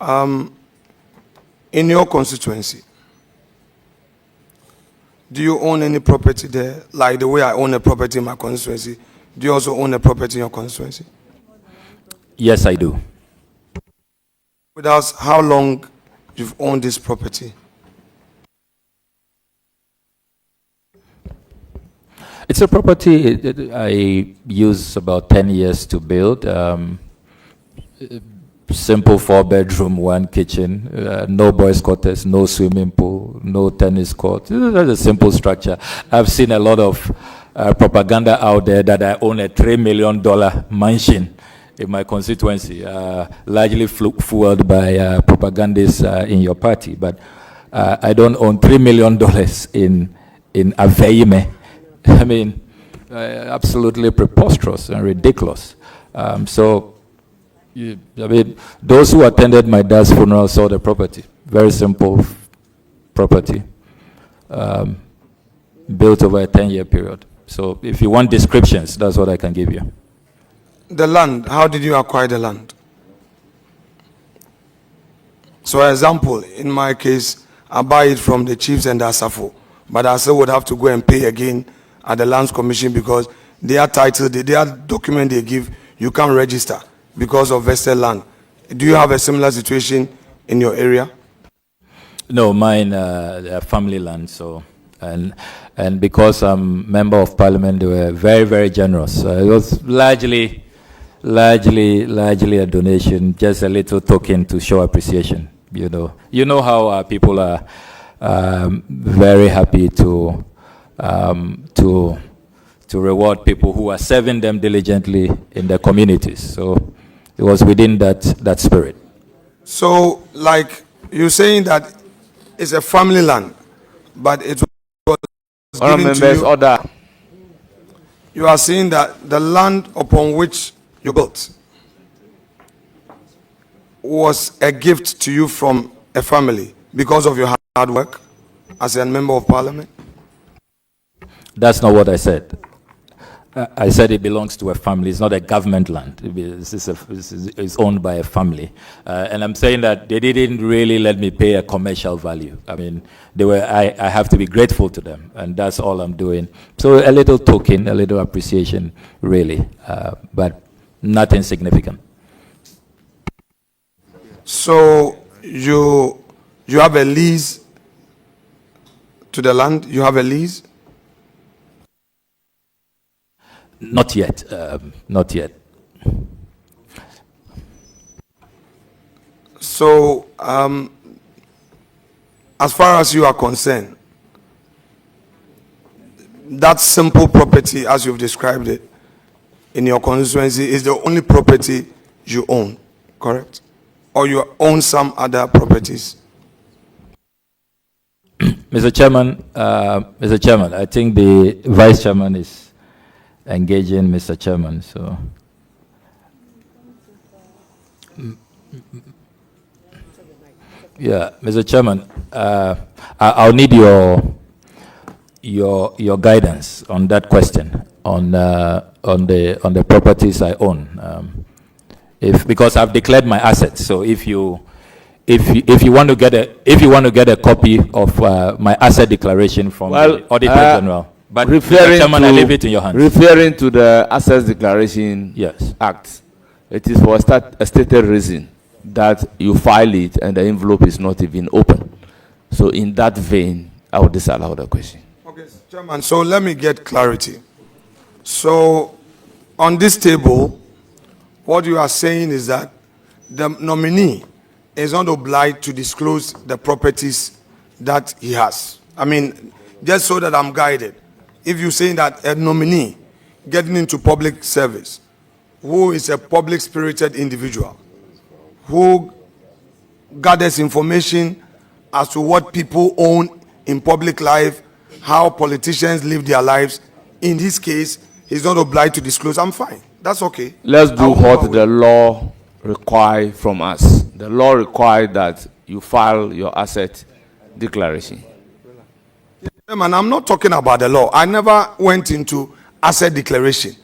in your constituency, do you own any property there? Like the way I own a property in my constituency, do you also own a property in your constituency? Yes, I do. With us, how long you've owned this property? It's a property I use about 10 years to build. Simple 4-bedroom, 1 kitchen, no boys' quarters, no swimming pool, no tennis court. That's a simple structure. I've seen a lot of propaganda out there that I own a $3 million mansion in my constituency, largely fueled by propagandists in your party. But I don't own $3 million in Aveime. I mean, absolutely preposterous and ridiculous. I mean, those who attended my dad's funeral saw the property. Very simple property, built over a 10-year period. So if you want descriptions, that's what I can give you. The land, how did you acquire the land? So, for example, in my case, I buy it from the chiefs and the Asafo, but I still would have to go and pay again at the Lands Commission because their title, their document they give, you can't register because of vested land. Do you have a similar situation in your area? No, mine family land. So, and because I'm member of parliament, they were very, very generous. It was largely a donation, just a little token to show appreciation. You know how people are very happy to reward people who are serving them diligently in their communities. So it was within that spirit. So, like you're saying that it's a family land, but it was given to you. Order. You are saying that the land upon which you built was a gift to you from a family because of your hard work as a member of parliament? That's not what I said. I said it belongs to a family. It's not a government land. It's owned by a family. And I'm saying that they didn't really let me pay a commercial value. I mean, I have to be grateful to them, and that's all I'm doing. So a little token, a little appreciation, really, but nothing significant. So you have a lease to the land? You have a lease? Not yet. Not yet. So, as far as you are concerned, that simple property, as you've described it, in your constituency, is the only property you own, correct? Or you own some other properties? Mr. Chairman, I think the Vice Chairman is engaging Mr. Chairman. So, yeah, Mr. Chairman, I'll need your guidance on that question on the properties I own. Because I've declared my assets, so if you want to get a copy of my asset declaration from the Auditor General, but Mr. Chairman, I leave it in your hands. Referring to the Assets Declaration Act, it is for a stated reason that you file it and the envelope is not even open. So in that vein, I would disallow the question. Okay, Chairman, so let me get clarity. So on this table, what you are saying is that the nominee is not obliged to disclose the properties that he has. I mean, just so that I'm guided. If you're saying that a nominee getting into public service, who is a public-spirited individual, who gathers information as to what people own in public life, how politicians live their lives, in this case, he's not obliged to disclose. I'm fine. That's okay. Let's do what the law requires from us. The law requires that you file your asset declaration. Man, I'm not talking about the law. I never went into asset declaration.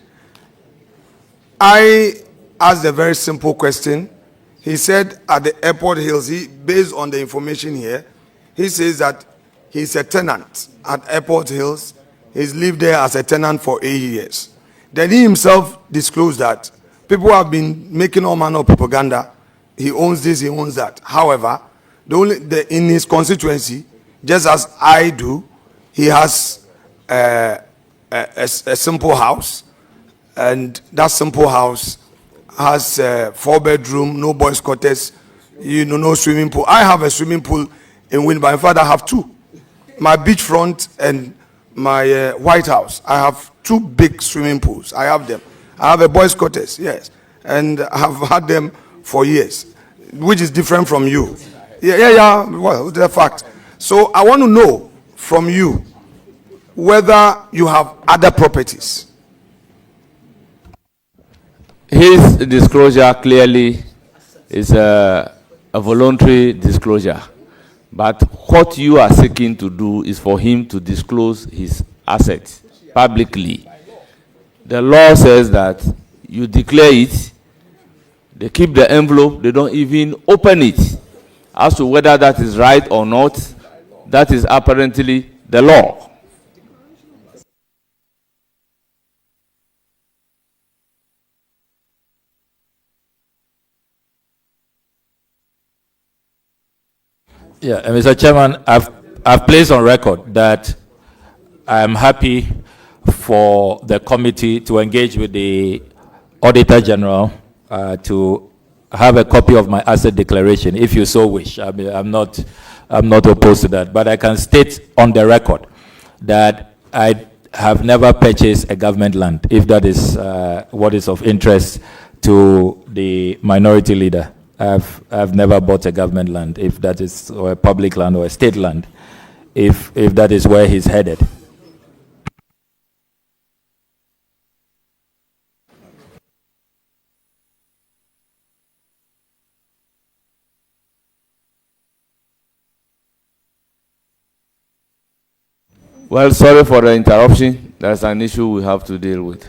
I asked a very simple question. He said at the Airport Hills, based on the information here, he says that he's a tenant at Airport Hills. He's lived there as a tenant for 8 years. Then he himself disclosed that people have been making all manner of propaganda. He owns this, he owns that. However, in his constituency, just as I do, he has a simple house, and that simple house has a 4-bedroom, no boys' quarters, no swimming pool. I have a swimming pool in Winba. In fact, I have two. My beachfront and my White House. I have 2 big swimming pools. I have them. I have a boys' quarters, yes, and I have had them for years, which is different from you. Yeah. Well, the fact. So I want to know from you whether you have other properties. His disclosure clearly is a voluntary disclosure. But what you are seeking to do is for him to disclose his assets publicly. The law says that you declare it, they keep the envelope, they don't even open it. As to whether that is right or not, that is apparently the law. Yeah, Mr. Chairman, I've placed on record that I am happy for the committee to engage with the Auditor General to have a copy of my asset declaration, if you so wish. I mean, I'm not opposed to that, but I can state on the record that I have never purchased a government land, if that is what is of interest to the minority leader. I've never bought a government land, if that is, or a public land or a state land, if that is where he's headed. Well, sorry for the interruption. There's an issue we have to deal with.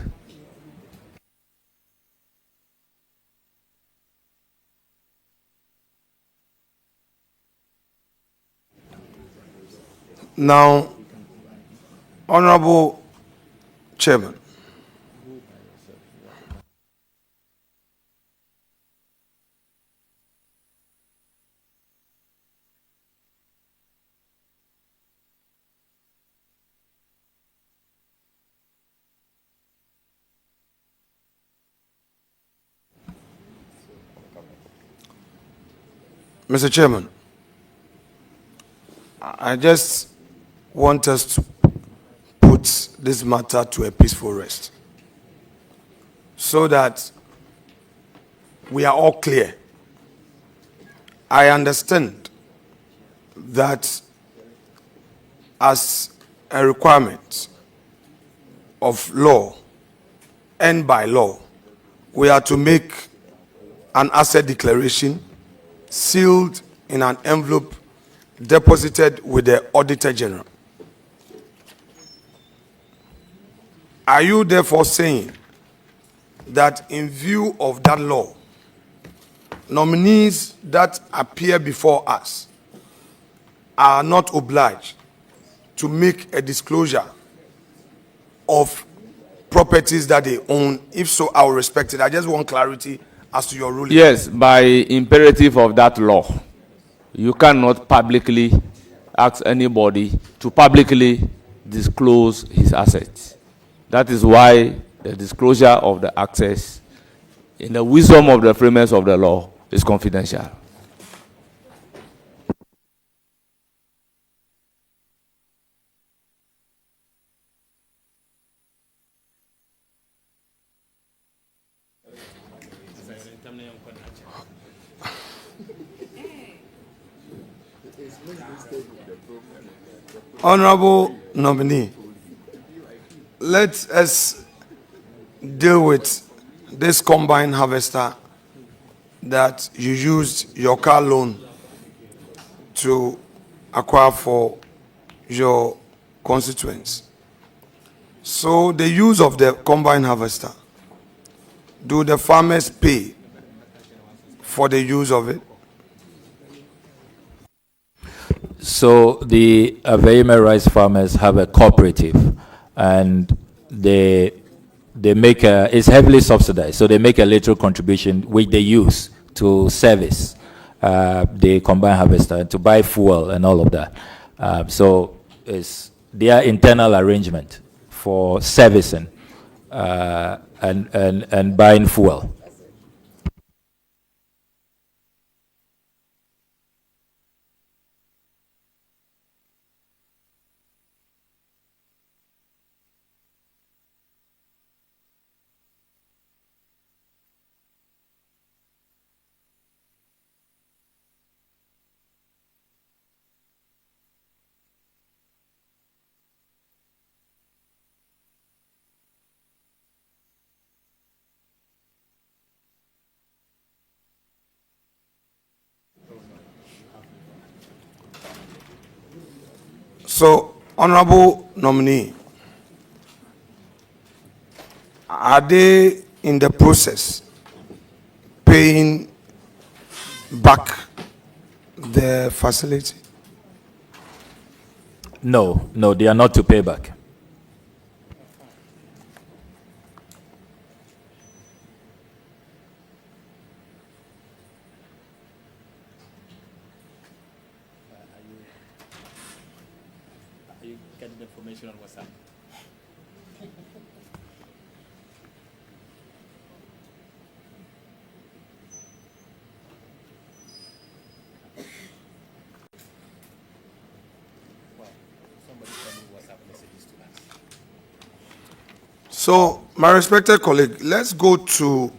Now, Honorable Chairman, Mr. Chairman, I just want us to put this matter to a peaceful rest so that we are all clear. I understand that as a requirement of law, and by law, we are to make an asset declaration sealed in an envelope deposited with the Auditor General. Are you therefore saying that in view of that law, nominees that appear before us are not obliged to make a disclosure of properties that they own? If so, I will respect it. I just want clarity as to your ruling. Yes, by imperative of that law, you cannot publicly ask anybody to publicly disclose his assets. That is why the disclosure of the access, in the wisdom of the framers of the law, is confidential. Honorable nominee, let us deal with this combine harvester that you used your car loan to acquire for your constituents. So the use of the combine harvester, do the farmers pay for the use of it? So the Aveime rice farmers have a cooperative, and they make it's heavily subsidized. So they make a little contribution which they use to service the combined harvester, to buy fuel and all of that. So it's their internal arrangement for servicing and buying fuel. So, honorable nominee, are they in the process paying back the facility? No, they are not to pay back. Information on WhatsApp. So, my respected colleague, let's go to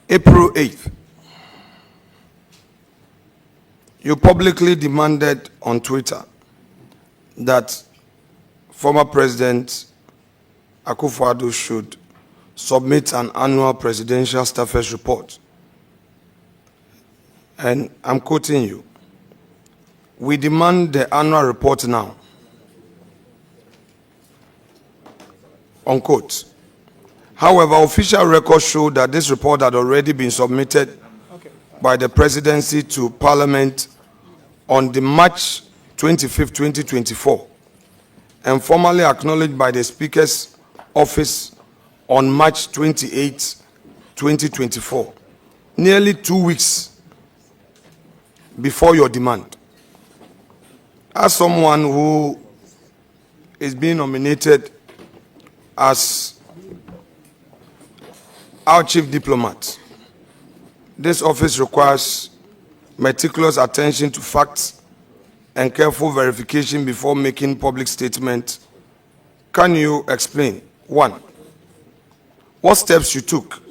April 8th. You publicly demanded on Twitter that former President Akufo-Addo should submit an annual presidential staffers report. And I'm quoting you. We demand the annual report now. Unquote. However, official records show that this report had already been submitted by the presidency to Parliament on the March 25, 2024, and formally acknowledged by the Speaker's office on March 28, 2024, nearly 2 weeks before your demand. As someone who is being nominated as our chief diplomat, this office requires meticulous attention to facts and careful verification before making public statements. Can you explain, one, what steps you took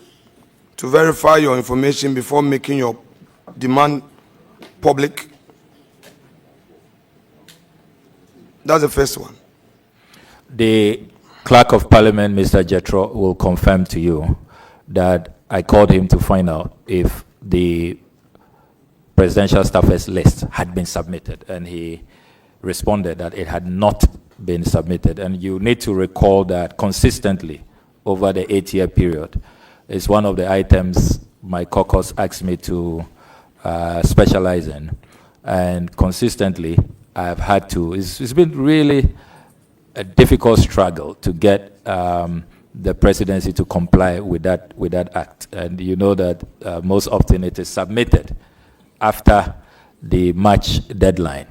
to verify your information before making your demand public? That's the first one. The Clerk of Parliament, Mr. Jethro, will confirm to you that I called him to find out if the presidential staffers list had been submitted, and he responded that it had not been submitted. And you need to recall that consistently over the 8-year period is one of the items my caucus asked me to specialize in. And consistently, I've had to, it's been really a difficult struggle to get the presidency to comply with that act. And you know that most often it is submitted after the March deadline.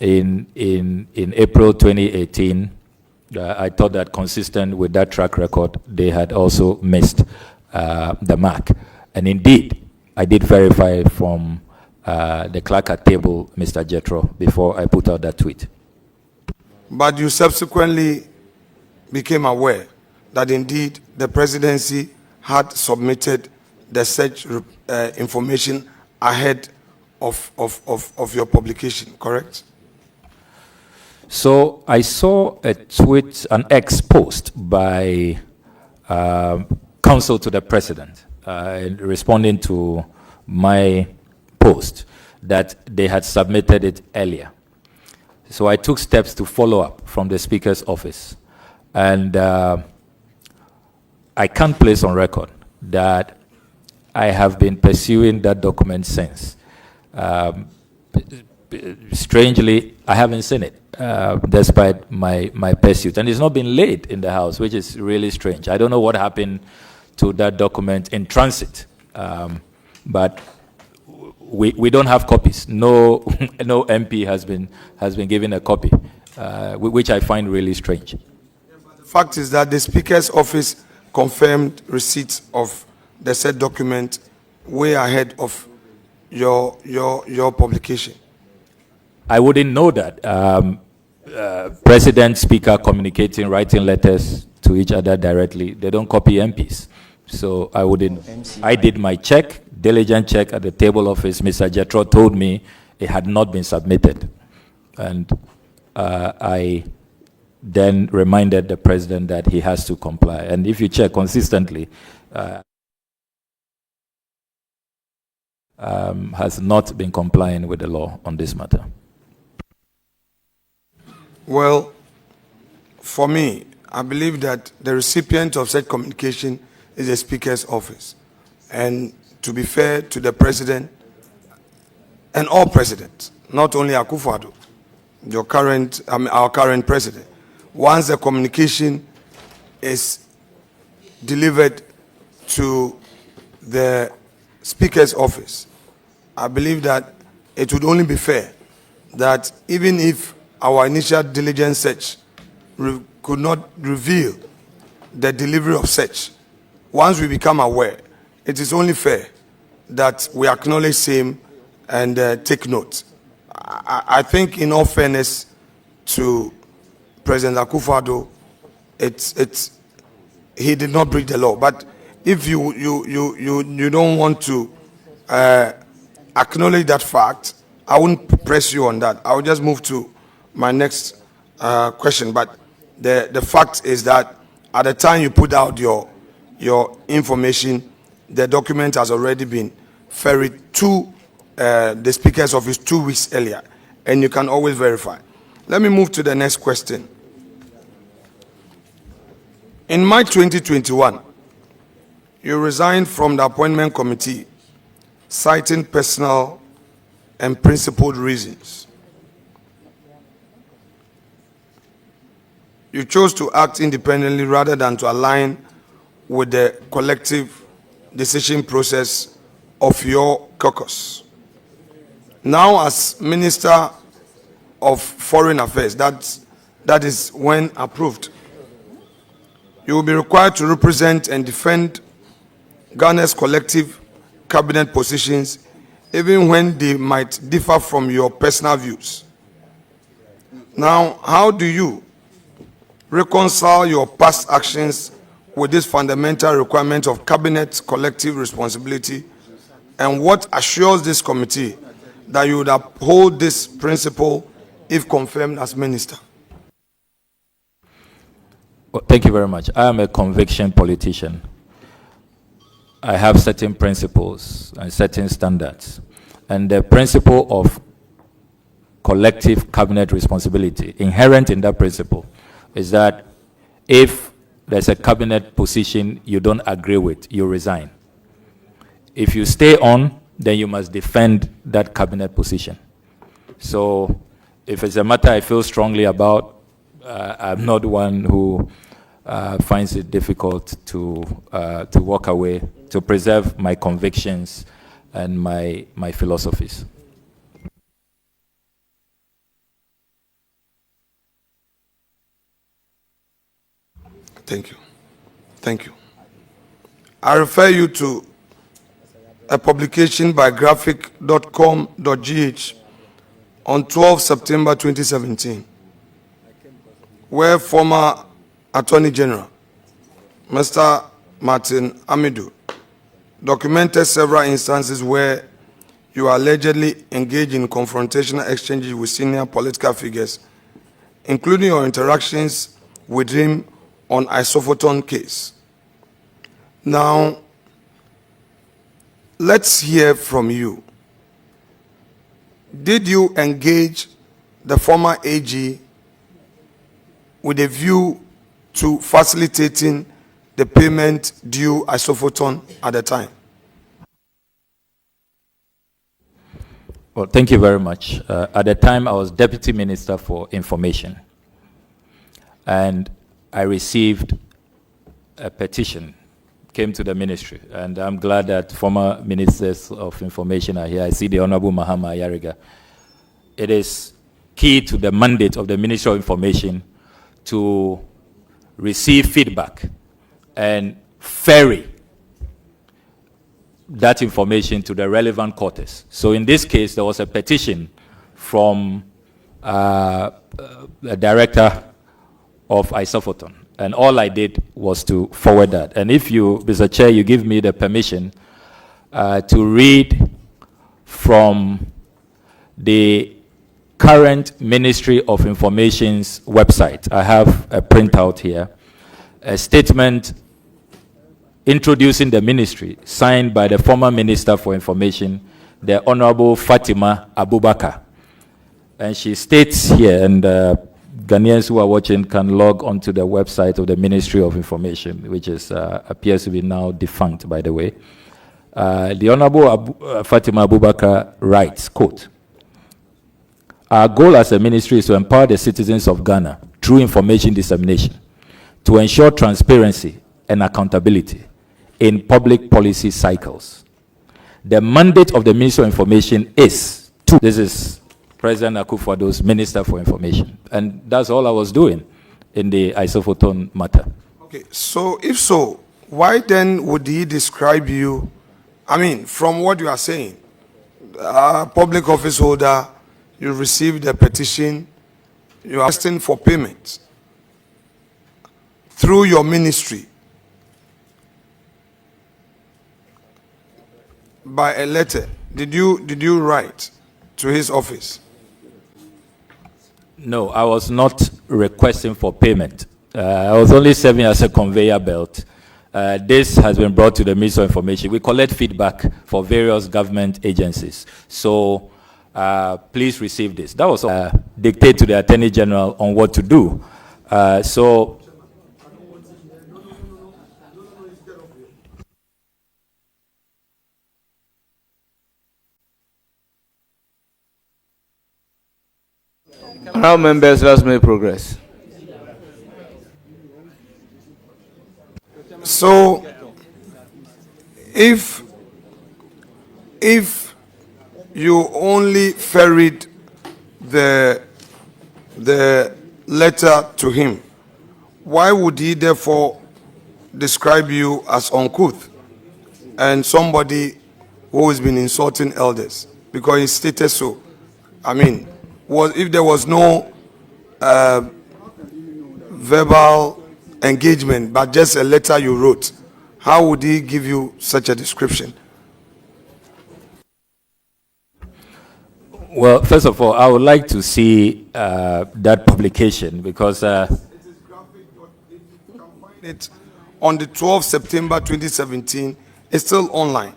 In April 2018, I thought that consistent with that track record, they had also missed the mark. And indeed, I did verify from the clerk at table, Mr. Jethro, before I put out that tweet. But you subsequently became aware that indeed the presidency had submitted the search information ahead of your publication, correct? So I saw a tweet, an ex post by counsel to the president responding to my post that they had submitted it earlier. So I took steps to follow up from the Speaker's office. And I can't place on record that I have been pursuing that document since. Strangely, I haven't seen it, despite my pursuit. And it's not been laid in the House, which is really strange. I don't know what happened to that document in transit. But we don't have copies. No MP has been given a copy, which I find really strange. The fact is that the Speaker's office confirmed receipt of the said document way ahead of your publication. I wouldn't know that. President, Speaker communicating, writing letters to each other directly, they don't copy MPs. So I wouldn't. I did my check, diligent check at the table office. Mr. Jethro told me it had not been submitted. And I then reminded the president that he has to comply. And if you check consistently, has not been complying with the law on this matter. Well, for me, I believe that the recipient of said communication is the Speaker's office. And to be fair to the president and all presidents, not only Akufo-Addo, our current president, once the communication is delivered to the Speaker's office, I believe that it would only be fair that even if our initial diligence search could not reveal the delivery of such, once we become aware, it is only fair that we acknowledge same and take note. I think, in all fairness to President Akufo-Addo, he did not break the law. But if you don't want to acknowledge that fact, I wouldn't press you on that. I will just move to my next question. But the fact is that at the time you put out your information, the document has already been ferried to the Speaker's office 2 weeks earlier, and you can always verify. Let me move to the next question. In March 2021, you resigned from the appointment committee, citing personal and principled reasons. You chose to act independently rather than to align with the collective decision process of your caucus. Now, as Minister of Foreign Affairs, that is when approved, you will be required to represent and defend Ghana's collective cabinet positions, even when they might differ from your personal views. Now, how do you reconcile your past actions with this fundamental requirement of cabinet collective responsibility, and what assures this committee that you would uphold this principle if confirmed as minister? Well, thank you very much. I am a conviction politician. I have certain principles and certain standards. And the principle of collective cabinet responsibility, inherent in that principle, is that if there's a cabinet position you don't agree with, you resign. If you stay on, then you must defend that cabinet position. So if it's a matter I feel strongly about, I'm not one who finds it difficult to walk away, to preserve my convictions and my philosophies. Thank you. Thank you. I refer you to a publication by graphic.com.gh on 12 September 2017, where former Attorney General, Mr. Martin Amidu, documented several instances where you allegedly engaged in confrontational exchanges with senior political figures, including your interactions with him on Isophoton case. Now, let's hear from you. Did you engage the former AG with a view to facilitating the payment due Isophoton at the time? Well, thank you very much. At the time, I was Deputy Minister for Information. And I received a petition, came to the ministry, and I'm glad that former ministers of information are here. I see the Honorable Mahama Ayariga. It is key to the mandate of the Ministry of Information to receive feedback and ferry that information to the relevant quarters. So in this case, there was a petition from the director of Isophoton, and all I did was to forward that. And if you, Mr. Chair, you give me the permission to read from the current Ministry of Information's website. I have a printout here, a statement introducing the ministry, signed by the former Minister for Information, the Honorable Fatima Abubakar. And she states here, and Ghanaians who are watching can log onto the website of the Ministry of Information, which is appears to be now defunct, by the way. The Honorable Fatima Abubakar writes, quote, "Our goal as a ministry is to empower the citizens of Ghana through information dissemination, to ensure transparency and accountability in public policy cycles. The mandate of the Ministry of Information is to..." This is President Akufo-Addo's Minister for Information. And that's all I was doing in the Isophoton matter. Okay, so if so, why then would he describe you, I mean, from what you are saying, public office holder, you received a petition, you are asking for payment through your ministry by a letter. Did you write to his office? No, I was not requesting for payment. I was only serving as a conveyor belt. This has been brought to the Ministry of Information. We collect feedback for various government agencies. So please receive this. That was dictate to the Attorney General on what to do. So now, members, let's make progress. So, if you only ferried the letter to him, why would he therefore describe you as uncouth and somebody who has been insulting elders? Because he stated so. I mean, if there was no verbal engagement, but just a letter you wrote, how would he give you such a description? well, first of all, I would like to see that publication, because it on the 12th September 2017. It's still online,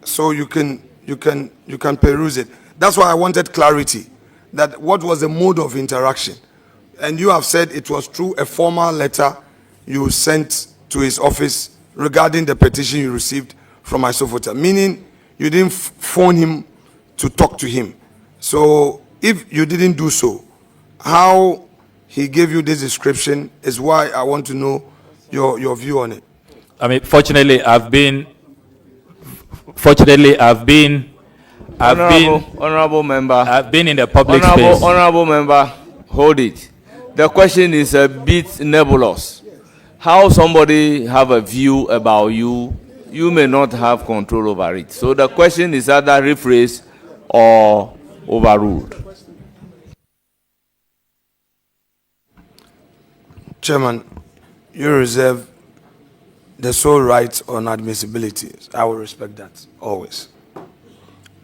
so you can peruse it. That's why I wanted clarity, that what was the mode of interaction. And you have said it was through a formal letter you sent to his office regarding the petition you received from Isofota, meaning you didn't phone him to talk to him. So if you didn't do so, how he gave you this description is why I want to know your view on it. I mean, fortunately, I've been Honorable member. I've been in the public space. Honorable member, hold it. The question is a bit nebulous. How somebody have a view about you, you may not have control over it. So the question is either rephrased or overruled. Chairman, you reserve the sole right on admissibility. I will respect that always.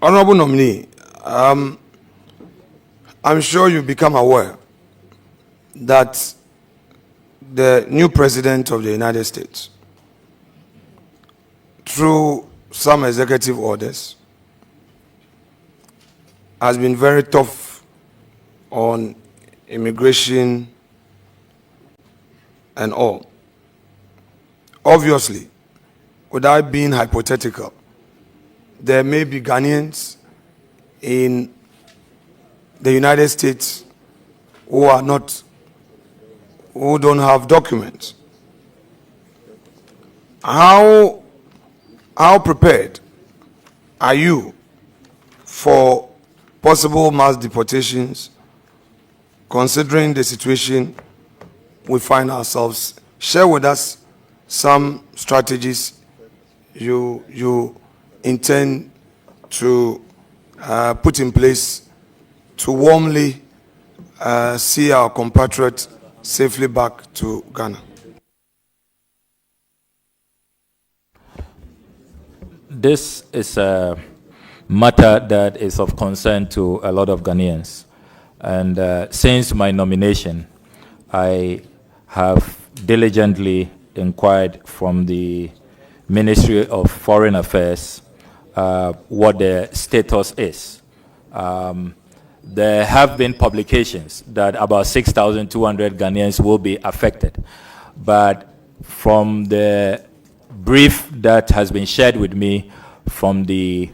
Honorable nominee, I'm sure you become aware that the new president of the United States, through some executive orders, has been very tough on immigration and all. Obviously, without being hypothetical, there may be Ghanaians in the United States who don't have documents. How prepared are you for possible mass deportations, considering the situation we find ourselves? Share with us some strategies you intend to put in place to warmly see our compatriots safely back to Ghana. This is a matter that is of concern to a lot of Ghanaians. And since my nomination, I have diligently inquired from the Ministry of Foreign Affairs what the status is. There have been publications that about 6,200 Ghanaians will be affected. But from the brief that has been shared with me from the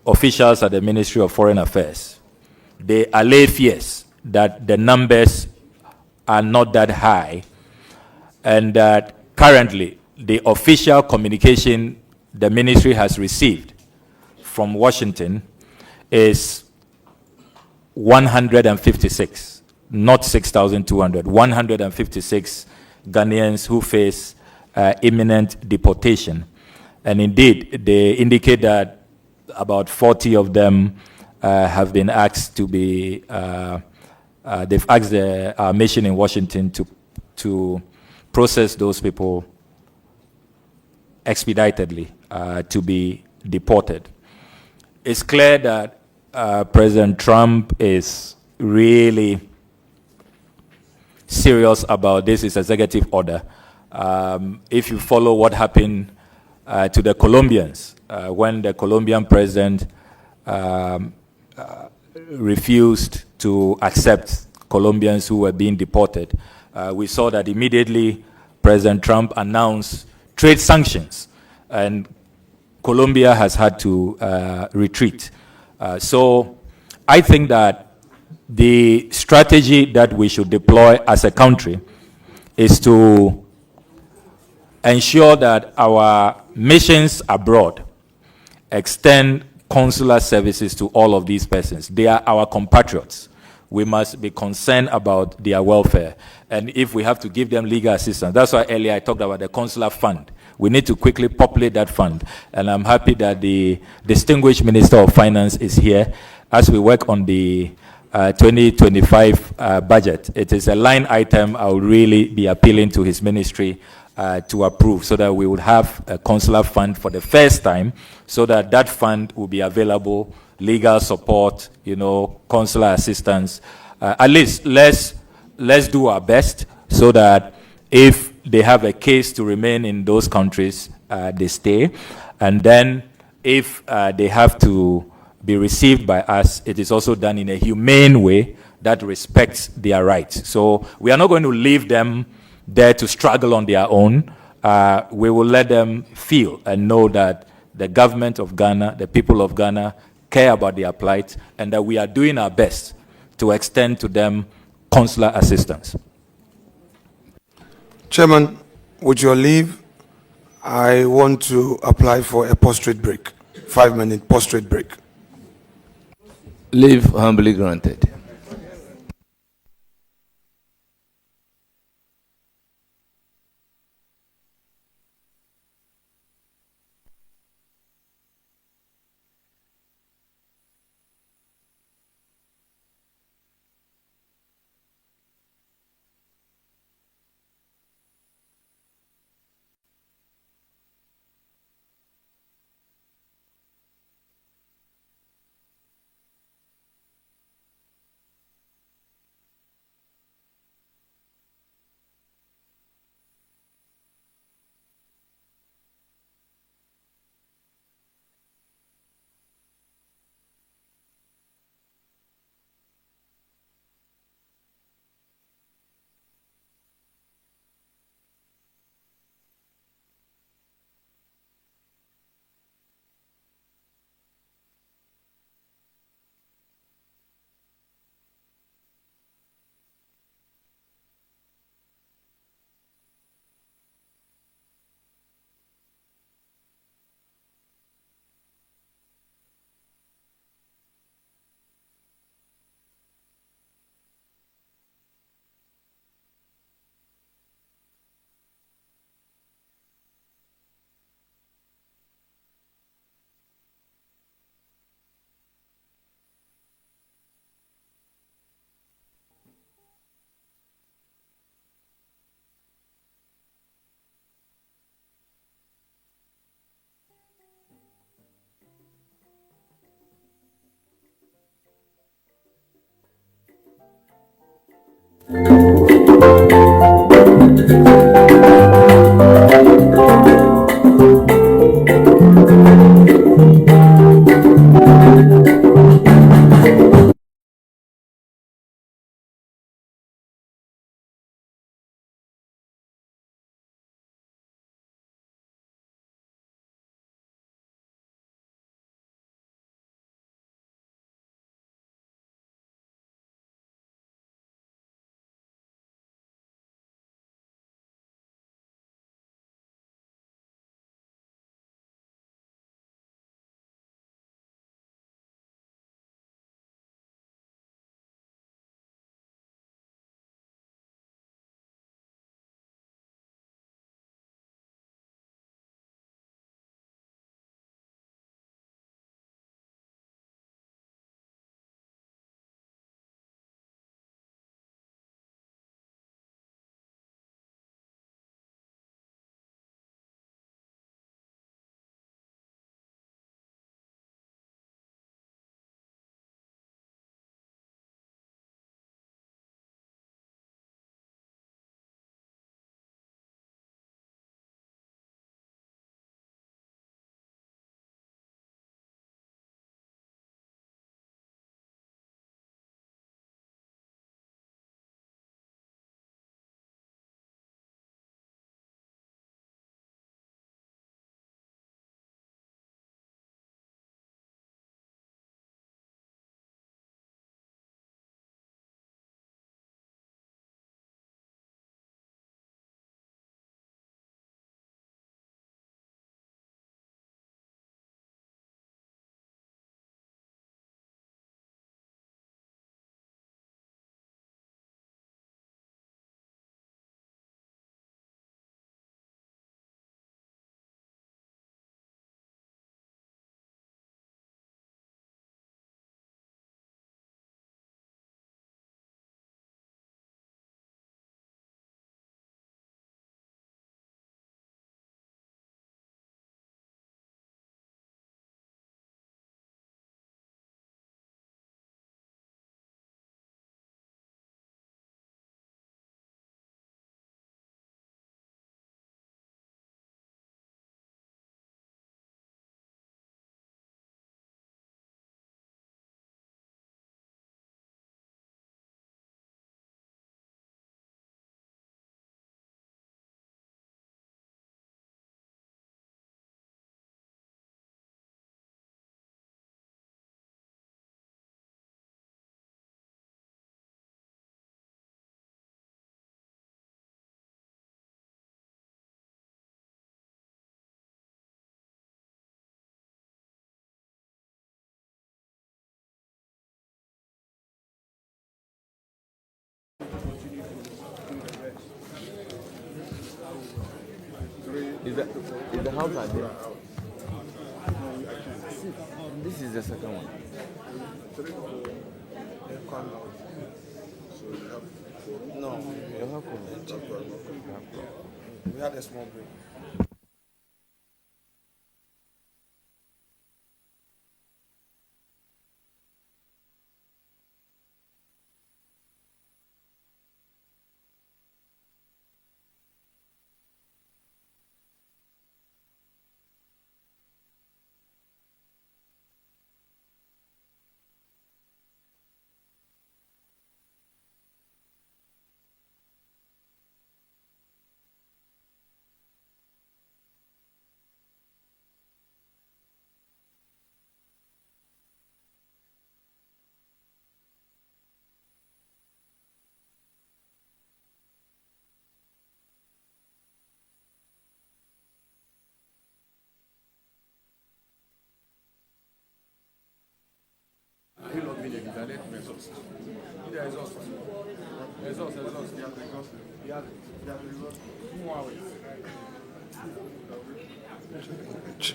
officials at the Ministry of Foreign Affairs, they allay fears that the numbers are not that high, and that currently the official communication the ministry has received from Washington is 156, not 6,200, 156 Ghanaians who face imminent deportation. And indeed, they indicate that about 40 of them have been asked to be, they've asked the mission in Washington to process those people expeditedly to be deported. It's clear that President Trump is really serious about this, his executive order. If you follow what happened to the Colombians, when the Colombian president refused to accept Colombians who were being deported, we saw that immediately President Trump announced trade sanctions, and Colombia has had to retreat. So I think that the strategy that we should deploy as a country is to ensure that our missions abroad extend consular services to all of these persons. They are our compatriots. We must be concerned about their welfare. And if we have to give them legal assistance, that's why earlier I talked about the consular fund. We need to quickly populate that fund. And I'm happy that the distinguished Minister of Finance is here as we work on the 2025 budget. It is a line item I will really be appealing to his ministry to approve, so that we would have a consular fund for the first time, so that that fund will be available, legal support, consular assistance. At least let's do our best so that if they have a case to remain in those countries, they stay. And then if they have to be received by us, it is also done in a humane way that respects their rights. So we are not going to leave them there to struggle on their own. We will let them feel and know that the government of Ghana, the people of Ghana, care about their plight, and that we are doing our best to extend to them consular assistance. Chairman, with your leave, I want to apply for a post-trade break, 5-minute post-trade break. Leave humbly granted. Is the house out there? This is the second one. No, You have comment. we had a small break.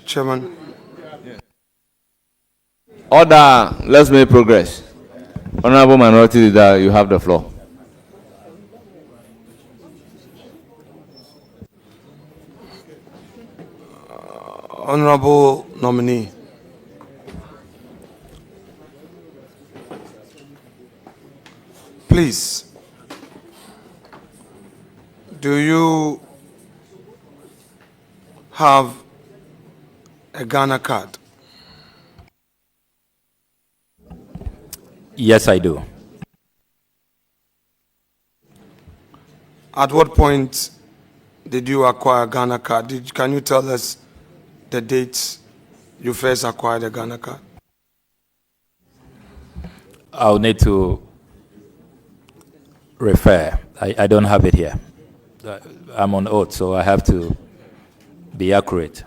Chairman. Order. Let's make progress. Honorable Minority Leader, you have the floor. Honorable nominee. Please, do you have a Ghana card? Yes, I do. At what point did you acquire a Ghana card? Can you tell us the dates you first acquired a Ghana card? I'll need to refer. I don't have it here. I'm on oath, so I have to be accurate.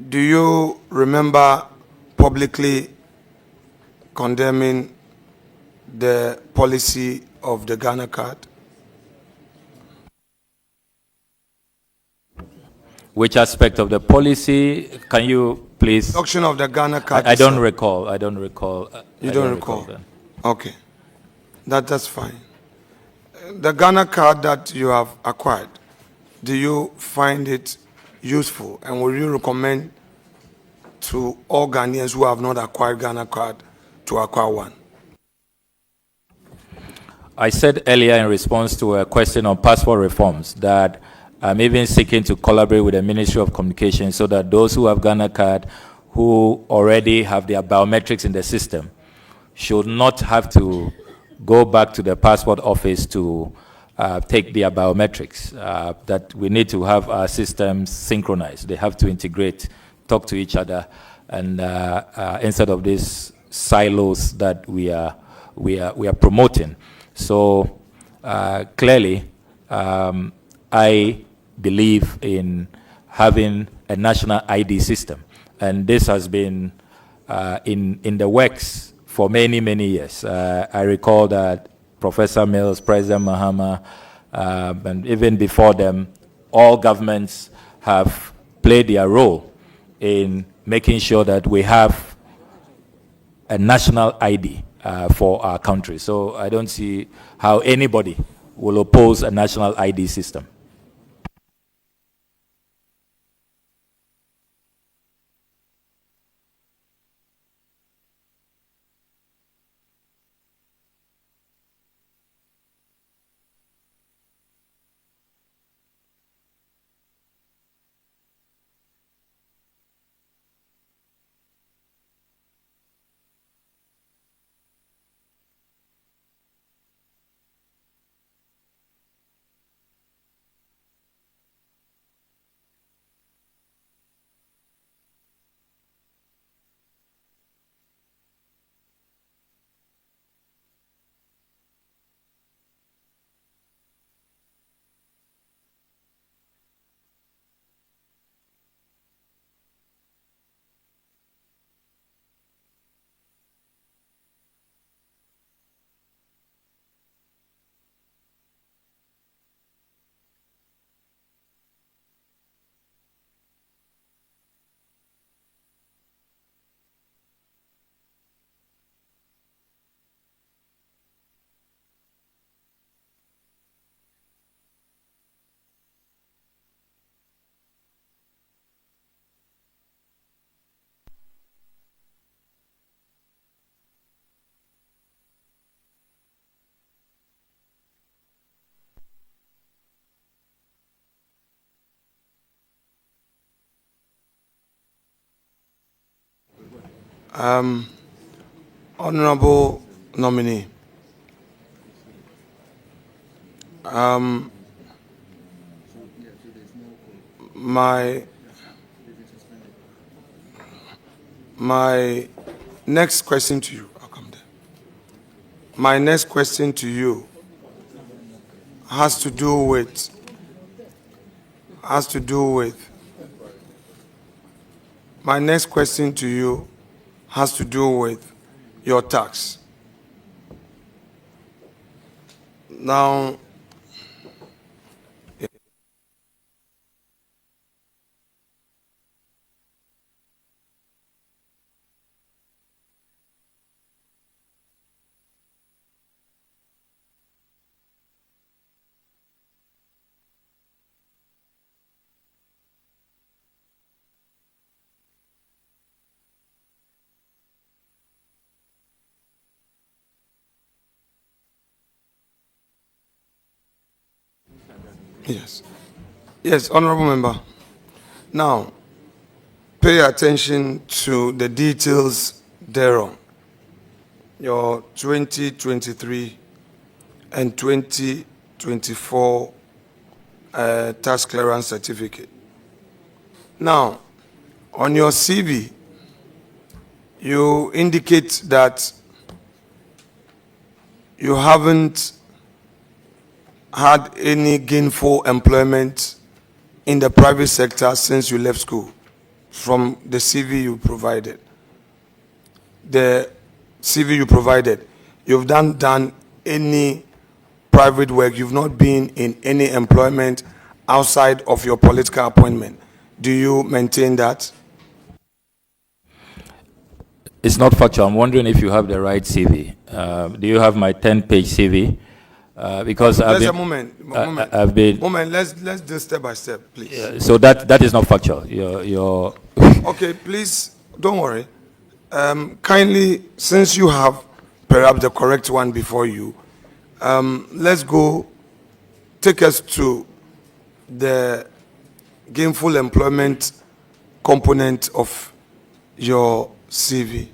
Do you remember publicly condemning the policy of the Ghana card? Which aspect of the policy? Can you please? Introduction of the Ghana card. I don't recall. I don't recall. You don't recall? that. Okay. That's fine. The Ghana card that you have acquired, do you find it useful, and will you recommend to all Ghanaians who have not acquired Ghana card to acquire one? I said earlier in response to a question on passport reforms that I'm even seeking to collaborate with the Ministry of Communications so that those who have Ghana card who already have their biometrics in the system should not have to go back to the passport office to take their biometrics. That we need to have our systems synchronized. They have to integrate, talk to each other, and instead of these silos that we are promoting. So clearly, I believe in having a national ID system, and this has been in the works for many, many years. I recall that Professor Mills, President Mahama, and even before them, all governments have played their role in making sure that we have a national ID for our country. So I don't see how anybody will oppose a national ID system. Honorable nominee, my next question to you, I'll come there. My next question to you has to do with my next question to you has to do with your tax. Now, Yes, honorable member. Now, pay attention to the details thereon. Your 2023 and 2024 tax clearance certificate. Now, on your CV, you indicate that you haven't had any gainful employment in the private sector since you left school, from the CV you provided. The CV you provided, you've done any private work, you've not been in any employment outside of your political appointment. Do you maintain that? It's not factual. I'm wondering if you have the right CV. Do you have my 10-page CV? Because Let's do step by step, please. So that is not factual. Okay, please don't worry. Kindly, since you have perhaps the correct one before you, let's go. Take us to the gainful employment component of your CV.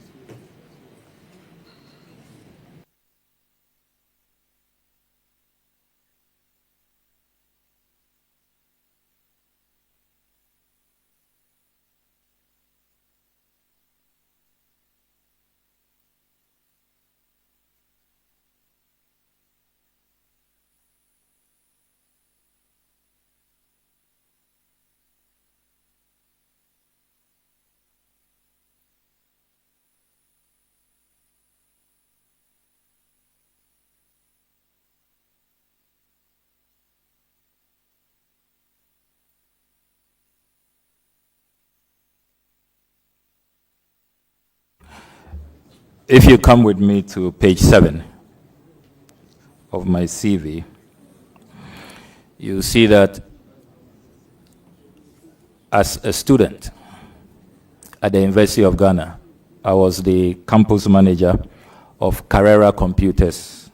If you come with me to page 7 of my CV, you see that as a student at the University of Ghana, I was the campus manager of Carrera Computers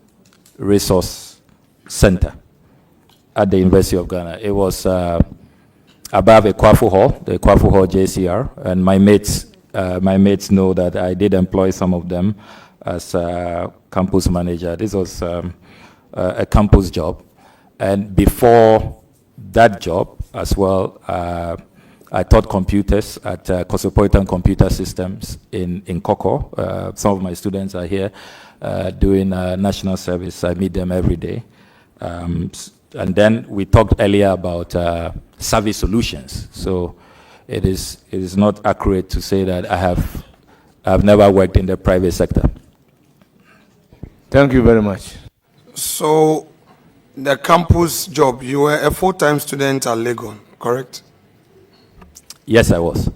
Resource Center at the University of Ghana. It was above a Kwafu Hall, the Kwafu Hall JCR, and my mates know that I did employ some of them as a campus manager. This was a campus job. And before that job as well, I taught computers at Cosmopolitan Computer Systems in Koko. Some of my students are here doing national service. I meet them every day. And then we talked earlier about service solutions. So it is not accurate to say that I've never worked in the private sector. Thank you very much. So the campus job, you were a full-time student at Legon, correct? Yes, I was.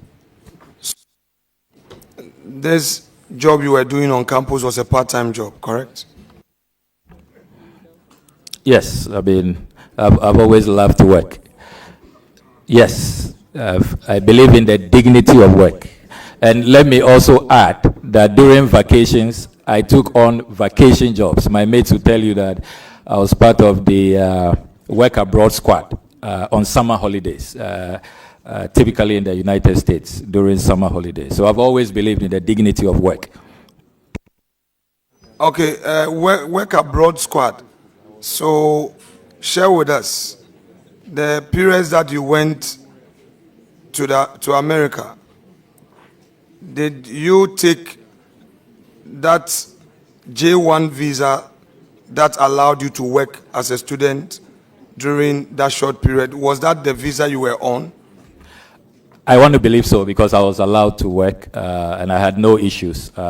This job you were doing on campus was a part-time job, correct? Yes, I mean, I've always loved to work. Yes, I believe in the dignity of work. And let me also add that during vacations, I took on vacation jobs. My mates will tell you that I was part of the work abroad squad on summer holidays. typically in the United States during summer holidays. So I've always believed in the dignity of work. Okay, work abroad squad. So share with us the periods that you went to America. Did you take that J1 visa that allowed you to work as a student during that short period? Was that the visa you were on? I want to believe so because I was allowed to work and I had no issues. We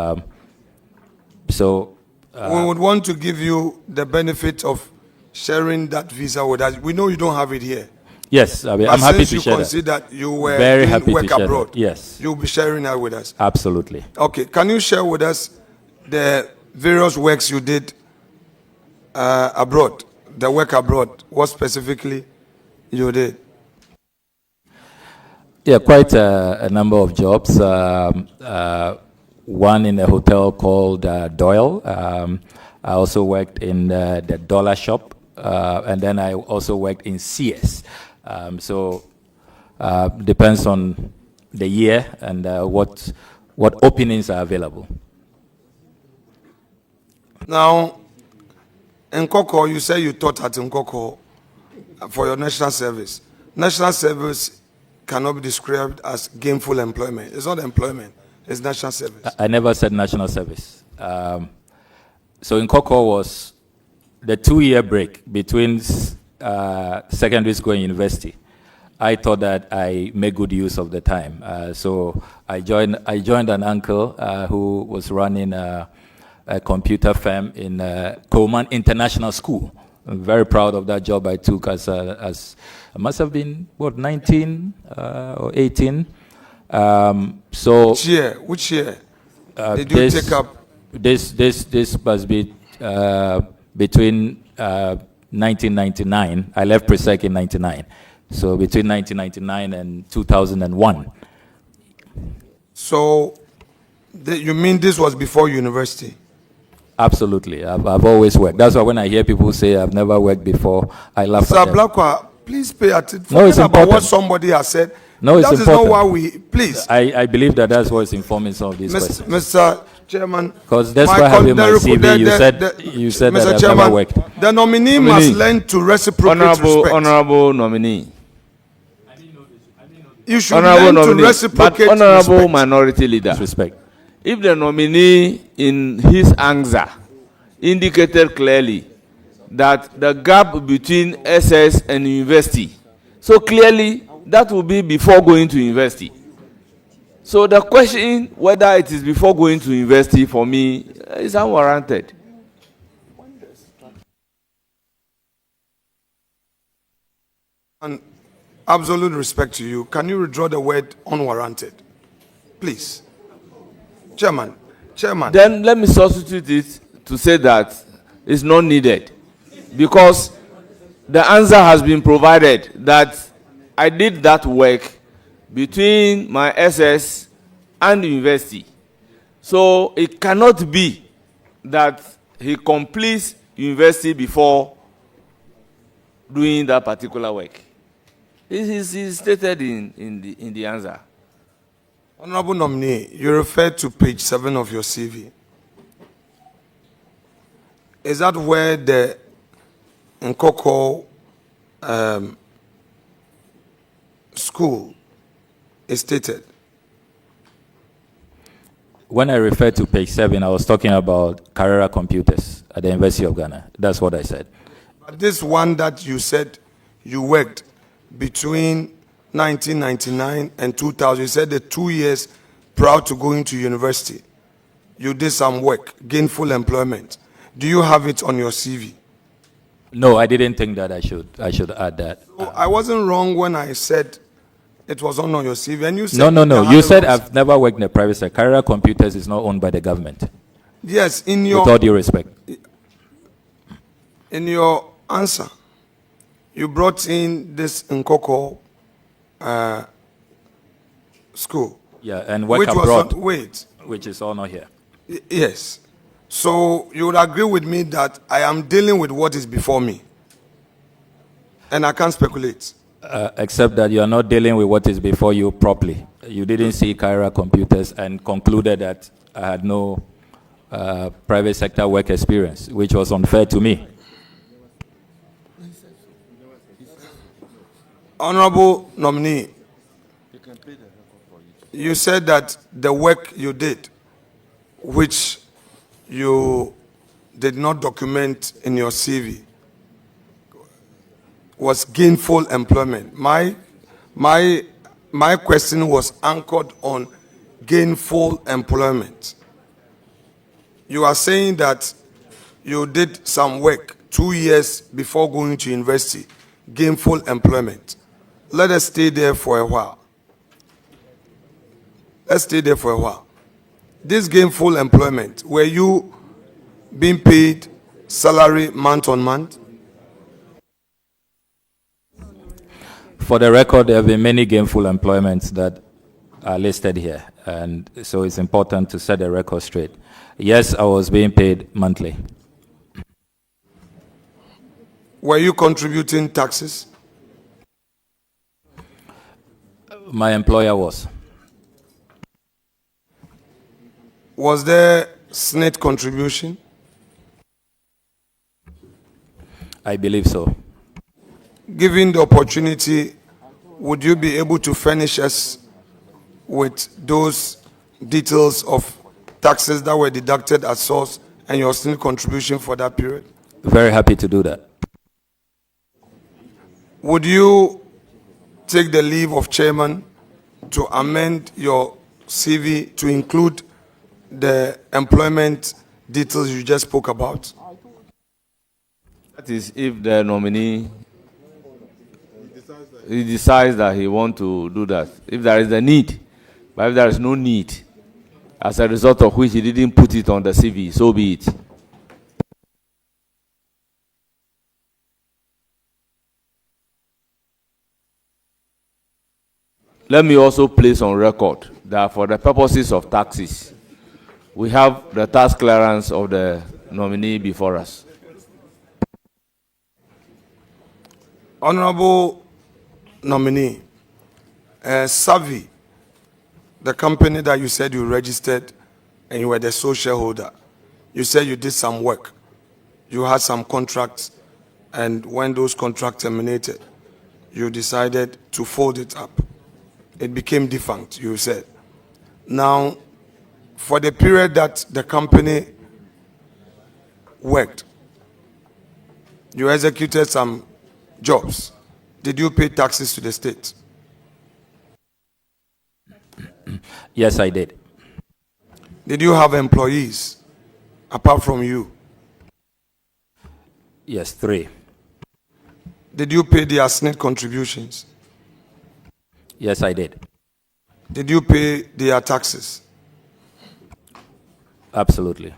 would want to give you the benefit of sharing that visa with us. We know you don't have it here. Yes, I mean, I'm happy to share that. Since you consider you were very doing happy work to share abroad, that. Yes, you'll be sharing that with us. Absolutely. Okay, can you share with us the various works you did abroad, the work abroad, what specifically you did? Yeah, quite a number of jobs. One in a hotel called Doyle. I also worked in the dollar shop, and then I also worked in CS. Depends on the year and what openings are available. Now, in Nkoko, you say you taught at Nkoko for your national service. National service cannot be described as gainful employment. It's not employment, it's national service. I never said national service. So Nkoko was the 2-year break between secondary school and university. I thought that I made good use of the time. So I joined an uncle who was running a computer firm in Coleman International School. I'm very proud of that job I took as I must have been, 19 or 18. Which year did you take up? This must be between 1999. I left Presec in 99. So between 1999 and 2001. So you mean this was before university? Absolutely. I've always worked. That's why when I hear people say I've never worked before, I laugh Sir at them. Ablakwa, please pay attention. No, it's about important. what somebody has said. No, it's that important. That is not why we... Please. I believe that's what's informing some of these questions. Mr. Chairman... Because that's why I have in my CV, you said that I've never worked. The nominee must learn to reciprocate respect. Honorable nominee. You should learn to reciprocate respect. Honorable minority leader. Respect. If the nominee in his answer indicated clearly that the gap between SS and university, so clearly that will be before going to university. So the question whether it is before going to university for me is unwarranted. And absolute respect to you, can you withdraw the word unwarranted? Please. Chairman. Then let me substitute it to say that it's not needed. Because the answer has been provided that I did that work between my SS and the university. So it cannot be that he completes university before doing that particular work. It is stated in the answer. Honorable nominee, you referred to page 7 of your CV. Is that where the Nkoko school is stated? When I referred to page 7, I was talking about Carrera Computers at the University of Ghana. That's what I said. But this one that you said you worked between 1999 and 2000, you said the 2 years prior to going to university, you did some work, gainful employment. Do you have it on your CV? No, I didn't think that I should add that. So I wasn't wrong when I said it was on your CV, and you said... No. You said I've never worked in the private sector. Carrera Computers is not owned by the government. Yes, in your... With all due respect. In your answer, you brought in this Nkoko school. Yeah, and work abroad. Wait. Which is all not here. Yes. So you would agree with me that I am dealing with what is before me. And I can't speculate. Except that you are not dealing with what is before you properly. You didn't see Kyra Computers and concluded that I had no private sector work experience, which was unfair to me. Honorable nominee, you said that the work you did, which you did not document in your CV, was gainful employment. My question was anchored on gainful employment. You are saying that you did some work 2 years before going to university, gainful employment. Let us stay there for a while. Let's stay there for a while. This gainful employment, were you being paid salary month on month? For the record, there have been many gainful employments that are listed here, and so it's important to set the record straight. Yes, I was being paid monthly. Were you contributing taxes? My employer was. Was there SNIT contribution? I believe so. Given the opportunity, would you be able to furnish us with those details of taxes that were deducted at source and your SNIT contribution for that period? Very happy to do that. Would you take the leave of chairman to amend your CV to include the employment details you just spoke about? That is, if the nominee he decides that he wants to do that. If there is a need, but if there is no need, as a result of which he didn't put it on the CV, so be it. Let me also place on record that for the purposes of taxes, we have the tax clearance of the nominee before us. Honorable nominee, Savi, the company that you said you registered and you were the sole shareholder, you said you did some work. You had some contracts, and when those contracts terminated, you decided to fold it up. It became defunct, you said. Now, for the period that the company worked, you executed some jobs. Did you pay taxes to the state? Yes, I did. Did you have employees apart from you? Yes, 3. Did you pay their SNIT contributions? Yes, I did. Did you pay their taxes? Absolutely.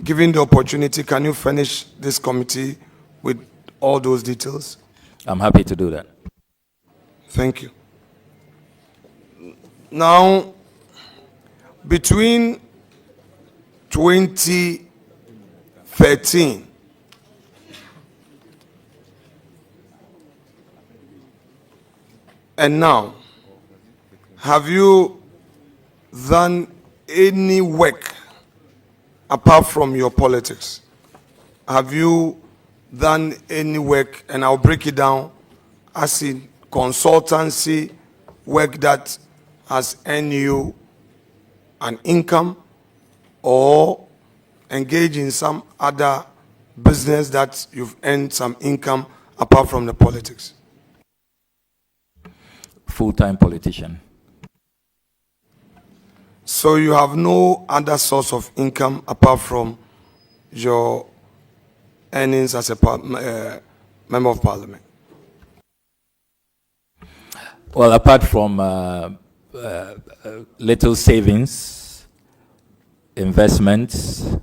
Given the opportunity, can you furnish this committee with all those details? I'm happy to do that. Thank you. Now, between 2013 and now, have you done any work apart from your politics? Have you done any work, and I'll break it down, as in consultancy work that has earned you an income, or engage in some other business that you've earned some income apart from the politics? Full-time politician. So you have no other source of income apart from your earnings as a member of parliament? Well, apart from little savings, investments,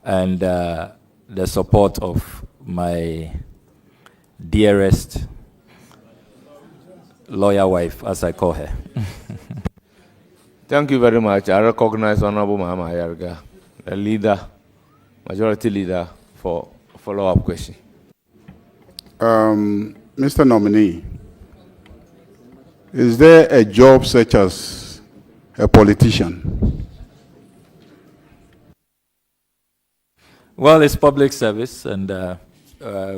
and the support of my dearest lawyer wife, as I call her. Thank you very much. I recognize Honorable Mahama Ayarga, the leader, majority leader, for follow-up question. Mr. Nominee, Is there a job such as a politician? Well, it's public service, and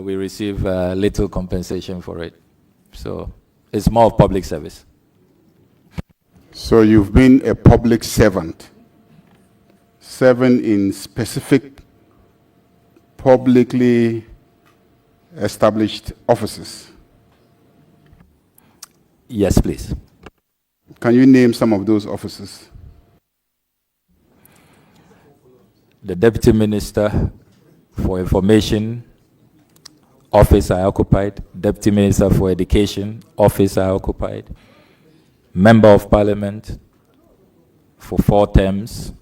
we receive little compensation for it. So it's more of public service. So you've been a public servant, serving in specific publicly established offices. Yes, please. Can you name some of those offices? The Deputy Minister for Information, office I occupied. Deputy Minister for Education, office I occupied. Member of Parliament for 4 terms.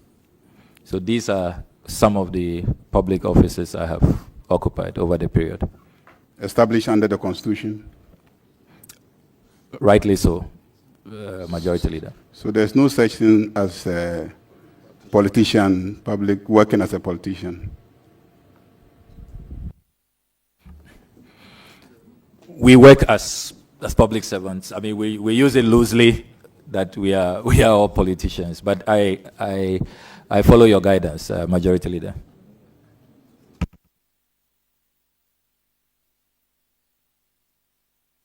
So these are some of the public offices I have occupied over the period. Established under the Constitution? Rightly so, Majority Leader. So there's no such thing as a politician, working as a politician? We work as public servants. I mean, we use it loosely that we are all politicians, but I follow your guidance, Majority Leader.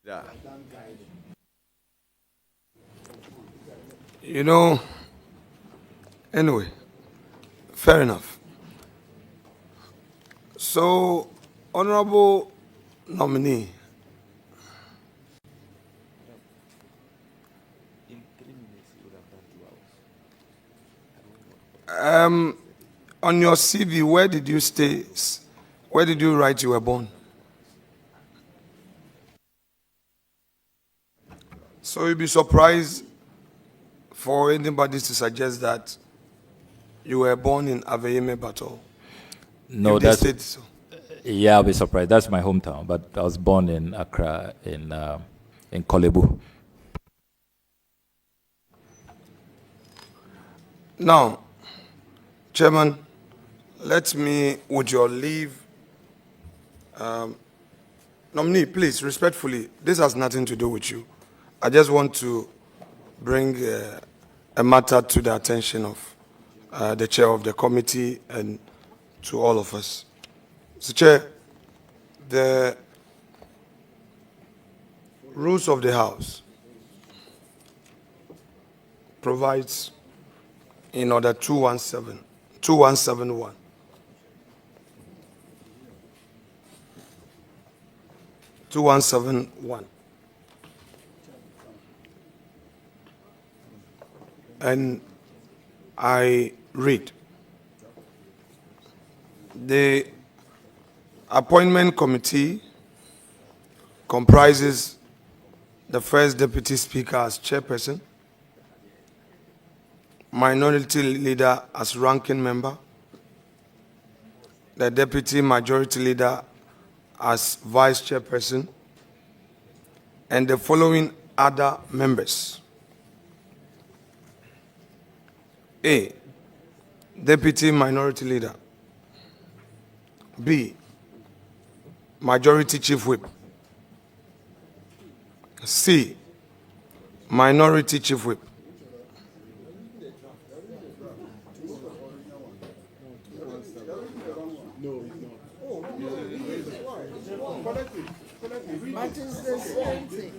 Yeah. You know, anyway, fair enough. So, Honorable Nominee, on your CV, where did you stay? Where did you write you were born? So you'll be surprised for anybody to suggest that you were born in Aveyeme Battle. No, that's it. So. Yeah, I'll be surprised. That's my hometown, but I was born in Accra, in Kolebu. Now, Chairman, let me, with your leave, nominee, please, respectfully, this has nothing to do with you. I just want to bring a matter to the attention of the chair of the committee and to all of us. So, Chair, the rules of the House provides in order 2171. 2171. And I read, the appointment committee comprises the first deputy speaker as chairperson, minority leader as ranking member, the deputy majority leader as vice chairperson, and the following other members. A, deputy minority leader. B, majority chief whip. C, minority chief whip. But it's the same thing.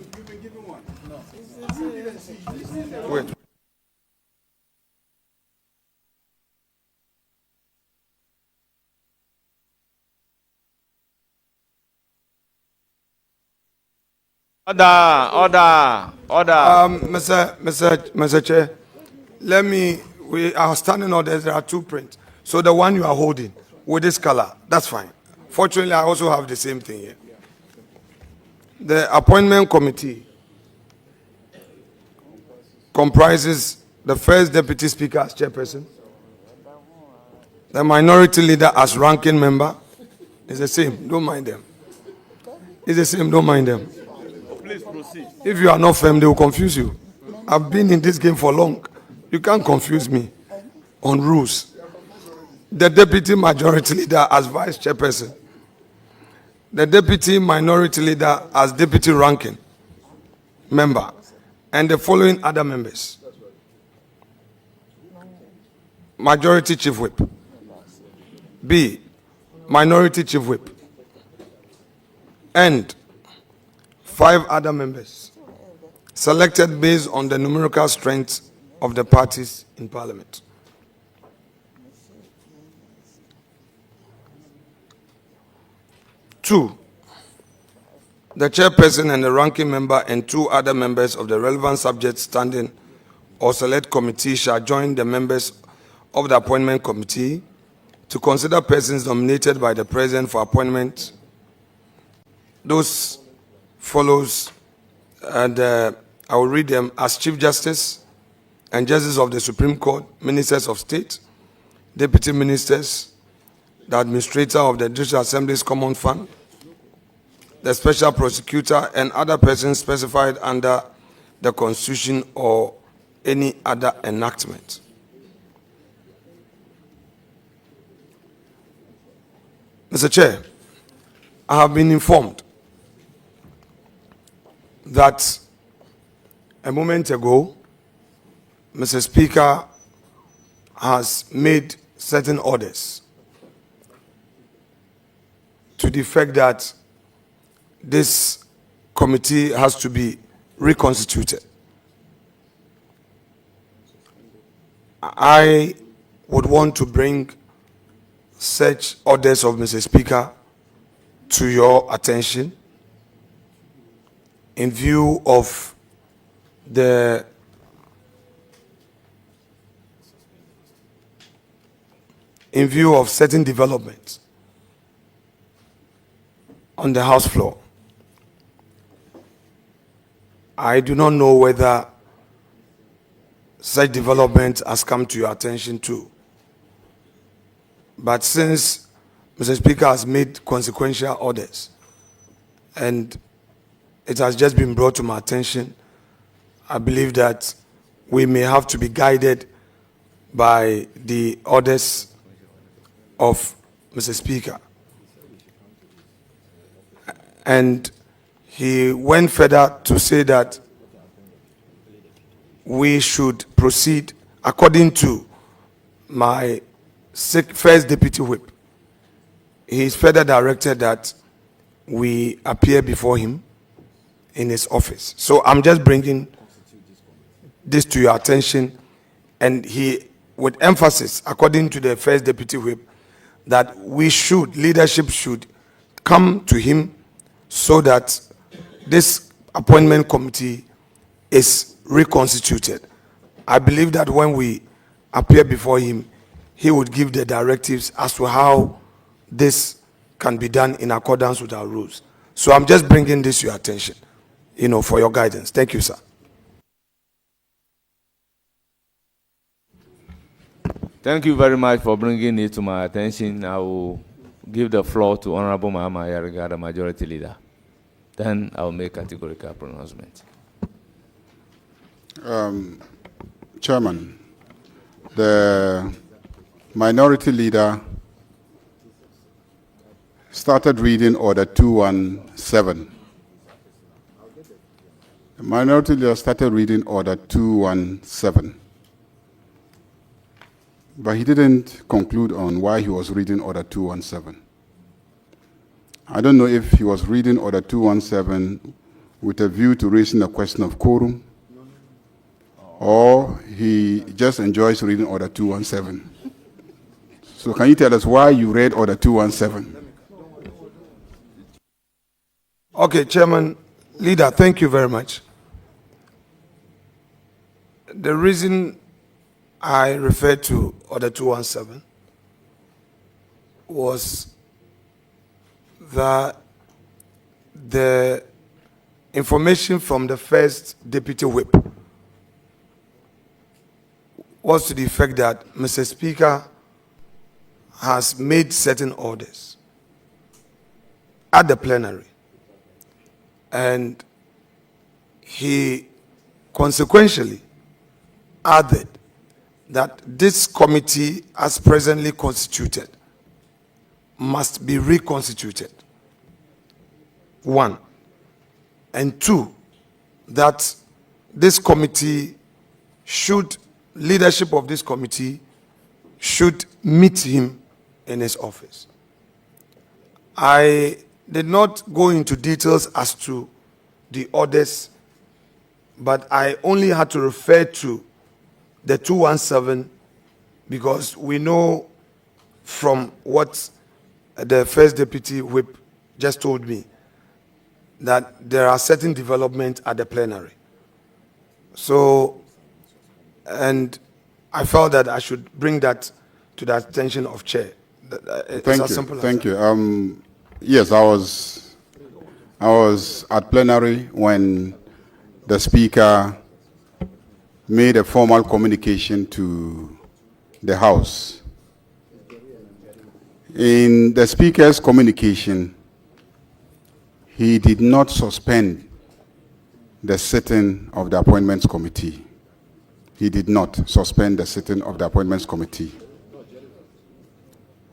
Wait. Order. Mr. Chair, we are standing orders, there are 2 prints. So the one you are holding with this color, that's fine. Fortunately, I also have the same thing here. The appointment committee comprises the first deputy speaker as chairperson, the minority leader as ranking member. It's the same, don't mind them. It's the same, don't mind them. Please proceed. If you are not firm, they will confuse you. I've been in this game for long. You can't confuse me on rules. The deputy majority leader as vice chairperson, the deputy minority leader as deputy ranking member, and the following other members: Majority Chief Whip. B, Minority Chief Whip. And 5 other members selected based on the numerical strength of the parties in Parliament. Two, the chairperson and the ranking member and 2 other members of the relevant subject standing or select committee shall join the members of the appointment committee to consider persons nominated by the president for appointment. Those follows, and I will read them as Chief Justice and Justice of the Supreme Court, Ministers of State, Deputy Ministers, the Administrator of the Judicial Assembly's Common Fund, the Special Prosecutor, and other persons specified under the Constitution or any other enactment. Mr. Chair, I have been informed that a moment ago, Mr. Speaker has made certain orders to the effect that this committee has to be reconstituted. I would want to bring such orders of Mr. Speaker to your attention in view of the certain developments on the House floor. I do not know whether such development has come to your attention too. But since Mr. Speaker has made consequential orders and it has just been brought to my attention, I believe that we may have to be guided by the orders of Mr. Speaker. And he went further to say that we should proceed according to my first deputy whip. He is further directed that we appear before him in his office. So I'm just bringing this to your attention, and he, with emphasis, according to the first deputy whip, that leadership should come to him so that this appointment committee is reconstituted. I believe that when we appear before him, he would give the directives as to how this can be done in accordance with our rules. So I'm just bringing this to your attention, for your guidance. Thank you, sir. Thank you very much for bringing it to my attention. I will give the floor to Honorable Mahama Yariga, the Majority Leader. Then I will make categorical pronouncement. Chairman, the Minority Leader started reading Order 217. The Minority Leader started reading Order 217. But he didn't conclude on why he was reading Order 217. I don't know if he was reading Order 217 with a view to raising a question of quorum, or he just enjoys reading Order 217. So can you tell us why you read Order 217? Okay, Chairman, Leader, thank you very much. The reason I referred to Order 217 was that the information from the first deputy whip was to the effect that Mr. Speaker has made certain orders at the plenary, and he consequentially added that this committee, as presently constituted, must be reconstituted. 1. And 2, that this committee leadership of this committee should meet him in his office. I did not go into details as to the orders, but I only had to refer to the 217 because we know from what the first deputy whip just told me that there are certain developments at the plenary. So, and I felt that I should bring that to the attention of Chair. Thank you. Yes, I was at plenary when the Speaker made a formal communication to the House. In the Speaker's communication, he did not suspend the sitting of the Appointments Committee. He did not suspend the sitting of the Appointments Committee.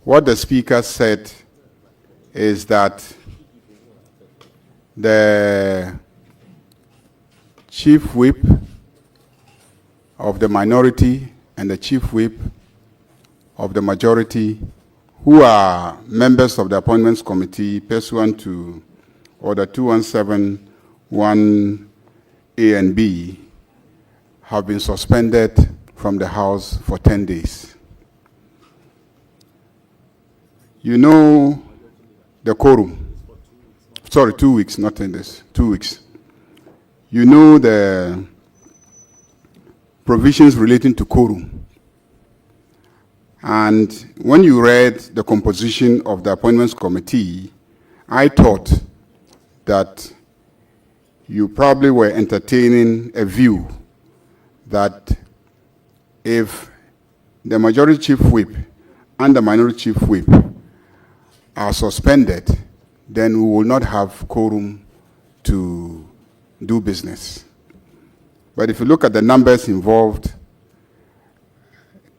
What the Speaker said is that the Chief Whip of the minority and the Chief Whip of the majority, who are members of the Appointments Committee pursuant to Order 217, 1A and B, have been suspended from the House for 10 days. You know the quorum. Sorry, 2 weeks, not 10 days, 2 weeks. You know the provisions relating to quorum. And when you read the composition of the Appointments Committee, I thought that you probably were entertaining a view that if the majority chief whip and the minority chief whip are suspended, then we will not have quorum to do business. But if you look at the numbers involved,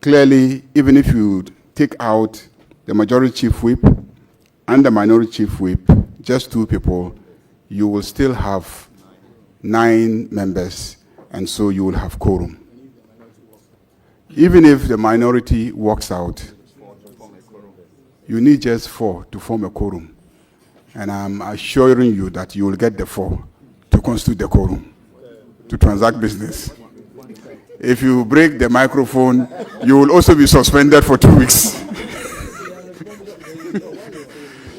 clearly, even if you take out the majority chief whip and the minority chief whip, just 2 people, you will still have 9 members, and so you will have quorum. Even if the minority walks out, you need just 4 to form a quorum. And I'm assuring you that you will get the 4 to constitute the quorum, to transact business. If you break the microphone, you will also be suspended for 2 weeks.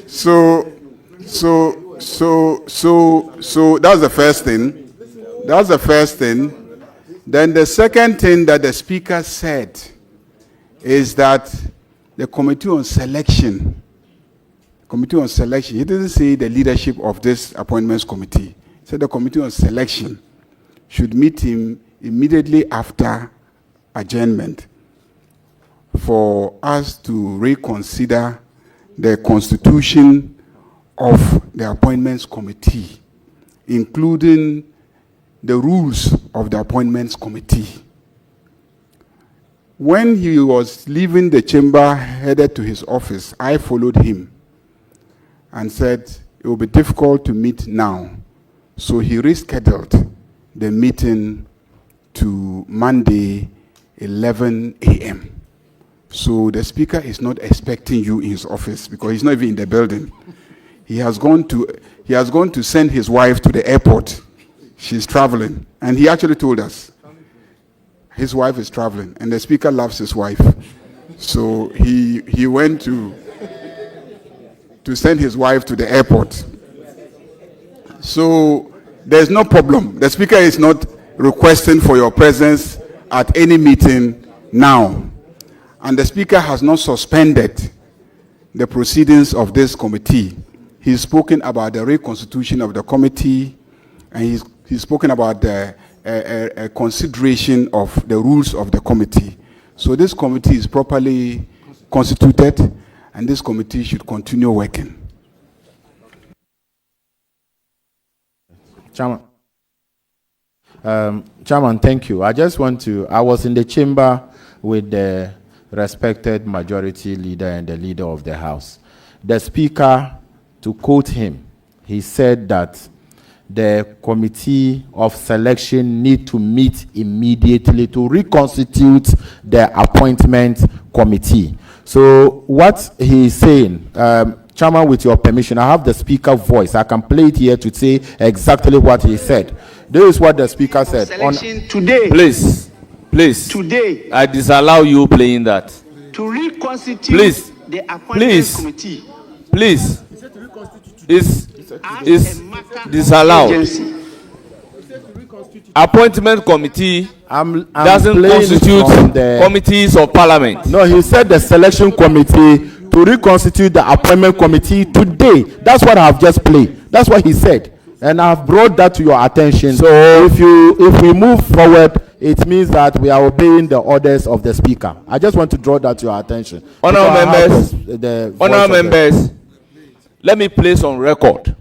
So that's the first thing. That's the first thing. Then the second thing that the Speaker said is that the Committee on Selection, he didn't say the leadership of this Appointments Committee. He said the Committee on Selection should meet him immediately after adjournment for us to reconsider the constitution of the Appointments Committee, including the rules of the Appointments Committee. When he was leaving the chamber, headed to his office, I followed him and said it will be difficult to meet now. So he rescheduled the meeting to Monday, 11 a.m. So the Speaker is not expecting you in his office because he's not even in the building. He has gone to send his wife to the airport. She's traveling. And he actually told us his wife is traveling, and the Speaker loves his wife. So he went to send his wife to the airport. So there's no problem. The Speaker is not requesting for your presence at any meeting now. And the Speaker has not suspended the proceedings of this committee. He's spoken about the reconstitution of the committee, and he's spoken about the consideration of the rules of the committee. So this committee is properly constituted, and this committee should continue working. Chairman. Chairman, thank you. I was in the chamber with the respected majority leader and the leader of the House. The Speaker, to quote him, he said that the committee of selection need to meet immediately to reconstitute the appointment committee. So what he's saying, Chairman, with your permission, I have the speaker voice. I can play it here to say exactly what he said. This is what the speaker said. Today. Please. Today. I disallow you playing that. To reconstitute the appointment committee. Please. Is disallowed. Appointment committee doesn't constitute committees of parliament. No, he said the selection committee to reconstitute the appointment committee today. That's what I have just played. That's what he said. And I have brought that to your attention. So if we move forward, it means that we are obeying the orders of the speaker. I just want to draw that to your attention. Honourable members, let me place on record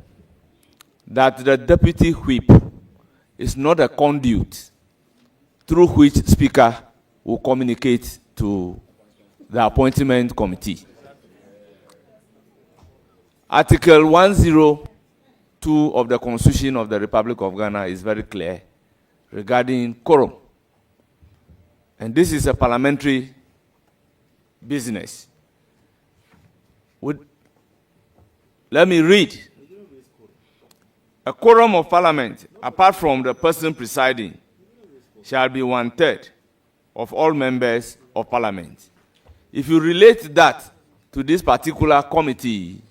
that the deputy whip is not a conduit through which speaker will communicate to the appointment committee. Article 102 of the Constitution of the Republic of Ghana is very clear regarding quorum. And this is a parliamentary business. Let me read. A quorum of parliament, apart from the person presiding, shall be 1/3 of all members of parliament. If you relate that to this particular committee,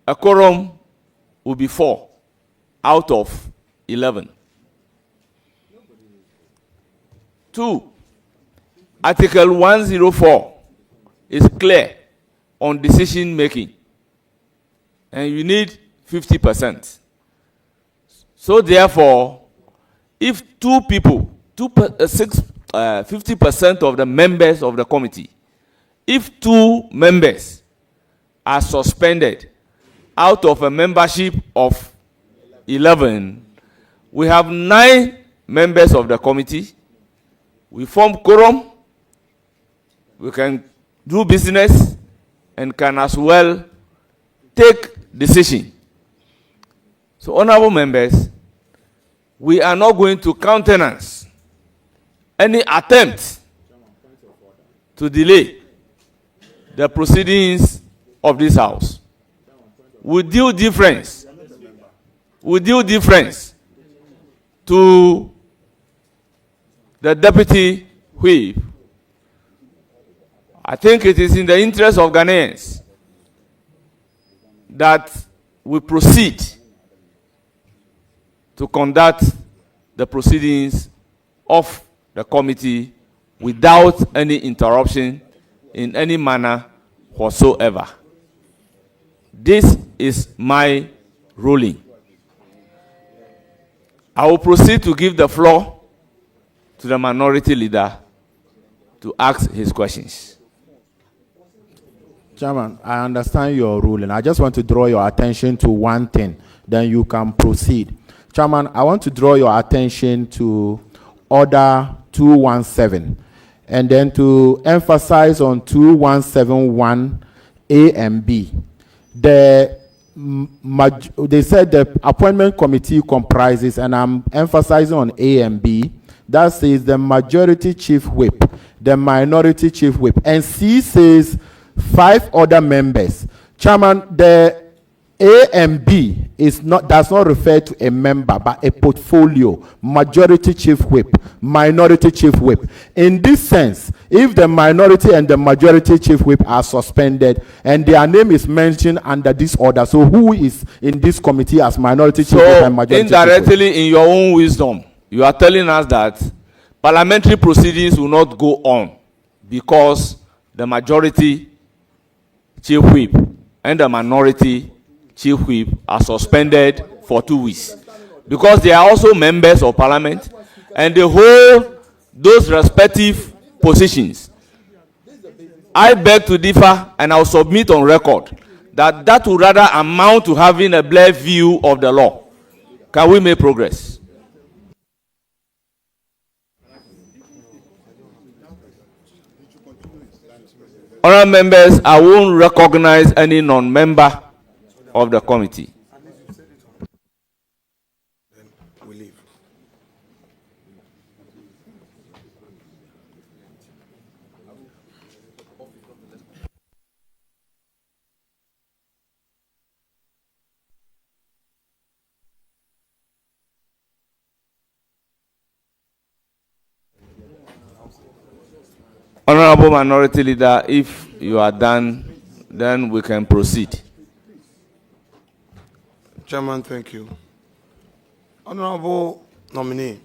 a quorum will be 4 out of 11. 2, Article 104 is clear on decision making, and you need 50%. So therefore, if 2 people, 50% of the members of the committee, if 2 members are suspended out of a membership of 11, we have 9 members of the committee. We form quorum, we can do business, and can as well take decision. So, honorable members, we are not going to countenance any attempt to delay the proceedings of this House. With due difference to the deputy whip, I think it is in the interest of Ghanaians that we proceed to conduct the proceedings of the committee without any interruption in any manner whatsoever. This is my ruling. I will proceed to give the floor to the minority leader to ask his questions. Chairman, I understand your ruling. I just want to draw your attention to one thing, then you can proceed. Chairman, I want to draw your attention to Order 217, and then to emphasize on 2171 A and B. They said the appointment committee comprises, and I'm emphasizing on A and B, that says the majority chief whip, the minority chief whip, and C says 5 other members. Chairman, the A and B does not refer to a member, but a portfolio. Majority chief whip, minority chief whip. In this sense, if the minority and the majority chief whip are suspended and their name is mentioned under this order, so who is in this committee as minority chief whip and majority chief whip? Indirectly, in your own wisdom, you are telling us that parliamentary proceedings will not go on because the majority chief whip and the minority chief whip are suspended for 2 weeks, because they are also members of parliament and they hold those respective positions. I beg to differ, and I'll submit on record that that would rather amount to having a blurred view of the law. Can we make progress? Honourable members, I won't recognize any non-member of the committee. Honorable Minority Leader, if you are done, then we can proceed. Chairman, thank you. Honorable nominee,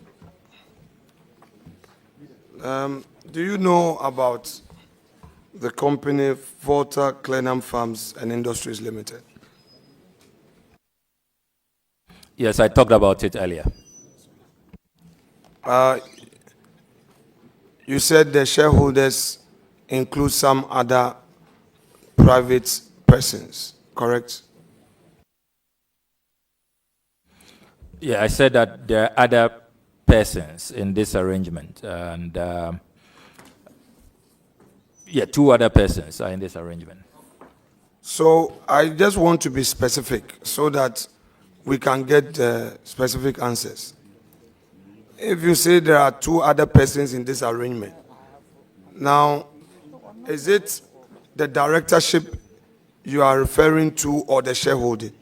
do you know about the company Volta Clenham Farms and Industries Limited? Yes, I talked about it earlier. You said the shareholders include some other private persons, correct? Yeah, I said that there are other persons in this arrangement, and yeah, 2 other persons are in this arrangement. So I just want to be specific so that we can get specific answers. If you say there are 2 other persons in this arrangement, now, is it the directorship you are referring to or the shareholding?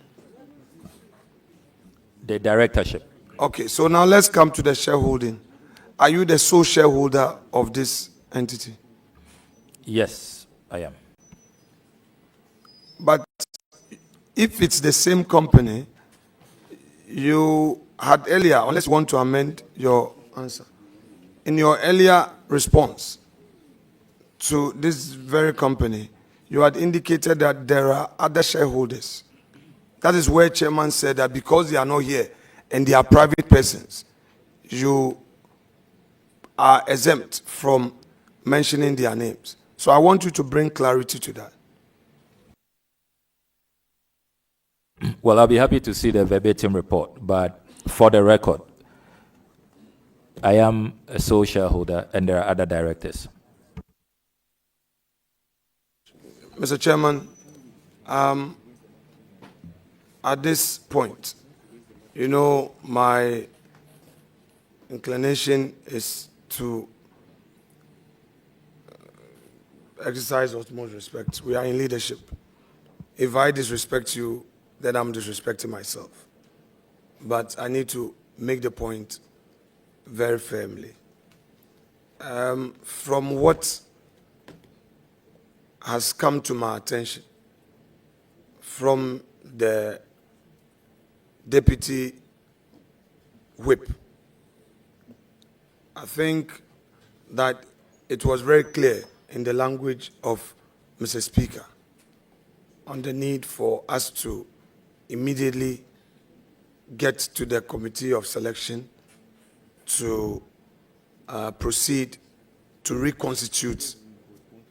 The directorship. Okay, so now let's come to the shareholding. Are you the sole shareholder of this entity? Yes, I am. But if it's the same company, you had earlier, unless you want to amend your answer, in your earlier response to this very company, you had indicated that there are other shareholders. That is where Chairman said that because they are not here and they are private persons, you are exempt from mentioning their names. So I want you to bring clarity to that. Well, I'll be happy to see the verbatim report, but for the record, I am a sole shareholder and there are other directors. Mr. Chairman, at this point, you know, my inclination is to exercise utmost respect. We are in leadership. If I disrespect you, then I'm disrespecting myself. But I need to make the point very firmly. From what has come to my attention from the Deputy Whip, I think that it was very clear in the language of Mr. Speaker on the need for us to immediately get to the committee of selection to proceed to reconstitute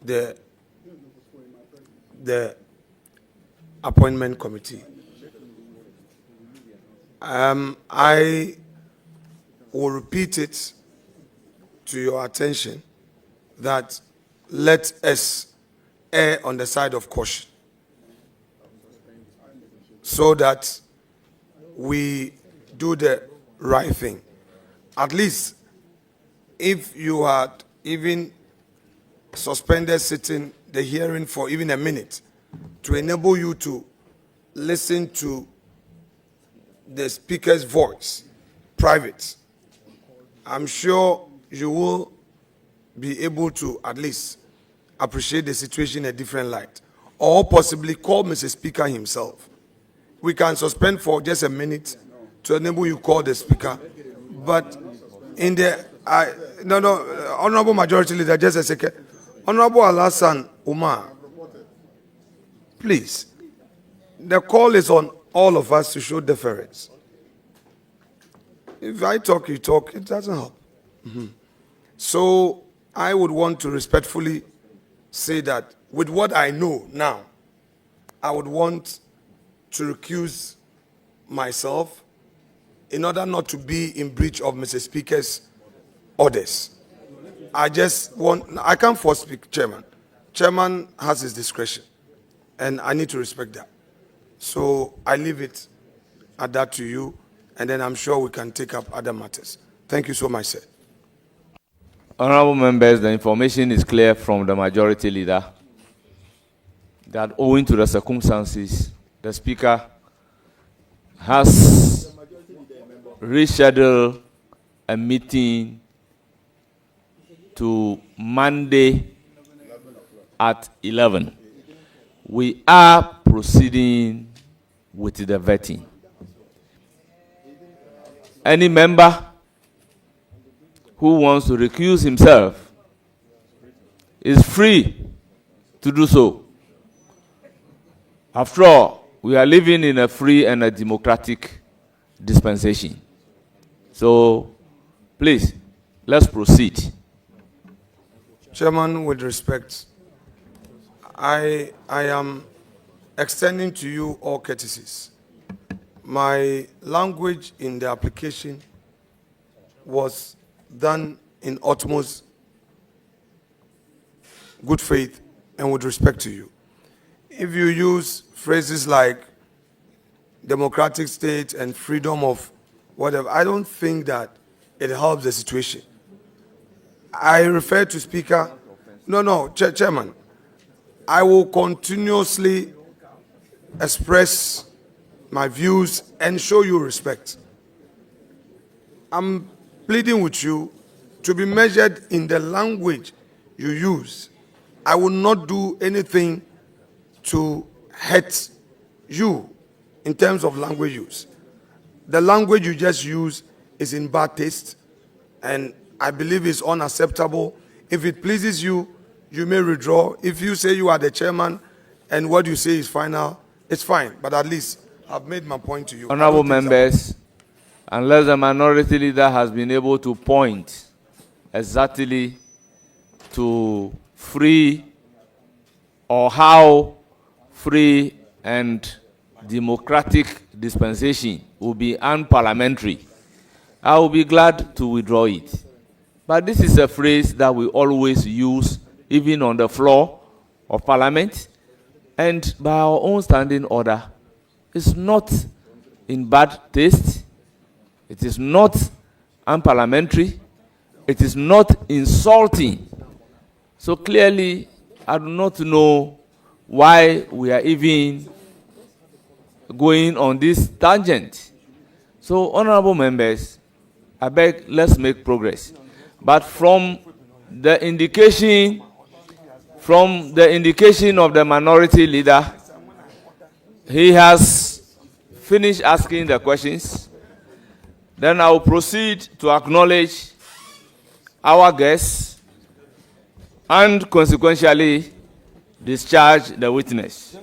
the appointment committee. I will repeat it to your attention that let us err on the side of caution so that we do the right thing. At least if you had even suspended sitting the hearing for even a minute to enable you to listen to the speaker's voice, private, I'm sure you will be able to at least appreciate the situation in a different light, or possibly call Mr. Speaker himself. We can suspend for just a minute to enable you call the speaker, but in the Honorable Majority Leader, just a second. Honorable Alassane Umar, please. The call is on all of us to show deference. If I talk, you talk, it doesn't help. So I would want to respectfully say that with what I know now, I would want to recuse myself in order not to be in breach of Mr. Speaker's orders. I can't force speak, Chairman. Chairman has his discretion, and I need to respect that. So I leave it at that to you, and then I'm sure we can take up other matters. Thank you so much, sir. Honorable members, the information is clear from the Majority Leader that owing to the circumstances, the Speaker has rescheduled a meeting to Monday, at 11. We are proceeding with the vetting. Any member who wants to recuse himself is free to do so. After all, we are living in a free and a democratic dispensation. So, please, let's proceed. Chairman, with respect, I am extending to you all courtesies. My language in the application was done in utmost good faith and with respect to you. If you use phrases like democratic state and freedom of whatever, I don't think that it helps the situation. I refer to Speaker. No, Chairman. I will continuously express my views and show you respect. I'm pleading with you to be measured in the language you use. I will not do anything to hurt you in terms of language use. The language you just use is in bad taste, and I believe it's unacceptable. If it pleases you, you may withdraw. If you say you are the chairman and what you say is final, it's fine. But at least I've made my point to you. Honorable members, unless the minority leader has been able to point exactly to free or how free and democratic dispensation will be unparliamentary, I will be glad to withdraw it. But this is a phrase that we always use, even on the floor of Parliament, and by our own standing order. It's not in bad taste, it is not unparliamentary, it is not insulting. So clearly, I do not know why we are even going on this tangent. So, honorable members, I beg, let's make progress. But from the indication of the minority leader, he has finished asking the questions. Then I will proceed to acknowledge our guests and consequentially discharge the witness.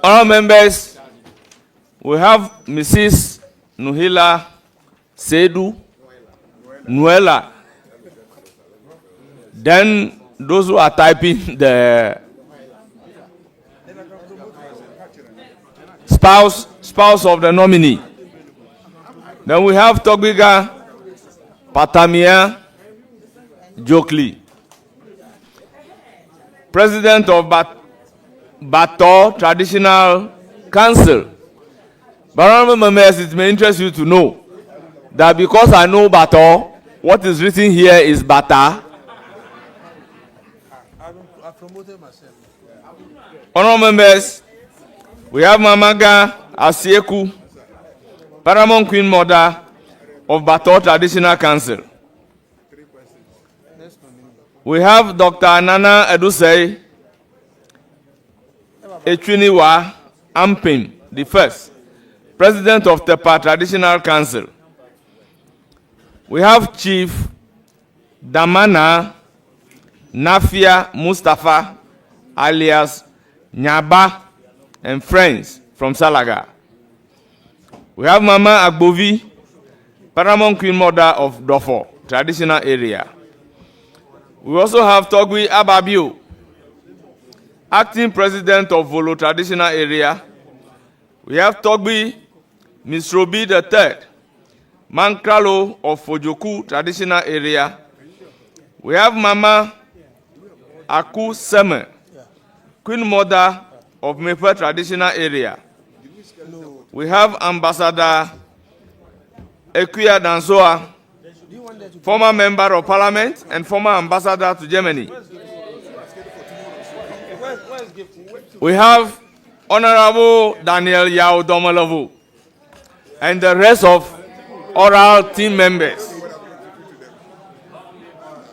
Honourable members, we have Mrs. Nuhila Sedu Nuela. Then those who are typing the spouse of the nominee. Then we have Togbiga Patamia Jokli, President of Bato Traditional Council. But honorable members, it may interest you to know that because I know Bato, what is written here is Bata. Honorable members, we have Mamaga Asieku, Paramount Queen Mother of Bato Traditional Council. We have Dr. Nana Edusei Echuniwa Ampin, the first, President of Tepa Traditional Council. We have Chief Damana Nafia Mustafa, alias Nyaba and friends from Salaga. We have Mama Agbovi, Paramount Queen Mother of Dofo, traditional area. We also have Togwi Ababio, Acting President of Volo traditional area. We have Togbi Misrobi III, Mankralo of Fojoku traditional area. We have Mama Aku Seme, Queen Mother of Mepe traditional area. We have Ambassador Ekuya Dansoa, former Member of Parliament and former Ambassador to Germany. We have Honorable Daniel Yao Domolovu and the rest of oral team members.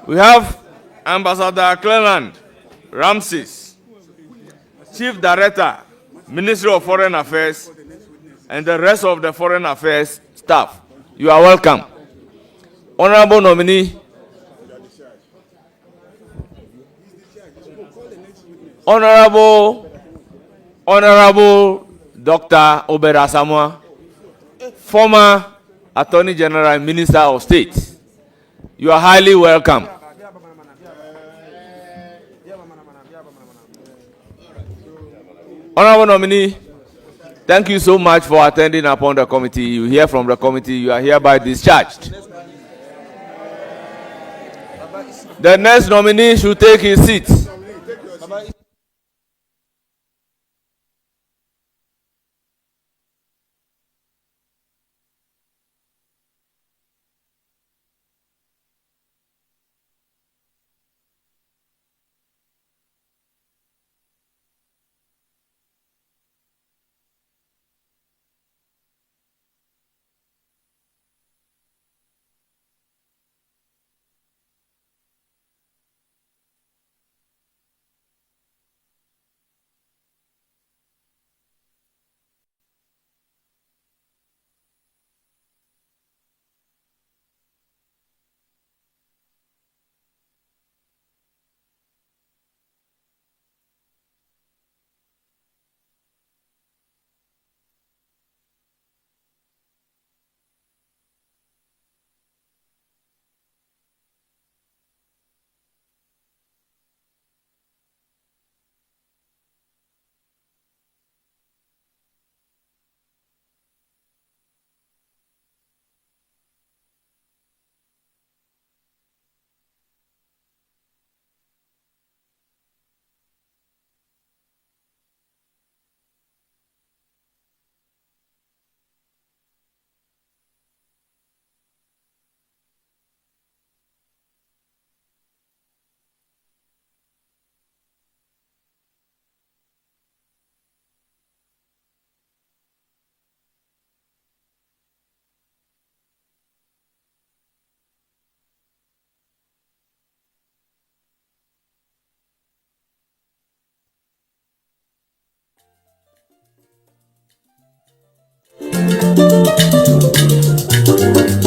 We have Ambassador Cleland Ramses, Chief Director, Ministry of Foreign Affairs, and the rest of the Foreign Affairs staff. You are welcome. Honorable nominee, Honorable Dr. Obera Samoa, former Attorney General and Minister of State. You are highly welcome. Honorable nominee, thank you so much for attending upon the committee. You hear from the committee, you are hereby discharged. The next nominee should take his seat.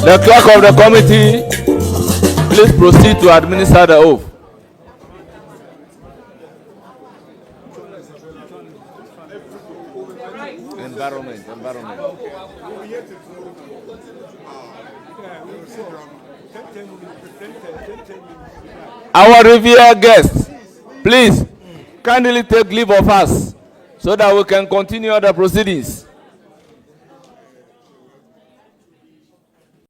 The clerk of the committee, please proceed to administer the oath. Environment. Our revered guests, please kindly take leave of us so that we can continue the proceedings.